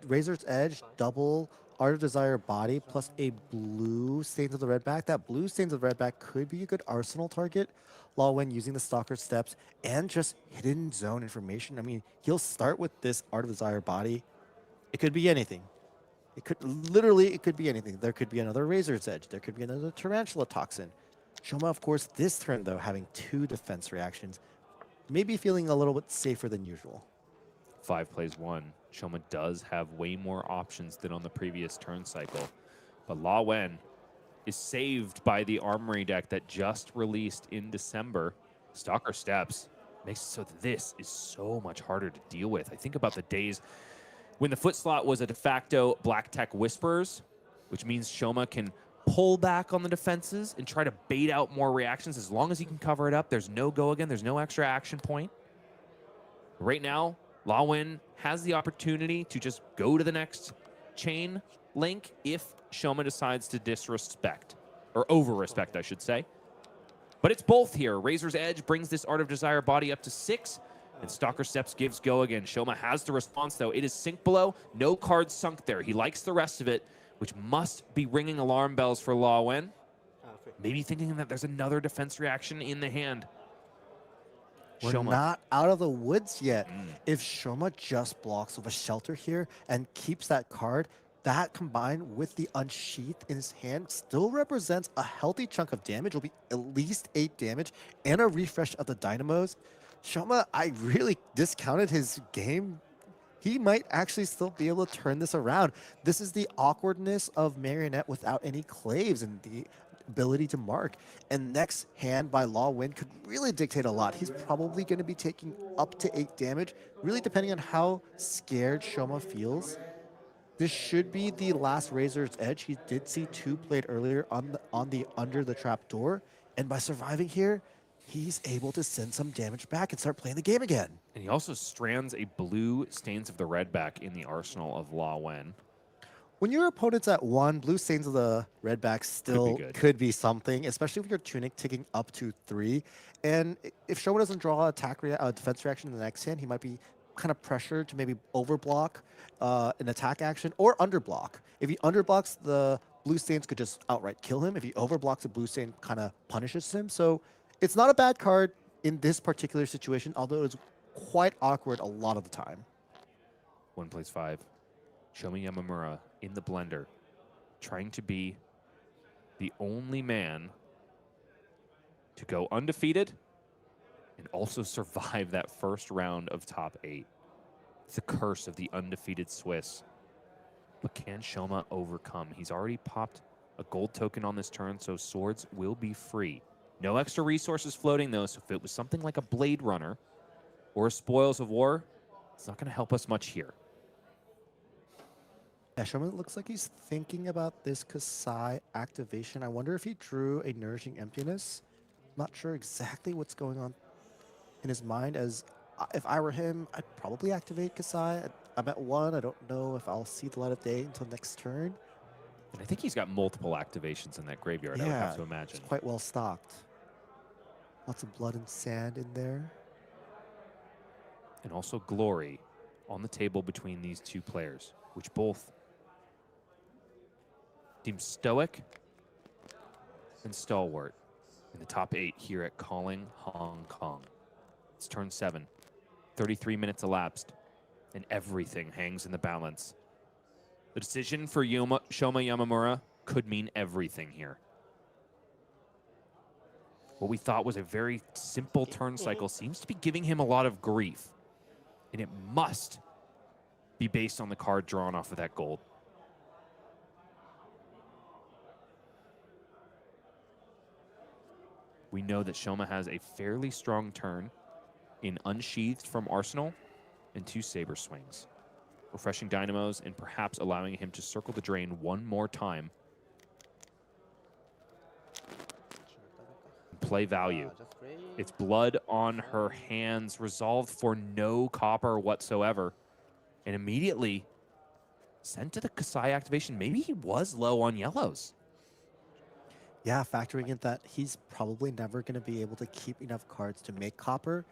Razor's Edge, double Art of Desire body, plus a blue Stains of the Redback. That blue Stains of the Redback could be a good arsenal target. Law Wen using the Stalker Steps and just hidden zone information. I mean, he'll start with this Art of Desire body. It could be anything. It could be anything. There could be another Razor's Edge. There could be another Tarantula Toxin. Shoma, of course, this turn, though, having 2 defense reactions, maybe feeling a little bit safer than usual. 5 plays 1. Shoma does have way more options than on the previous turn cycle. But Law Wen is saved by the Armory deck that just released in December. Stalker Steps makes it so that this is so much harder to deal with. I think about the days when the foot slot was a de facto Black Tech Whisperers, which means Shoma can pull back on the defenses and try to bait out more reactions. As long as he can cover it up, there's no go again, there's no extra action point. Right now, Law Wen has the opportunity to just go to the next chain link if Shoma decides to disrespect, or over-respect, I should say. But it's both here. Razor's Edge brings this Art of Desire body up to 6, and Stalker Steps gives go again. Shoma has the response, though. It is sink below, no cards sunk there. He likes the rest of it, which must be ringing alarm bells for Law Wen. Maybe thinking that there's another defense reaction in the hand. We're not out of the woods yet. If Shoma just blocks with a shelter here and keeps that card, that combined with the unsheath in his hand still represents a healthy chunk of damage. Will be at least 8 damage and a refresh of the Dynamos. Shoma, I really discounted his game. He might actually still be able to turn this around. This is the awkwardness of Marionette without any claves and the ability to mark. And next hand by Law Wen could really dictate a lot. He's probably going to be taking up to 8 damage, really depending on how scared Shoma feels. This should be the last Razor's Edge. He did see 2 played earlier on the under the trap door, and by surviving here, he's able to send some damage back and start playing the game again. And he also strands a blue Stains of the Redback in the arsenal of Law Wen. When your opponent's at 1, blue Stains of the Redback still could be something, especially with your Tunic ticking up to 3. And if Shoma doesn't draw a defense reaction in the next hand, he might be kind of pressured to maybe overblock an attack action or underblock. If he underblocks, the blue Stains could just outright kill him. If he overblocks, the blue Stain kind of punishes him. So it's not a bad card in this particular situation, although it's quite awkward a lot of the time. 1 plays 5. Shoma Yamamura in the blender, trying to be the only man to go undefeated and also survive that first round of top 8. It's the curse of the undefeated Swiss. But can Shoma overcome? He's already popped a gold token on this turn, so swords will be free. No extra resources floating, though, so if it was something like a Blade Runner or a Spoils of War, it's not going to help us much here. Yeah, Shoma looks like he's thinking about this Kassai activation. I wonder if he drew a Nourishing Emptiness. Not sure exactly what's going on in his mind, as if I were him, I'd probably activate Kassai. I'm at 1. I don't know if I'll see the light of day until next turn. And I think he's got multiple activations in that graveyard, I would have to imagine. It's quite well stocked. Lots of blood and sand in there. And also glory on the table between these two players, which both seem stoic and stalwart in the top 8 here at Calling Hong Kong. It's turn 7. 33 minutes elapsed, and everything hangs in the balance. The decision for Shoma Yamamura could mean everything here. What we thought was a very simple turn cycle seems to be giving him a lot of grief, and it must be based on the card drawn off of that gold. We know that Shoma has a fairly strong turn in Unsheathed from Arsenal and 2 Saber Swings. Refreshing Dynamos and perhaps allowing him to circle the drain one more time. Play value. It's blood on her hands, resolved for no copper whatsoever. And immediately sent to the Kassai activation. Maybe he was low on yellows. Yeah, factoring in that he's probably never going to be able to keep enough cards to make copper.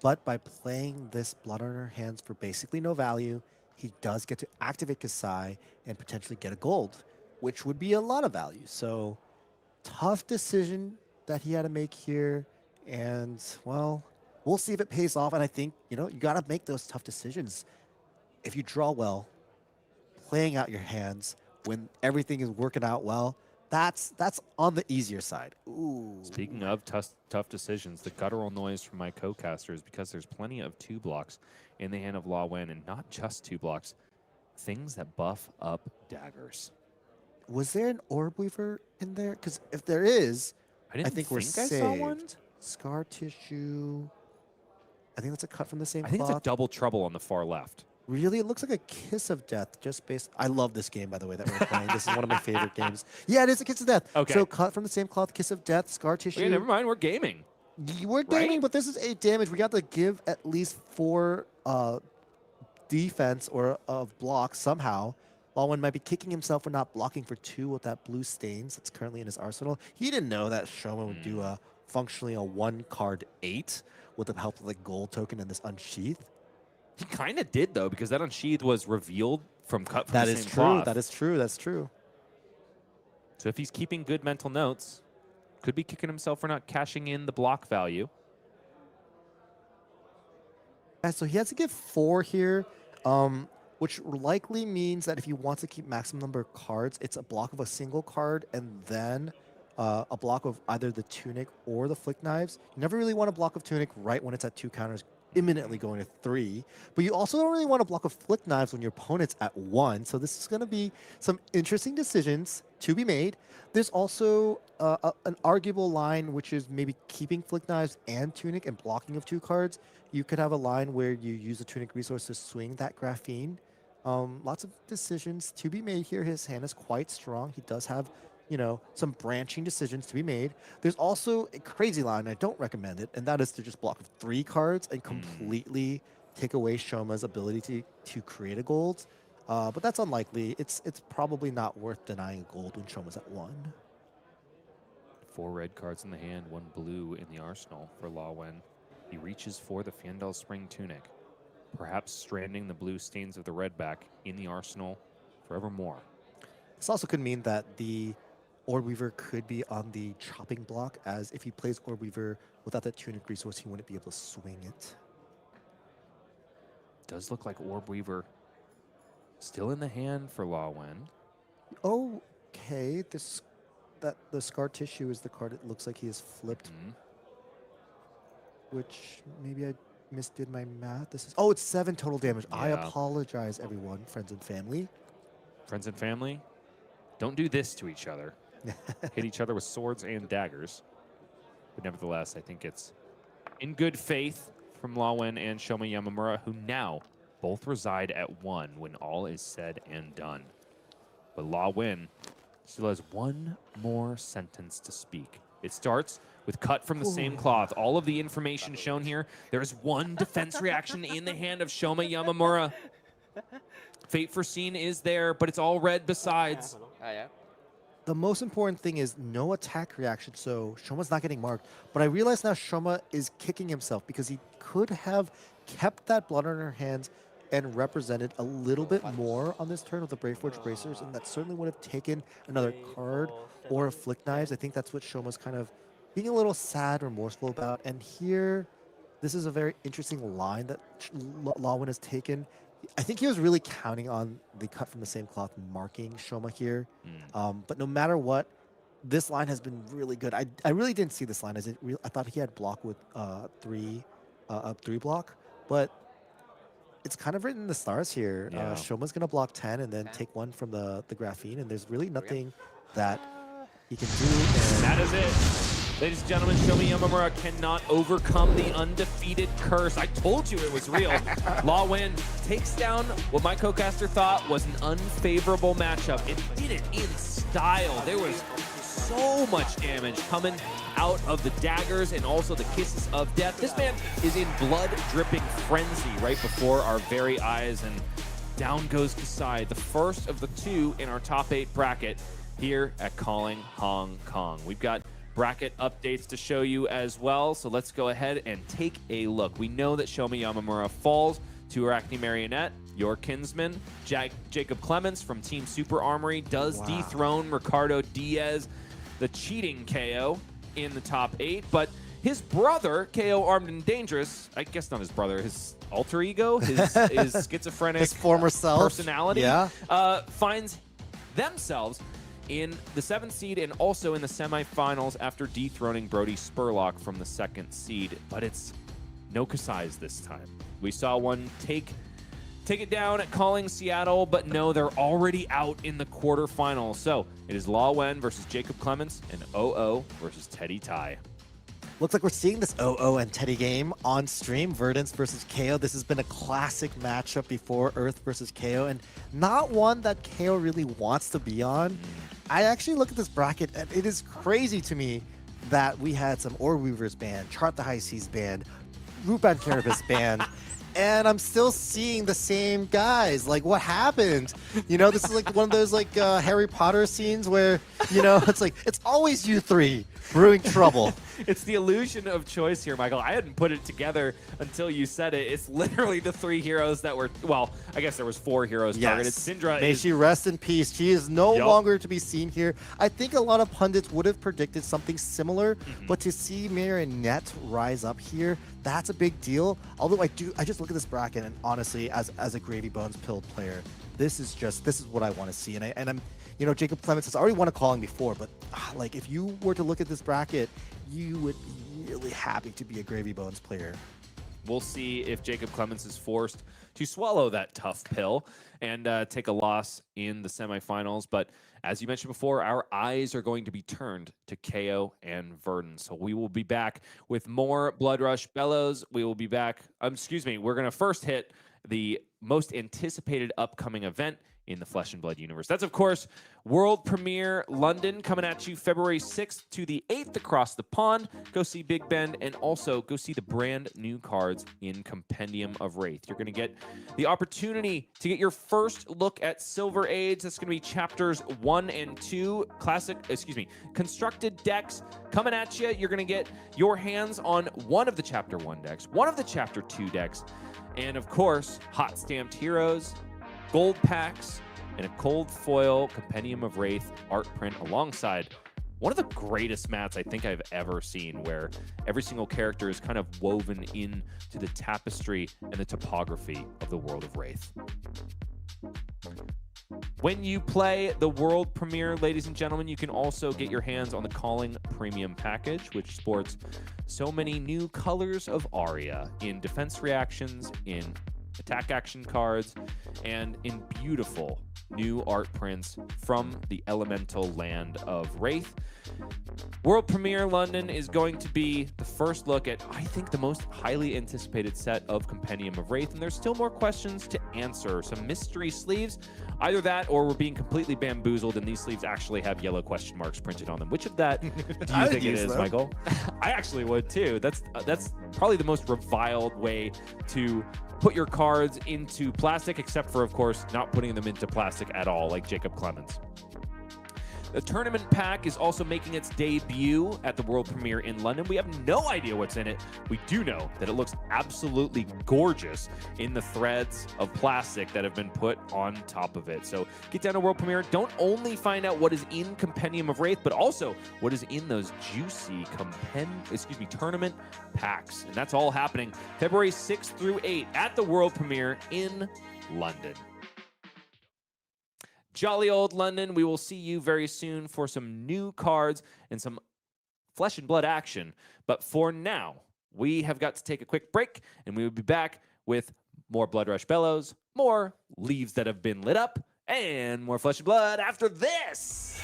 But by playing this blood on her hands for basically no value, he does get to activate Kassai and potentially get a gold, which would be a lot of value. So tough decision that he had to make here. And, well, we'll see if it pays off. And I think, you know, you got to make those tough decisions. If you draw well, playing out your hands when everything is working out well, that's on the easier side. Ooh. Speaking of tough decisions, the guttural noise from my co-caster is because there's plenty of 2 blocks in the hand of Law Wen, and not just 2 blocks, things that buff up daggers. Was there an Orb Weaver in there? Because if there is, I think we're I saw saved. one. Scar tissue. I think that's a cut from the same I think it's a cloth. double trouble on the far left. Really? It looks like a Kiss of Death, just based... I love this game, by the way, that we're playing. This is one of my favorite games. Yeah, it is a Kiss of Death. Okay. So cut from the same cloth, Kiss of Death, Scar tissue. Okay, never mind, we're gaming. We're gaming, Right? but this is 8 damage. We got to give at least 4 defense or of blocks somehow. Lawin might be kicking himself for not blocking for 2 with that blue stains that's currently in his arsenal. He didn't know that Shoma would do functionally a 1-card 8 with the help of the gold token and this Unsheath. He kind of did, though, because that Unsheathed was revealed from cut from That the is same true. cloth. That is true. That's true. So if he's keeping good mental notes, could be kicking himself for not cashing in the block value. Yeah, so he has to give 4 here, which likely means that if he wants to keep maximum number of cards, it's a block of a single card and then a block of either the Tunic or the Flick Knives. You never really want a block of Tunic right when it's at 2 counters, imminently going to 3. But you also don't really want a block of Flick Knives when your opponent's at 1. So this is going to be some interesting decisions to be made. There's also an arguable line, which is maybe keeping Flick Knives and Tunic and blocking of 2 cards. You could have a line where you use the Tunic resource to swing that Graphene. Lots of decisions to be made here. His hand is quite strong. He does have, you know, some branching decisions to be made. There's also a crazy line, I don't recommend it, and that is to just block 3 cards and completely take away Shoma's ability to create a gold. But that's unlikely. It's probably not worth denying a gold when Shoma's at 1. 4 red cards in the hand, 1 blue in the arsenal for Law Wen. He reaches for the Fandel Spring Tunic, perhaps stranding the blue stains of the red back in the arsenal forevermore. This also could mean that the Orb Weaver could be on the chopping block, as if he plays Orb Weaver without that Tunic resource, he wouldn't be able to swing it. Does look like Orb Weaver still in the hand for Law Wen. Okay, the Scar Tissue is the card it looks like he has flipped which maybe I misdid my math. This is, oh, it's 7 total damage. I Yeah. apologize, everyone, friends and family. Friends and family, don't do this to each other. Hit each other with swords and daggers. But nevertheless, I think it's in good faith from Lawen and Shoma Yamamura, who now both reside at 1 when all is said and done. But Lawen still has one more sentence to speak. It starts with cut from the same cloth. All of the information shown here. There is one defense reaction in the hand of Shoma Yamamura. Fate Foreseen is there, but it's all red besides. The most important thing is no attack reaction, so Shoma's not getting marked. But I realize now Shoma is kicking himself because he could have kept that blood on her hands and represented a little bit more on this turn with the Braveforge Bracers, and that certainly would have taken another card or a Flick Knives. I think that's what Shoma's kind of being a little sad, remorseful about. And here, this is a very interesting line that Lawen has taken. I think he was really counting on the cut from the same cloth marking Shoma here. But no matter what, this line has been really good. I really didn't see this line as I thought he had block with 3 block, but it's kind of written in the stars here. Yeah. Shoma's gonna block 10 and then take 1 from the graphene, and there's really nothing that he can do. And That is it. Ladies and gentlemen, Shoma Yamamura cannot overcome the undefeated curse. I told you it was real. Lawen takes down what my co-caster thought was an unfavorable matchup. It did it in style. There was so much damage coming out of the daggers and also the kisses of death. This man is in blood-dripping frenzy right before our very eyes, and down goes Kassai, the first of the 2 in our top 8 bracket here at Calling Hong Kong. We've got bracket updates to show you as well, so let's go ahead and take a look. We know that Shoma Yamamura falls to Arachne Marionette, your kinsman. Jacob Clements from Team Super Armory does dethrone Ricardo Diaz, the cheating Kayo, in the top 8, but his brother, Kayo Armed and Dangerous, I guess not his brother, his alter ego, his schizophrenic his former self personality, finds themselves in the 7th seed and also in the semifinals after dethroning Brody Spurlock from the 2nd seed. But it's no Kassai's this time. We saw one take it down at Calling Seattle, but no, they're already out in the quarterfinals. So it is Lawen versus Jacob Clements and OO versus Teddy Tai. Looks like we're seeing this OO and Teddy game on stream. Verdance versus Kayo. This has been a classic matchup before, Earth versus Kayo, and not one that Kayo really wants to be on. I actually look at this bracket, and it is crazy to me that we had some Orb Weavers banned, Chart the High Seas banned, Root Band Cannabis banned, and I'm still seeing the same guys. Like, what happened? You know, this is like one of those like Harry Potter scenes where, you know, it's like, it's always you 3 brewing trouble. It's the illusion of choice here, Michael. I hadn't put it together until you said it. It's literally the 3 heroes that were, well, I guess there was 4 heroes targeted. Syndra May is... she rest in peace. She is no longer to be seen here. I think a lot of pundits would have predicted something similar, but to see Marionette rise up here, that's a big deal. Although I just look at this bracket, and honestly, as a Gravy Bones pilled player, this is what I want to see. And I'm, you know, Jacob Clements has already won a calling before, but like, if you were to look at this bracket, you would be really happy to be a Gravy Bones player. We'll see if Jacob Clements is forced to swallow that tough pill and take a loss in the semifinals. But as you mentioned before, our eyes are going to be turned to Kayo and Verdance. So we will be back with more Blood Rush Bellows. We will be back. We're going to first hit the most anticipated upcoming event in the Flesh and Blood universe. That's, of course, World Premiere London, coming at you February 6th to the 8th across the pond. Go see Big Ben, and also go see the brand new cards in Compendium of Wraith. You're going to get the opportunity to get your first look at Silver Age. That's going to be chapters 1 and 2, constructed decks coming at you. You're going to get your hands on one of the chapter 1 decks, one of the chapter 2 decks, and of course, hot stamped heroes, gold packs, and a cold foil Compendium of Wraith art print alongside one of the greatest mats I think I've ever seen, where every single character is kind of woven into the tapestry and the topography of the world of Wraith. When you play the world premiere, ladies and gentlemen, you can also get your hands on the Calling Premium package, which sports so many new colors of Aria in defense reactions, in attack action cards, and in beautiful new art prints from the elemental land of Wraith. World Premiere London is going to be the first look at, I think, the most highly anticipated set of Compendium of Wraith, and there's still more questions to answer. Some mystery sleeves, either that or we're being completely bamboozled and these sleeves actually have yellow question marks printed on them. Which of that do I you would think it use is, them. Michael? I actually would too. That's probably the most reviled way to put your cards into plastic, except for, of course, not putting them into plastic at all, like Jacob Clements. The tournament pack is also making its debut at the world premiere in London. We have no idea what's in it. We do know that it looks absolutely gorgeous in the threads of plastic that have been put on top of it. So get down to world premiere. Don't only find out what is in Compendium of Wraith, but also what is in those juicy tournament packs. And that's all happening February 6th through 8th at the world premiere in London. Jolly old London. We will see you very soon for some new cards and some Flesh and Blood action. But for now, we have got to take a quick break, and we will be back with more Blood Rush Bellows, more leaves that have been lit up, and more Flesh and Blood after this.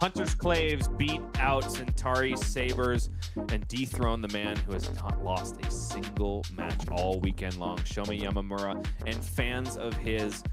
Hunter's Claves beat out Centauri Sabers and dethrone the man who has not lost a single match all weekend long. Shoma Yamamura, and fans of his,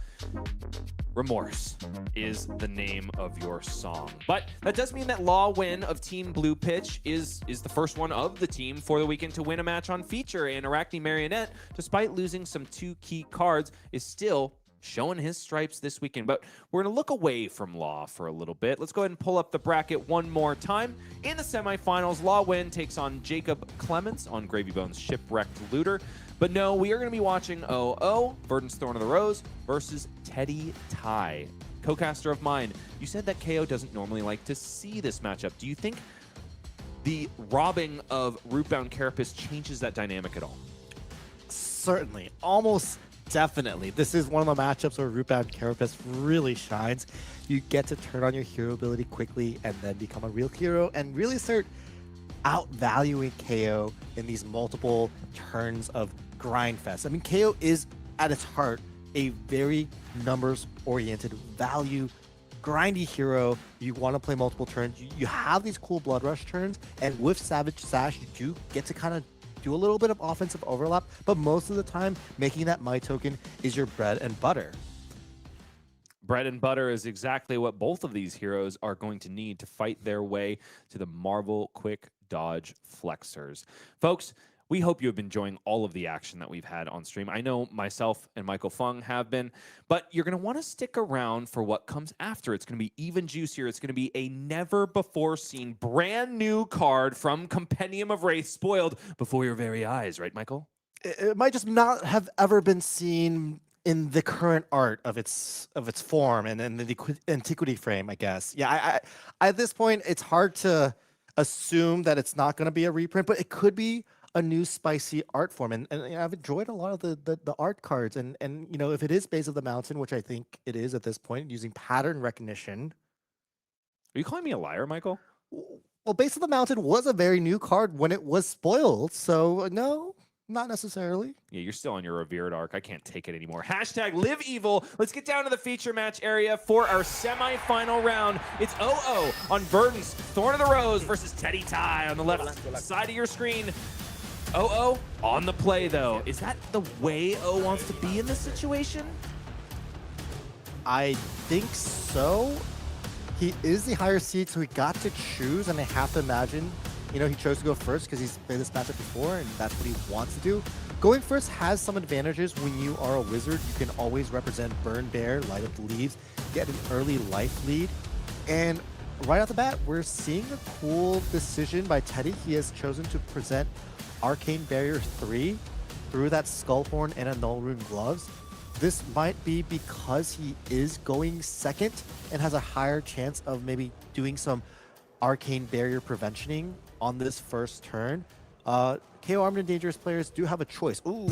Remorse is the name of your song. But that does mean that Law Win of Team Blue Pitch is the first one of the team for the weekend to win a match on feature. And Arachne Marionette, despite losing some 2 key cards, is still showing his stripes this weekend. But we're going to look away from Law for a little bit. Let's go ahead and pull up the bracket one more time. In the semifinals, Law Win takes on Jacob Clements on Gravy Bones Shipwrecked Looter. But no, we are going to be watching Verdance Thorn of the Rose versus Teddy Tai. Co-caster of mine, you said that Kayo doesn't normally like to see this matchup. Do you think the robbing of Rootbound Carapace changes that dynamic at all? Certainly, almost definitely. This is one of the matchups where Rootbound Carapace really shines. You get to turn on your hero ability quickly and then become a real hero and really start outvaluing KO in these multiple turns of grind fest. I mean, KO is at its heart a very numbers-oriented value grindy hero. You want to play multiple turns. You have these cool Blood Rush turns, and with Savage Sash, you do get to kind of do a little bit of offensive overlap, but most of the time, making that My Token is your bread and butter. Bread and butter is exactly what both of these heroes are going to need to fight their way to the Marvel Quick Dodge Flexors. Folks, we hope you have been enjoying all of the action that we've had on stream. I know myself and Michael Feng have been, but you're going to want to stick around for what comes after. It's going to be even juicier. It's going to be a never-before-seen brand new card from Compendium of Wraith spoiled before your very eyes, right, Michael? It might just not have ever been seen in the current art of its form and in the antiquity frame, I guess. Yeah, I at this point, it's hard to assume that it's not going to be a reprint, but it could be a new spicy art form. And you know, I've enjoyed a lot of the art cards. And you know, if it is Base of the Mountain, which I think it is at this point, using pattern recognition. Are you calling me a liar, Michael? Well, Base of the Mountain was a very new card when it was spoiled. So no, not necessarily. Yeah, you're still on your revered arc. I can't take it anymore. Hashtag live evil. Let's get down to the feature match area for our semifinal round. It's 0-0 on Verdance Thorn of the Rose versus Teddy Tai on the left side of your screen. 0-0 on the play, though. Is that the way O wants to be in this situation? I think so. He is the higher seed, so he got to choose, and I have to imagine, you know, he chose to go first because he's played this matchup before, and that's what he wants to do. Going first has some advantages. When you are a wizard, you can always represent Burn Bear, Light Up the Leaves, get an early life lead. And right off the bat, we're seeing a cool decision by Teddy. He has chosen to present Arcane Barrier 3 through that Skullhorn and a Null Rune Gloves. This might be because he is going second and has a higher chance of maybe doing some Arcane Barrier preventioning on this first turn. KO Armed and Dangerous players do have a choice. Ooh,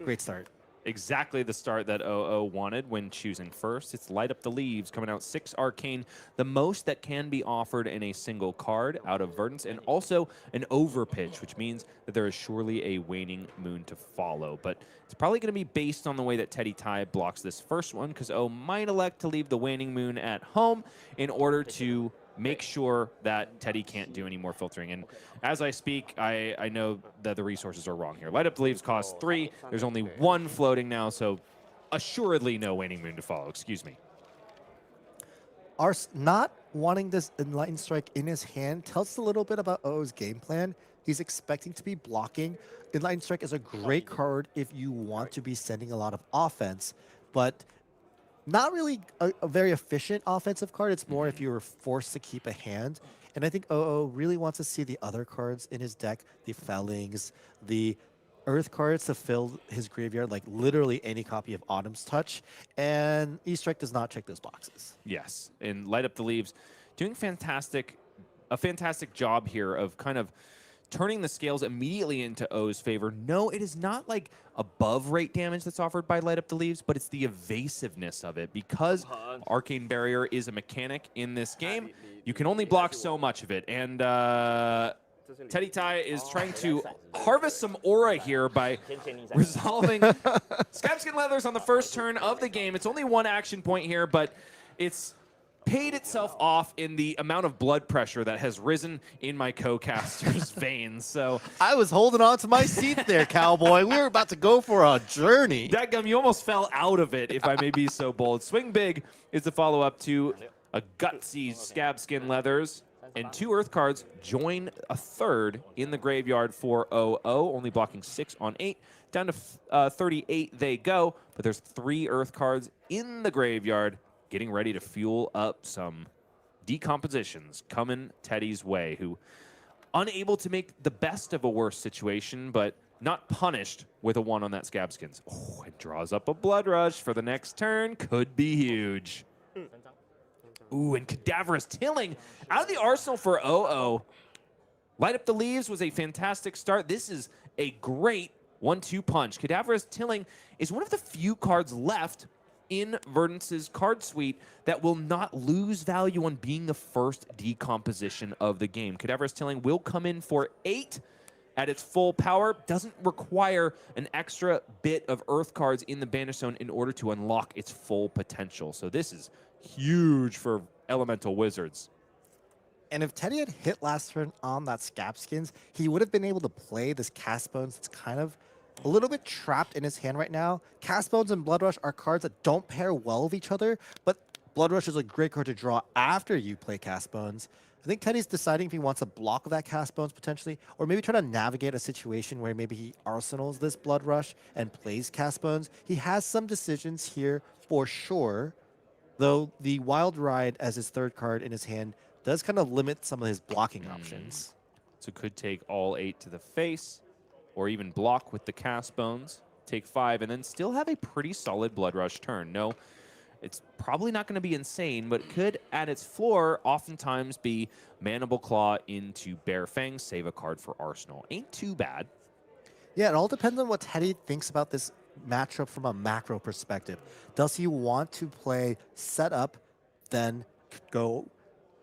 great start. Exactly the start that 0-0 wanted when choosing first. It's Light Up the Leaves, coming out 6 Arcane, the most that can be offered in a single card out of Verdance, and also an Overpitch, which means that there is surely a Waning Moon to follow. But it's probably going to be based on the way that Teddy Tai blocks this first one, because O might elect to leave the Waning Moon at home in order to make sure that Teddy can't do any more filtering. And as I speak, I know that the resources are wrong here. Light Up the Leaves costs 3. There's only 1 floating now, so assuredly no Waning Moon to follow. Excuse me. Ars not wanting this Enlightened Strike in his hand tells us a little bit about O's game plan. He's expecting to be blocking. Enlightened Strike is a great card if you want to be sending a lot of offense, but not really a very efficient offensive card. It's more if you were forced to keep a hand. And I think 0-0 really wants to see the other cards in his deck, the Fellings, the Earth cards to fill his graveyard, like literally any copy of Autumn's Touch. And E-Strike does not check those boxes. Yes, and Light Up the Leaves doing a fantastic job here of kind of turning the scales immediately into O's favor. No, it is not like above rate damage that's offered by Light Up the Leaves, but it's the evasiveness of it. Because Arcane Barrier is a mechanic in this game, you can only block so much of it. And Teddy Tai is trying to harvest some aura here by resolving Scabskin Leathers on the first turn of the game. It's only 1 action point here, but it's paid itself off in the amount of blood pressure that has risen in my co-caster's veins. So I was holding on to my seat there, cowboy. We were about to go for a journey. dadgum, you almost fell out of it, if I may be so bold. Swing Big is the follow-up to a gutsy Scab Skin Leathers, and 2 Earth cards join a third in the graveyard for 0-0, only blocking 6 on 8. Down to 38 they go, but there's 3 Earth cards in the graveyard getting ready to fuel up some decompositions coming Teddy's way, who unable to make the best of a worse situation, but not punished with a 1 on that Scab Skins. Oh, it draws up a Blood Rush for the next turn. Could be huge. Ooh, and Cadaverous Tilling out of the arsenal for 0-0. Light Up the Leaves was a fantastic start. This is a great 1-2 punch. Cadaverous Tilling is one of the few cards left in Verdance's card suite that will not lose value on being the first decomposition of the game. Cadaverous Tilling will come in for 8 at its full power. Doesn't require an extra bit of Earth cards in the Banish Zone in order to unlock its full potential. So this is huge for Elemental Wizards. And if Teddy had hit last turn on that Scab Skins, he would have been able to play this Cast Bones that's kind of a little bit trapped in his hand right now. Cast Bones and Blood Rush are cards that don't pair well with each other, but Blood Rush is a great card to draw after you play Cast Bones. I think Teddy's deciding if he wants a block of that Cast Bones potentially, or maybe try to navigate a situation where maybe he arsenals this Blood Rush and plays Cast Bones. He has some decisions here for sure, though the Wild Ride as his 3rd card in his hand does kind of limit some of his blocking options. So could take all 8 to the face, or even block with the Cast Bones, take 5, and then still have a pretty solid Blood Rush turn. No, it's probably not going to be insane, but could, at its floor, oftentimes be Mandible Claw into Bear Fang, save a card for Arsenal. Ain't too bad. Yeah, it all depends on what Teddy thinks about this matchup from a macro perspective. Does he want to play setup, then go,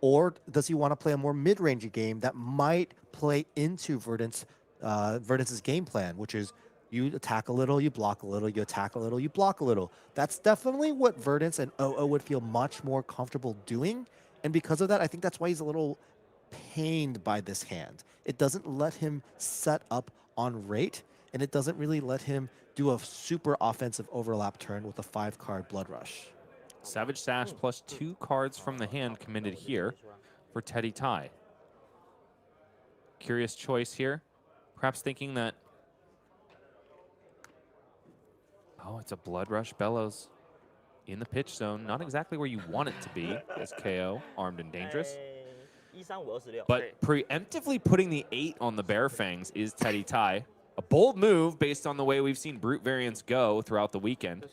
or does he want to play a more mid-rangey game that might play into Verdance's game plan, which is you attack a little, you block a little, you attack a little, you block a little. That's definitely what Verdance and 0-0 would feel much more comfortable doing. And because of that, I think that's why he's a little pained by this hand. It doesn't let him set up on rate, and it doesn't really let him do a super offensive overlap turn with a 5-card Blood Rush. Savage Sash plus 2 cards from the hand committed here for Teddy Tai. Curious choice here. Perhaps thinking that, oh, it's a Blood Rush Bellows in the pitch zone. Not exactly where you want it to be as Kayo, armed and dangerous. But preemptively putting the 8 on the Bear Fangs is Teddy Tai. A bold move based on the way we've seen Brute variants go throughout the weekend.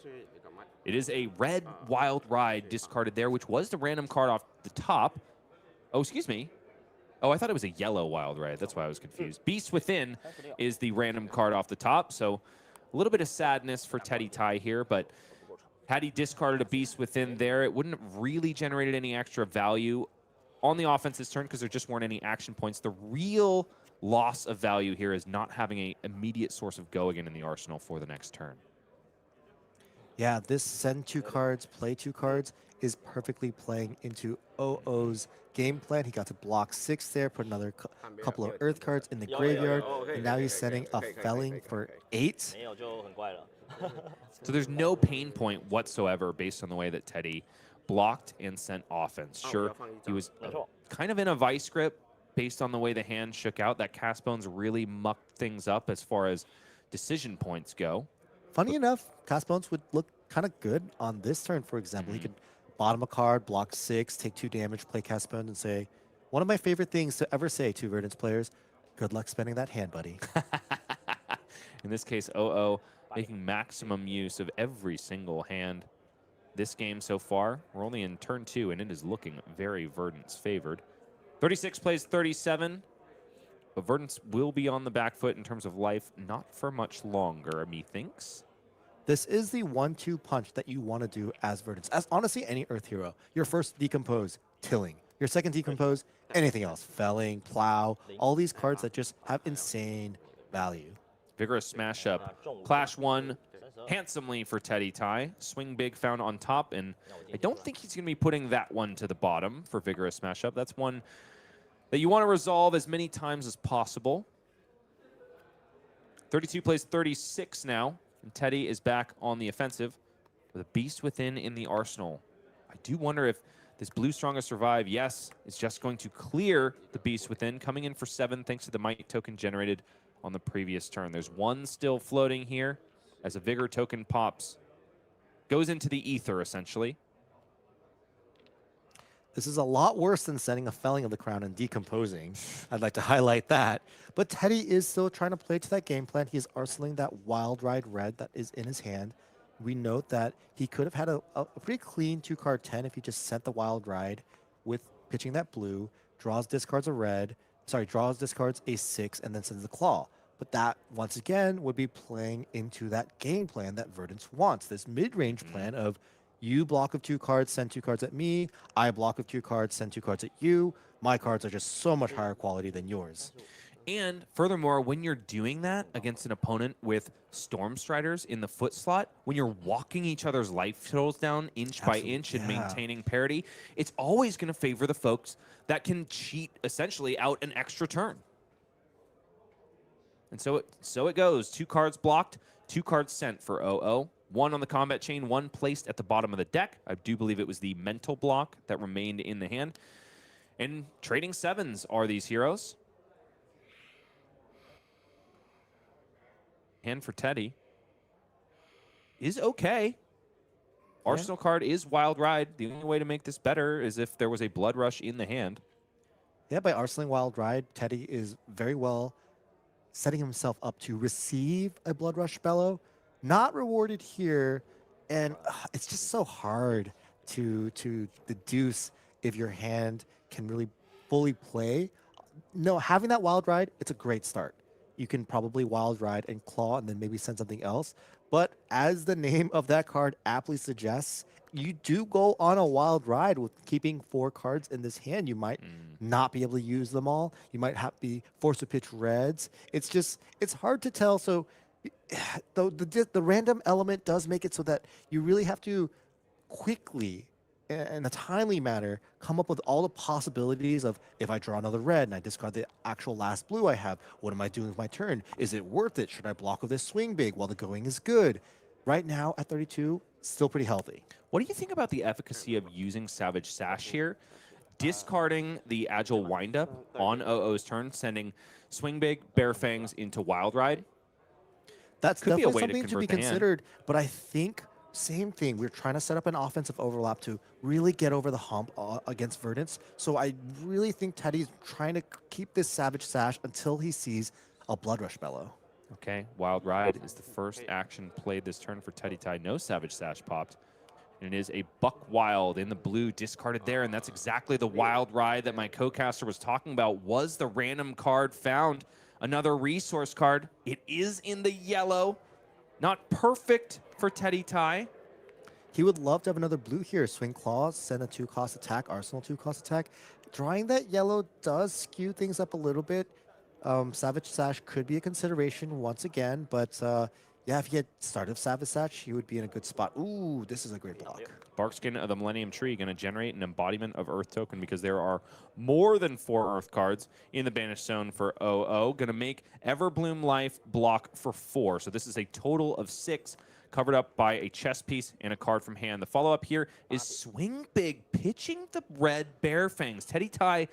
It is a red Wild Ride discarded there, which was the random card off the top. Oh, excuse me. Oh, I thought it was a yellow Wild Ride. That's why I was confused. Beast Within is the random card off the top. So a little bit of sadness for Teddy Tai here, but had he discarded a Beast Within there, it wouldn't have really generated any extra value on the offense's turn because there just weren't any action points. The real loss of value here is not having an immediate source of go again in the arsenal for the next turn. Yeah, this send 2 cards, play 2 cards is perfectly playing into 0-0's game plan. He got to block 6 there, put another couple of Earth cards in the graveyard, and now he's sending a Felling for 8. So there's no pain point whatsoever based on the way that Teddy blocked and sent offense. Sure, he was kind of in a vice grip based on the way the hand shook out. That Cast Bones really mucked things up as far as decision points go. Funny enough, Cast Bones would look kind of good on this turn, for example. He could bottom a card, block 6, take 2 damage, play Cast Bones, and say, one of my favorite things to ever say to Verdance players, good luck spending that hand, buddy. In this case, 0-0 making maximum use of every single hand this game so far. We're only in turn 2, and it is looking very Verdance favored. 36 plays 37. But Verdance will be on the back foot in terms of life, not for much longer, methinks. This is the 1-2 punch that you want to do as Verdance. As honestly, any Earth hero. Your first decompose, Tilling. Your second decompose, anything else. Felling, Plow, all these cards that just have insane value. Vigorous smash up. Clash 1, handsomely for Teddy Tai. Swing big found on top, and I don't think he's going to be putting that one to the bottom for Vigorous Smash Up. That's one that you want to resolve as many times as possible. 32 plays 36 now, and Teddy is back on the offensive with a Beast Within in the arsenal. I do wonder if this blue Strongest Survive, yes, is just going to clear the Beast Within, coming in for 7 thanks to the Might token generated on the previous turn. There's one still floating here as a Vigor token pops. Goes into the ether, essentially. This is a lot worse than sending a Felling of the Crown and decomposing. I'd like to highlight that. But Teddy is still trying to play to that game plan. He is arsenaling that Wild Ride red that is in his hand. We note that he could have had a pretty clean 2-card 10 if he just sent the Wild Ride with pitching that blue, draws, discards a red, draws, discards a 6, and then sends the Claw. But that, once again, would be playing into that game plan that Verdance wants. This mid-range plan of you block of 2 cards, send 2 cards at me. I block of 2 cards, send 2 cards at you. My cards are just so much higher quality than yours. And furthermore, when you're doing that against an opponent with Storm Striders in the foot slot, when you're walking each other's life totals down inch by inch and maintaining parity, it's always going to favor the folks that can cheat essentially out an extra turn. And so it goes. 2 cards blocked, 2 cards sent for 0-0. 1 on the combat chain, 1 placed at the bottom of the deck. I do believe it was the mental block that remained in the hand. And trading 7s are these heroes. Hand for Teddy is okay. Arsenal card is Wild Ride. The only way to make this better is if there was a Blood Rush in the hand. Yeah, by arsenaling Wild Ride, Teddy is very well setting himself up to receive a Blood Rush Bellow. Not rewarded here, and it's just so hard to deduce if your hand can really fully play. No, having that Wild Ride, it's a great start. You can probably Wild Ride and Claw and then maybe send something else. But as the name of that card aptly suggests, you do go on a Wild Ride with keeping 4 cards in this hand. You might not be able to use them all. You might have to be forced to pitch reds. It's hard to tell. So the random element does make it so that you really have to quickly, in a timely manner, come up with all the possibilities of, if I draw another red and I discard the actual last blue I have, what am I doing with my turn? Is it worth it? Should I block with this swing big while the going is good? Right now at 32, still pretty healthy. What do you think about the efficacy of using Savage Sash here? Discarding the Agile Windup on 0-0's turn, sending Swing Big, Bare Fangs into Wild Ride. That's Could be a definitely way to something to be convert the hand. considered, but I think same thing. We're trying to set up an offensive overlap to really get over the hump against Verdance. So I really think Teddy's trying to keep this Savage Sash until he sees a Blood Rush Bellow. Okay, Wild Ride is the first action played this turn for Teddy Tai. No Savage Sash popped. And it is a Buck Wild in the blue discarded there, and that's exactly the Wild Ride that my co-caster was talking about. Was the random card found? Another resource card. It is in the yellow. Not perfect for Teddy Tai. He would love to have another blue here. Swing Claws, send a 2-cost attack, Arsenal 2-cost attack. Drawing that yellow does skew things up a little bit. Savage Sash could be a consideration once again, but yeah, if he had started Savage Sash, he would be in a good spot. Ooh, this is a great block. Barkskin of the Millennium Tree going to generate an embodiment of Earth token because there are more than 4 Earth cards in the banished zone for 0-0. Going to make Everbloom Life block for 4. So this is a total of 6 covered up by a chess piece and a card from hand. The follow-up here is Swing Big, pitching the red Bare Fangs. Teddy Tai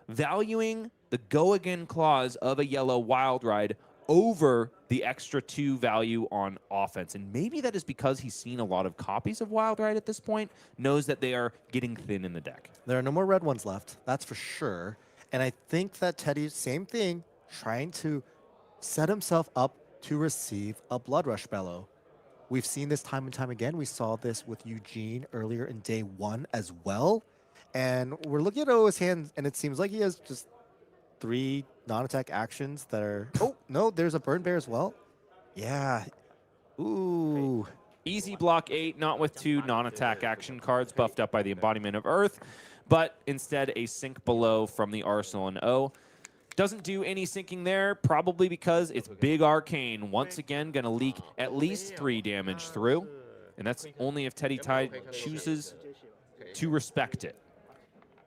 valuing the go-again clause of a yellow Wild Ride over the extra 2 value on offense. And maybe that is because he's seen a lot of copies of Wild Ride at this point, knows that they are getting thin in the deck. There are no more red ones left, that's for sure. And I think that Teddy's same thing, trying to set himself up to receive a Blood Rush Bellow. We've seen this time and time again. We saw this with Eugene earlier in day 1 as well. And we're looking at O's hand, and it seems like he has just 3 non-attack actions that are... Oh, no, there's a Burn Bear as well. Yeah. Ooh. Easy block 8, not with 2 non-attack action cards buffed up by the embodiment of Earth, but instead a Sink Below from the Arsenal and O. Doesn't do any sinking there, probably because it's big arcane. Once again, going to leak at least 3 damage through. And that's only if Teddy Tai chooses to respect it.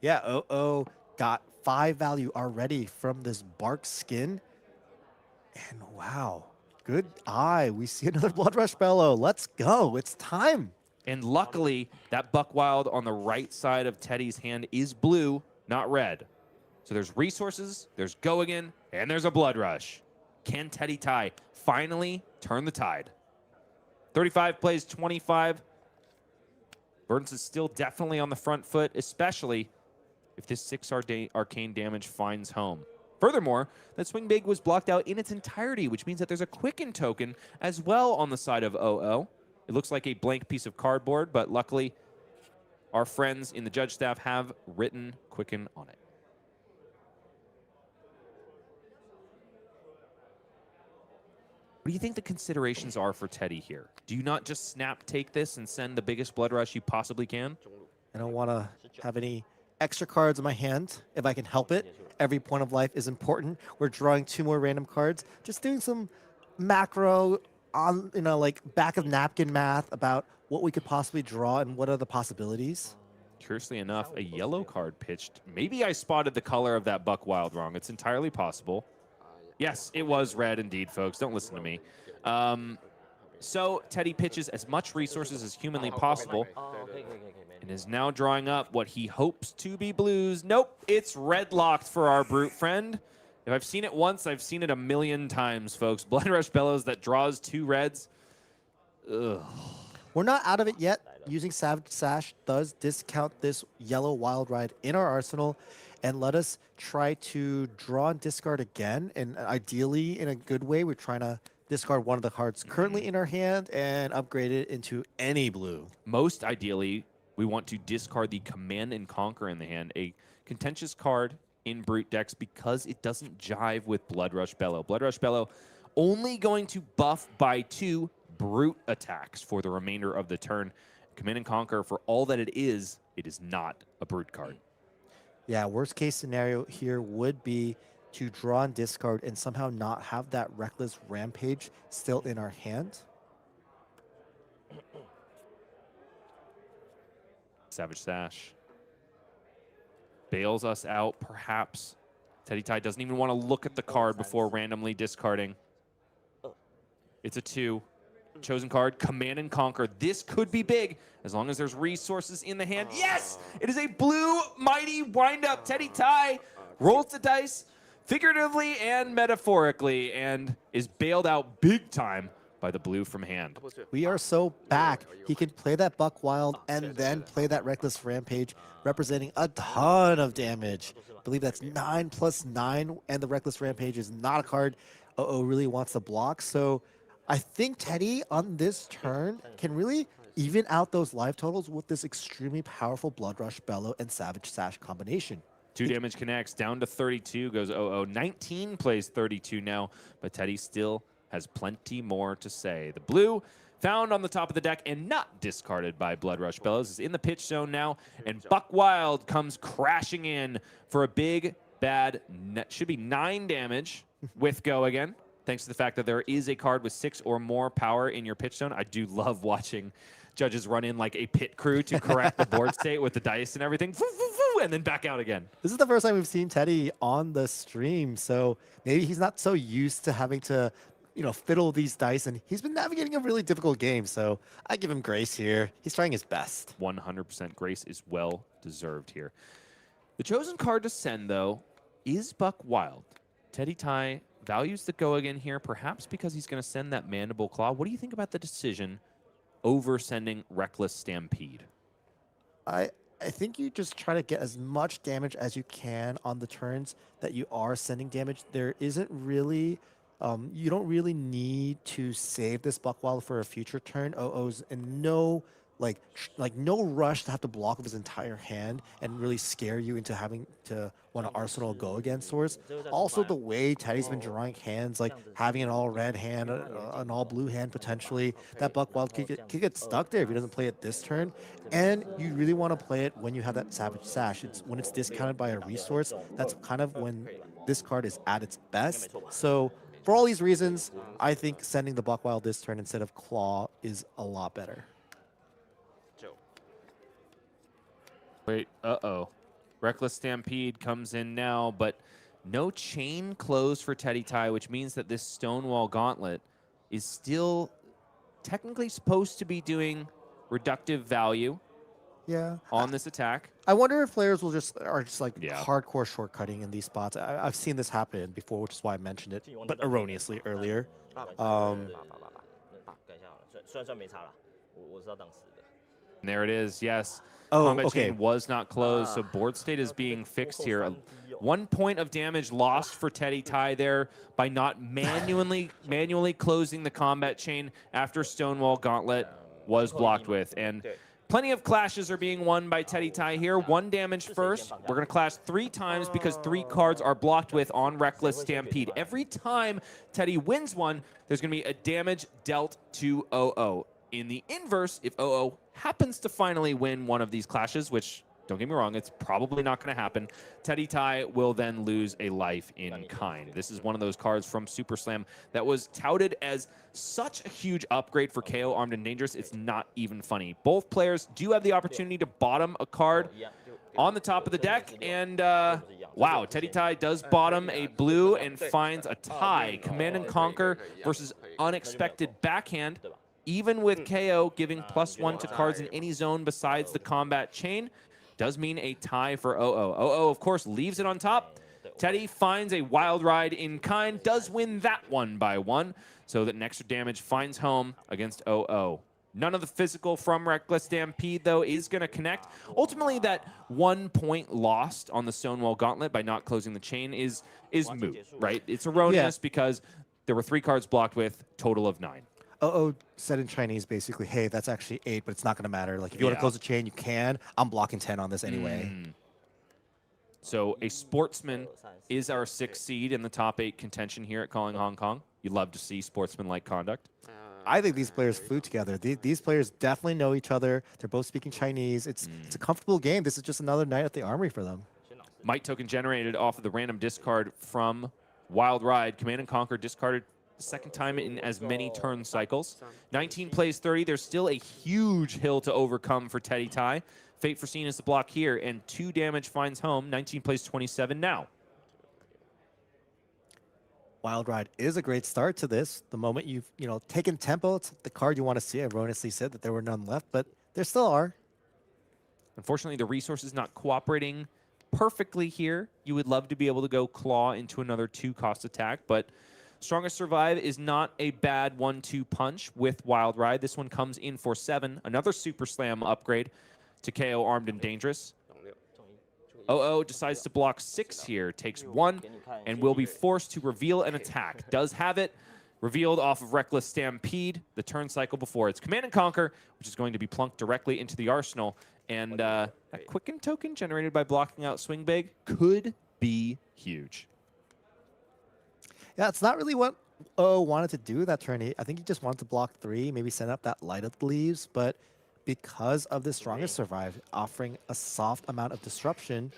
Yeah, OO got 5 value already from this bark skin. And wow, good eye. We see another Blood Rush Bellow. Let's go. It's time. And luckily, that Buckwild on the right side of Teddy's hand is blue, not red. So there's resources, there's Go Again, and there's a Blood Rush. Can Teddy Tai finally turn the tide? 35 plays 25. Verdance is still definitely on the front foot, especially if this 6 arcane damage finds home. Furthermore, that swing big was blocked out in its entirety, which means that there's a Quicken token as well on the side of OO. It looks like a blank piece of cardboard, but luckily our friends in the judge staff have written Quicken on it. What do you think the considerations are for Teddy here? Do you not just snap take this and send the biggest Blood Rush you possibly can? I don't want to have any extra cards in my hand if I can help it. Every point of life is important. We're drawing 2 more random cards. Just doing some macro on, like back of napkin math about what we could possibly draw and what are the possibilities. Curiously enough, a yellow card pitched. Maybe I spotted the color of that Buckwild wrong. It's entirely possible. Yes, it was red indeed, folks. Don't listen to me. So Teddy pitches as much resources as humanly possible and is now drawing up what he hopes to be blues. Nope, it's red locked for our brute friend. If I've seen it once, I've seen it a million times, folks. Blood Rush Bellows that draws 2 reds. Ugh. We're not out of it yet. Using Savage Sash does discount this yellow Wild Ride in our arsenal and let us try to draw and discard again. And ideally, in a good way, we're trying to discard one of the cards currently in our hand and upgrade it into any blue. Most ideally, we want to discard the Command and Conquer in the hand, a contentious card in Brute decks because it doesn't jive with Blood Rush Bellow. Blood Rush Bellow only going to buff by 2 Brute attacks for the remainder of the turn. Command and Conquer, for all that it is not a Brute card. Yeah, worst case scenario here would be to draw and discard and somehow not have that Reckless Rampage still in our hand. Savage Sash bails us out, perhaps. Teddy Tai doesn't even want to look at the card before randomly discarding. It's a 2. Chosen card, Command and Conquer. This could be big as long as there's resources in the hand. Yes! It is a blue mighty windup. Teddy Tai rolls the dice figuratively and metaphorically and is bailed out big time by the blue from hand. We are so back. He can play that Buckwild and then play that Reckless Rampage, representing a ton of damage. I believe that's 9 plus 9, and the Reckless Rampage is not a card OO really wants to block. So I think Teddy on this turn can really even out those life totals with this extremely powerful Blood Rush Bellow and Savage Sash combination. 2 damage connects, down to 32 goes OO. 19 plays 32 now, but Teddy still has plenty more to say. The blue found on the top of the deck and not discarded by Blood Rush Bellows is in the pitch zone now, and Buckwild comes crashing in for a big, bad, should be 9 damage with Go Again. Thanks to the fact that there is a card with 6 or more power in your pitch zone. I do love watching judges run in like a pit crew to correct the board state with the dice and everything, and then back out again. This is the first time we've seen Teddy on the stream, so maybe he's not so used to having to, fiddle these dice, and he's been navigating a really difficult game, so I give him grace here. He's trying his best. 100% grace is well deserved here. The chosen card to send, though, is Buckwild. Teddy Tai values the Go Again here, perhaps because he's going to send that Mandible Claw. What do you think about the decision over sending Reckless Stampede? I think you just try to get as much damage as you can on the turns that you are sending damage. There isn't really, you don't really need to save this Buckwild for a future turn. OO's in no no rush to have to block with his entire hand and really scare you into having to want to arsenal Go Again source. Also, the way Teddy's been drawing hands, like having an all red hand, an all blue hand potentially, that Buckwild could get stuck there if he doesn't play it this turn. And you really want to play it when you have that Savage Sash. It's when it's discounted by a resource. That's kind of when this card is at its best. So for all these reasons, I think sending the Block Wild this turn instead of Claw is a lot better. Wait, uh-oh. Reckless Stampede comes in now, but no chain closed for Teddy Tai, which means that this Stonewall Gauntlet is still technically supposed to be doing reductive value Yeah. on this attack. I wonder if players are just like Yeah. hardcore shortcutting in these spots. I've seen this happen before, which is why I mentioned it, but erroneously earlier. 改一下好了，虽然没差了，我知道当时的。 And there it is, yes. Oh, Combat okay. chain was not closed, so board state is being fixed here. 1 point of damage lost for Teddy Tai there by not manually closing the combat chain after Stonewall Gauntlet was blocked with. And plenty of clashes are being won by Teddy Tai here. 1 damage first. We're going to clash 3 times because 3 cards are blocked with on Reckless Stampede. Every time Teddy wins one, there's going to be a damage dealt to OO. In the inverse, if OO happens to finally win one of these clashes, which, don't get me wrong, it's probably not going to happen, Teddy Tai will then lose a life in kind. This is one of those cards from Super Slam that was touted as such a huge upgrade for Kayo Armed and Dangerous. It's not even funny. Both players do have the opportunity to bottom a card on the top of the deck, and wow, Teddy Tai does bottom a blue and finds a tie. Command and Conquer versus Unexpected Backhand. Even with KO giving +1 to cards in any zone besides the combat chain, does mean a tie for OO. OO, of course, leaves it on top. Teddy finds a Wild Ride in kind, does win that one by 1, so that an extra damage finds home against OO. None of the physical from Reckless Stampede, though, is going to connect. Ultimately, that 1 point lost on the Stonewall Gauntlet by not closing the chain is moot, right? It's erroneous because there were 3 cards blocked with, total of 9. OO said in Chinese basically, hey, that's actually 8, but it's not going to matter. Like, if you want Yeah. to close the chain, you can. I'm blocking 10 on this anyway. So a Sportsman is our 6th seed in the top 8 contention here at Calling Hong Kong. You'd love to see sportsman-like conduct. I think these players flew together. These players definitely know each other. They're both speaking Chinese. It's a comfortable game. This is just another night at the Armory for them. Might token generated off of the random discard from Wild Ride. Command and Conquer discarded the 2nd time in as many turn cycles. 19 plays 30. There's still a huge hill to overcome for Teddy Tai. Fate Foreseen is the block here, and 2 damage finds home. 19 plays 27 now. Wild Ride is a great start to this. The moment you've taken tempo, it's the card you want to see. I erroneously said that there were none left, but there still are. Unfortunately, the resource is not cooperating perfectly here. You would love to be able to go claw into another 2-cost attack, but Strongest Survive is not a bad 1-2 punch with Wild Ride. This one comes in for 7. Another Super Slam upgrade to KO Armed and Dangerous. OO decides to block 6 here, takes 1, and will be forced to reveal an attack. Does have it revealed off of Reckless Stampede, the turn cycle before its Command and Conquer, which is going to be plunked directly into the arsenal. And that Quicken token generated by blocking out Swing Big could be huge. Yeah, it's not really what OO wanted to do that turn. I think he just wanted to block 3, maybe send up that Light Up the Leaves, but because of the Strongest Survive offering a soft amount of disruption.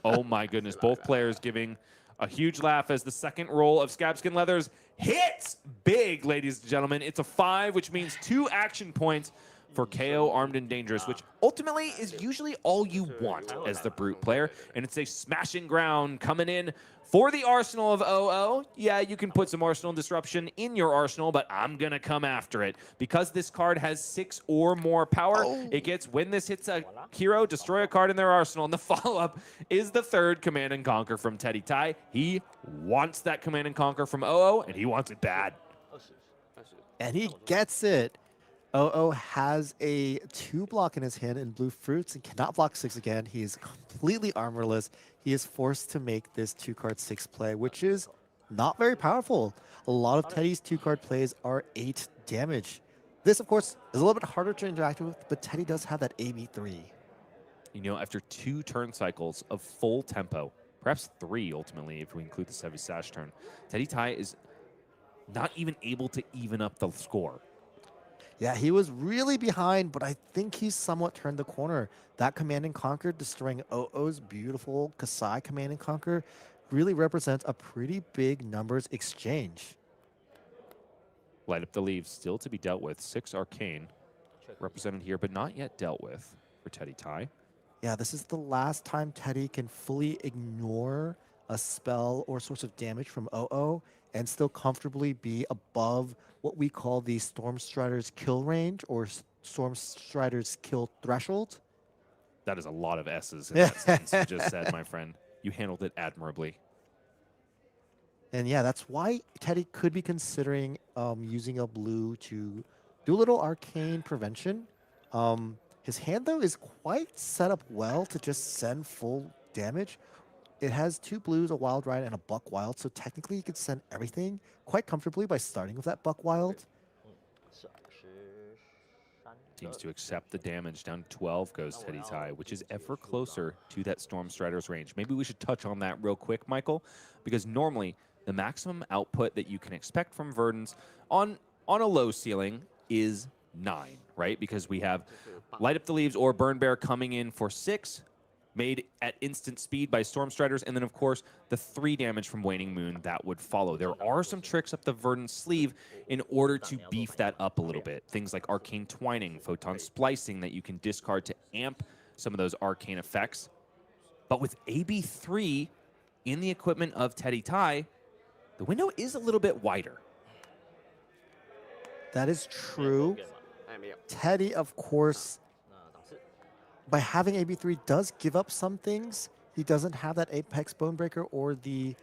Oh my goodness, both players giving a huge laugh as the second roll of Scabskin Leathers hits big, ladies and gentlemen. It's a 5, which means 2 action points for KO Armed and Dangerous, which ultimately is usually all you want as the Brute player. And it's a smashing ground coming in for the arsenal of OO. Yeah, you can put some Arsenal Disruption in your arsenal, but I'm going to come after it. Because this card has 6 or more power, it gets, when this hits a hero, destroy a card in their arsenal. And the follow-up is the 3rd Command and Conquer from Teddy Tai. He wants that Command and Conquer from OO, and he wants it bad. And he gets it. OO has a 2 block in his hand in Blue Fruits and cannot block 6 again. He is completely armorless. He is forced to make this 2-card 6 play, which is not very powerful. A lot of Teddy's 2-card plays are 8 damage. This, of course, is a little bit harder to interact with, but Teddy does have that AB3. You know, after 2 turn cycles of full tempo, perhaps 3 ultimately if we include the Sevi Sash turn, Teddy Tai is not even able to even up the score. Yeah, he was really behind, but I think he's somewhat turned the corner. That Command and Conquer destroying OO's beautiful Kassai Command and Conquer really represents a pretty big numbers exchange. Light up the leaves still to be dealt with. 6 Arcane represented here, but not yet dealt with for Teddy Tai. Yeah, this is the last time Teddy can fully ignore a spell or source of damage from OO and still comfortably be above what we call the Storm Strider's kill range or Storm Strider's kill threshold. That is a lot of S's in that sentence you just said, my friend. You handled it admirably. And yeah, that's why Teddy could be considering using a blue to do a little arcane prevention. His hand, though, is quite set up well to just send full damage. It has 2 blues, a wild ride, and a buck wild, so technically you could send everything quite comfortably by starting with that buck wild. Seems to accept the damage. Down to 12 goes Teddy Tai, which is ever closer to that Storm Strider's range. Maybe we should touch on that real quick, Michael, because normally the maximum output that you can expect from Verdance on a low ceiling is 9, right? Because we have Light Up the Leaves or Burn Bear coming in for 6, made at instant speed by Storm Striders, and then, of course, the 3 damage from Waning Moon that would follow. There are some tricks up the Verdance sleeve in order to beef that up a little bit. Things like Arcane Twining, Photon Splicing that you can discard to amp some of those arcane effects. But with AB3 in the equipment of Teddy Tai, the window is a little bit wider. That is true. Teddy, of course, by having AB3, does give up some things. He doesn't have that Apex Bonebreaker or the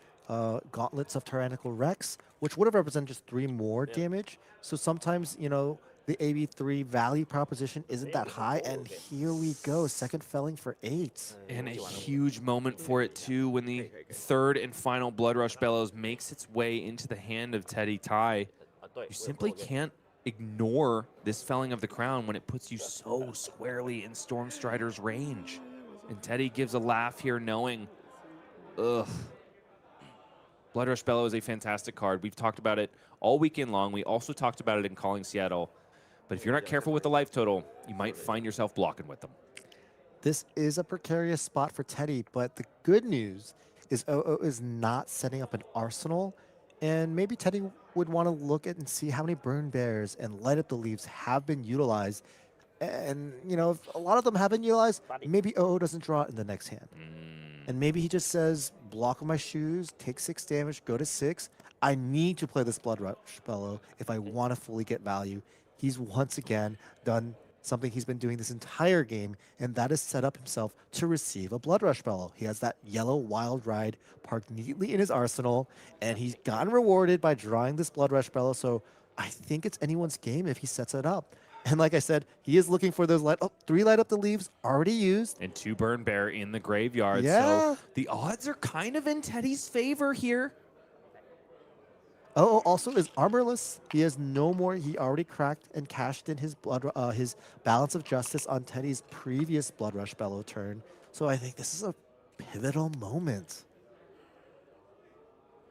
Gauntlets of Tyrannical Rex, which would have represented just 3 more damage. So sometimes, you know, the AB3 value proposition isn't that high. And here we go, second felling for 8. And a huge moment for it, too, when the 3rd and final Blood Rush Bellows makes its way into the hand of Teddy Tai. You simply can't ignore this felling of the crown when it puts you so squarely in Storm Strider's range. And Teddy gives a laugh here knowing, ugh. Blood Rush Bellow is a fantastic card. We've talked about it all weekend long. We also talked about it in Calling Seattle. But if you're not careful with the life total, you might find yourself blocking with them. This is a precarious spot for Teddy, but the good news is OO is not setting up an arsenal. And maybe Teddy would want to look at and see how many Burn Bears and Light Up the Leaves have been utilized. And, you know, if a lot of them have been utilized, maybe OO doesn't draw it in the next hand. And maybe he just says, block on my shoes, take 6 damage, go to 6. I need to play this Blood Rush Bellow if I want to fully get value. He's once again done something he's been doing this entire game, and that is set up himself to receive a Blood Rush Bellow. He has that yellow Wild Ride parked neatly in his arsenal, and he's gotten rewarded by drawing this Blood Rush Bellow, so I think it's anyone's game if he sets it up. And like I said, he is looking for those 3 Light Up the Leaves already used. And 2 Burn Bear in the graveyard. Yeah. So the odds are kind of in Teddy's favor here. OO also is armorless. He has no more. He already cracked and cashed in his his Balance of Justice on Teddy's previous Blood Rush Bellow turn. So I think this is a pivotal moment.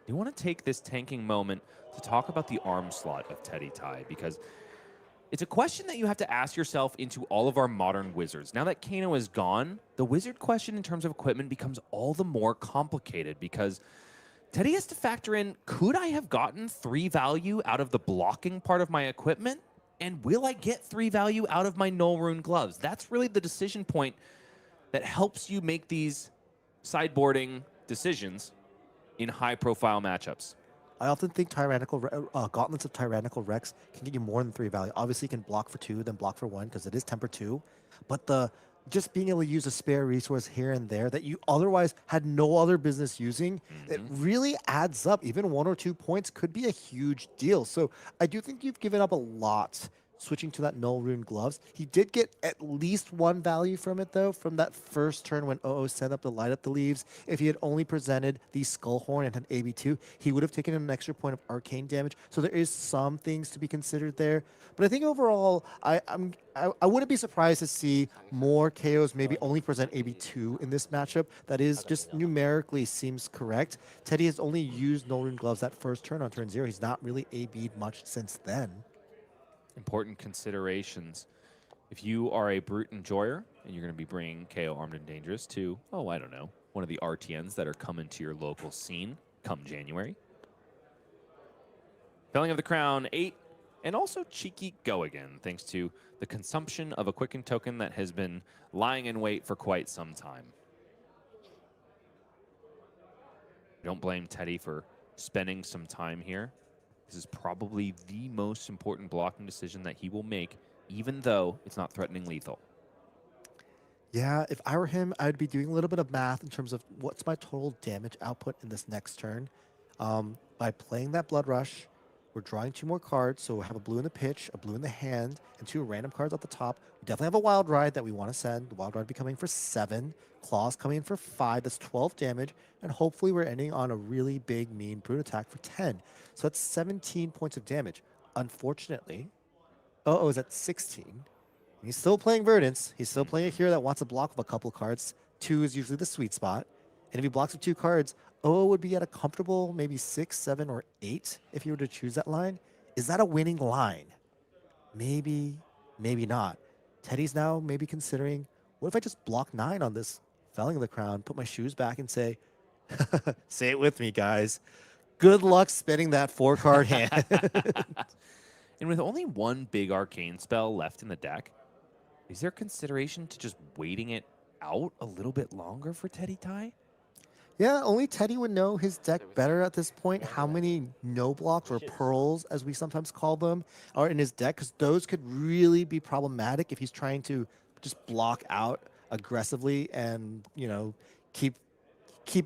You want to take this tanking moment to talk about the arm slot of Teddy Tai, because it's a question that you have to ask yourself into all of our modern wizards. Now that Kano is gone, the wizard question in terms of equipment becomes all the more complicated, because Teddy has to factor in, could I have gotten 3 value out of the blocking part of my equipment? And will I get 3 value out of my Null Rune gloves? That's really the decision point that helps you make these sideboarding decisions in high-profile matchups. I often think Gauntlets of Tyrannical Rex can get you more than 3 value. Obviously, you can block for 2, then block for 1, because it is temper 2. But just being able to use a spare resource here and there that you otherwise had no other business using, it really adds up. Even 1 or 2 points could be a huge deal. So I do think you've given up a lot switching to that Null Rune gloves. He did get at least 1 value from it, though, from that first turn when OO set up to Light Up the Leaves. If he had only presented the Skull Horn and had AB2, he would have taken an extra point of arcane damage. So there is some things to be considered there. But I think overall, I wouldn't be surprised to see more KOs maybe only present AB2 in this matchup. That is just numerically seems correct. Teddy has only used Null Rune gloves that first turn on turn 0. He's not really AB'd much since then. Important considerations. If you are a Brute Enjoyer and you're going to be bringing Kayo Armed and Dangerous to, oh, I don't know, one of the RTNs that are coming to your local scene come January. Felling of the Crown, 8, and also Cheeky Go Again, thanks to the consumption of a Quicken token that has been lying in wait for quite some time. Don't blame Teddy for spending some time here. This is probably the most important blocking decision that he will make, even though it's not threatening lethal. Yeah, if I were him, I'd be doing a little bit of math in terms of what's my total damage output in this next turn. By playing that Blood Rush, we're drawing 2 more cards, so we'll have a blue in the pitch, a blue in the hand, and 2 random cards at the top. We definitely have a Wild Ride that we want to send. The Wild Ride will be coming for 7, Claws coming in for 5, that's 12 damage, and hopefully we're ending on a really big, mean Brute attack for 10. So that's 17 points of damage. Unfortunately, is at 16. He's still playing Verdance. He's still playing a hero that wants to block with a couple cards. 2 is usually the sweet spot. And if he blocks with 2 cards, would be at a comfortable maybe 6, 7, or 8 if you were to choose that line. Is that a winning line? Maybe, maybe not. Teddy's now maybe considering, what if I just block 9 on this Felling of the Crown, put my shoes back and say, say it with me, guys. Good luck spending that 4-card hand. And with only 1 big arcane spell left in the deck, is there consideration to just waiting it out a little bit longer for Teddy Ty? Yeah, only Teddy would know his deck better at this point. How many no blocks or pearls, as we sometimes call them, are in his deck, because those could really be problematic if he's trying to just block out aggressively and, you know, keep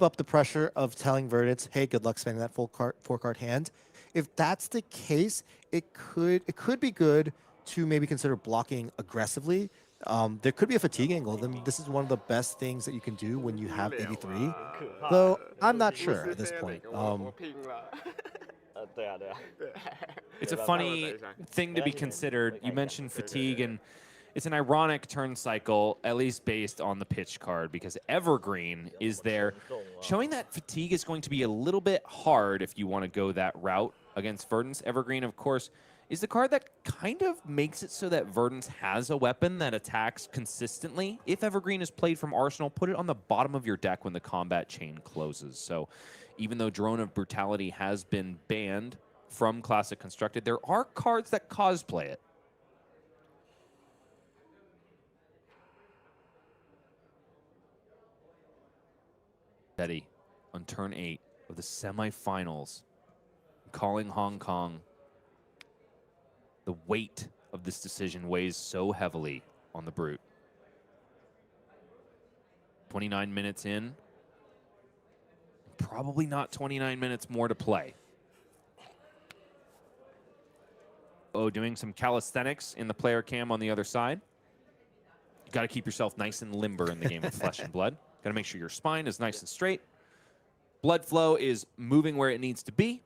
up the pressure of telling Verdance, hey, good luck spending that 4-card hand. If that's the case, it could be good to maybe consider blocking aggressively. There could be a fatigue angle. Then this is one of the best things that you can do when you have 83. Though I'm not sure at this point. It's a funny thing to be considered. You mentioned fatigue, and it's an ironic turn cycle, at least based on the pitch card, because Evergreen is there, showing that fatigue is going to be a little bit hard if you want to go that route against Verdance. Evergreen, of course, is the card that kind of makes it so that Verdance has a weapon that attacks consistently. If Evergreen is played from Arsenal, put it on the bottom of your deck when the combat chain closes. So even though Drone of Brutality has been banned from Classic Constructed, there are cards that cosplay it. Teddy on turn 8 of the semifinals, calling Hong Kong. The weight of this decision weighs so heavily on the Brute. 29 minutes in. Probably not 29 minutes more to play. Doing some calisthenics in the player cam on the other side. You got to keep yourself nice and limber in the game of Flesh and Blood. Got to make sure your spine is nice and straight. Blood flow is moving where it needs to be.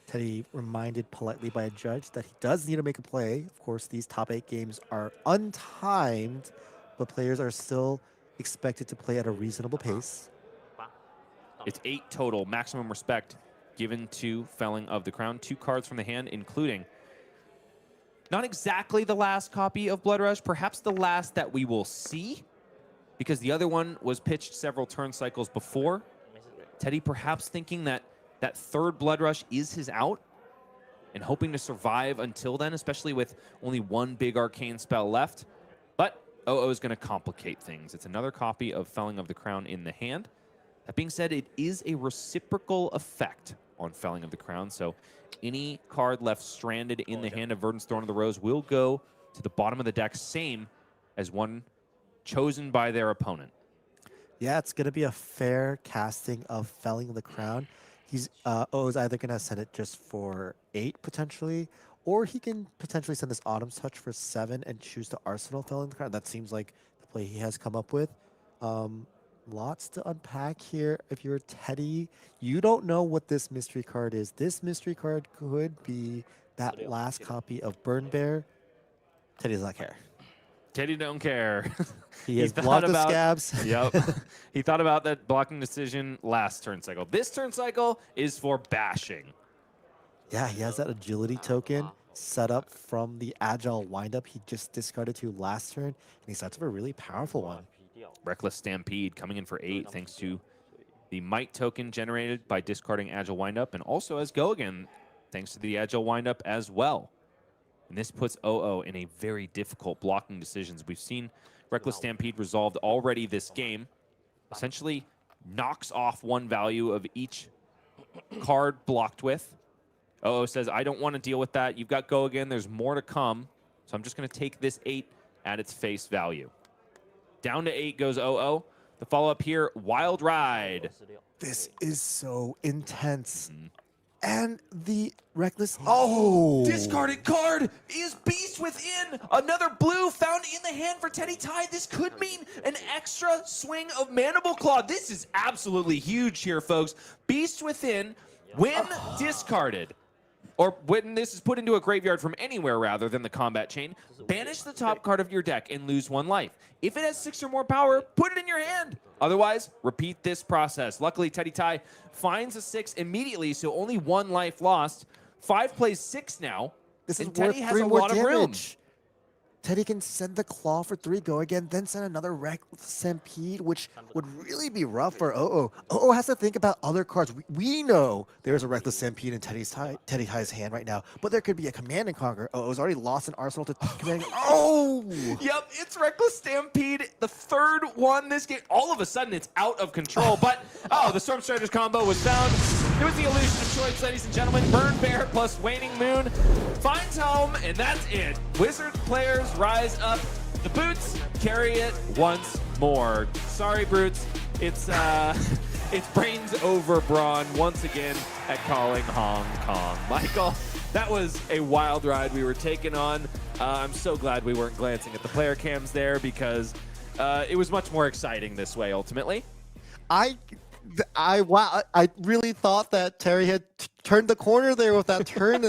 Teddy reminded politely by a judge that he does need to make a play. Of course, these top 8 games are untimed, but players are still expected to play at a reasonable pace. It's 8 total. Maximum respect given to Felling of the Crown. 2 cards from the hand, including not exactly the last copy of Blood Rush, perhaps the last that we will see, because the other one was pitched several turn cycles before. Teddy perhaps thinking that that 3rd Blood Rush is his out and hoping to survive until then, especially with only 1 big arcane spell left. But OO is going to complicate things. It's another copy of Felling of the Crown in the hand. That being said, it is a reciprocal effect on Felling of the Crown, so any card left stranded in the hand of Verdance Thorn of the Rose will go to the bottom of the deck, same as one chosen by their opponent. Yeah, it's going to be a fair casting of Felling of the Crown. He's is either going to send it just for 8 potentially, or he can potentially send this Autumn's Touch for 7 and choose the Arsenal Felling of the Crown. That seems like the play he has come up with. Lots to unpack here. If you're Teddy, you don't know what this mystery card is. This mystery card could be that last copy of Burn Bear. Teddy does not care. Teddy don't care. He has blocked the scabs. Yep. He thought about that blocking decision last turn cycle. This turn cycle is for bashing. Yeah, he has that agility token. setup from the agile windup he just discarded to last turn, and he sets up a really powerful one. Reckless Stampede coming in for 8 thanks to the Might token generated by discarding Agile Windup, and also as Go Again thanks to the Agile Windup as well. And this puts OO in a very difficult blocking decisions. We've seen Reckless Stampede resolved already this game. Essentially knocks off one value of each card blocked with. OO says, I don't want to deal with that. You've got Go Again. There's more to come. So I'm just going to take this 8 at its face value. Down to 8 goes OO. The follow-up here, Wild Ride. This is so intense. And the Reckless... Oh! Discarded card is Beast Within. Another blue found in the hand for Teddy Ty. This could mean an extra swing of Mandible Claw. This is absolutely huge here, folks. Beast Within, when discarded, or when this is put into a graveyard from anywhere rather than the combat chain, banish the top card of your deck and lose 1 life. If it has 6 or more power, put it in your hand. Otherwise, repeat this process. Luckily, Teddy Ty finds a 6 immediately, so only 1 life lost. 5 plays 6 now. This is and worth Teddy has 3 a more lot of room. damage. Teddy can send the claw for 3, Go Again, then send another Reckless Stampede, which would really be rough for OO. OO has to think about other cards. We know there's a Reckless Stampede in Teddy Ty's hand right now, but there could be a Command and Conquer. OO's already lost an arsenal to Command. Oh! Yep, it's Reckless Stampede, the 3rd one this game. All of a sudden, it's out of control, but, the Storm Striders combo was found. It was the illusion of choice, ladies and gentlemen. Burn Bear plus Waning Moon finds home, and that's it. Wizard players rise up. The Boots carry it once more. Sorry, Brutes. It's brains over Brawn once again at calling Hong Kong. Michael, that was a wild ride we were taking on. I'm so glad we weren't glancing at the player cams there because it was much more exciting this way ultimately. Wow, I really thought that Terry had turned the corner there with that turn,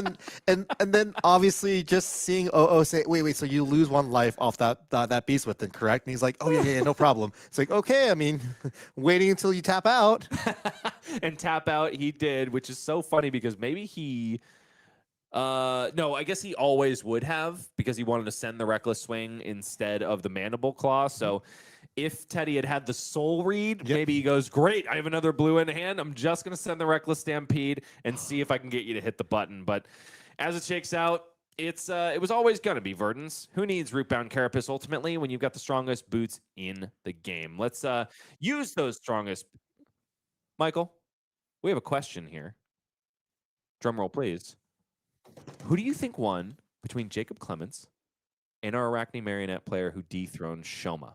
and then obviously just seeing OO say, wait, so you lose 1 life off that Beast Within, correct? And he's like, oh yeah, no problem. It's like, okay, I mean, waiting until you tap out. And tap out he did, which is so funny because maybe he no, I guess he always would have because he wanted to send the Reckless Swing instead of the Mandible Claw. So if Teddy had the Soul Read, maybe he goes, great, I have another blue in hand. I'm just going to send the Reckless Stampede and see if I can get you to hit the button. But as it shakes out, it was always going to be Verdance. Who needs Rootbound Carapace ultimately when you've got the strongest boots in the game? Let's use those strongest. Michael, we have a question here. Drum roll, please. Who do you think won between Jacob Clements and our Arachne Marionette player who dethroned Shoma?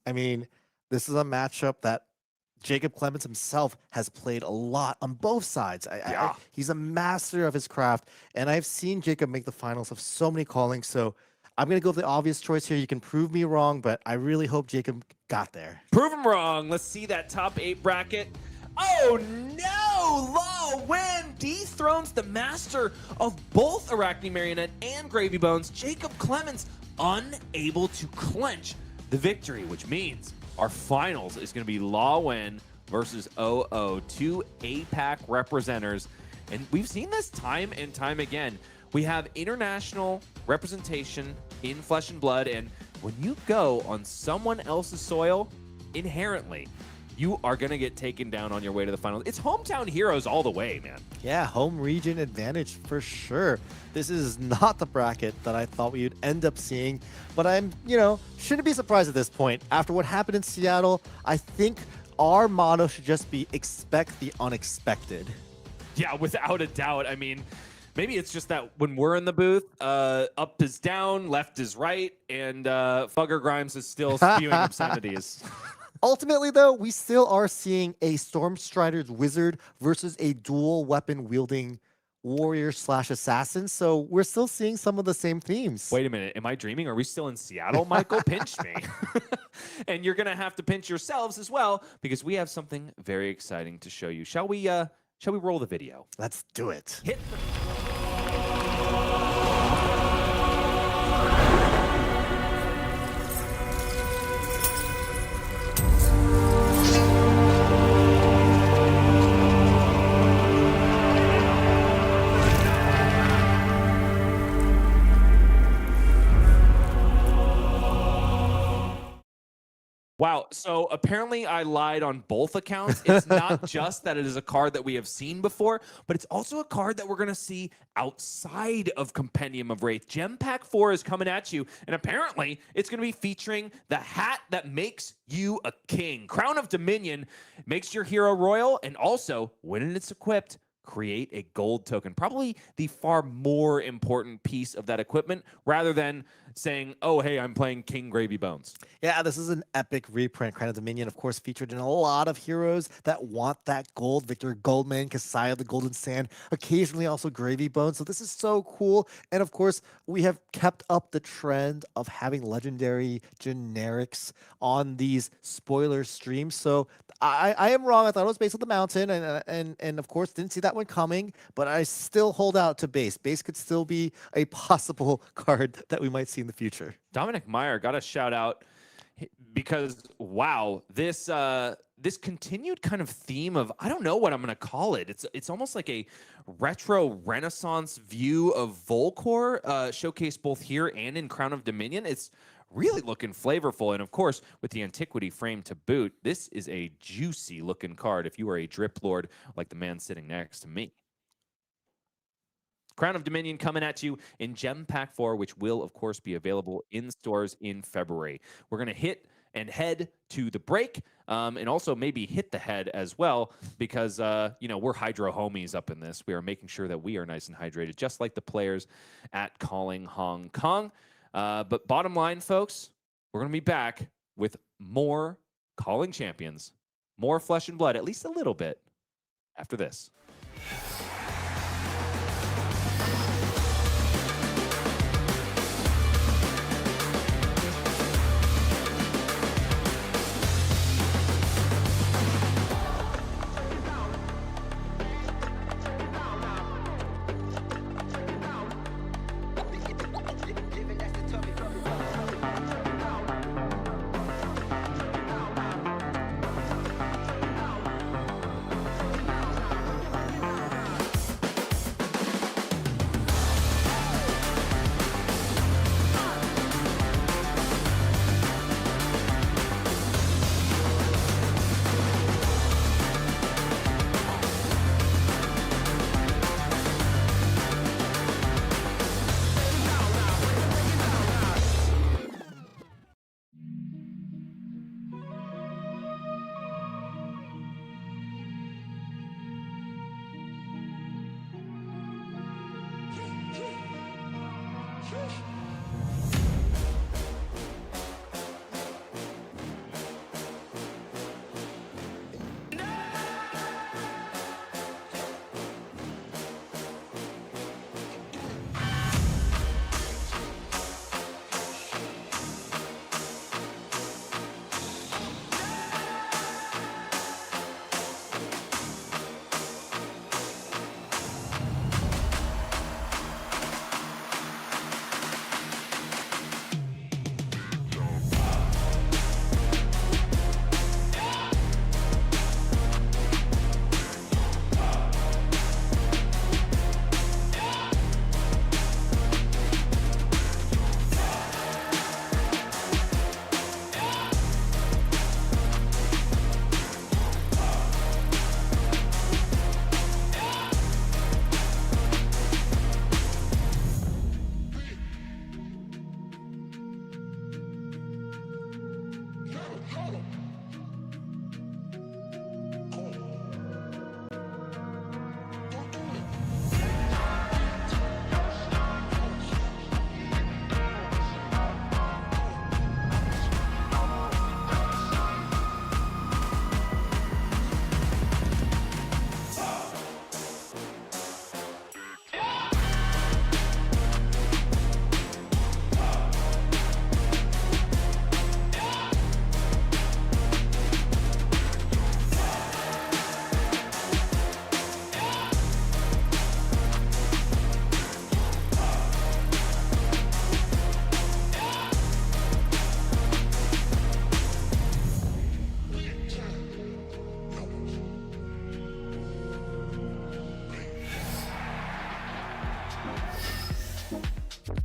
I mean, this is a matchup that Jacob Clements himself has played a lot on both sides. He's a master of his craft, and I've seen Jacob make the finals of so many callings, so I'm going to go with the obvious choice here. You can prove me wrong, but I really hope Jacob got there. Prove him wrong. Let's see that top 8 bracket. Oh no! Lo Wen dethrones the master of both Arachne Marionette and Gravy Bones. Jacob Clements unable to clinch the victory, which means our finals is going to be Lo Wen versus OO, 2 APAC representers. And we've seen this time and time again. We have international representation in Flesh and Blood, and when you go on someone else's soil, inherently, you are going to get taken down on your way to the finals. It's hometown heroes all the way, man. Yeah, home region advantage for sure. This is not the bracket that I thought we would end up seeing, but I'm, shouldn't be surprised at this point. After what happened in Seattle, I think our motto should just be expect the unexpected. Yeah, without a doubt. I mean, maybe it's just that when we're in the booth, up is down, left is right, and Fugger Grimes is still spewing obscenities. Ultimately, though, we still are seeing a Storm Strider's Wizard versus a dual weapon wielding warrior/assassin. So we're still seeing some of the same themes. Wait a minute. Am I dreaming? Are we still in Seattle? Michael pinched me. And you're going to have to pinch yourselves as well because we have something very exciting to show you. Shall we roll the video? Let's do it. Hit. Wow. So apparently I lied on both accounts. It's not just that it is a card that we have seen before, but it's also a card that we're going to see outside of Compendium of Wraith. Gem Pack 4 is coming at you, and apparently it's going to be featuring the hat that makes you a king. Crown of Dominion makes your hero royal, and also, when it's equipped, create a gold token. Probably the far more important piece of that equipment rather than saying, oh, hey, I'm playing King Gravy Bones. Yeah, this is an epic reprint. Crown of Dominion, of course, featured in a lot of heroes that want that gold. Victor Goldman, Kassai of the Golden Sand, occasionally also Gravy Bones. So this is so cool. And of course, we have kept up the trend of having legendary generics on these spoiler streams. So I am wrong. I thought it was Base of the Mountain, and of course didn't see that one coming. But I still hold out to Base. Base could still be a possible card that we might see in the future. Dominic Meyer got a shout out because wow, this this continued kind of theme of, I don't know what I'm going to call it. It's almost like a retro Renaissance view of Volcor, showcased both here and in Crown of Dominion. It's really looking flavorful, and of course, with the Antiquity frame to boot, this is a juicy looking card if you are a Drip Lord like the man sitting next to me. Crown of Dominion coming at you in Gem Pack 4, which will, of course, be available in stores in February. We're going to hit and head to the break, and also maybe hit the head as well, because, you know, we're hydro homies up in this. We are making sure that we are nice and hydrated, just like the players at Calling Hong Kong. But bottom line, folks, we're going to be back with more Calling Champions, more Flesh and Blood, at least a little bit, after this.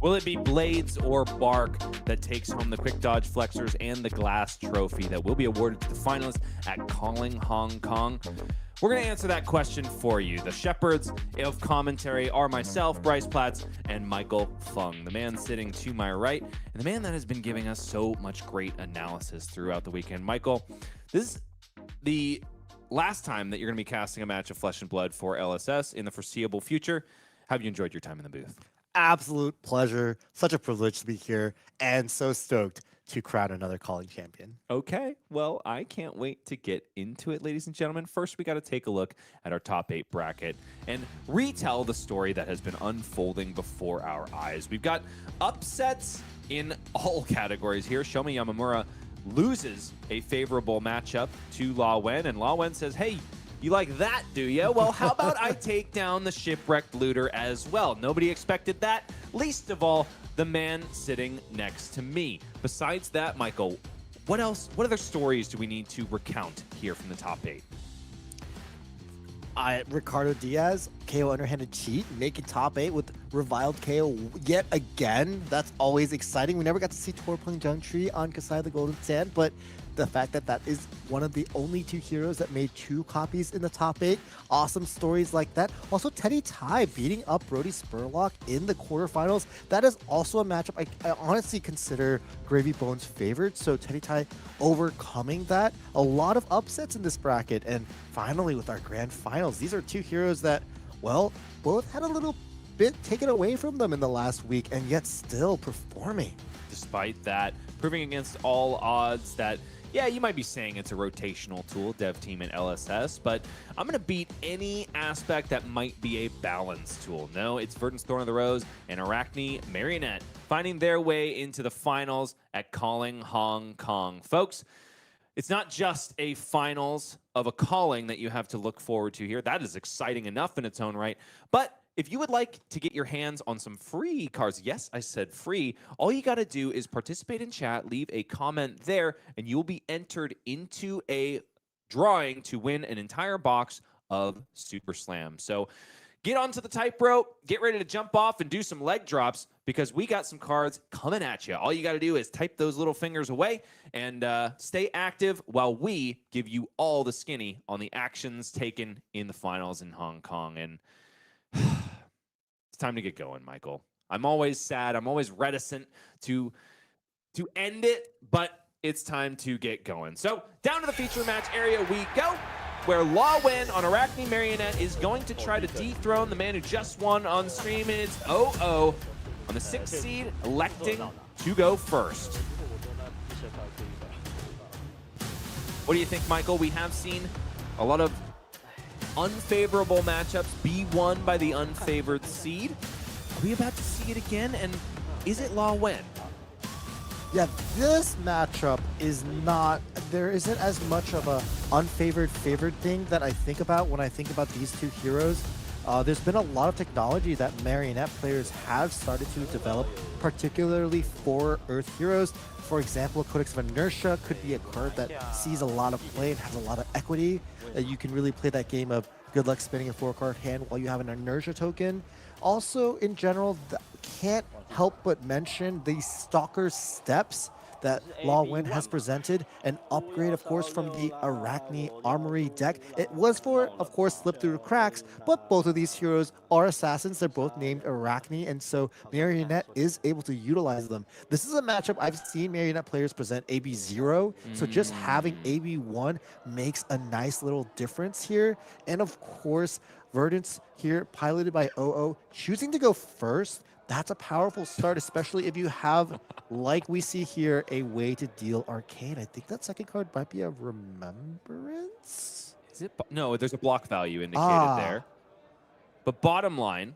Will it be blades or bark? that takes home the quick dodge flexors and the glass trophy that will be awarded to the finalists at Calling Hong Kong? We're going to answer that question for you. The shepherds of commentary are myself, Bryce Platz, and Michael Feng, the man sitting to my right, and the man that has been giving us so much great analysis throughout the weekend. Michael, this is the last time that you're going to be casting a match of Flesh and Blood for LSS in the foreseeable future. How have you enjoyed your time in the booth? Absolute pleasure. Such a privilege to be here, and so stoked to crown another calling champion. Okay, well, I can't wait to get into it, ladies and gentlemen. First, we got to take a look at our top 8 bracket and retell the story that has been unfolding before our eyes. We've got upsets in all categories here. Shoma Yamamura loses a favorable matchup to La Wen, and La Wen says, hey, you like that, do you? Well, how about I take down the shipwrecked looter as well? Nobody expected that, least of all the man sitting next to me. Besides that, Michael, what other stories do we need to recount here from the top 8? Ricardo Diaz, KO underhanded cheat, making top 8 with reviled KO yet again. That's always exciting. We never got to see Torpung Jungtree on Kassai the Golden Sand, but the fact that that is one of the only 2 heroes that made 2 copies in the top 8. Awesome stories like that. Also, Teddy Tai beating up Brody Spurlock in the quarterfinals. That is also a matchup I honestly consider Gravy Bones favored. So Teddy Tai overcoming that. A lot of upsets in this bracket. And finally, with our grand finals, these are 2 heroes that, well, both had a little bit taken away from them in the last week and yet still performing. Despite that, proving against all odds that, yeah, you might be saying it's a rotational tool, dev team and LSS, but I'm going to beat any aspect that might be a balance tool. No, it's Verdance Thorn of the Rose and Arachne Marionette finding their way into the finals at Calling Hong Kong. Folks, it's not just a finals of a calling that you have to look forward to here. That is exciting enough in its own right, but if you would like to get your hands on some free cards, yes, I said free, all you got to do is participate in chat, leave a comment there, and you will be entered into a drawing to win an entire box of Super Slam. So get onto the tightrope, get ready to jump off and do some leg drops because we got some cards coming at you. All you got to do is type those little fingers away and stay active while we give you all the skinny on the actions taken in the finals in Hong Kong. And it's time to get going, Michael. I'm always sad. I'm always reticent to end it, but it's time to get going. So down to the feature match area we go, where La Wen on Arachne Marionette is going to try to dethrone the man who just won on stream. It's OO on the 6th seed, electing to go first. What do you think, Michael? We have seen a lot of unfavorable matchups be won by the unfavored seed. Are we about to see it again? And is it La Wen? Yeah, this matchup is not, there isn't as much of a unfavored favored thing that I think about when I think about these 2 heroes. There's been a lot of technology that Marionette players have started to develop, particularly for Earth heroes. For example, Codex of Inertia could be a card that sees a lot of play and has a lot of equity. You can really play that game of good luck spinning a 4-card hand while you have an Inertia token. Also, in general, can't help but mention the Stalker's Steps that La Wen has presented, an upgrade, of course, from the Arachne Armory deck. It was for, of course, slip through the cracks, but both of these heroes are assassins. They're both named Arachne, and so Marionette is able to utilize them. This is a matchup I've seen Marionette players present AB0, so just having AB1 makes a nice little difference here. And of course, Verdance here, piloted by OO, choosing to go first. That's a powerful start, especially if you have, like we see here, a way to deal Arcane. I think that second card might be a Remembrance? Is it? No, there's a block value indicated there. But bottom line,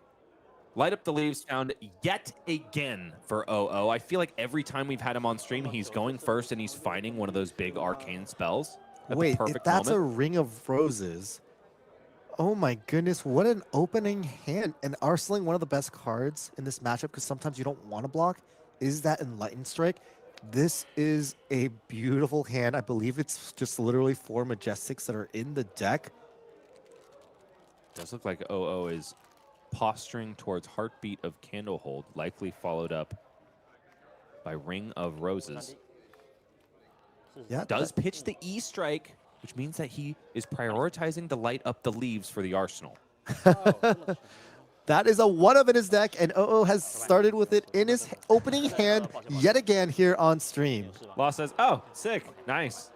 Light Up the Leaves found yet again for OO. I feel like every time we've had him on stream, he's going first and he's finding one of those big arcane spells at Wait, the perfect if that's moment. a Ring of Roses. Oh my goodness, what an opening hand. And arsenling, one of the best cards in this matchup, because sometimes you don't want to block, is that Enlightened Strike. This is a beautiful hand. I believe it's just literally 4 Majestics that are in the deck. Does look like OO is posturing towards Heartbeat of Candlehold, likely followed up by Ring of Roses. Yeah, Does pitch the E strike, which means that he is prioritizing the light up the leaves for the arsenal. that is a 1-of in his deck, and OO has started with it in his opening hand yet again here on stream. Law says, oh, sick, nice.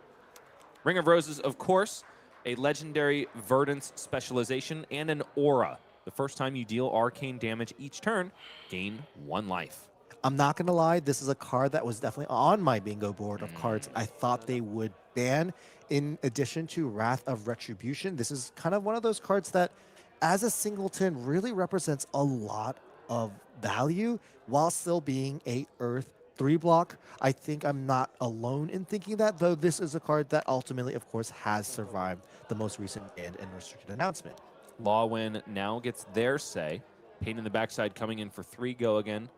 Ring of Roses, of course, a legendary Verdance specialization and an aura. The first time you deal arcane damage each turn, gain 1 life. I'm not going to lie, this is a card that was definitely on my bingo board of cards I thought they would ban. In addition to Wrath of Retribution, this is kind of one of those cards that, as a singleton, really represents a lot of value while still being a Earth 3-block. I think I'm not alone in thinking that, though this is a card that ultimately, of course, has survived the most recent banned and restricted announcement. Lawin now gets their say. Pain in the backside coming in for 3 go again.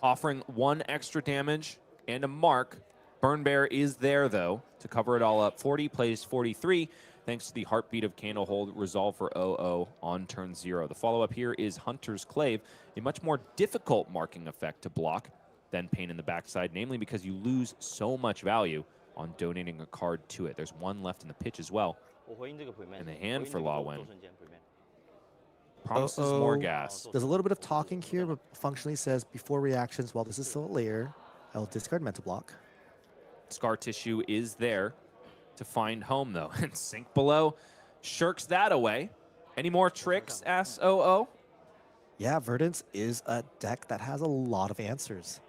Offering 1 extra damage and a mark. Burn Bear is there, though, to cover it all up. 40 plays 43, thanks to the Heartbeat of Candlehold resolve for 0-0 on turn 0. The follow-up here is Hunter's Clave, a much more difficult marking effect to block than Pain in the backside, namely because you lose so much value on donating a card to it. There's 1 left in the pitch as well. In the hand for Lawin. Promises more gas. There's a little bit of talking here, but functionally says, before reactions, while this is still a layer, I will discard mental block. Scar Tissue is there to find home, though. And Sink Below shirks that away. Any more tricks, asks OO? Yeah, Verdance is a deck that has a lot of answers.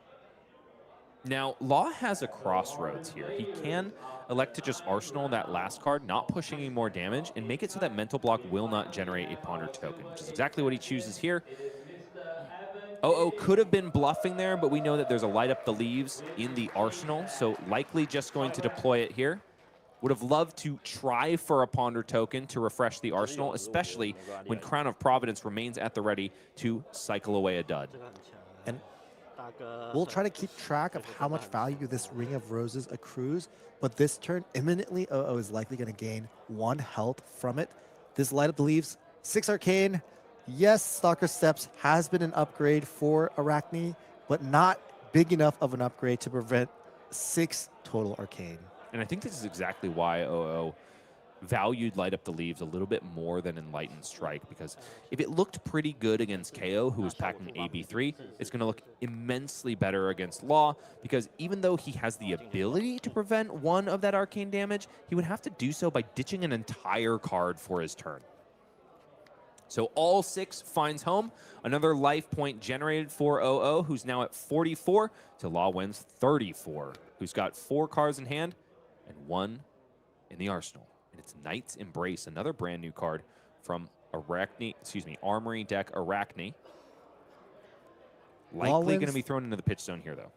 Now, Law has a crossroads here. He can elect to just arsenal that last card, not pushing any more damage, and make it so that mental block will not generate a ponder token, which is exactly what he chooses here. OO could have been bluffing there, but we know that there's a light up the leaves in the arsenal, so likely just going to deploy it here. Would have loved to try for a ponder token to refresh the arsenal, especially when Crown of Providence remains at the ready to cycle away a dud. And we'll try to keep track of how much value this Ring of Roses accrues, but this turn, imminently, OO is likely going to gain 1 health from it. This light up the leaves, 6 arcane. Yes, Stalker Steps has been an upgrade for Arachne, but not big enough of an upgrade to prevent 6 total arcane. And I think this is exactly why OO valued Light Up the Leaves a little bit more than Enlightened Strike, because if it looked pretty good against Kayo, who is packing AB3, it's going to look immensely better against Law, because even though he has the ability to prevent 1 of that arcane damage, he would have to do so by ditching an entire card for his turn. So all 6 finds home. Another life point generated for OO, who's now at 44, to Law wins 34, who's got 4 cards in hand and 1 in the arsenal. And it's Knight's Embrace, another brand new card from Armory deck Arachne. Likely going to be thrown into the pitch zone here, though.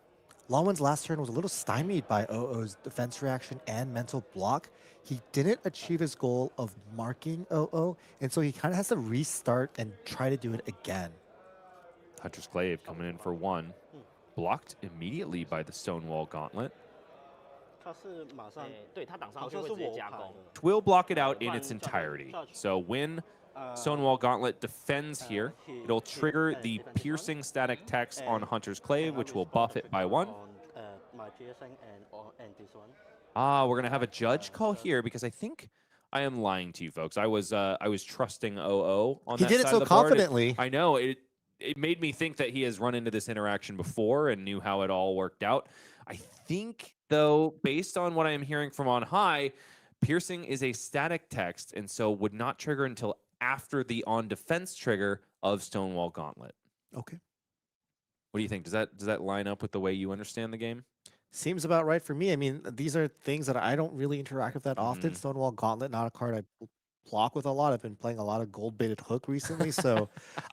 Lawin's last turn was a little stymied by OO's defense reaction and mental block. He didn't achieve his goal of marking OO, and so he kind of has to restart and try to do it again. Hunter's Clave coming in for 1. Blocked immediately by the Stonewall Gauntlet. Will block it out in its entirety. So when Stonewall Gauntlet defends here, it'll trigger the piercing static text on Hunter's Clave, which will buff it by 1. We're gonna have a judge call here because I think I am lying to you folks. I was trusting OO on that side of the board. He did it so confidently. I know it made me think that he has run into this interaction before and knew how it all worked out. I think, though, based on what I am hearing from on high, piercing is a static text and so would not trigger until after the on defense trigger of Stonewall Gauntlet. Okay. What do you think? Does that line up with the way you understand the game? Seems about right for me. I mean, these are things that I don't really interact with that often. Stonewall Gauntlet, not a card I block with a lot. I've been playing a lot of gold-baited hook recently, so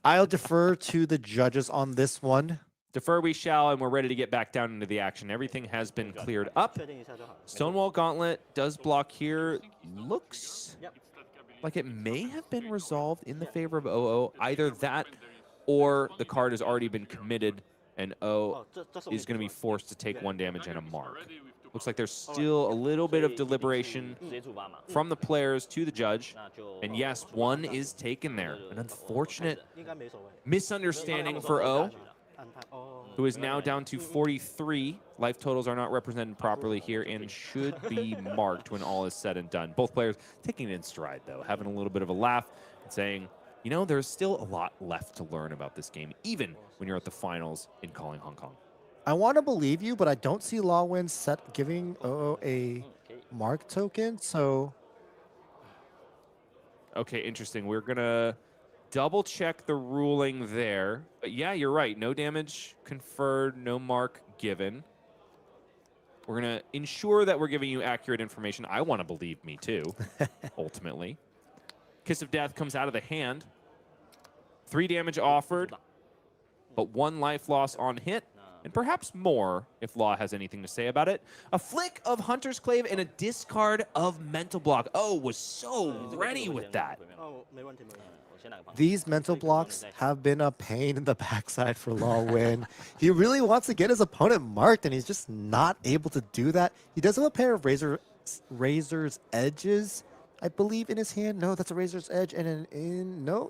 I'll defer to the judges on this one. Defer we shall, and we're ready to get back down into the action. Everything has been cleared up. Stonewall Gauntlet does block here. Looks like it may have been resolved in the favor of OO. Either that or the card has already been committed and O is going to be forced to take 1 damage and a mark. Looks like there's still a little bit of deliberation from the players to the judge. And yes, 1 is taken there. An unfortunate misunderstanding for O. who is now down to 43. Life totals are not represented properly here and should be marked when all is said and done. Both players taking it in stride, though, having a little bit of a laugh and saying, you know, there's still a lot left to learn about this game, even when you're at the finals in calling Hong Kong. I want to believe you, but I don't see Lawin set giving OO a mark token, so Okay, interesting. We're going to double check the ruling there. But yeah, you're right. No damage conferred, no mark given. We're going to ensure that we're giving you accurate information. I want to believe me too, ultimately. Kiss of Death comes out of the hand. 3 damage offered, but 1 life loss on hit. And perhaps more if Law has anything to say about it. A flick of Hunter's Clave and a discard of Mental Block. Oh, was so ready with that. these mental blocks have been a pain in the backside for Lawin. He really wants to get his opponent marked, and he's just not able to do that. He does have a pair of Razor's Edges, I believe, in his hand. No, that's a Razor's Edge and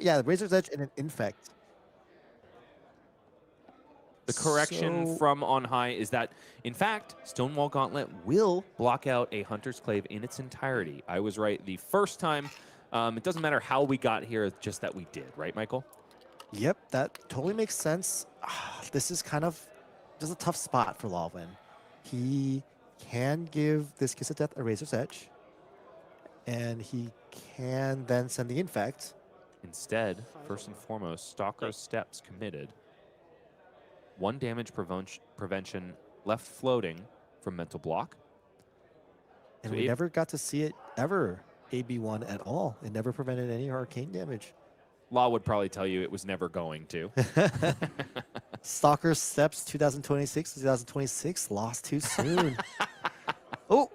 yeah, Razor's Edge and an Infect. The correction from on high is that, in fact, Stonewall Gauntlet will block out a Hunter's Clave in its entirety. I was right the first time. It doesn't matter how we got here, it's just that we did, right, Michael? Yep, that totally makes sense. This is kind of just a tough spot for Lawin. He can give this Kiss of Death a Razor's Edge, and he can then send the Infect. Instead, first and foremost, Stalker's Steps committed. 1 damage prevention left floating from Mental Block. And So we never got to see it ever, AB1 at all. It never prevented any arcane damage. Law would probably tell you it was never going to. Stalker Steps 2026, 2026, lost too soon. oh,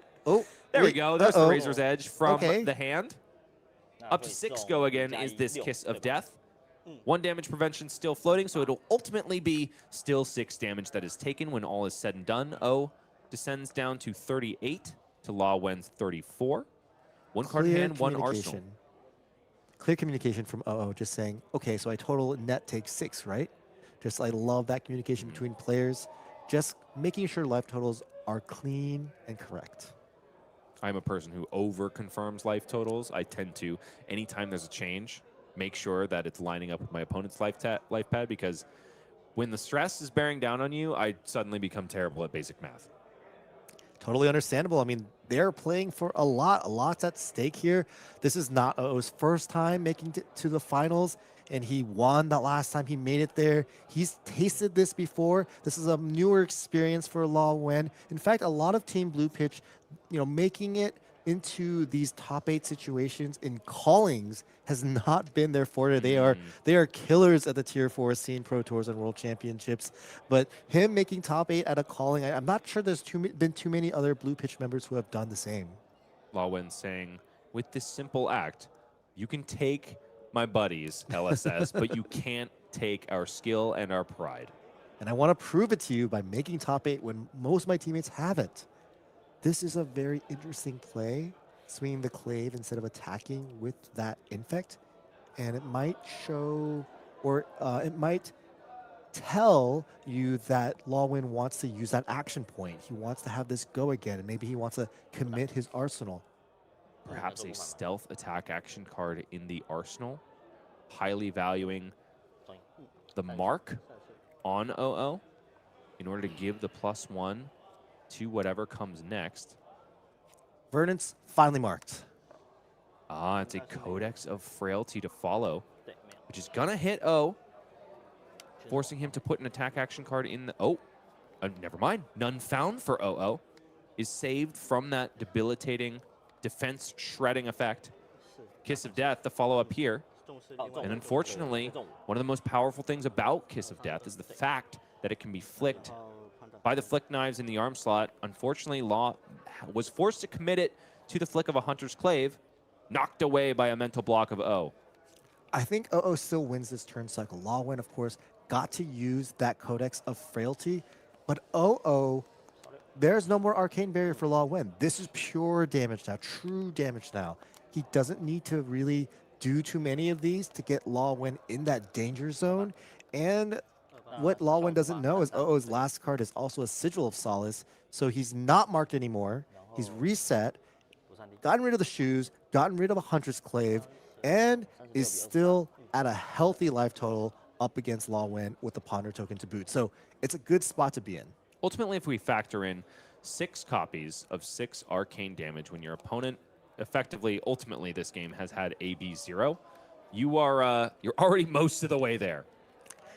There we go. There's the uh-oh. Razor's Edge from Okay. the hand. Up to 6 go again is this Kiss of Death. 1 damage prevention still floating, so it'll ultimately be still 6 damage that is taken when all is said and done. O descends down to 38 to Lawin's 34. 1 card in hand, 1 arsenal. Clear communication from OO, just saying, okay, so I total net take 6, right? Just I love that communication between players, just making sure life totals are clean and correct. I'm a person who over confirms life totals. I tend to, anytime there's a change, make sure that it's lining up with my opponent's life pad, because when the stress is bearing down on you, I suddenly become terrible at basic math. Totally understandable. I mean, they're playing for a lot's at stake here. This is not OO's first time making it to the finals, and he won that last time he made it there. He's tasted this before. This is a newer experience for Lawin. In fact, a lot of Team Blue Pitch, making it into these top 8 situations in callings has not been their forte. They are killers at the tier 4 scene, Pro Tours and World Championships. But him making top 8 at a calling, I'm not sure there's been too many other Blue Pitch members who have done the same. Lawin saying, with this simple act, you can take my buddies, LSS, but you can't take our skill and our pride. And I want to prove it to you by making top 8 when most of my teammates haven't. This is a very interesting play, swinging the Clave instead of attacking with that Infect. And it might show, or it might tell you that Lawin wants to use that action point. He wants to have this go again, and maybe he wants to commit his arsenal. Perhaps a stealth attack action card in the arsenal, highly valuing the mark on OO in order to give the +1 to whatever comes next. Verdance finally marked. Ah, it's a Codex of Frailty to follow, which is gonna hit O, forcing him to put an attack action card in the... never mind. None found for OO. Is saved from that debilitating defense shredding effect. Kiss of Death, the follow-up here. And unfortunately, one of the most powerful things about Kiss of Death is the fact that it can be flicked by the flick knives in the arm slot. Unfortunately, Law was forced to commit it to the flick of a Hunter's Clave, knocked away by a mental block of O. I think OO still wins this turn cycle. Lawin, of course, got to use that Codex of Frailty, but OO, there's no more Arcane Barrier for Lawin. This is pure damage now, true damage now. He doesn't need to really do too many of these to get Lawin in that danger zone. And what Lawin doesn't know is OO's last card is also a Sigil of Solace, so he's not marked anymore. He's reset, gotten rid of the shoes, gotten rid of a Hunter's Clave, and is still at a healthy life total up against Lawin with the Ponder token to boot. So it's a good spot to be in. Ultimately, if we factor in 6 copies of 6 arcane damage when your opponent effectively, ultimately this game has had AB0, you're already most of the way there.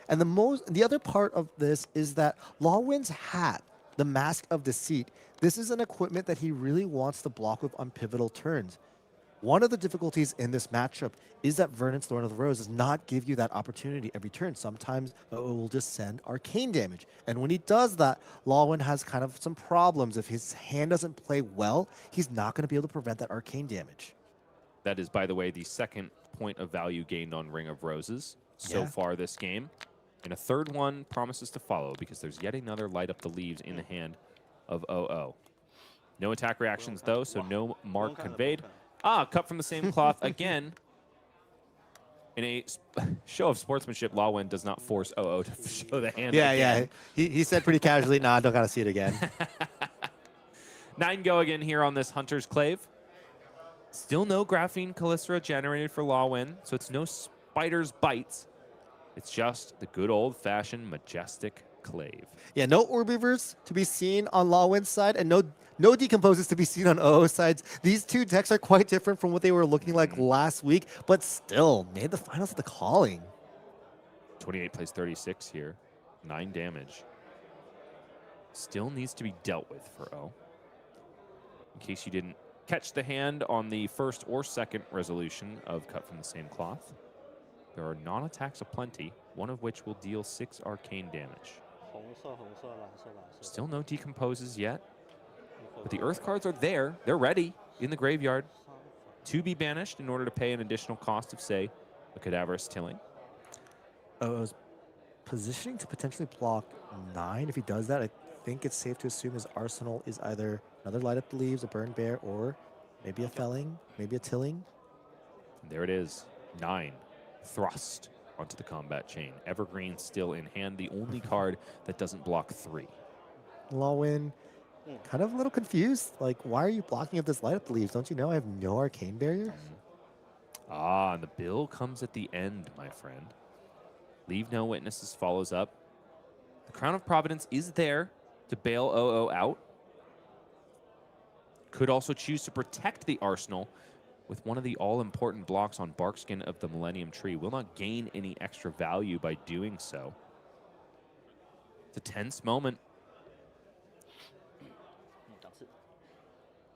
And the other part of this is that Lawin's hat, the Mask of Deceit, this is an equipment that he really wants to block with on pivotal turns. One of the difficulties in this matchup is that Verdance Thorn of the Rose does not give you that opportunity every turn. Sometimes it will just send arcane damage. And when he does that, Lawin has kind of some problems. If his hand doesn't play well, he's not going to be able to prevent that arcane damage. That is, by the way, the second point of value gained on Ring of Roses so far this game. And a third one promises to follow because there's yet another Light Up the Leaves in the hand of OO. No attack reactions, though, so no mark conveyed. Cut from the same cloth again. In a show of sportsmanship, Lawin does not force OO to show the hand again. He said pretty casually, nah, don't got to see it again. 9 go again here on this Hunter's Clave. Still no Graphene Calistera generated for Lawin, so it's no Spider's Bites. It's just the good old-fashioned Majestic Clave. Yeah, no Orb-Weavers to be seen on Lawin's side, and no Decomposes to be seen on OO's sides. These two decks are quite different from what they were looking like last week, but still made the finals of the calling. 28 plays 36 here. 9 damage. Still needs to be dealt with for O. In case you didn't catch the hand on the first or second resolution of Cut from the Same Cloth, there are non-attacks aplenty, one of which will deal 6 arcane damage. Still no Decomposes yet, but the Earth cards are there. They're ready in the graveyard to be banished in order to pay an additional cost of, say, a Cadaverous Tilling. OO's positioning to potentially block 9. If he does that, I think it's safe to assume his arsenal is either another Light Up the Leaves, a Burn Bear, or maybe a Felling, maybe a Tilling. There it is. 9. Thrust onto the combat chain. Evergreen still in hand, the only card that doesn't block 3. Lawin, kind of a little confused. Like, why are you blocking up this Light Up the Leaves? Don't you know I have no arcane barrier? And the bill comes at the end, my friend. Leave No Witnesses follows up. The Crown of Providence is there to bail OO out. Could also choose to protect the arsenal with one of the all-important blocks on Barkskin of the Millennium Tree. Will not gain any extra value by doing so. It's a tense moment.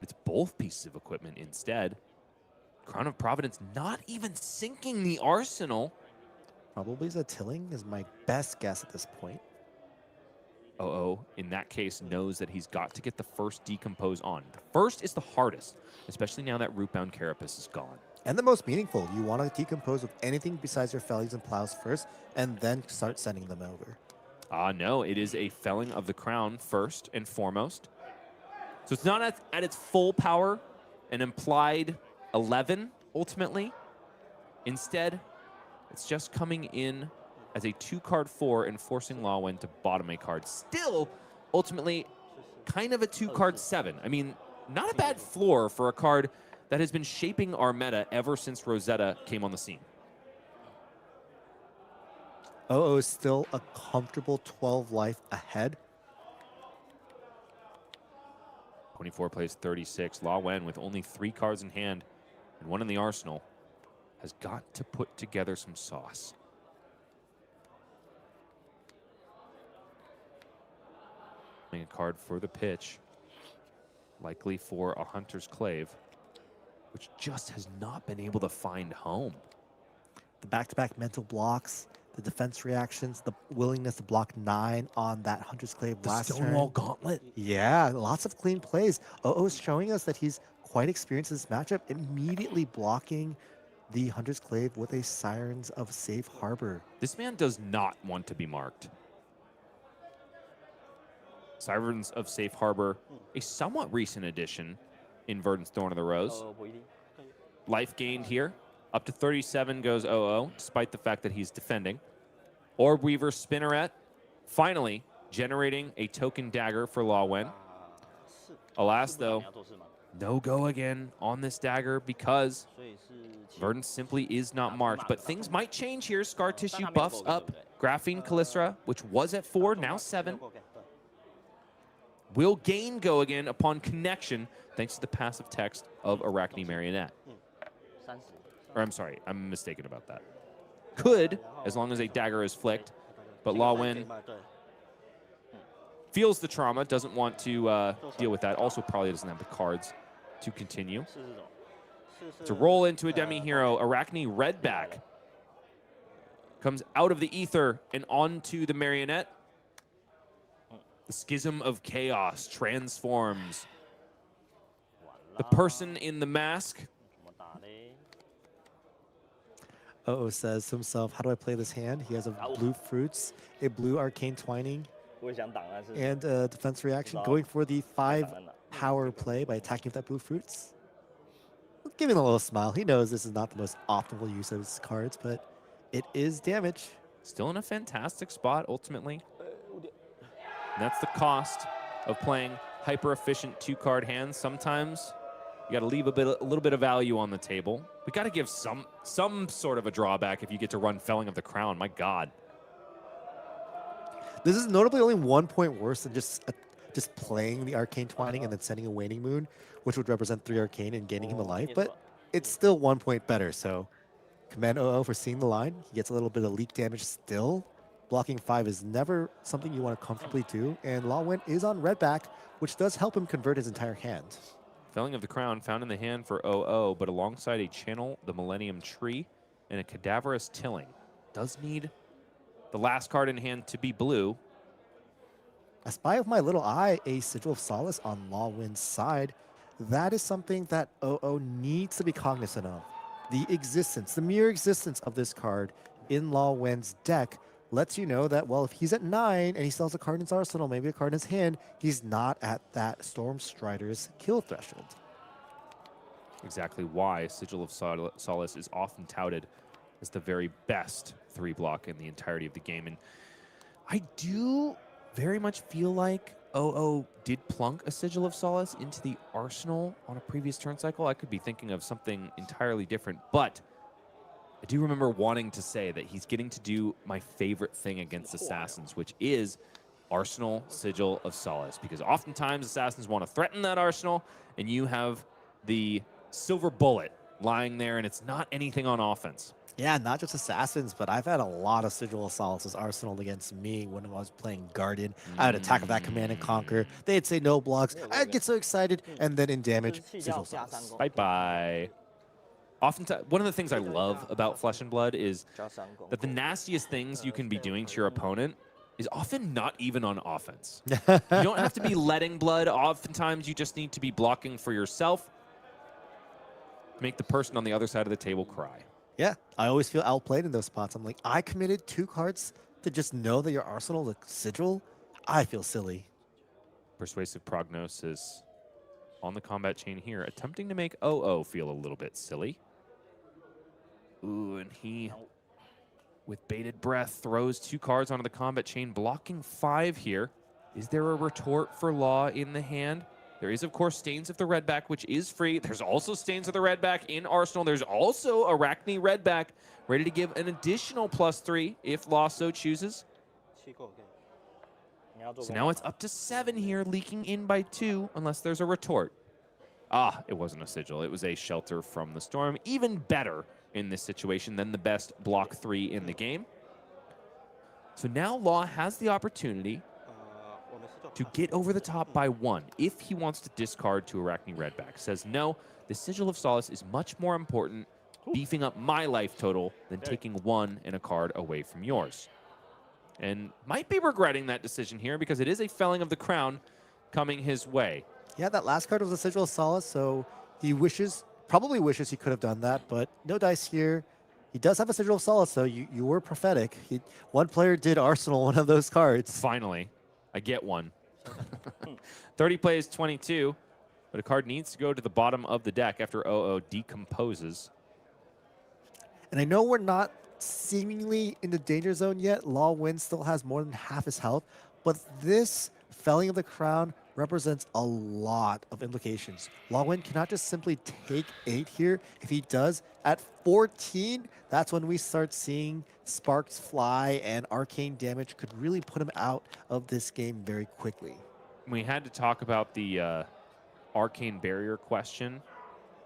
It's both pieces of equipment instead. Crown of Providence not even sinking the arsenal. Probably a Tilling is my best guess at this point. OO, in that case, knows that he's got to get the first Decompose on. The first is the hardest, especially now that Rootbound Carapace is gone. And the most meaningful. You want to decompose with anything besides your Fellings and Plows first, and then start sending them over. No, it is a Felling of the Crown first and foremost. So it's not at its full power, an implied 11, ultimately. Instead, it's just coming in as a 2-card 4 and forcing Lawin to bottom a card. Still, ultimately, kind of a 2-card 7. I mean, not a bad floor for a card that has been shaping our meta ever since Rosetta came on the scene. OO is still a comfortable 12 life ahead. 24 plays 36. Lawin, with only 3 cards in hand and 1 in the arsenal, has got to put together some sauce. A card for the pitch, likely for a Hunter's Clave, which just has not been able to find home. The back-to-back mental blocks, the defense reactions, the willingness to block 9 on that Hunter's Clave last turn. Stonewall Gauntlet. Yeah, lots of clean plays. OO is showing us that he's quite experienced in this matchup, immediately blocking the Hunter's Clave with a Sirens of Safe Harbor. This man does not want to be marked. Sirens of Safe Harbor, a somewhat recent addition in Verdance Thorn of the Rose. Life gained here. Up to 37 goes OO, despite the fact that he's defending. Orb Weaver Spinneret Finally, generating a token dagger for Lawwen. Alas, though, no go again on this dagger because Verdance simply is not marked. But things might change here. Scar Tissue buffs up Graphene Callistra, which was at 4, now 7. Will gain go again upon connection thanks to the passive text of Arachne Marionette. Or I'm sorry, I'm mistaken about that. Could, as long as a dagger is flicked, but Lawwen feels the trauma, doesn't want to deal with that. Also probably doesn't have the cards to continue. To roll into a demi-hero, Arachne Redback comes out of the ether and onto the Marionette. The Schism of Chaos transforms the person in the mask. Says to himself, how do I play this hand? He has a blue fruits, a blue arcane twining, and a defense reaction. Going for the 5 power play by attacking with that blue fruits. Giving a little smile. He knows this is not the most optimal use of his cards, but it is damage. Still in a fantastic spot, ultimately. And that's the cost of playing hyper-efficient 2-card hands. Sometimes you got to leave a little bit of value on the table. We got to give some sort of a drawback if you get to run Felling of the Crown. My God. This is notably only 1 point worse than just playing the Arcane Twining and then sending a Waning Moon, which would represent 3 Arcane and gaining him a life, but it's still 1 point better. So commend OO for seeing the line. He gets a little bit of leak damage still. Blocking 5 is never something you want to comfortably do, and Lawwen is on Redback, which does help him convert his entire hand. Felling of the Crown found in the hand for OO, but alongside a Channel, the Millennium Tree, and a Cadaverous Tilling. Does need the last card in hand to be blue. I spy with my little eye a Sigil of Solace on Lawwen's side. That is something that OO needs to be cognizant of. The existence, the mere existence of this card in Lawwen's deck lets you know that, well, if he's at 9 and he still has a card in his arsenal, maybe a card in his hand, he's not at that Stormstrider's kill threshold. Exactly why Sigil of Solace is often touted as the very best 3-block in the entirety of the game. And I do very much feel like OO did plunk a Sigil of Solace into the arsenal on a previous turn cycle. I could be thinking of something entirely different, but I do remember wanting to say that he's getting to do my favorite thing against Assassins, which is Arsenal Sigil of Solace, because oftentimes Assassins want to threaten that arsenal, and you have the silver bullet lying there, and it's not anything on offense. Yeah, not just Assassins, but I've had a lot of Sigil of Solace's arsenal against me when I was playing Guardian. I would attack with that Command and Conquer. They'd say no blocks. I'd get so excited, and then in damage, Sigil of Solace. Bye-bye. Oftentimes, one of the things I love about Flesh and Blood is that the nastiest things you can be doing to your opponent is often not even on offense. You don't have to be letting blood. Oftentimes, you just need to be blocking for yourself to make the person on the other side of the table cry. Yeah, I always feel outplayed in those spots. I'm like, I committed 2 cards to just know that your arsenal is a Sigil. I feel silly. Persuasive Prognosis on the combat chain here, attempting to make OO feel a little bit silly. Ooh, and he, with bated breath, throws 2 cards onto the combat chain, blocking 5 here. Is there a retort for Law in the hand? There is, of course, Stains of the Redback, which is free. There's also Stains of the Redback in Arsenal. There's also Arachne Redback, ready to give an additional +3 if Law so chooses. So now it's up to 7 here, leaking in by 2, unless there's a retort. Ah, it wasn't a Sigil. It was a Shelter from the Storm. Even better in this situation than the best block 3 in the game. So now Law has the opportunity to get over the top by 1 if he wants to discard to Arachne Redback. Says, no, the Sigil of Solace is much more important, beefing up my life total, than taking 1 and a card away from yours. And might be regretting that decision here because it is a Felling of the Crown coming his way. Yeah, that last card was a Sigil of Solace, so he probably wishes he could have done that, but no dice here. He does have a Sigil of Solace, so you were prophetic. One player did Arsenal one of those cards. Finally, I get one. 30 plays 22, but a card needs to go to the bottom of the deck after OO decomposes. And I know we're not seemingly in the danger zone yet. Law Win still has more than half his health, but this felling of the crown represents a lot of implications. Law Win cannot just simply take 8 here. If he does, at 14, that's when we start seeing sparks fly, and arcane damage could really put him out of this game very quickly. We had to talk about the arcane barrier question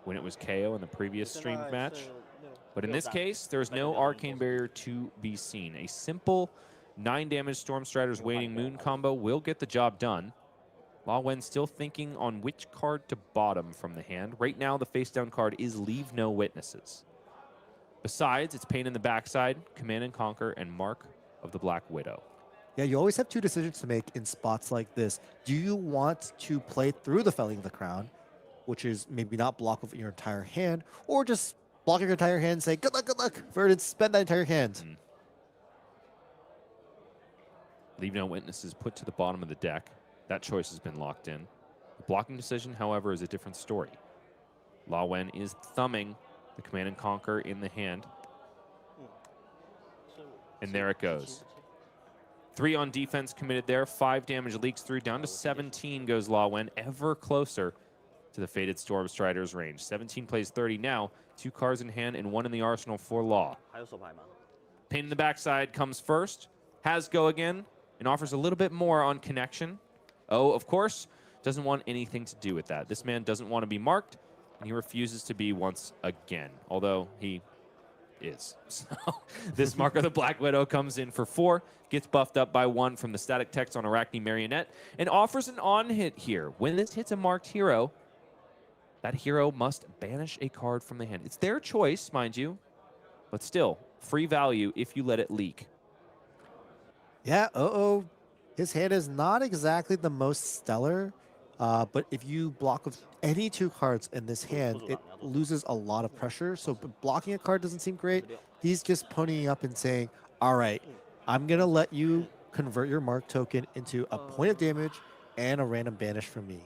when it was Kayo in the previous stream match. But in this case, there's no arcane barrier to be seen. A simple 9 damage Storm Strider's Waning Moon combo will get the job done. Law Wen still thinking on which card to bottom from the hand. Right now, the face down card is Leave No Witnesses. Besides, it's Pain in the Backside, Command and Conquer, and Mark of the Black Widow. Yeah, you always have 2 decisions to make in spots like this. Do you want to play through the felling of the crown, which is maybe not block of your entire hand, or just block your entire hand and say, good luck, Verdance, spend that entire hand. Leave No Witnesses put to the bottom of the deck. That choice has been locked in. The blocking decision, however, is a different story. Law Wen is thumbing the Command and Conquer in the hand. And there it goes. 3 on defense committed there. 5 damage leaks through. Down to 17 goes Law Wen, ever closer to the Fated Storm Strider's range. 17 plays 30 now. 2 cards in hand and 1 in the arsenal for Law. Pain in the Backside comes first. Has go again and offers a little bit more on connection. Oh, of course, doesn't want anything to do with that. This man doesn't want to be marked, and he refuses to be once again, although he is. So this Mark of the Black Widow comes in for 4, gets buffed up by 1 from the static text on Arachne Marionette, and offers an on-hit here. When this hits a marked hero, that hero must banish a card from the hand. It's their choice, mind you, but still, free value if you let it leak. Yeah, his hand is not exactly the most stellar, but if you block with any 2 cards in this hand, it loses a lot of pressure. So blocking a card doesn't seem great. He's just ponying up and saying, all right, I'm going to let you convert your mark token into a point of damage and a random banish from me.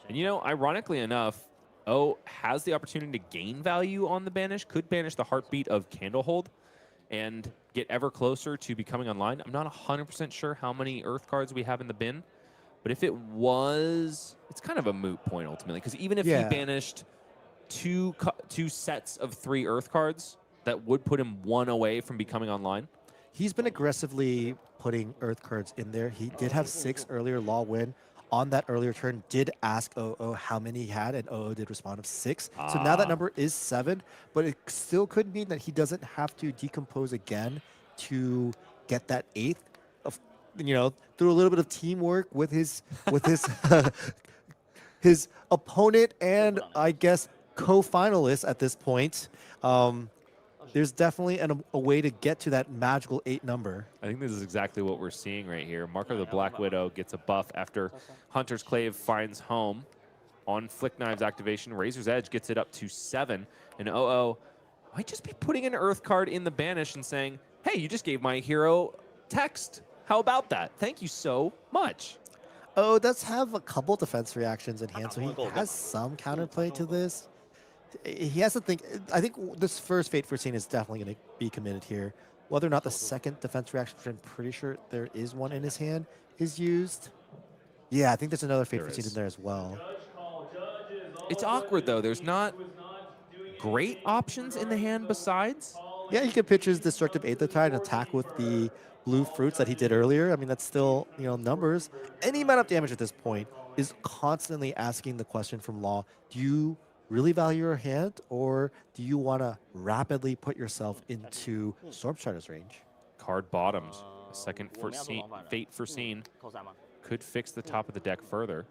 And you know, ironically enough, O has the opportunity to gain value on the banish, could banish the Heartbeat of Candlehold and get ever closer to becoming online. I'm not 100% sure how many Earth cards we have in the bin, but if it was, it's kind of a moot point ultimately, because even if he banished two sets of 3 Earth cards, that would put him 1 away from becoming online. He's been aggressively putting Earth cards in there. He did have 6 earlier. Law Win on that earlier turn did ask OO how many he had, and OO did respond of 6. So now that number is 7, but it still could mean that he doesn't have to decompose again to get that 8th. You know, through a little bit of teamwork with his his opponent and I guess co-finalist at this point. There's definitely a way to get to that magical 8 number. I think this is exactly what we're seeing right here. Mark of the Black Widow gets a buff after Hunter's Clave finds home. On Flick Knives activation, Razor's Edge gets it up to 7. And OO might just be putting an Earth card in the banish and saying, hey, you just gave my hero text. How about that? Thank you so much. Oh, does have a couple defense reactions in hand, so he has some counterplay to this. He has to think. I think this first Fate Foreseen is definitely going to be committed here. Whether or not the second defense reaction, which I'm pretty sure there is one in his hand, is used. Yeah, I think there's another Fate Foreseen in there as well. It's awkward, though. There's not great options in the hand besides. Yeah, he could pitch his Destructive Eighth of Tide and attack with the blue fruits that he did earlier. I mean, that's still, you know, numbers. Any amount of damage at this point is constantly asking the question from Law, do you really value your hand, or do you want to rapidly put yourself into Stormstrider's range? Card bottoms. A second Fate Foreseen could fix the top of the deck further.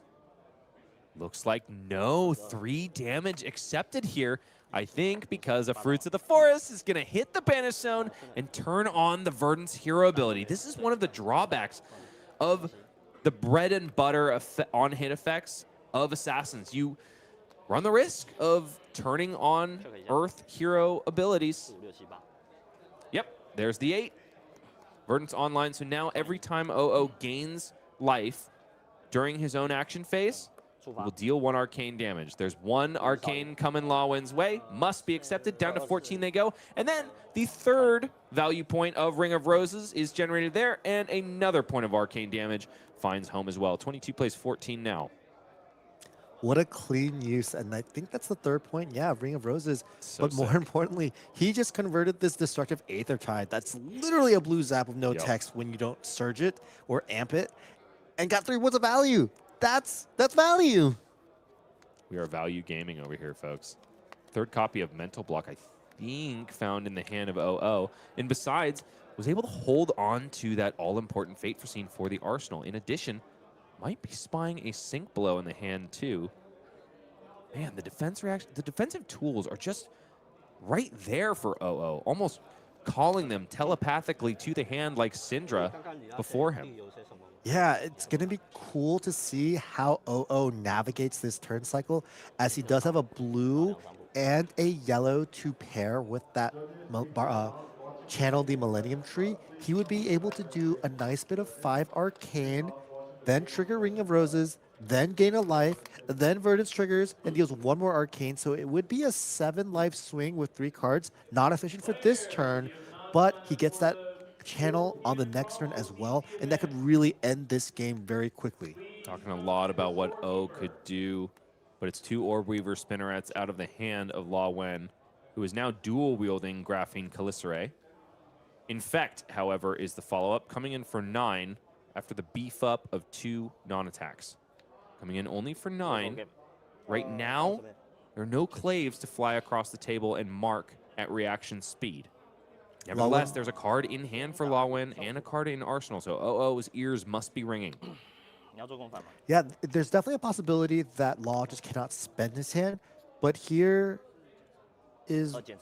Looks like no 3 damage accepted here. I think because of Fruits of the Forest is going to hit the banish zone and turn on the Verdance hero ability. This is one of the drawbacks of the bread and butter on-hit effects of Assassins. You run the risk of turning on Earth hero abilities. Yep, there's the 8. Verdance online, so now every time OO gains life during his own action phase, will deal 1 arcane damage. There's 1 arcane coming Lawin's way. Must be accepted. Down to 14 they go. And then the 3rd value point of Ring of Roses is generated there, and another point of arcane damage finds home as well. 22 plays 14 now. What a clean use. And I think that's the 3rd point. Yeah, Ring of Roses. So but more sick. importantly, he just converted this Destructive Aether Tide. That's literally a blue zap of no Yep. text when you don't surge it or amp it. And got 3 words of value. That's value. We are value gaming over here, folks. 3rd copy of Mental Block, I think, found in the hand of OO. And besides, was able to hold on to that all-important Fate Foreseen for the Arsenal. In addition, might be spying a Sink Blow in the hand, too. Man, the defensive tools are just right there for OO, almost calling them telepathically to the hand like Syndra before him. Yeah, it's going to be cool to see how OO navigates this turn cycle, as he does have a blue and a yellow to pair with that channel the Millennium Tree. He would be able to do a nice bit of 5 arcane, then trigger Ring of Roses, then gain a life, then Verdance triggers and deals 1 more arcane. So it would be a 7 life swing with 3 cards. Not efficient for this turn, but he gets that channel on the next turn as well, and that could really end this game very quickly. Talking a lot about what O could do, but it's 2 Orb Weaver Spinnerets out of the hand of Law Wen, who is now dual wielding Graphene Calicere. Infect, however, is the follow-up, coming in for 9 after the beef up of 2 non-attacks. Coming in only for 9. Right now, there are no claves to fly across the table and mark at reaction speed. Nevertheless, there's a card in hand for Law Wen and a card in Arsenal, so OO's ears must be ringing. Yeah, there's definitely a possibility that Law just cannot spend his hand, but here is... Wait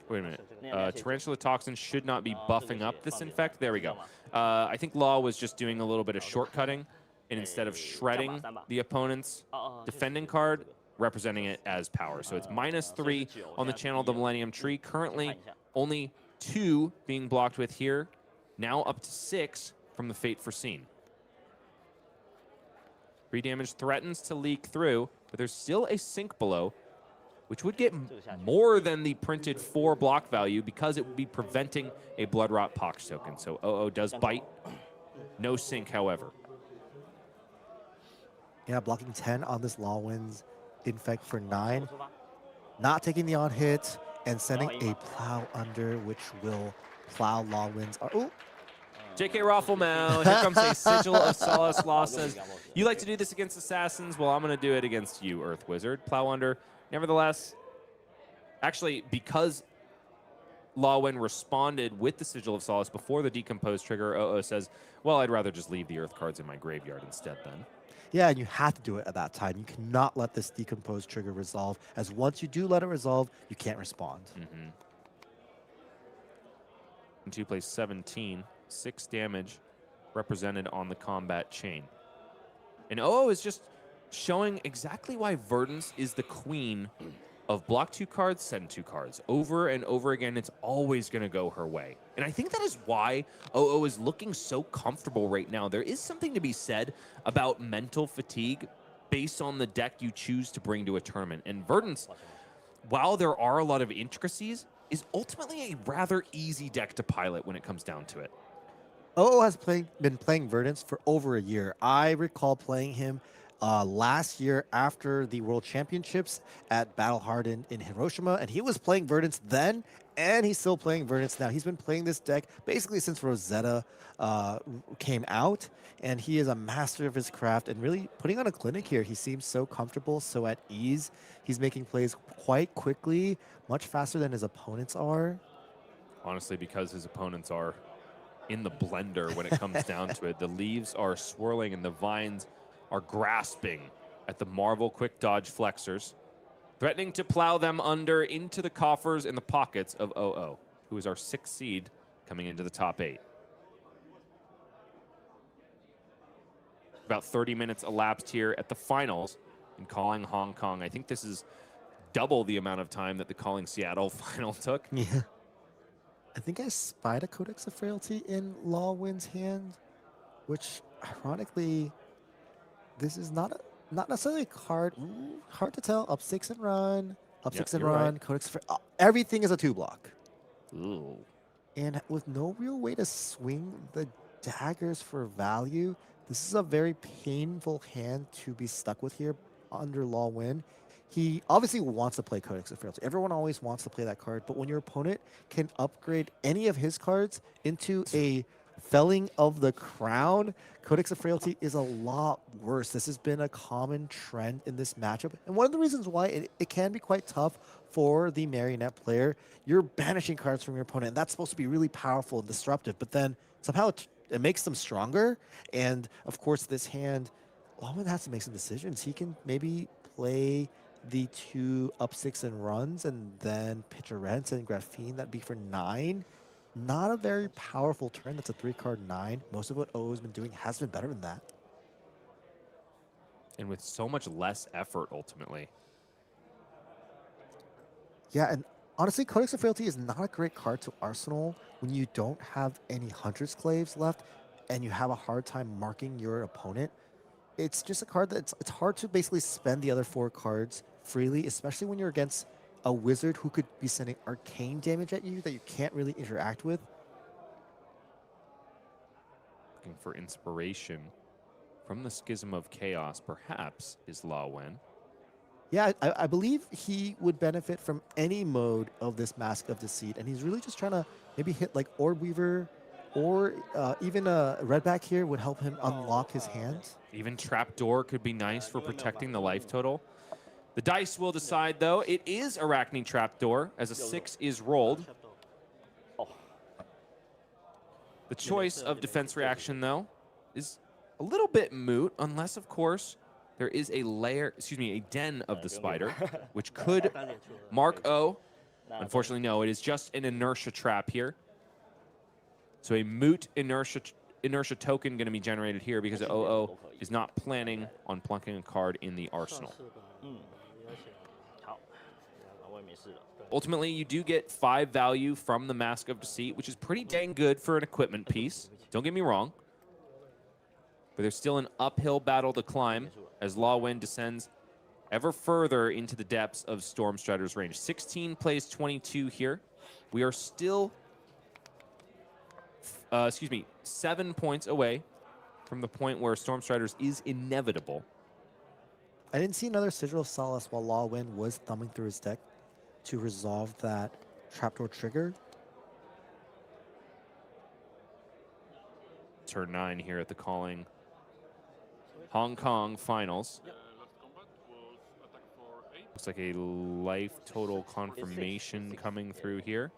a minute. Tarantula Toxin should not be buffing up this Infect. There we go. I think Law was just doing a little bit of shortcutting, and instead of shredding the opponent's defending card, representing it as power. So it's -3 on the channel of the Millennium Tree. Currently, only 2 being blocked with here. Now up to 6 from the Fate Foreseen. 3 damage threatens to leak through, but there's still a Sink below, which would get more than the printed 4 block value because it would be preventing a Blood Rot Pox token. So OO does bite. No Sink, however. Yeah, blocking 10 on this Law Win's Infect for 9. Not taking the on hit and sending a Plow under, which will plow Law Win's... Oh! JK Rafflemouth, here comes a Sigil of Solace. Law says, you like to do this against assassins? Well, I'm going to do it against you, Earth Wizard. Plow under. Nevertheless, actually, because Law Wen responded with the Sigil of Solace before the Decompose trigger, OO says, well, I'd rather just leave the Earth cards in my graveyard instead then. Yeah, and you have to do it at that time. You cannot let this Decompose trigger resolve, as once you do let it resolve, you can't respond. And 2 plays 17, 6 damage represented on the combat chain. And OO is just showing exactly why Verdance is the queen of block 2 cards, send 2 cards. Over and over again, it's always going to go her way. And I think that is why OO is looking so comfortable right now. There is something to be said about mental fatigue based on the deck you choose to bring to a tournament. And Verdance, while there are a lot of intricacies, is ultimately a rather easy deck to pilot when it comes down to it. OO has been playing Verdance for over a year. I recall playing him last year after the World Championships at Battle Hardened in Hiroshima, and he was playing Verdance then, and he's still playing Verdance now. He's been playing this deck basically since Rosetta came out, and he is a master of his craft and really putting on a clinic here. He seems so comfortable, so at ease. He's making plays quite quickly, much faster than his opponents are. Honestly, because his opponents are in the blender when it comes down to it. The leaves are swirling and the vines are grasping at the Marvel quick dodge flexors, threatening to plow them under into the coffers and the pockets of OO, who is our 6th seed coming into the top 8. About 30 minutes elapsed here at the finals in Calling Hong Kong. I think this is double the amount of time that the Calling Seattle final took. Yeah. I think I spied a Codex of Frailty in Law Win's hand, which ironically this is not necessarily a card. Hard to tell. Up 6 and run. Up Yep, 6 and you're right. run. Codex everything is a 2-block. Ooh. And with no real way to swing the daggers for value, this is a very painful hand to be stuck with here under Law Win. He obviously wants to play Codex of Frailty. Everyone always wants to play that card, but when your opponent can upgrade any of his cards into a Felling of the Crown, Codex of Frailty is a lot worse. This has been a common trend in this matchup. And one of the reasons why it can be quite tough for the Marionette player, you're banishing cards from your opponent, and that's supposed to be really powerful and disruptive, but then somehow it makes them stronger. And of course, this hand, Lawman has to make some decisions. He can maybe play the 2 up 6 and runs and then pitch a Rents and Graphene. That'd be for 9. Not a very powerful turn. That's a 3-card 9. Most of what OO's been doing has been better than that. And with so much less effort, ultimately. Yeah, and honestly, Codex of Frailty is not a great card to Arsenal when you don't have any Hunter's Claves left and you have a hard time marking your opponent. It's just a card that it's hard to basically spend the other 4 cards freely, especially when you're against a wizard who could be sending arcane damage at you that you can't really interact with. Looking for inspiration from the Schism of Chaos, perhaps, is Law Wen. Yeah, I believe he would benefit from any mode of this Mask of Deceit, and he's really just trying to maybe hit like Orb Weaver or even a Redback here would help him unlock his hand. Even Trapdoor could be nice for protecting the life total. The dice will decide, though. It is Arachne Trapdoor, as a 6 is rolled. The choice of defense reaction, though, is a little bit moot, unless, of course, there is a layer, excuse me, a den of the spider, which could mark O. Unfortunately, no, it is just an inertia trap here. So a moot inertia token going to be generated here because OO is not planning on plunking a card in the arsenal. Ultimately, you do get 5 value from the Mask of Deceit, which is pretty dang good for an equipment piece. Don't get me wrong. But there's still an uphill battle to climb as Law Wen descends ever further into the depths of Stormstrider's range. 16 plays 22 here. We are still, 7 points away from the point where Stormstriders is inevitable. I didn't see another Sigil of Solace while Law Wen was thumbing through his deck to resolve that Trapdoor trigger. Turn 9 here at the Calling Hong Kong Finals. Looks like a life total confirmation coming through here.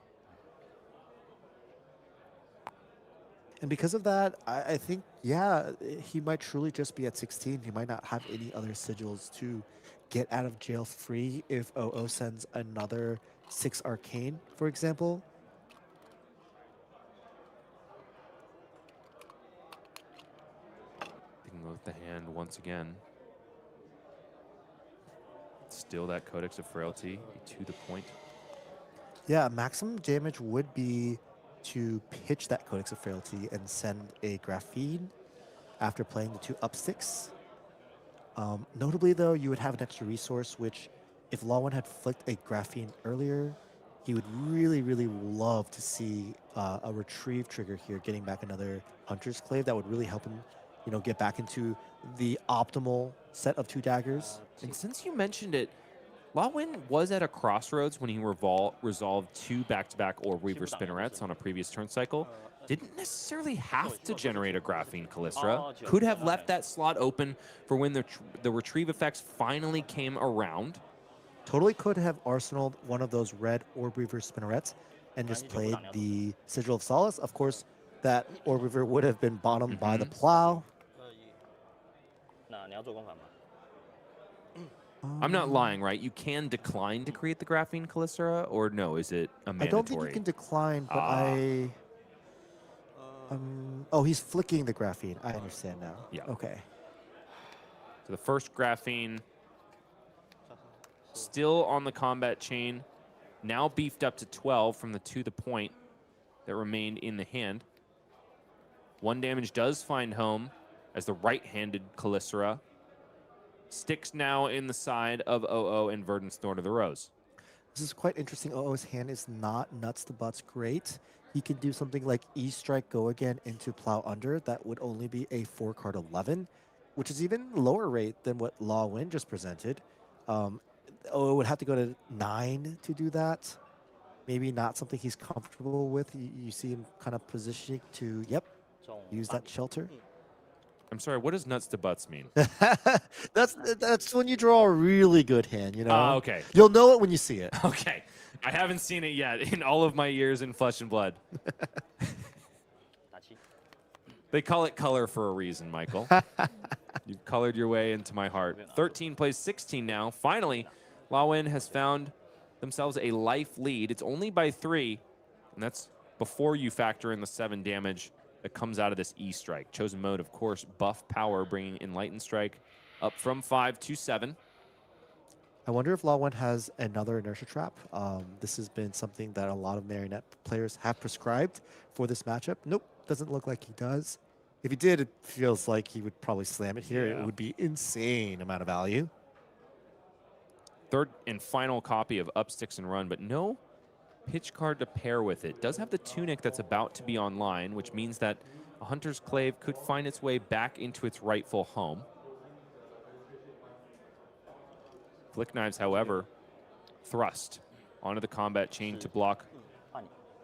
And because of that, I think, yeah, he might truly just be at 16. He might not have any other sigils to get out of jail free if OO sends another 6 arcane, for example. Taking a look at the hand once again. Still that Codex of Frailty to the point. Yeah, maximum damage would be to pitch that Codex of Frailty and send a Graphene after playing the 2 up 6. Notably, though, you would have an extra resource, which if Law Wen had flicked a Graphene earlier, he would really, really love to see a retrieve trigger here, getting back another Hunter's Clave. That would really help him, you know, get back into the optimal set of 2 daggers. And since you mentioned it, Law Wen was at a crossroads when he resolved 2 back-to-back Orb Weaver Spinnerets on a previous turn cycle. Didn't necessarily have to generate a Graphene Callistra. Could have left that slot open for when the retrieve effects finally came around. Totally could have arsenaled one of those red Orb Weaver Spinnerets and just played the Sigil of Solace. Of course, that Orb Weaver would have been bottomed by the Plow. I'm not lying, right? You can decline to create the Graphene Callistra, or no, is it a mandatory? I don't think you can decline, but oh, he's flicking the Graphene. I understand now. Yeah. Okay. So the first Graphene still on the combat chain, now beefed up to 12 from the to the point that remained in the hand. 1 damage does find home as the right-handed Callistra Sticks now in the side of OO and Verdance North of the Rose. This is quite interesting. OO's hand is not nuts to butts great. He can do something like E-Strike Go Again into Plow Under. That would only be a 4-card 11, which is even lower rate than what Law Win just presented. OO would have to go to 9 to do that. Maybe not something he's comfortable with. You see him kind of positioning to, yep, use that shelter. I'm sorry, what does nuts to butts mean? That's when you draw a really good hand, you know? Ah, okay. You'll know it when you see it. Okay. I haven't seen it yet in all of my years in Flesh and Blood. They call it color for a reason, Michael. You've colored your way into my heart. 13 plays 16 now. Finally, Lawin has found themselves a life lead. It's only by 3, and that's before you factor in the 7 damage that comes out of this E-Strike. Chosen mode, of course, buff power, bringing Enlightened Strike up from 5 to 7. I wonder if Law 1 has another inertia trap. This has been something that a lot of Marionette players have prescribed for this matchup. Nope, doesn't look like he does. If he did, it feels like he would probably slam it here. Yeah. It would be insane amount of value. Third and final copy of Up, Sticks, and Run, but no pitch card to pair with it. Does have the Tunic that's about to be online, which means that a Hunter's Clave could find its way back into its rightful home. Flick Knives, however, thrust onto the combat chain to block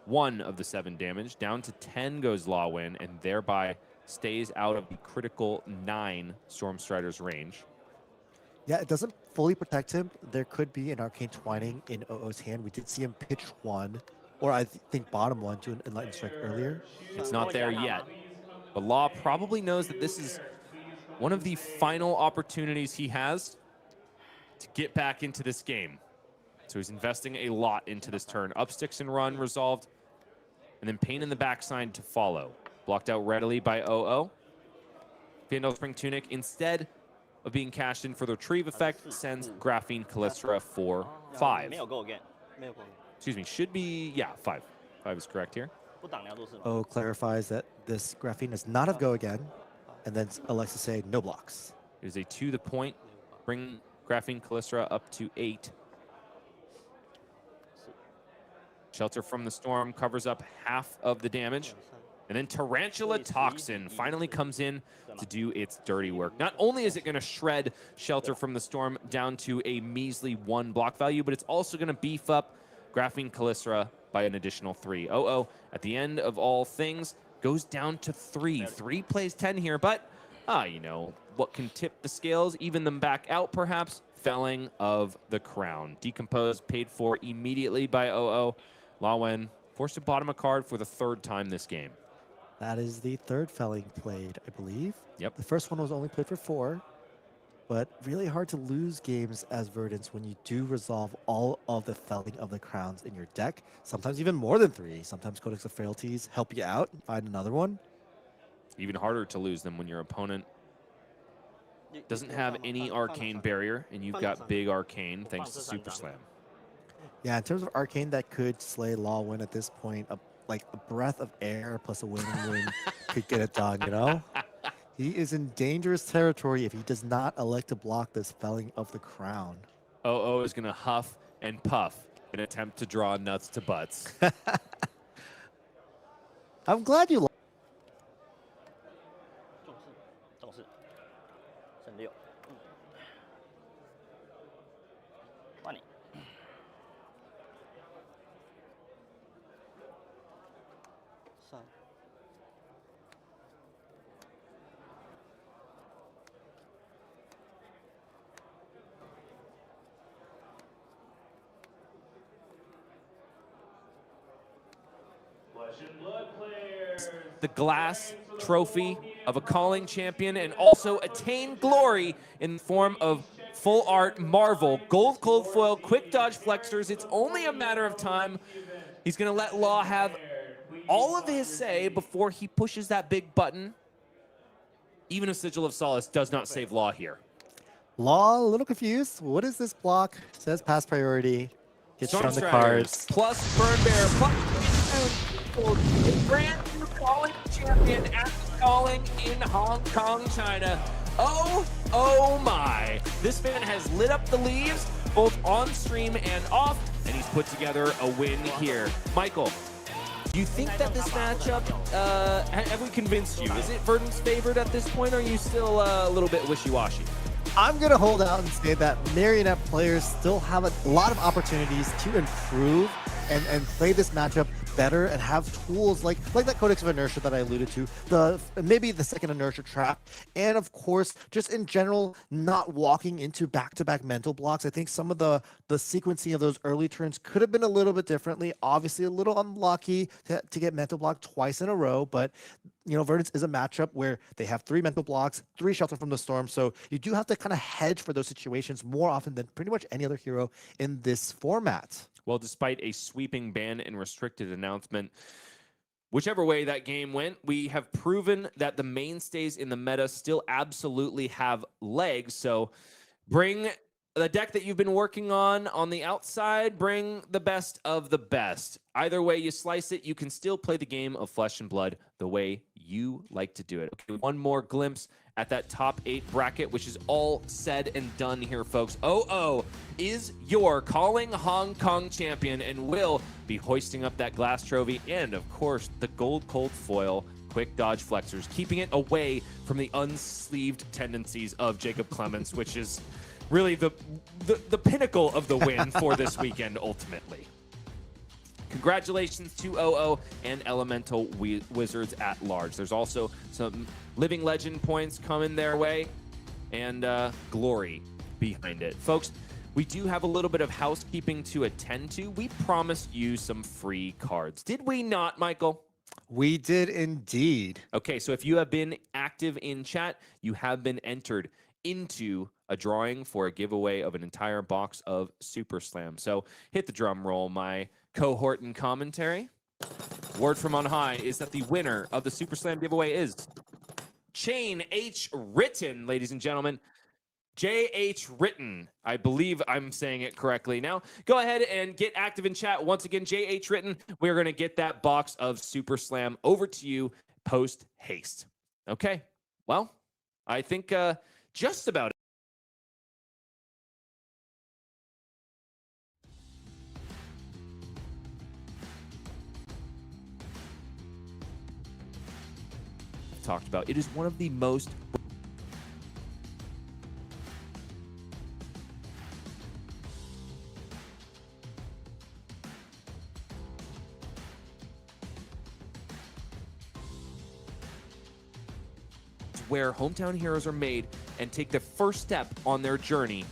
1 of the 7 damage. Down to 10 goes Lawin, and thereby stays out of the critical 9 Stormstrider's range. Yeah, it doesn't fully protect him. There could be an Arcane Twining in OO's hand. We did see him pitch 1, or I think bottom 1 to an Enlightened Strike earlier. It's not there yet, but Law probably knows that this is one of the final opportunities he has to get back into this game. So he's investing a lot into this turn. Up, Sticks, and Run resolved, and then Pain in the backside to follow. Blocked out readily by OO. Vandal Spring Tunic, instead of being cashed in for the Retrieve effect, sends Graphene Callistra for 5. Excuse me, should be, yeah, 5. 5 is correct here. OO clarifies that this Graphene does not have Go Again, and then elects to say no blocks. It is a to the point, bring Graphene Callistra up to 8. Shelter from the Storm covers up half of the damage. And then Tarantula Toxin finally comes in to do its dirty work. Not only is it going to shred Shelter from the Storm down to a measly 1 block value, but it's also going to beef up Graphene Callistra by an additional 3. OO, at the end of all things, goes down to 3. 3 plays 10 here, but, you know, what can tip the scales, even them back out perhaps? Felling of the Crown. Decomposed, paid for immediately by OO. Lawin forced to bottom a card for the 3rd time this game. That is the 3rd felling played, I believe. Yep. The first one was only played for 4, but really hard to lose games as Verdance when you do resolve all of the felling of the crowns in your deck. Sometimes even more than 3. Sometimes Codex of Frailties help you out, find another one. Even harder to lose them when your opponent doesn't have any arcane barrier, and you've got big arcane thanks to Super Slam. Yeah, in terms of Arcane, that could slay Law Win at this point. Like a breath of air plus a wind could get it done, you know? He is in dangerous territory if he does not elect to block this felling of the crown. OO is going to huff and puff and attempt to draw nuts to butts. I'm glad you. The glass trophy of a calling champion and also attain glory in the form of full art Marvel, gold cold foil, quick dodge flexors. It's only a matter of time. He's going to let Law have all of his say before he pushes that big button. Even a Sigil of Solace does not save Law here. Law, a little confused. What is this block? Says pass priority. Gets on the cards. Plus Burn Bear, plus a brand new calling champion at the calling in Hong Kong, China. Oh Oh my! This man has lit up the leaves, both on stream and off, and he's put together a win here. Michael, do you think that this matchup, have we convinced you? Is it Verdance favored at this point, or are you still a little bit wishy-washy? I'm going to hold out and say that Marionette players still have a lot of opportunities to improve and play this matchup better and have tools like that Codex of Inertia that I alluded to, maybe the second Inertia trap, and of course, just in general, not walking into back-to-back mental blocks. I think some of the sequencing of those early turns could have been a little bit differently. Obviously, a little unlucky to get mental blocked twice in a row, but you know, Verdance is a matchup where they have 3 mental blocks, 3 Shelter from the Storm, so you do have to kind of hedge for those situations more often than pretty much any other hero in this format. Well, despite a sweeping ban and restricted announcement, whichever way that game went, we have proven that the mainstays in the meta still absolutely have legs. So bring the deck that you've been working on the outside, bring the best of the best. Either way you slice it, you can still play the game of Flesh and Blood the way you like to do it. Okay, one more glimpse at that top 8 bracket, which is all said and done here, folks. OO is your Calling Hong Kong champion and will be hoisting up that glass trophy and, of course, the gold cold foil quick dodge flexors, keeping it away from the unsleeved tendencies of Jacob Clements, which is really the pinnacle of the win for this weekend, ultimately. Congratulations to OO and Elemental Wizards at large. There's also some Living Legend points coming their way and glory behind it. Folks, we do have a little bit of housekeeping to attend to. We promised you some free cards. Did we not, Michael? We did indeed. Okay, so if you have been active in chat, you have been entered into a drawing for a giveaway of an entire box of Super Slam. So hit the drum roll, my cohort and commentary. Word from on high is that the winner of the Super Slam giveaway is Chain H. Written, ladies and gentlemen. J.H. Written. I believe I'm saying it correctly. Now, go ahead and get active in chat. Once again, J.H. Written, we're going to get that box of Super Slam over to you post haste. Okay, well, I think just about talked about. It is one of the most where hometown heroes are made and take the first step on their journey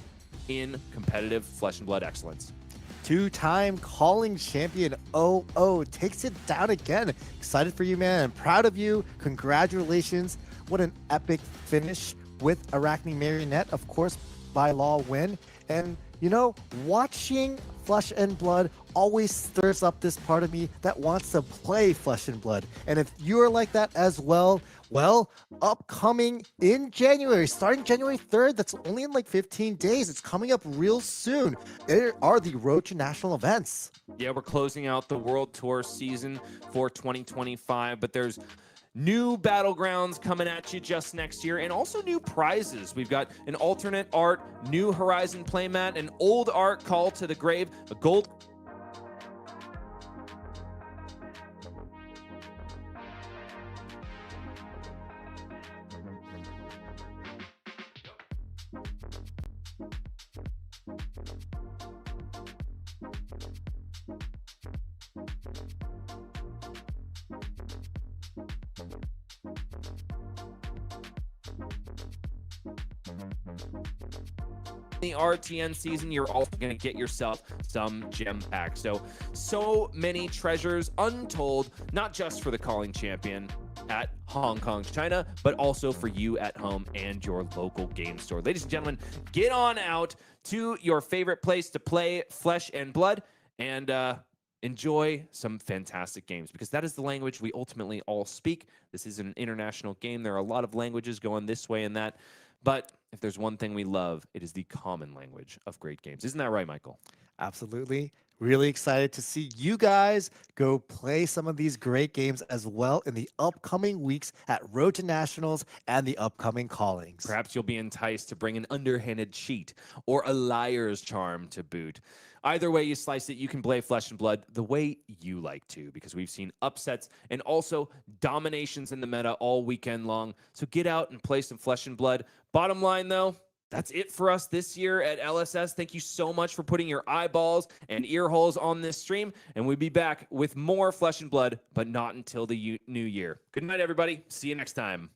in competitive Flesh and Blood excellence. 2-time calling champion OO takes it down again. Excited for you, man. I'm proud of you. Congratulations. What an epic finish with Arachne Marionette. Of course, by law win. And, you know, watching Flesh and Blood always stirs up this part of me that wants to play Flesh and Blood. And if you're like that as well, upcoming in January, starting January 3rd, that's only in like 15 days. It's coming up real soon. There are the Road to National events. Yeah, we're closing out the World Tour season for 2025, but there's new battlegrounds coming at you just next year, and also new prizes. We've got an alternate art, New Horizon playmat, an old art Call to the Grave, a gold the RTN season. You're also going to get yourself some gem packs. So many treasures untold, not just for the calling champion at Hong Kong, China, but also for you at home and your local game store. Ladies and gentlemen, get on out to your favorite place to play Flesh and Blood and enjoy some fantastic games, because that is the language we ultimately all speak. This is an international game. There are a lot of languages going this way and that, but if there's one thing we love, it is the common language of great games. Isn't that right, Michael? Absolutely. Really excited to see you guys go play some of these great games as well in the upcoming weeks at Road to Nationals and the upcoming callings. Perhaps you'll be enticed to bring an underhanded cheat or a liar's charm to boot. Either way you slice it, you can play Flesh and Blood the way you like to, because we've seen upsets and also dominations in the meta all weekend long. So get out and play some Flesh and Blood. Bottom line, though, that's it for us this year at LSS. Thank you so much for putting your eyeballs and ear holes on this stream, and we'll be back with more Flesh and Blood, but not until the new year. Good night, everybody. See you next time.